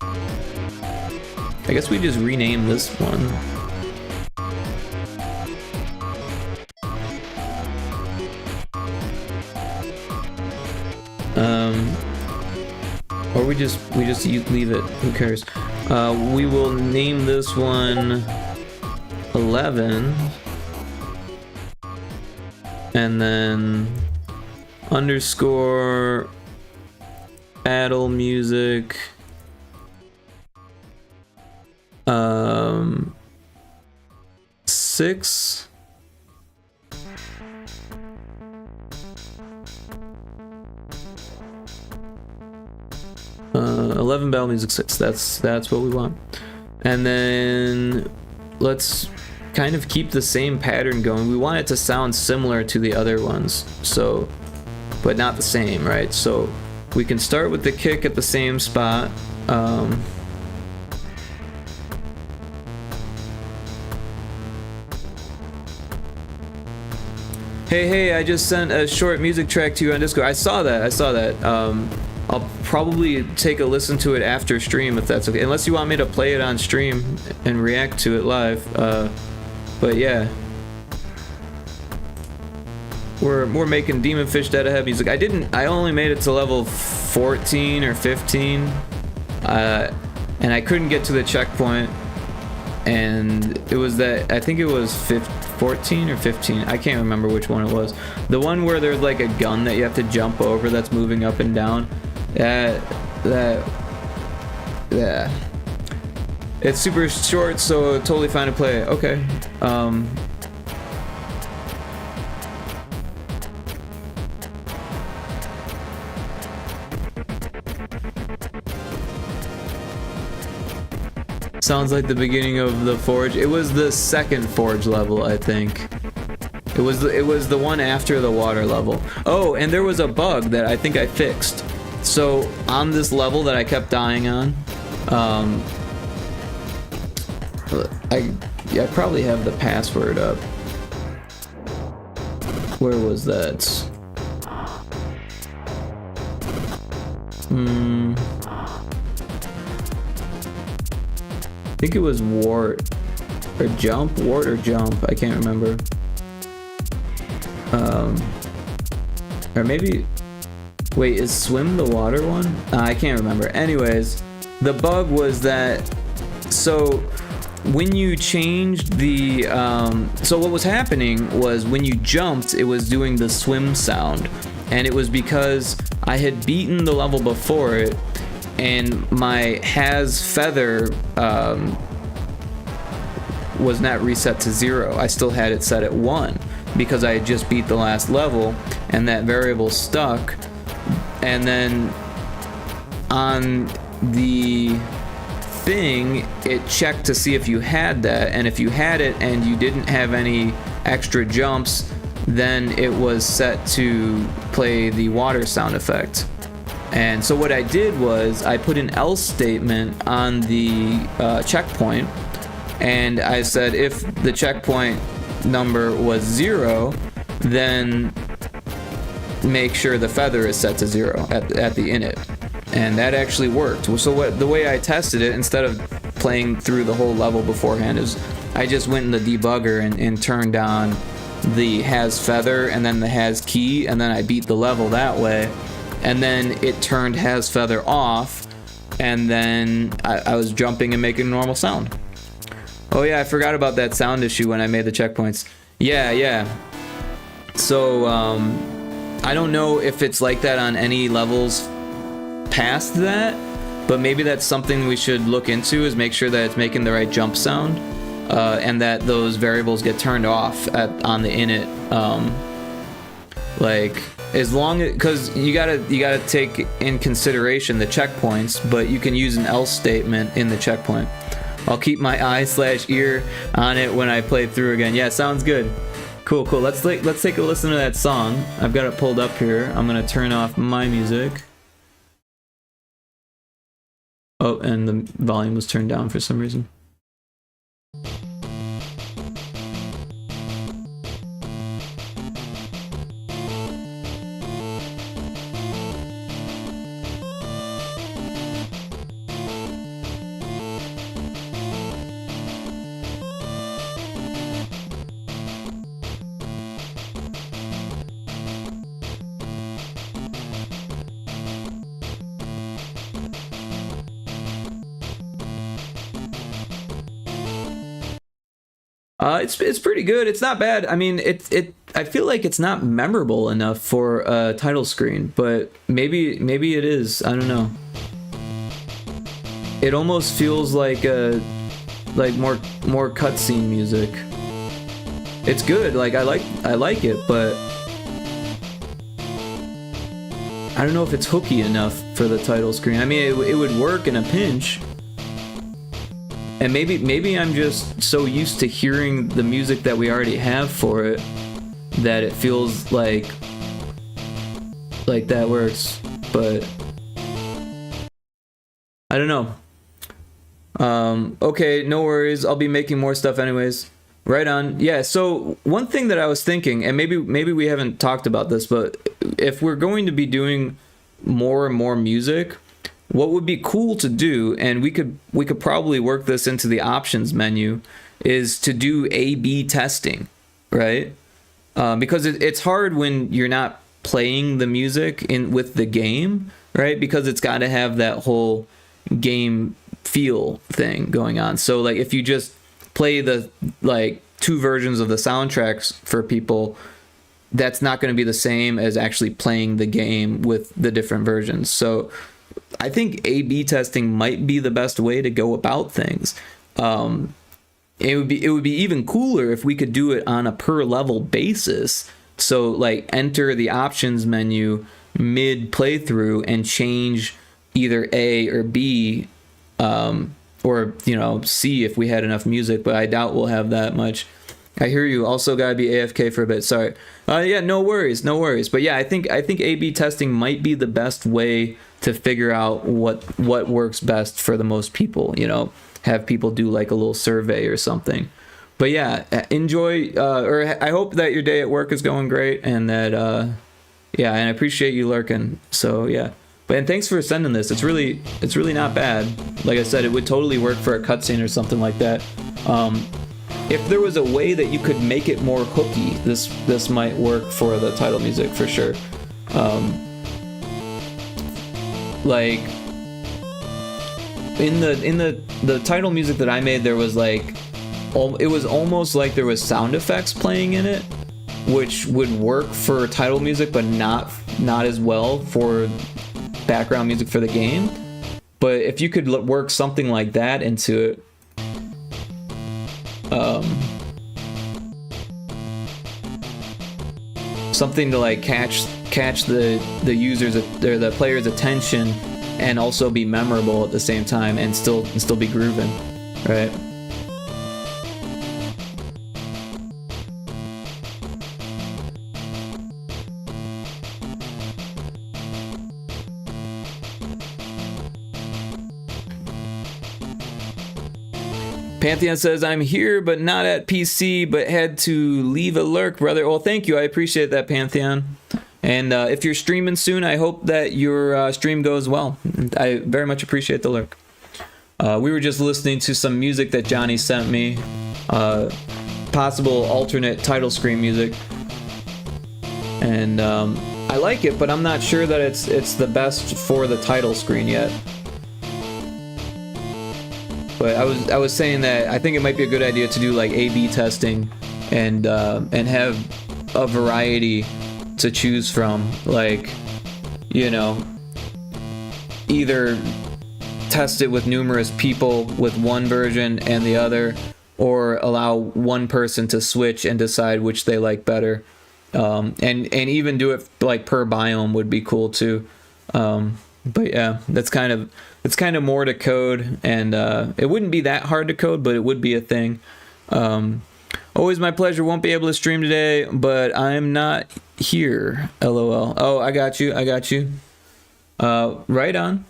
I guess we just rename this one. Or we just leave it. Who cares? We will name this one 11, and then underscore battle music. 6. 11 battle music 6. That's what we want. And then let's kind of keep the same pattern going. We want it to sound similar to the other ones, so, but not the same, right? So we can start with the kick at the same spot. Hey, I just sent a short music track to you on Discord. I saw that. I'll probably take a listen to it after stream if that's okay. Unless you want me to play it on stream and react to it live. But yeah. We're making Demon Fish Dead Ahead music. I only made it to level 14 or 15. And I couldn't get to the checkpoint. And it was that, I think it was 14 or 15. I can't remember which one it was. The one where there's like a gun that you have to jump over that's moving up and down. Yeah. It's super short, so totally fine to play. Okay. Sounds like the beginning of the Forge. It was the second Forge level, I think. It was the one after the water level. Oh, and there was a bug that I think I fixed. So on this level that I kept dying on, I probably have the password up. Where was that? I think it was wart or jump, I can't remember. Or maybe, wait, is swim the water one? I can't remember. Anyways, the bug was that, so when you changed the, so what was happening was when you jumped, it was doing the swim sound. And it was because I had beaten the level before it, and my has feather was not reset to 0. I still had it set at 1 because I had just beat the last level, and that variable stuck. And then on the thing, it checked to see if you had that, and if you had it and you didn't have any extra jumps, then it was set to play the water sound effect. And so what I did was I put an else statement on the checkpoint, and I said if the checkpoint number was 0, then make sure the feather is set to 0 at the init. And that actually worked. So the way I tested it, instead of playing through the whole level beforehand, is I just went in the debugger and turned on the has feather and then the has key, and then I beat the level that way. And then it turned has feather off, and then I was jumping and making normal sound. Oh yeah, I forgot about that sound issue when I made the checkpoints. Yeah. So, I don't know if it's like that on any levels past that, but maybe that's something we should look into, is make sure that it's making the right jump sound, and that those variables get turned off on the init. Like, as long as, because you gotta take in consideration the checkpoints, but you can use an else statement in the checkpoint. I'll keep my eye/ear on it when I play through again. Yeah, sounds good. Cool. Let's take a listen to that song. I've got it pulled up here. I'm gonna turn off my music. Oh, and the volume was turned down for some reason. It's pretty good. It's not bad. I mean, I feel like it's not memorable enough for a title screen, but maybe it is. I don't know. It almost feels like more cutscene music. It's good. Like I like it, but I don't know if it's hooky enough for the title screen. I mean, it would work in a pinch. And maybe I'm just so used to hearing the music that we already have for it that it feels like that works, but I don't know. Okay, no worries. I'll be making more stuff anyways. Right on. Yeah, so one thing that I was thinking, and maybe we haven't talked about this, but if we're going to be doing more and more music, what would be cool to do, and we could probably work this into the options menu, is to do A/B testing, right? Because it's hard when you're not playing the music with the game, right? Because it's got to have that whole game feel thing going on. So like if you just play the like 2 versions of the soundtracks for people, that's not going to be the same as actually playing the game with the different versions. So I think A/B testing might be the best way to go about things. It would be even cooler if we could do it on a per level basis. So like enter the options menu mid playthrough and change either A or B, or C if we had enough music, but I doubt we'll have that much. I hear you. Also gotta be AFK for a bit. Sorry. Yeah, no worries. But yeah, I think A/B testing might be the best way to figure out what works best for the most people. Have people do like a little survey or something. But yeah, enjoy. Or I hope that your day at work is going great, and that and I appreciate you lurking. So yeah. And thanks for sending this. It's really not bad. Like I said, it would totally work for a cutscene or something like that. If there was a way that you could make it more hooky, this might work for the title music for sure. Like in the title music that I made, there was like it was almost like there was sound effects playing in it, which would work for title music, but not as well for background music for the game. But if you could work something like that into it, something to like catch the user's or the player's attention and also be memorable at the same time and still be grooving, right? Pantheon says, I'm here, but not at PC, but had to leave a lurk, brother. Well, thank you. I appreciate that, Pantheon. And if you're streaming soon, I hope that your stream goes well. I very much appreciate the lurk. We were just listening to some music that Johnny sent me. Possible alternate title screen music. And I like it, but I'm not sure that it's the best for the title screen yet. But I was saying that I think it might be a good idea to do like A/B testing and have a variety to choose from. Like, you know, either test it with numerous people with one version and the other, or allow one person to switch and decide which they like better. And even do it like per biome would be cool too. But yeah, it's kind of more to code, and it wouldn't be that hard to code, but it would be a thing. Always my pleasure. Won't be able to stream today, but I'm not here. LOL. Oh, I got you. Right on.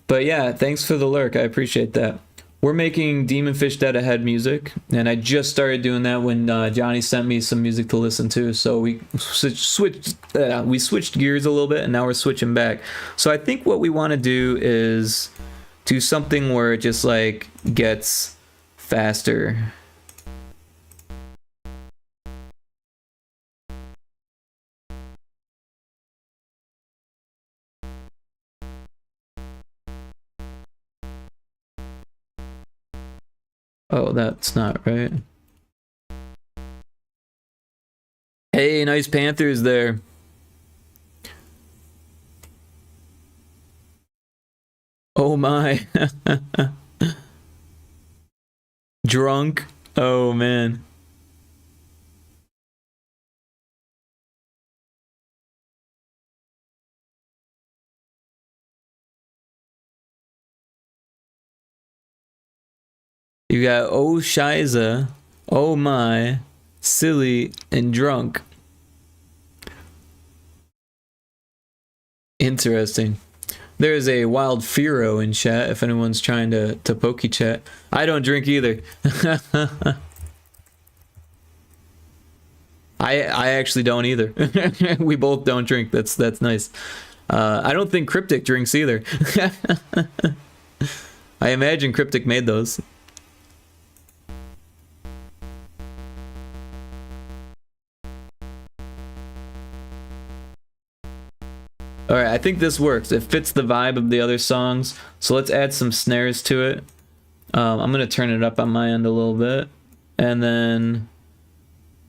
But yeah, thanks for the lurk. I appreciate that. We're making Demon Fish Dead Ahead music, and I just started doing that when Johnny sent me some music to listen to. So we switched gears a little bit, and now we're switching back. So I think what we want to do is do something where it just like gets faster. Oh, that's not right. Hey, nice Panthers there. Oh my. Drunk. Oh man. You got oh Shiza, oh my, silly, and drunk. Interesting. There is a wild Firo in chat if anyone's trying to pokey chat. I don't drink either. I actually don't either. We both don't drink. That's nice. I don't think Cryptic drinks either. I imagine Cryptic made those. All right, I think this works. It fits the vibe of the other songs. So let's add some snares to it. I'm gonna turn it up on my end a little bit, and then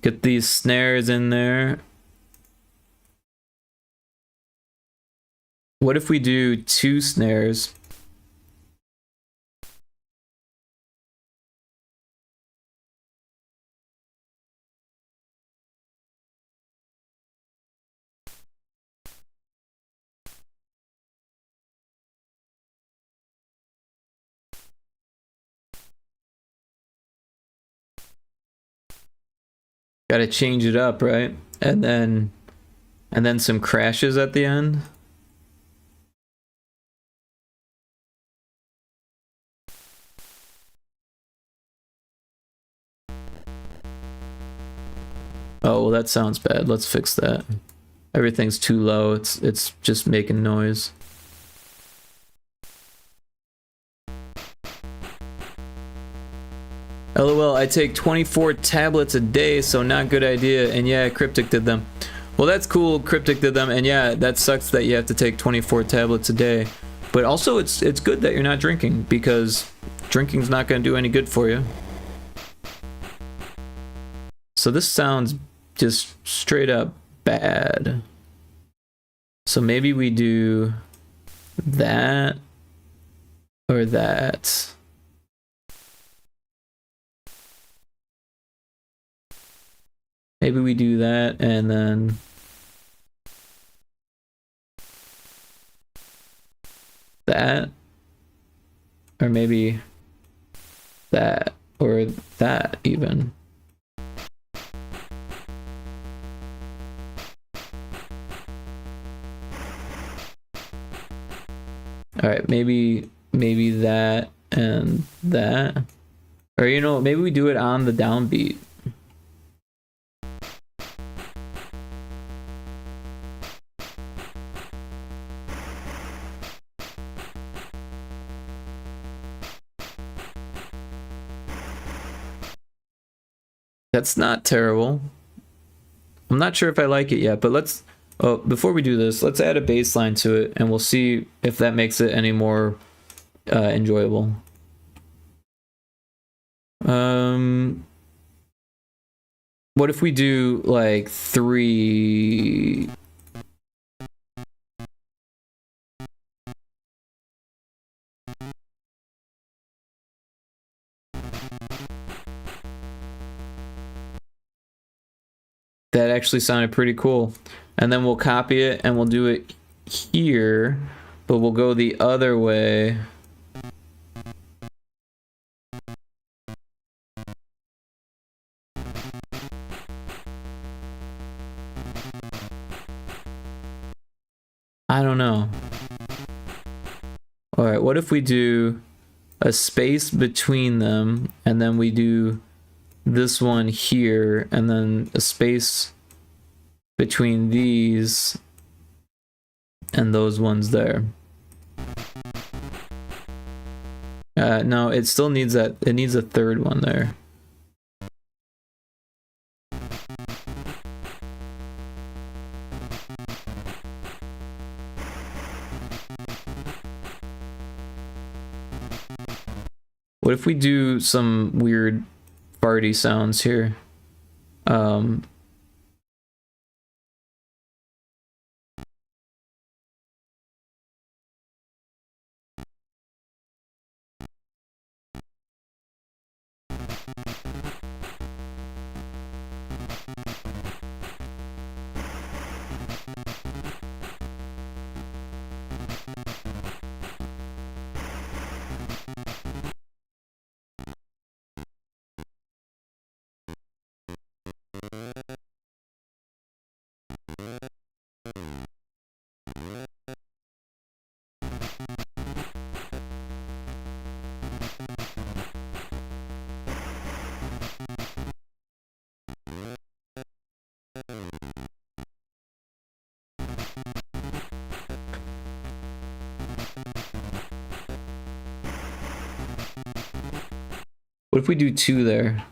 get these snares in there. What if we do 2 snares? Gotta change it up, right? And then some crashes at the end. Oh, well, that sounds bad. Let's fix that. Everything's too low. It's just making noise. LOL, I take 24 tablets a day, so not good idea. And yeah, Cryptic did them. Well, that's cool, Cryptic did them, and yeah, that sucks that you have to take 24 tablets a day. But also, it's good that you're not drinking, because drinking's not going to do any good for you. So this sounds just straight up bad. So maybe we do that or that. Maybe we do that and then that, or maybe that, or that even. All right, maybe that and that, or you know, maybe we do it on the downbeat. That's not terrible. I'm not sure if I like it yet, but let's, before we do this, let's add a bass line to it and we'll see if that makes it any more enjoyable. What if we do like 3? That actually sounded pretty cool. And then we'll copy it and we'll do it here, but we'll go the other way. I don't know. All right, what if we do a space between them and then we do this one here and then a space between these and those ones there. No, it still needs that. It needs a third one there. What if we do some weird farty sounds here? What if we do 2 there?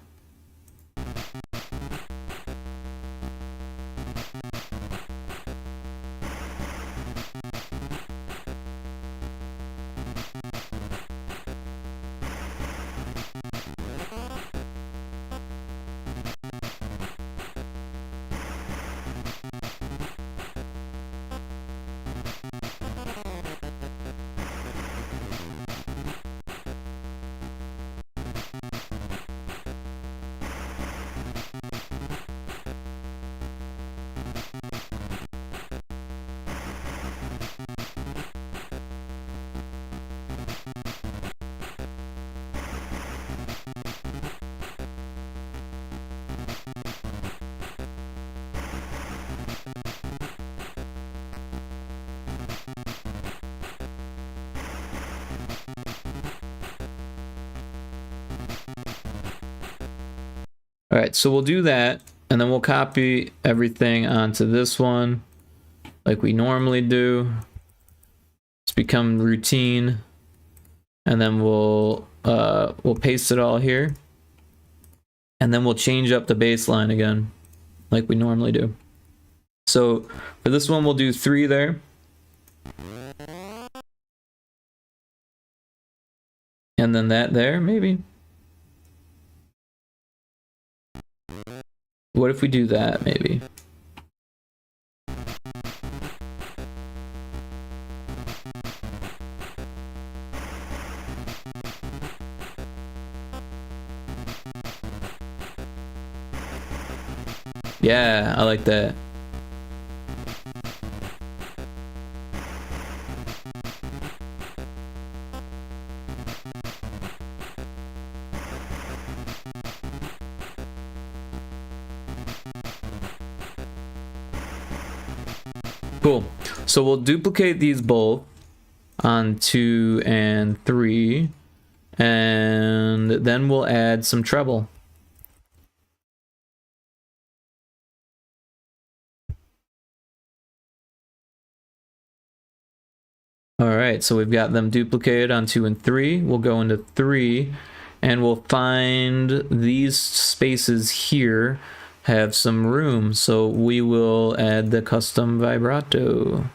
All right, so we'll do that, and then we'll copy everything onto this one like we normally do. It's become routine, and then we'll paste it all here, and then we'll change up the baseline again like we normally do. So for this one, we'll do 3 there. And then that there, maybe. What if we do that, maybe? Yeah, I like that. Cool. So we'll duplicate these both on 2 and 3, and then we'll add some treble. All right, so we've got them duplicated on 2 and 3. We'll go into 3, and we'll find these spaces here have some room, so we will add the custom vibrato.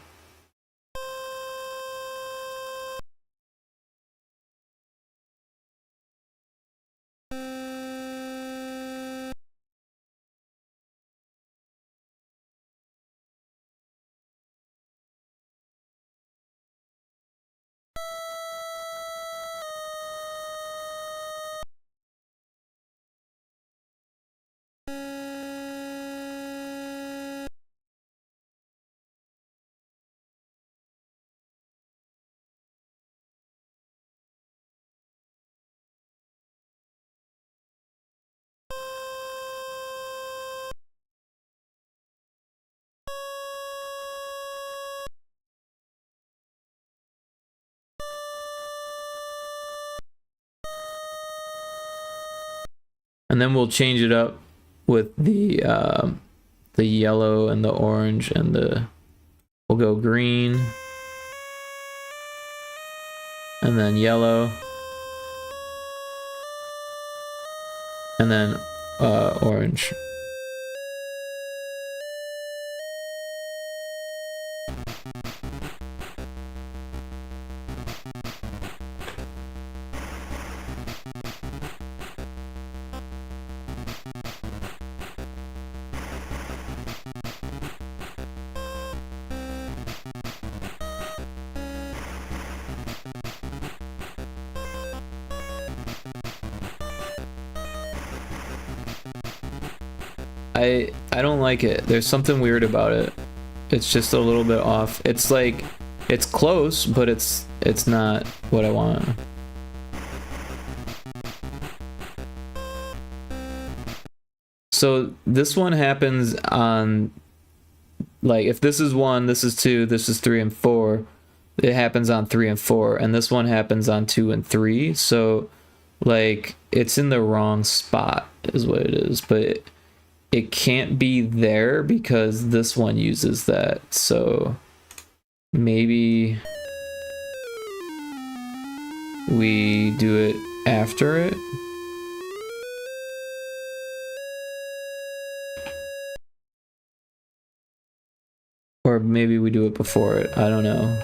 And then we'll change it up with the yellow and the orange and we'll go green. And then yellow. And then orange. I don't like it. There's something weird about it. It's just a little bit off. It's like, it's close, but it's not what I want. So this one happens on, like, if this is 1, this is 2, this is 3 and 4, it happens on 3 and 4, and this one happens on 2 and 3. So, like, it's in the wrong spot is what it is, but it can't be there because this one uses that. So maybe we do it after it. Or maybe we do it before it. I don't know.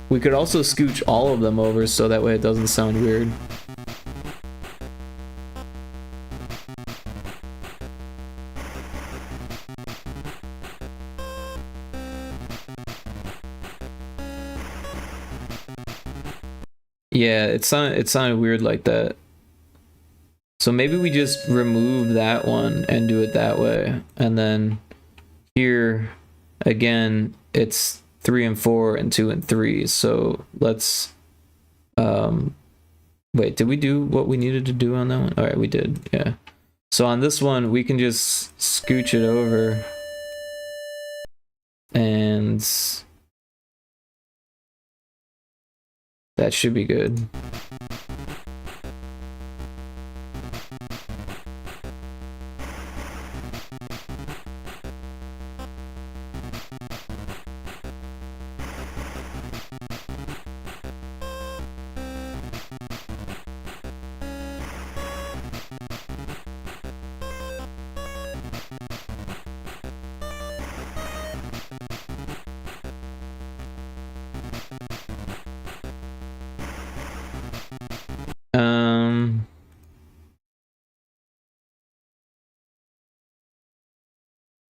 We could also scooch all of them over so that way it doesn't sound weird. Yeah, it sounded weird like that. So maybe we just remove that one and do it that way. And then here, again, it's 3 and 4 and 2 and 3. So let's, wait, did we do what we needed to do on that one? All right, we did, yeah. So on this one, we can just scooch it over and that should be good.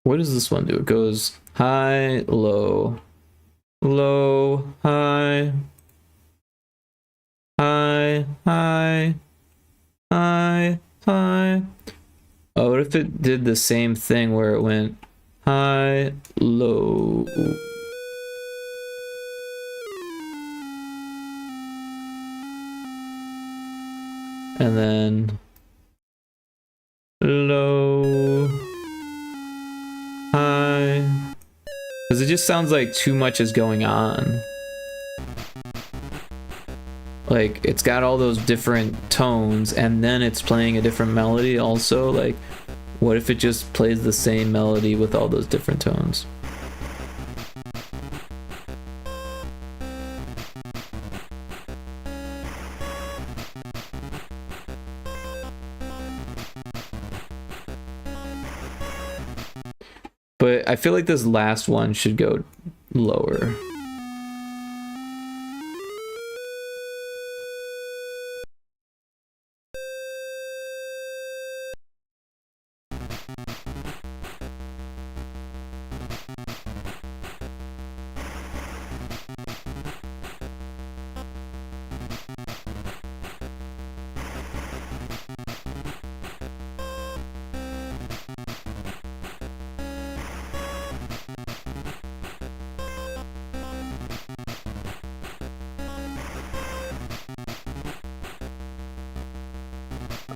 What does this one do? It goes high, low, low, high, high, high, high, high. Oh, what if it did the same thing where it went high, low? And then low, high. Because it just sounds like too much is going on. Like, it's got all those different tones and then it's playing a different melody also. Like, what if it just plays the same melody with all those different tones? But I feel like this last one should go lower.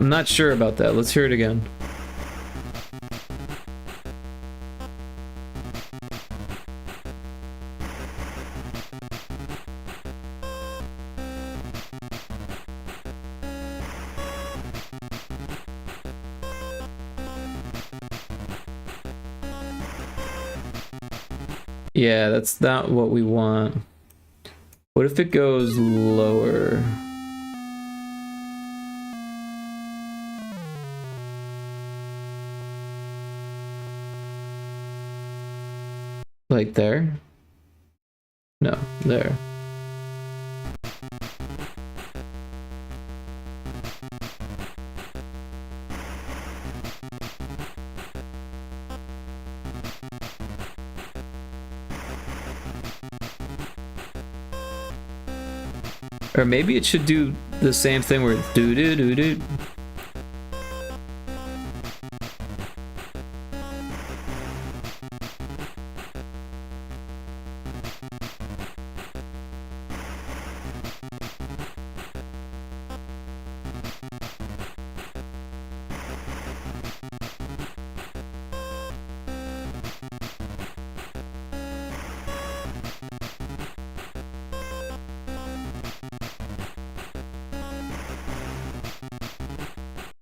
I'm not sure about that. Let's hear it again. Yeah, that's not what we want. What if it goes lower? Like there? No, there. Or maybe it should do the same thing where it's do do do do.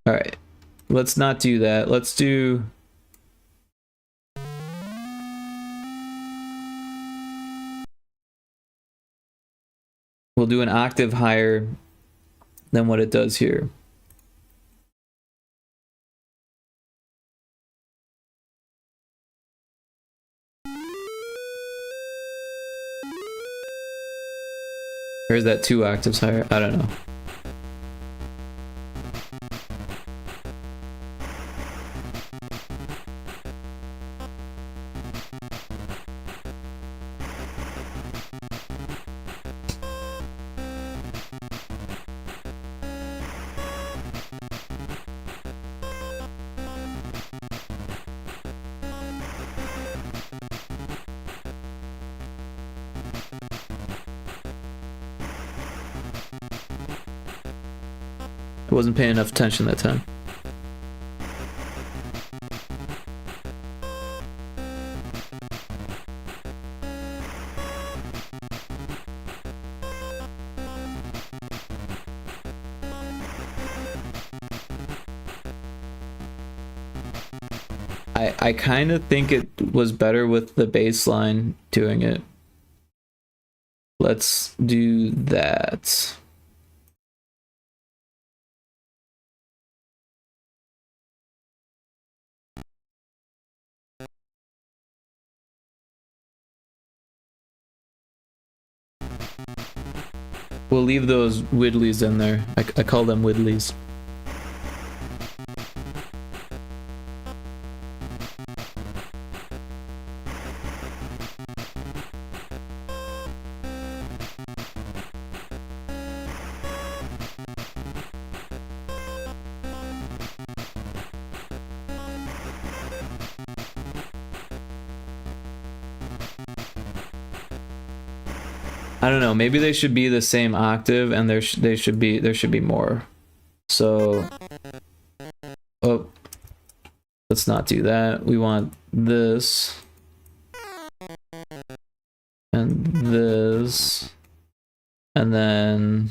All right, let's not do that. Let's do. We'll do an octave higher than what it does here. Or is that 2 octaves higher? I don't know. I wasn't paying enough attention that time. I kind of think it was better with the bass line doing it. Let's do that. We'll leave those widdlies in there. I call them widdlies. I don't know, maybe they should be the same octave and there should be more. So oh, let's not do that. We want this and this and then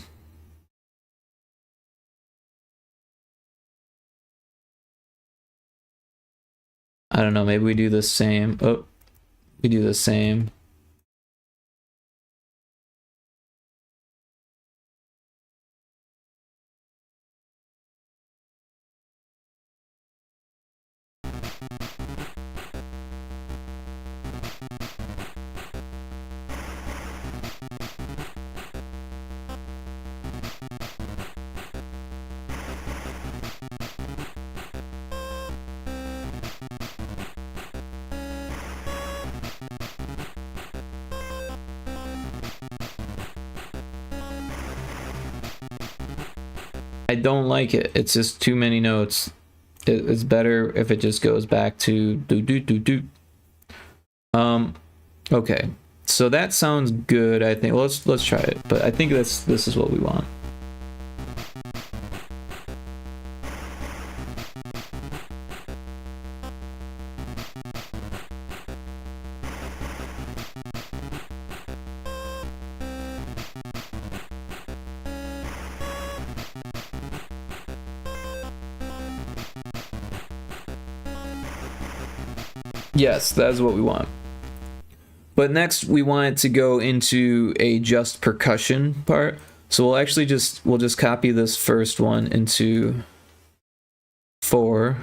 I don't know, maybe we do the same. Oh, we do the same. I don't like it. It's just too many notes. It's better if it just goes back to do do do do. Okay. So that sounds good. I think let's try it. But I think this is what we want. Yes, that's what we want. But next we want it to go into a just percussion part. So we'll actually we'll just copy this first one into 4.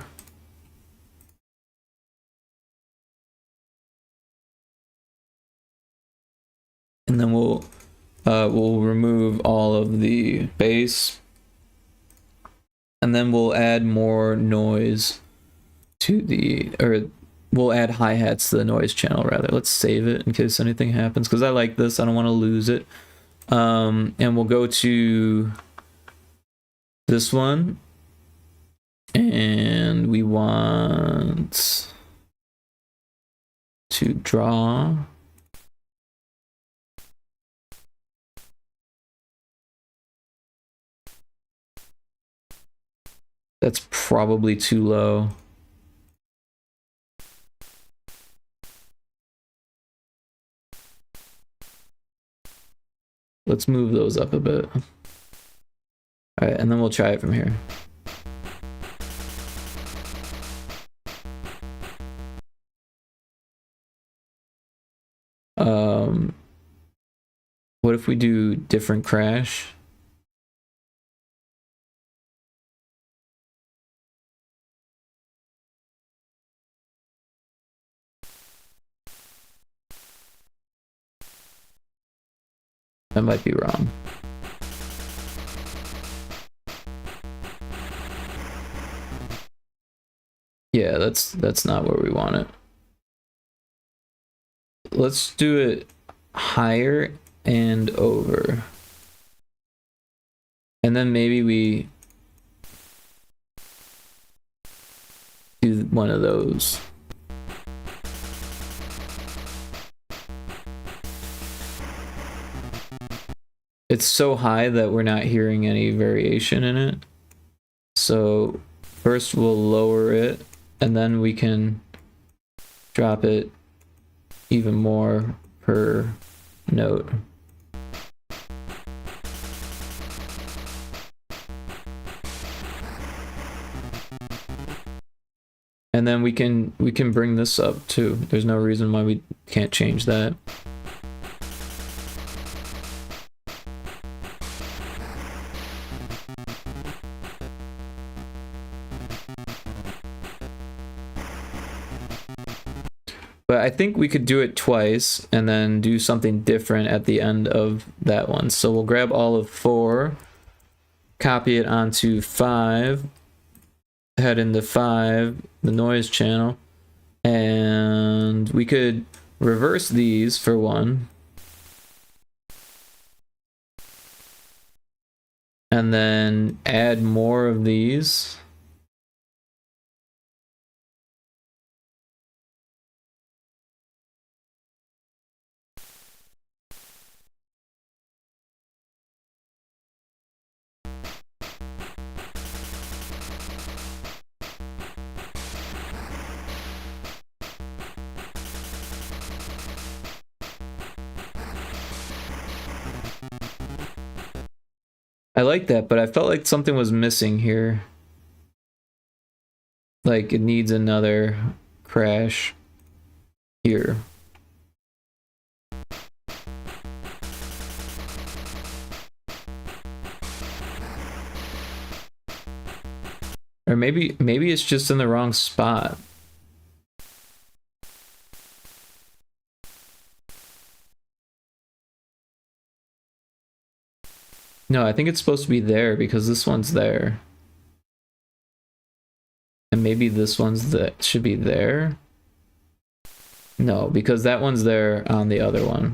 And then we'll remove all of the bass. And then we'll add more noise to we'll add hi-hats to the noise channel rather. Let's save it in case anything happens, because I like this. I don't want to lose it. And we'll go to this one. And we want to draw. That's probably too low. Let's move those up a bit. All right, and then we'll try it from here. What if we do different crash? That might be wrong. Yeah, that's not where we want it. Let's do it higher and over. And then maybe we do one of those. It's so high that we're not hearing any variation in it. So first we'll lower it, and then we can drop it even more per note. And then we can bring this up too. There's no reason why we can't change that. But I think we could do it twice and then do something different at the end of that one. So we'll grab all of 4, copy it onto 5, head into 5, the noise channel, and we could reverse these for one. And then add more of these. I like that, but I felt like something was missing here. Like it needs another crash here. Or maybe it's just in the wrong spot. No, I think it's supposed to be there because this one's there. And maybe this one's that should be there. No, because that one's there on the other one.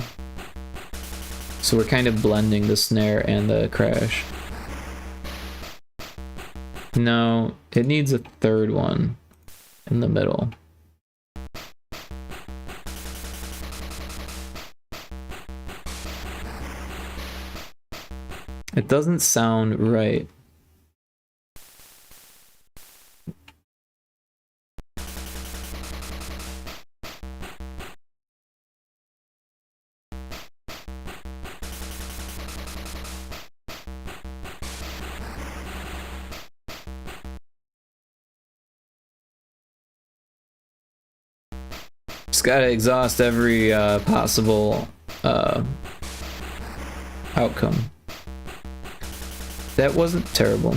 So we're kind of blending the snare and the crash. No, it needs a third one in the middle. It doesn't sound right. Just gotta exhaust every possible outcome. That wasn't terrible.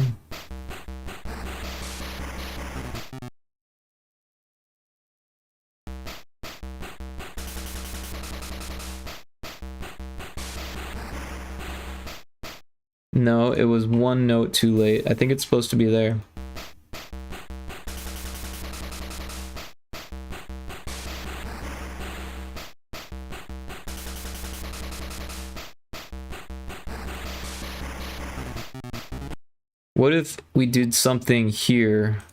No, it was one note too late. I think it's supposed to be there. What if we did something here,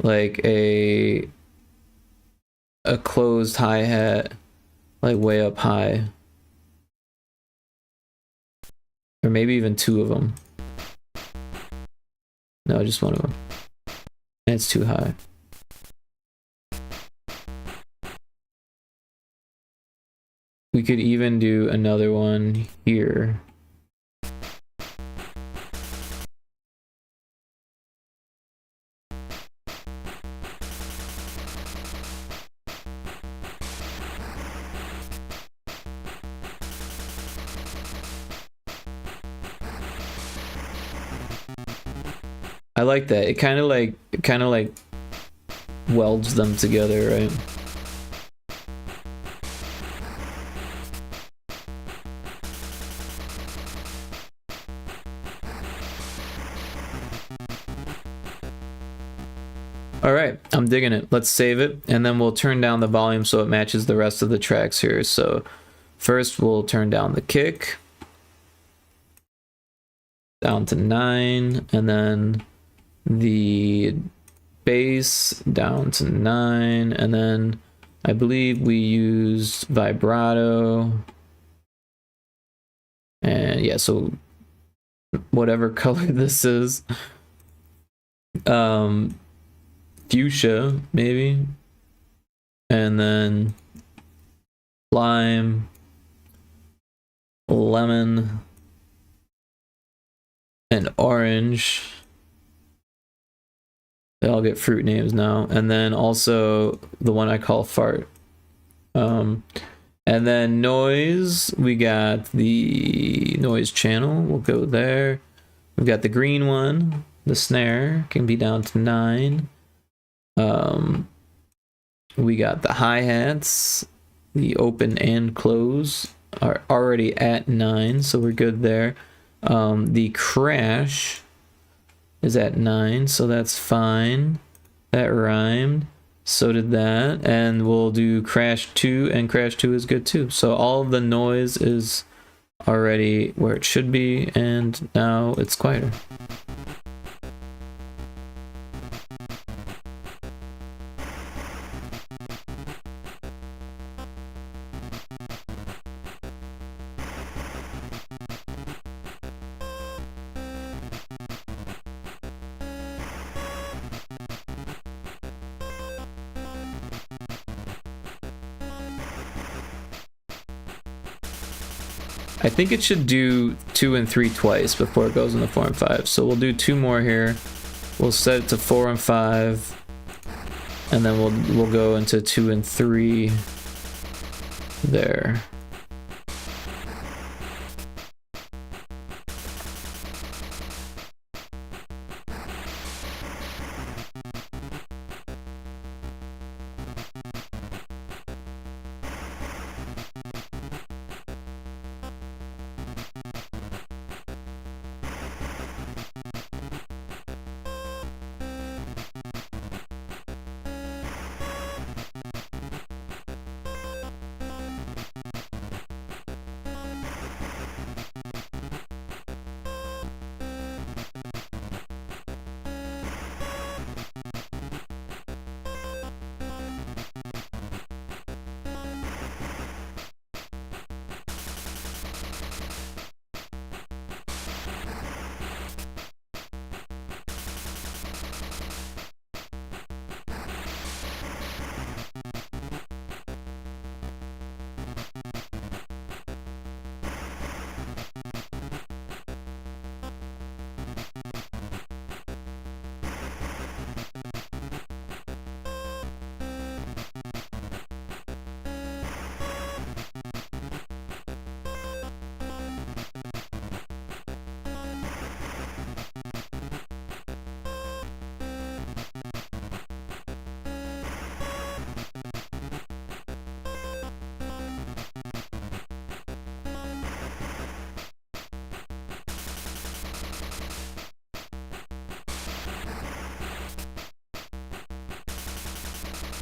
like a closed hi-hat, like way up high? Or maybe even two of them. No, just one of them. And it's too high. We could even do another one here. I like that. It kind of like welds them together, right? All right, I'm digging it. Let's save it, and then we'll turn down the volume so it matches the rest of the tracks here. So first we'll turn down the kick down to 9, and then the bass down to 9, and then I believe we used vibrato, and yeah, so whatever color this is, fuchsia maybe, and then lime, lemon, and orange. They all get fruit names now. And then also the one I call fart. And then noise, we got the noise channel. We'll go there. We've got the green one. The snare can be down to 9. We got the hi-hats. The open and close are already at 9, so we're good there. The crash is at 9, so that's fine. That rhymed. So did that. And we'll do crash 2, and crash 2 is good too. So all of the noise is already where it should be, and now it's quieter. I think it should do 2 and 3 twice before it goes into 4 and 5. So we'll do 2 more here. We'll set it to 4 and 5, and then we'll go into 2 and 3 there.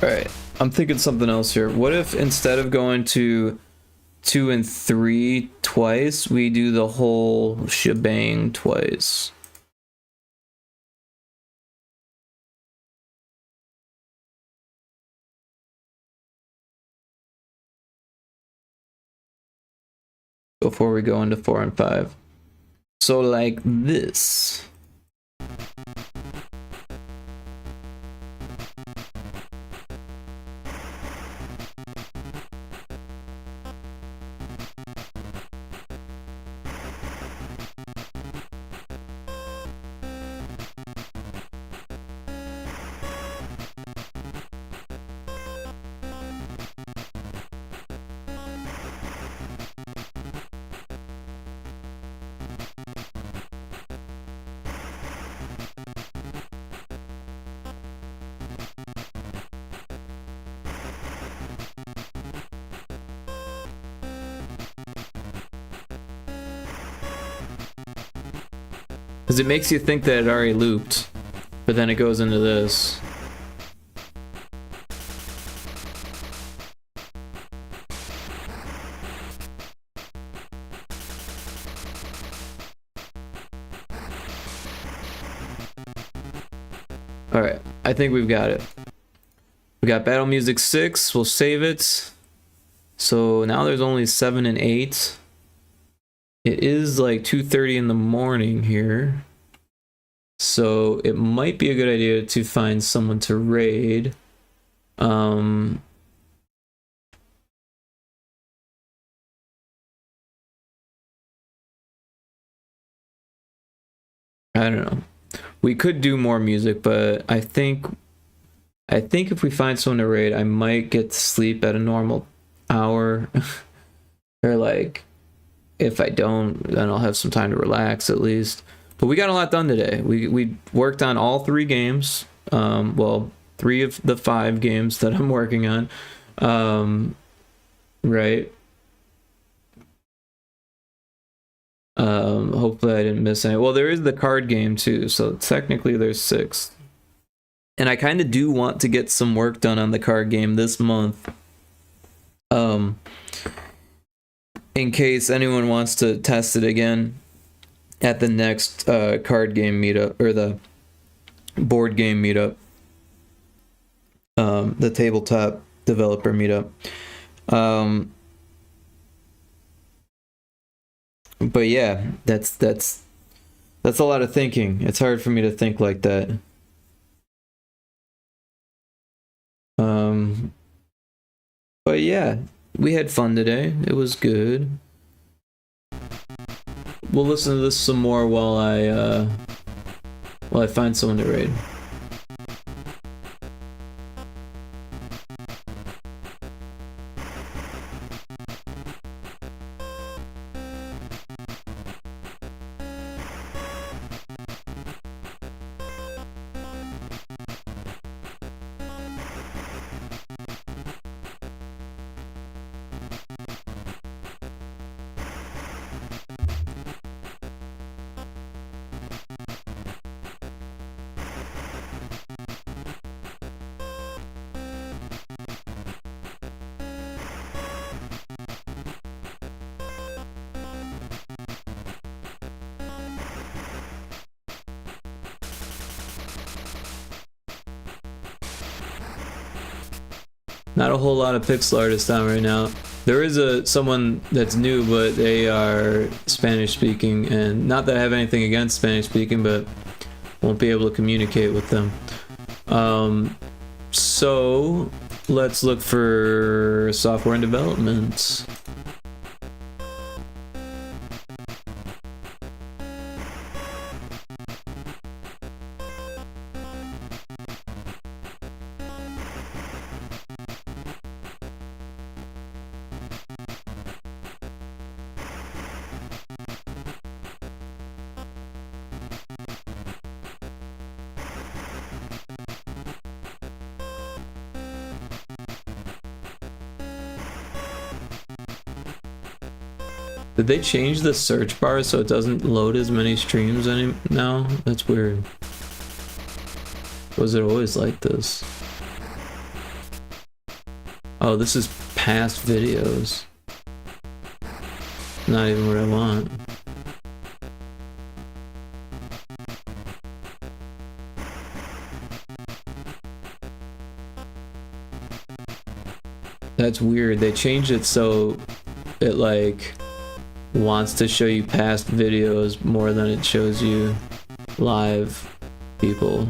Alright, I'm thinking something else here. What if instead of going to 2 and 3 twice, we do the whole shebang twice? Before we go into 4 and 5. So like this. Because it makes you think that it already looped, but then it goes into this. Alright, I think we've got it. We got Battle Music 6, we'll save it. So now there's only 7 and 8. It is like 2:30 in the morning here. So it might be a good idea to find someone to raid. I don't know. We could do more music, but I think if we find someone to raid, I might get to sleep at a normal hour. Or like, if I don't, then I'll have some time to relax at least. But we got a lot done today. We worked on all 3 games. Well, 3 of the 5 games that I'm working on. Right. Hopefully I didn't miss any. Well, there is the card game too, so technically there's 6. And I kind of do want to get some work done on the card game this month. In case anyone wants to test it again at the next card game meetup, or the board game meetup, the tabletop developer meetup. But yeah, that's a lot of thinking. It's hard for me to think like that. But yeah, we had fun today. It was good. We'll listen to this some more while I find someone to raid. Not a whole lot of pixel artists on right now. There is someone that's new, but they are Spanish speaking, and not that I have anything against Spanish speaking, but won't be able to communicate with them. So let's look for software and development. Did they change the search bar so it doesn't load as many streams now? That's weird. Was it always like this? Oh, this is past videos. Not even what I want. That's weird. They changed it so it like wants to show you past videos more than it shows you live people.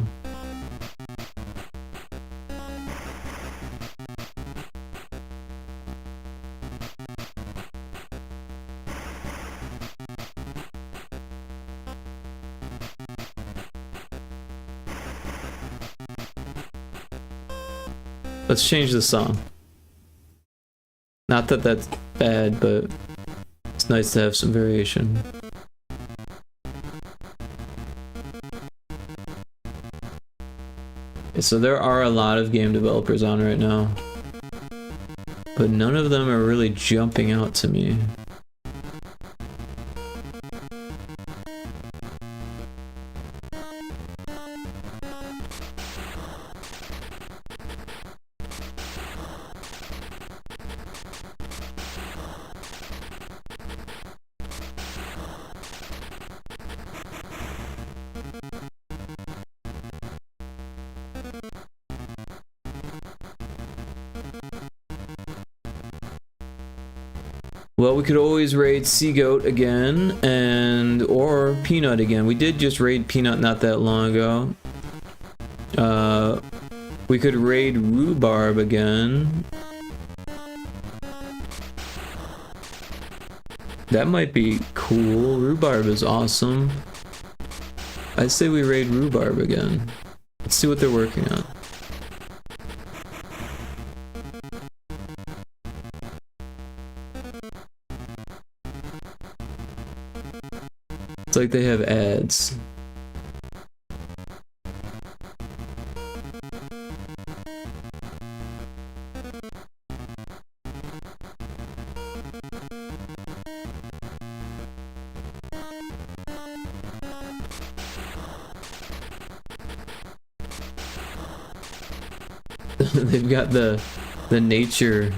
Let's change the song. Not that that's bad, but it's nice to have some variation. So there are a lot of game developers on right now, but none of them are really jumping out to me. Well, we could always raid Seagoat again, or Peanut again. We did just raid Peanut not that long ago. We could raid Rhubarb again. That might be cool. Rhubarb is awesome. I say we raid Rhubarb again. Let's see what they're working on. It's like they have ads. They've got the nature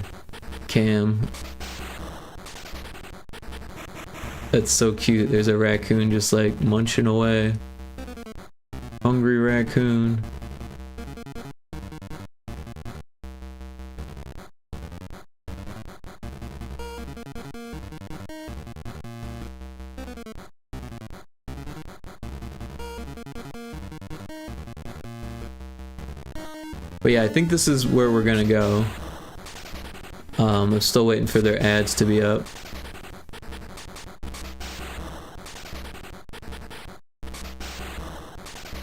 cam. That's so cute. There's a raccoon just like munching away. Hungry raccoon. But yeah, I think this is where we're gonna go. I'm still waiting for their ads to be up.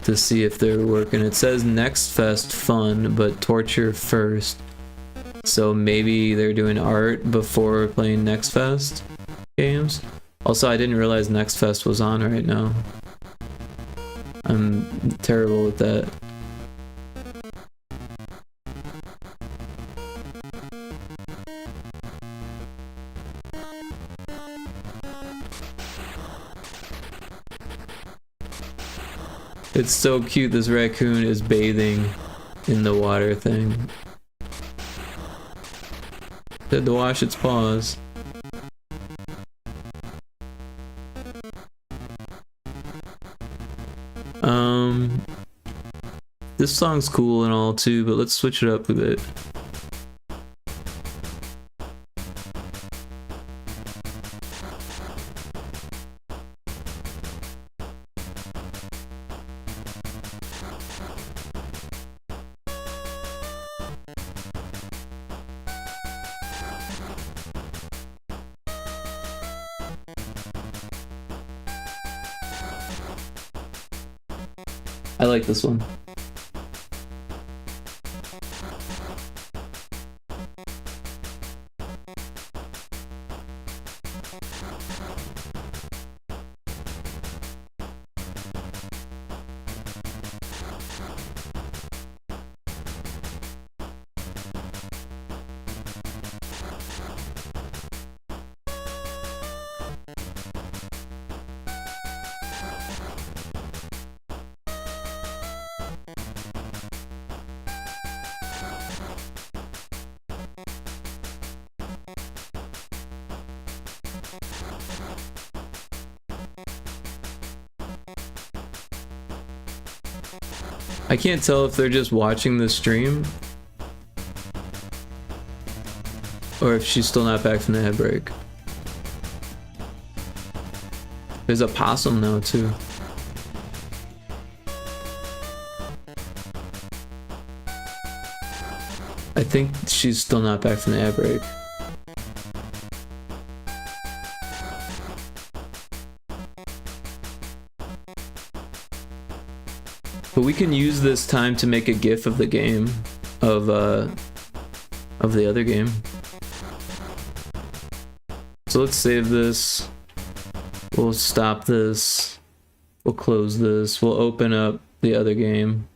To see if they're working. It says Next Fest fun, but torture first. So maybe they're doing art before playing Next Fest games. Also, I didn't realize Next Fest was on right now. I'm terrible at that. It's so cute, this raccoon is bathing in the water thing. It had to wash its paws. This song's cool and all too, but let's switch it up a bit. I like this one. I can't tell if they're just watching the stream or if she's still not back from the head break. There's a possum now too. I think she's still not back from the ad break. But we can use this time to make a GIF of the game, of the other game. So let's save this. We'll stop this. We'll close this. We'll open up the other game.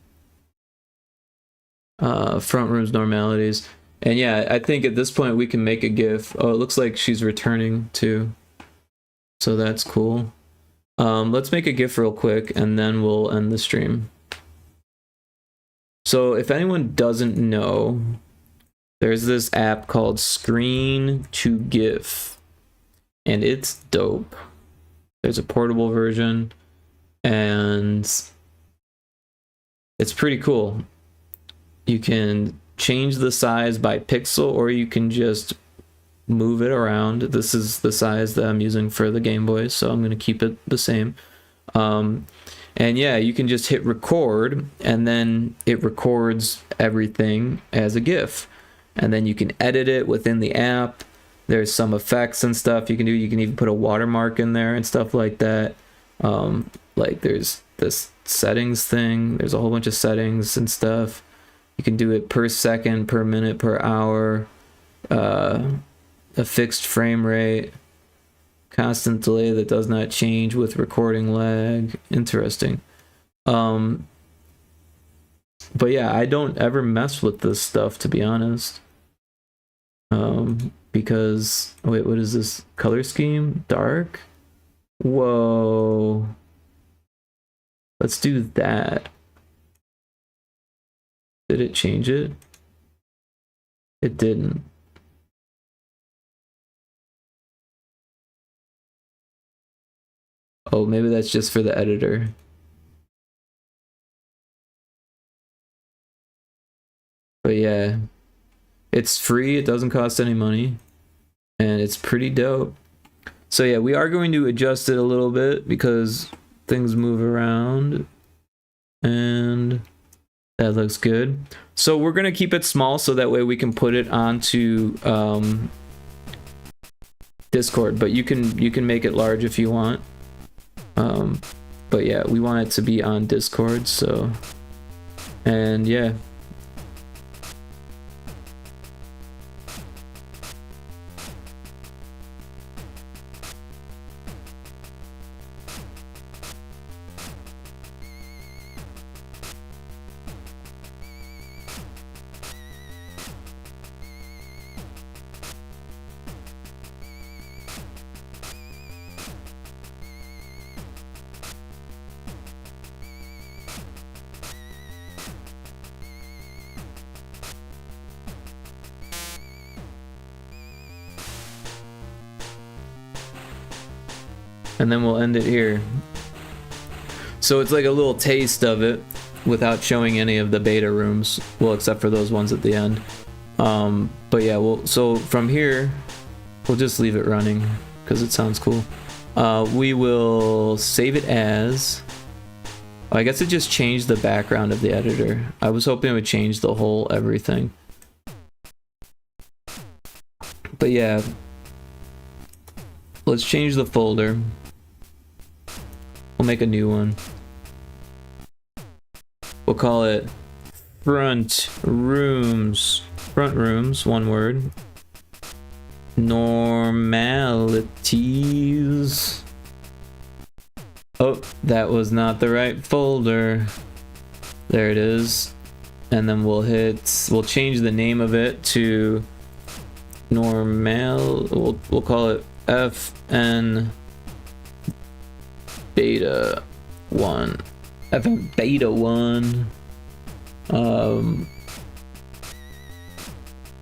Frontrooms Normalities. And yeah, I think at this point we can make a GIF. Oh, it looks like she's returning too. So that's cool. Let's make a GIF real quick and then we'll end the stream. So if anyone doesn't know, there's this app called Screen to GIF. And it's dope. There's a portable version and it's pretty cool. You can change the size by pixel or you can just move it around. This is the size that I'm using for the Game Boy, so I'm going to keep it the same. And yeah, you can just hit record and then it records everything as a GIF. And then you can edit it within the app. There's some effects and stuff you can do. You can even put a watermark in there and stuff like that. Like there's this settings thing. There's a whole bunch of settings and stuff. You can do it per second, per minute, per hour, a fixed frame rate, constant delay that does not change with recording lag. Interesting. But yeah, I don't ever mess with this stuff, to be honest. Because, wait, what is this color scheme? Dark? Whoa. Let's do that. Did it change it? It didn't. Oh, maybe that's just for the editor. But yeah, it's free, it doesn't cost any money, and it's pretty dope. So yeah, we are going to adjust it a little bit because things move around, and that looks good. So we're gonna keep it small so that way we can put it onto Discord, but you can make it large if you want. But yeah, we want it to be on Discord, so, and yeah. And then we'll end it here. So it's like a little taste of it without showing any of the beta rooms, well, except for those ones at the end. But yeah, so from here we'll just leave it running because it sounds cool. We will save it as, I guess it just changed the background of the editor. I was hoping it would change the whole everything, but yeah, let's change the folder. We'll make a new one. We'll call it Frontrooms. Frontrooms, one word. Normalities. Oh, that was not the right folder. There it is. And then we'll change the name of it to we'll call it FN Beta 1. FN Beta 1.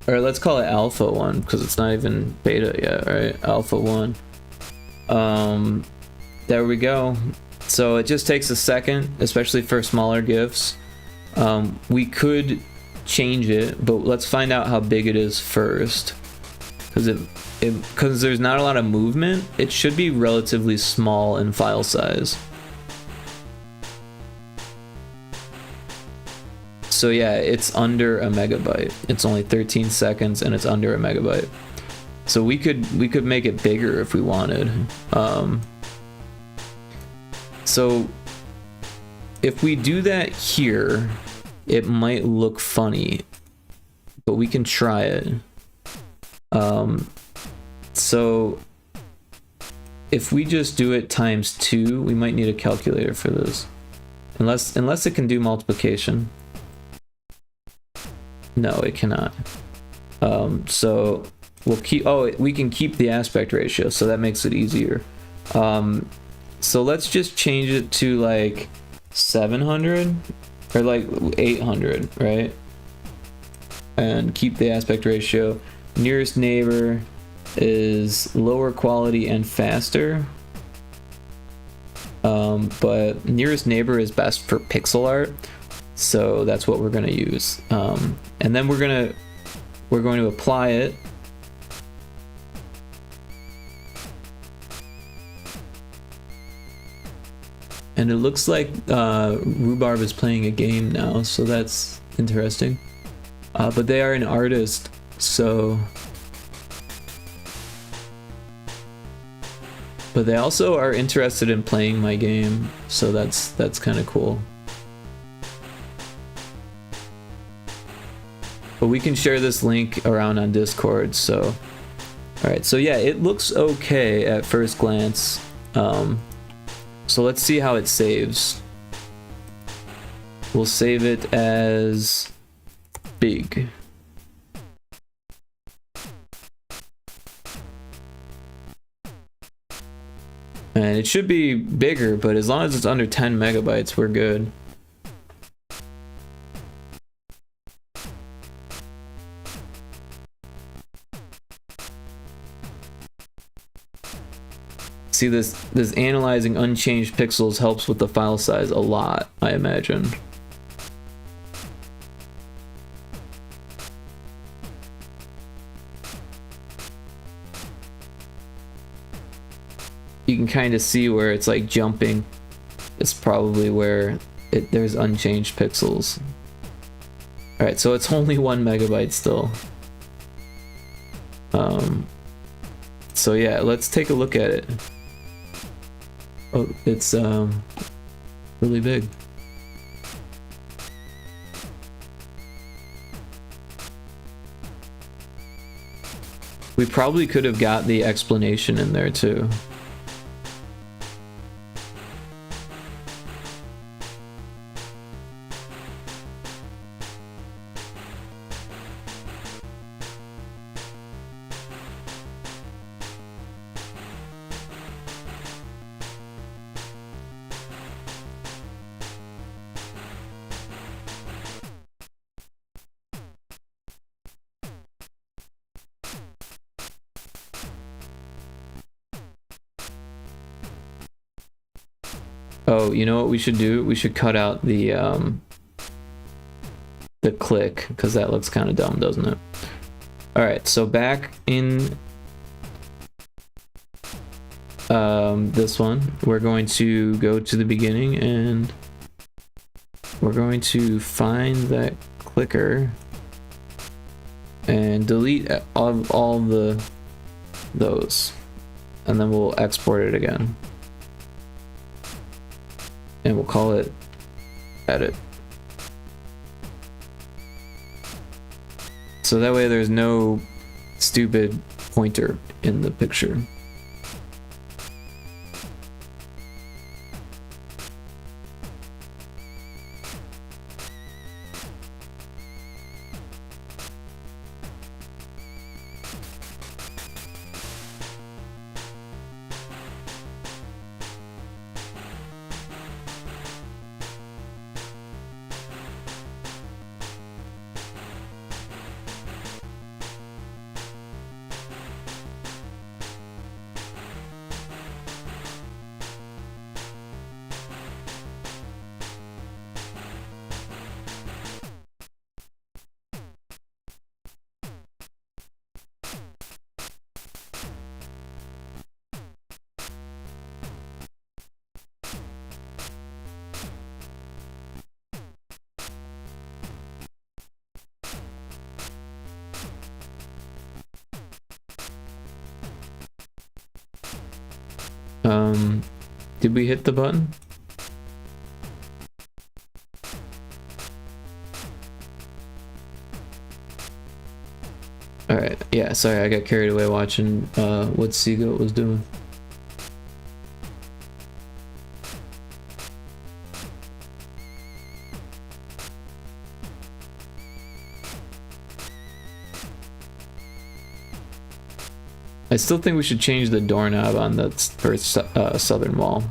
Or let's call it Alpha 1 because it's not even beta yet, right? Alpha 1. There we go. So it just takes a second, especially for smaller GIFs. We could change it, but let's find out how big it is first, because there's not a lot of movement. It should be relatively small in file size. So yeah, it's under a megabyte. It's only 13 seconds and it's under a megabyte. So we could make it bigger if we wanted. So if we do that here, it might look funny, but we can try it. So if we just do it times 2, we might need a calculator for this. Unless it can do multiplication. No, it cannot. So we'll keep, we can keep the aspect ratio, so that makes it easier. So let's just change it to like 700 or like 800, right? And keep the aspect ratio. Nearest neighbor is lower quality and faster. But nearest neighbor is best for pixel art. So that's what we're going to use. And then we're going to apply it. And it looks like Rhubarb is playing a game now, so that's interesting. But they are an artist, so... But they also are interested in playing my game, so that's kind of cool. But we can share this link around on Discord, so... Alright, so yeah, it looks okay at first glance. So let's see how it saves. We'll save it as big. And it should be bigger, but as long as it's under 10 megabytes, we're good. See, this analyzing unchanged pixels helps with the file size a lot, I imagine. You can kind of see where it's like jumping. It's probably where there's unchanged pixels. Alright, so it's only 1 megabyte still. So yeah, let's take a look at it. Oh, it's really big. We probably could have got the explanation in there too. Oh, you know what we should do? We should cut out the click, because that looks kind of dumb, doesn't it? Alright, so back in this one, we're going to go to the beginning and we're going to find that clicker and delete all those, and then we'll export it again. And we'll call it edit. So that way there's no stupid pointer in the picture. Did we hit the button? Alright, yeah, sorry, I got carried away watching what Seagoat was doing. I still think we should change the doorknob on the first southern wall.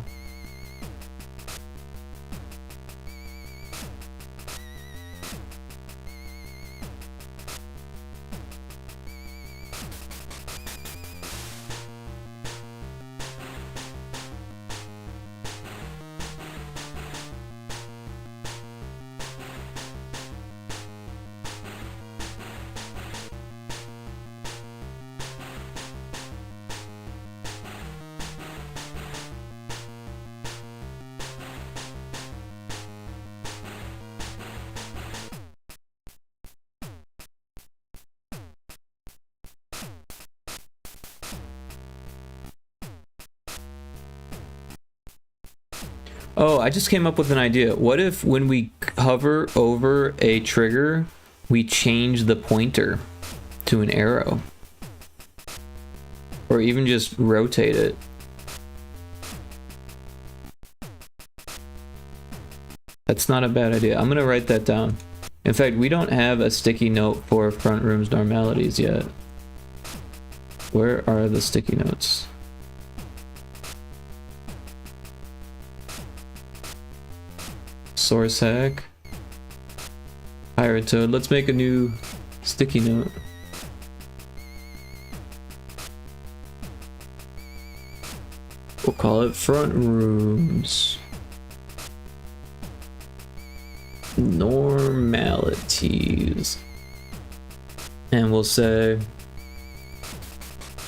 Oh, I just came up with an idea. What if when we hover over a trigger, we change the pointer to an arrow? Or even just rotate it. That's not a bad idea. I'm gonna write that down. In fact, we don't have a sticky note for Frontrooms Normalities yet. Where are the sticky notes? Source hack. Pyrotoad. Let's make a new sticky note. We'll call it Frontrooms Normalities. And we'll say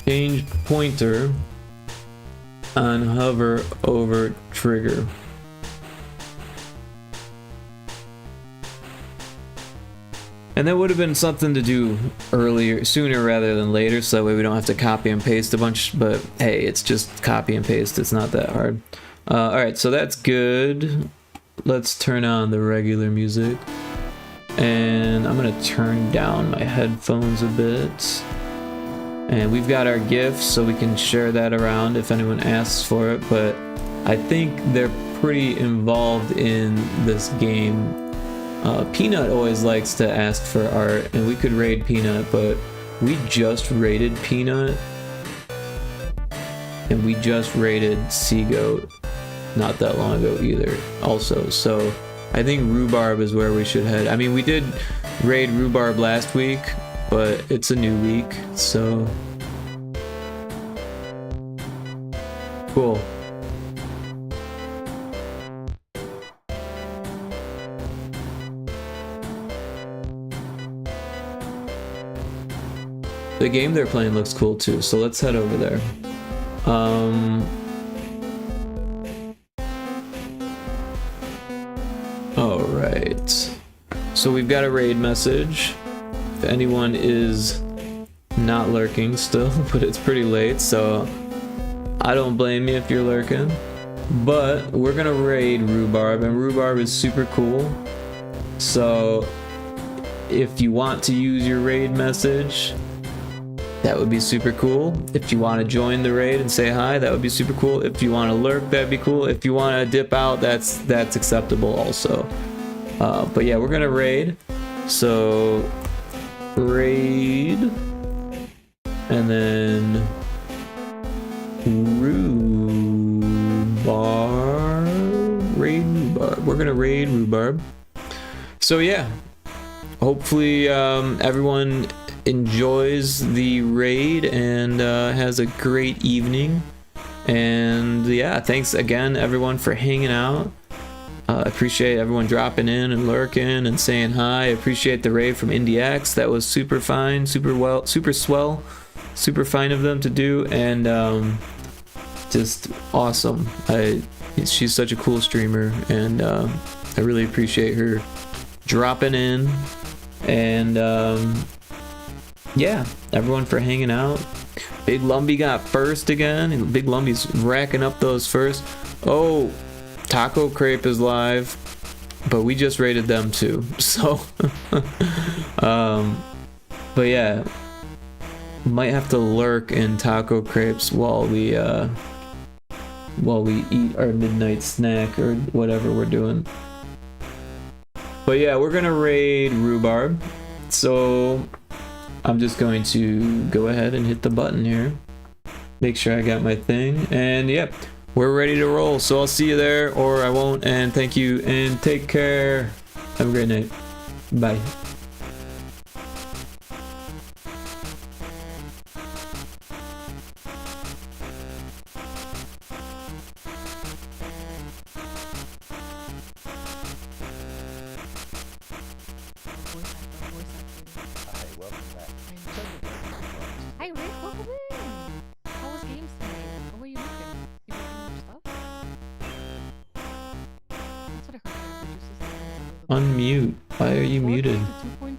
change pointer on hover over trigger. And that would have been something to do earlier, sooner rather than later, so that way we don't have to copy and paste a bunch, but hey, it's just copy and paste, it's not that hard. Alright, so that's good. Let's turn on the regular music. And I'm gonna turn down my headphones a bit. And we've got our GIFs, so we can share that around if anyone asks for it, but I think they're pretty involved in this game. Peanut always likes to ask for art, and we could raid Peanut, but we just raided Peanut, and we just raided Seagoat not that long ago either, also, so I think Rhubarb is where we should head. I mean, we did raid Rhubarb last week, but it's a new week, so... Cool. The game they're playing looks cool too, so let's head over there. Alright. So we've got a raid message. If anyone is not lurking still, but it's pretty late, so I don't blame you if you're lurking. But we're gonna raid Rhubarb, and Rhubarb is super cool. So if you want to use your raid message, that would be super cool. If you want to join the raid and say hi, that would be super cool. If you want to lurk, that'd be cool. If you want to dip out, that's acceptable also. But yeah, we're gonna raid. So raid, and then Rhubarb. Raid Rhubarb. We're gonna raid Rhubarb. So yeah, hopefully everyone enjoys the raid and has a great evening. And yeah, thanks again everyone for hanging out. I appreciate everyone dropping in and lurking and saying hi. I appreciate the raid from IndieX. That was super fine, super swell, super fine of them to do, and just awesome. She's such a cool streamer, and I really appreciate her dropping in. And yeah, everyone for hanging out. Big Lumbee got first again. Big Lumbee's racking up those first. Oh, Taco Crepe is live, but we just rated them too. So, but yeah, might have to lurk in Taco Crepes while we eat our midnight snack or whatever we're doing. But yeah, we're gonna raid Rhubarb. So I'm just going to go ahead and hit the button here. Make sure I got my thing. And yep, we're ready to roll. So I'll see you there, or I won't. And thank you and take care. Have a great night. Bye. Hi Rick, welcome in! How was games tonight? What were you making? You making more stuff? That's what I heard. Unmute. Why are you muted? The 2.0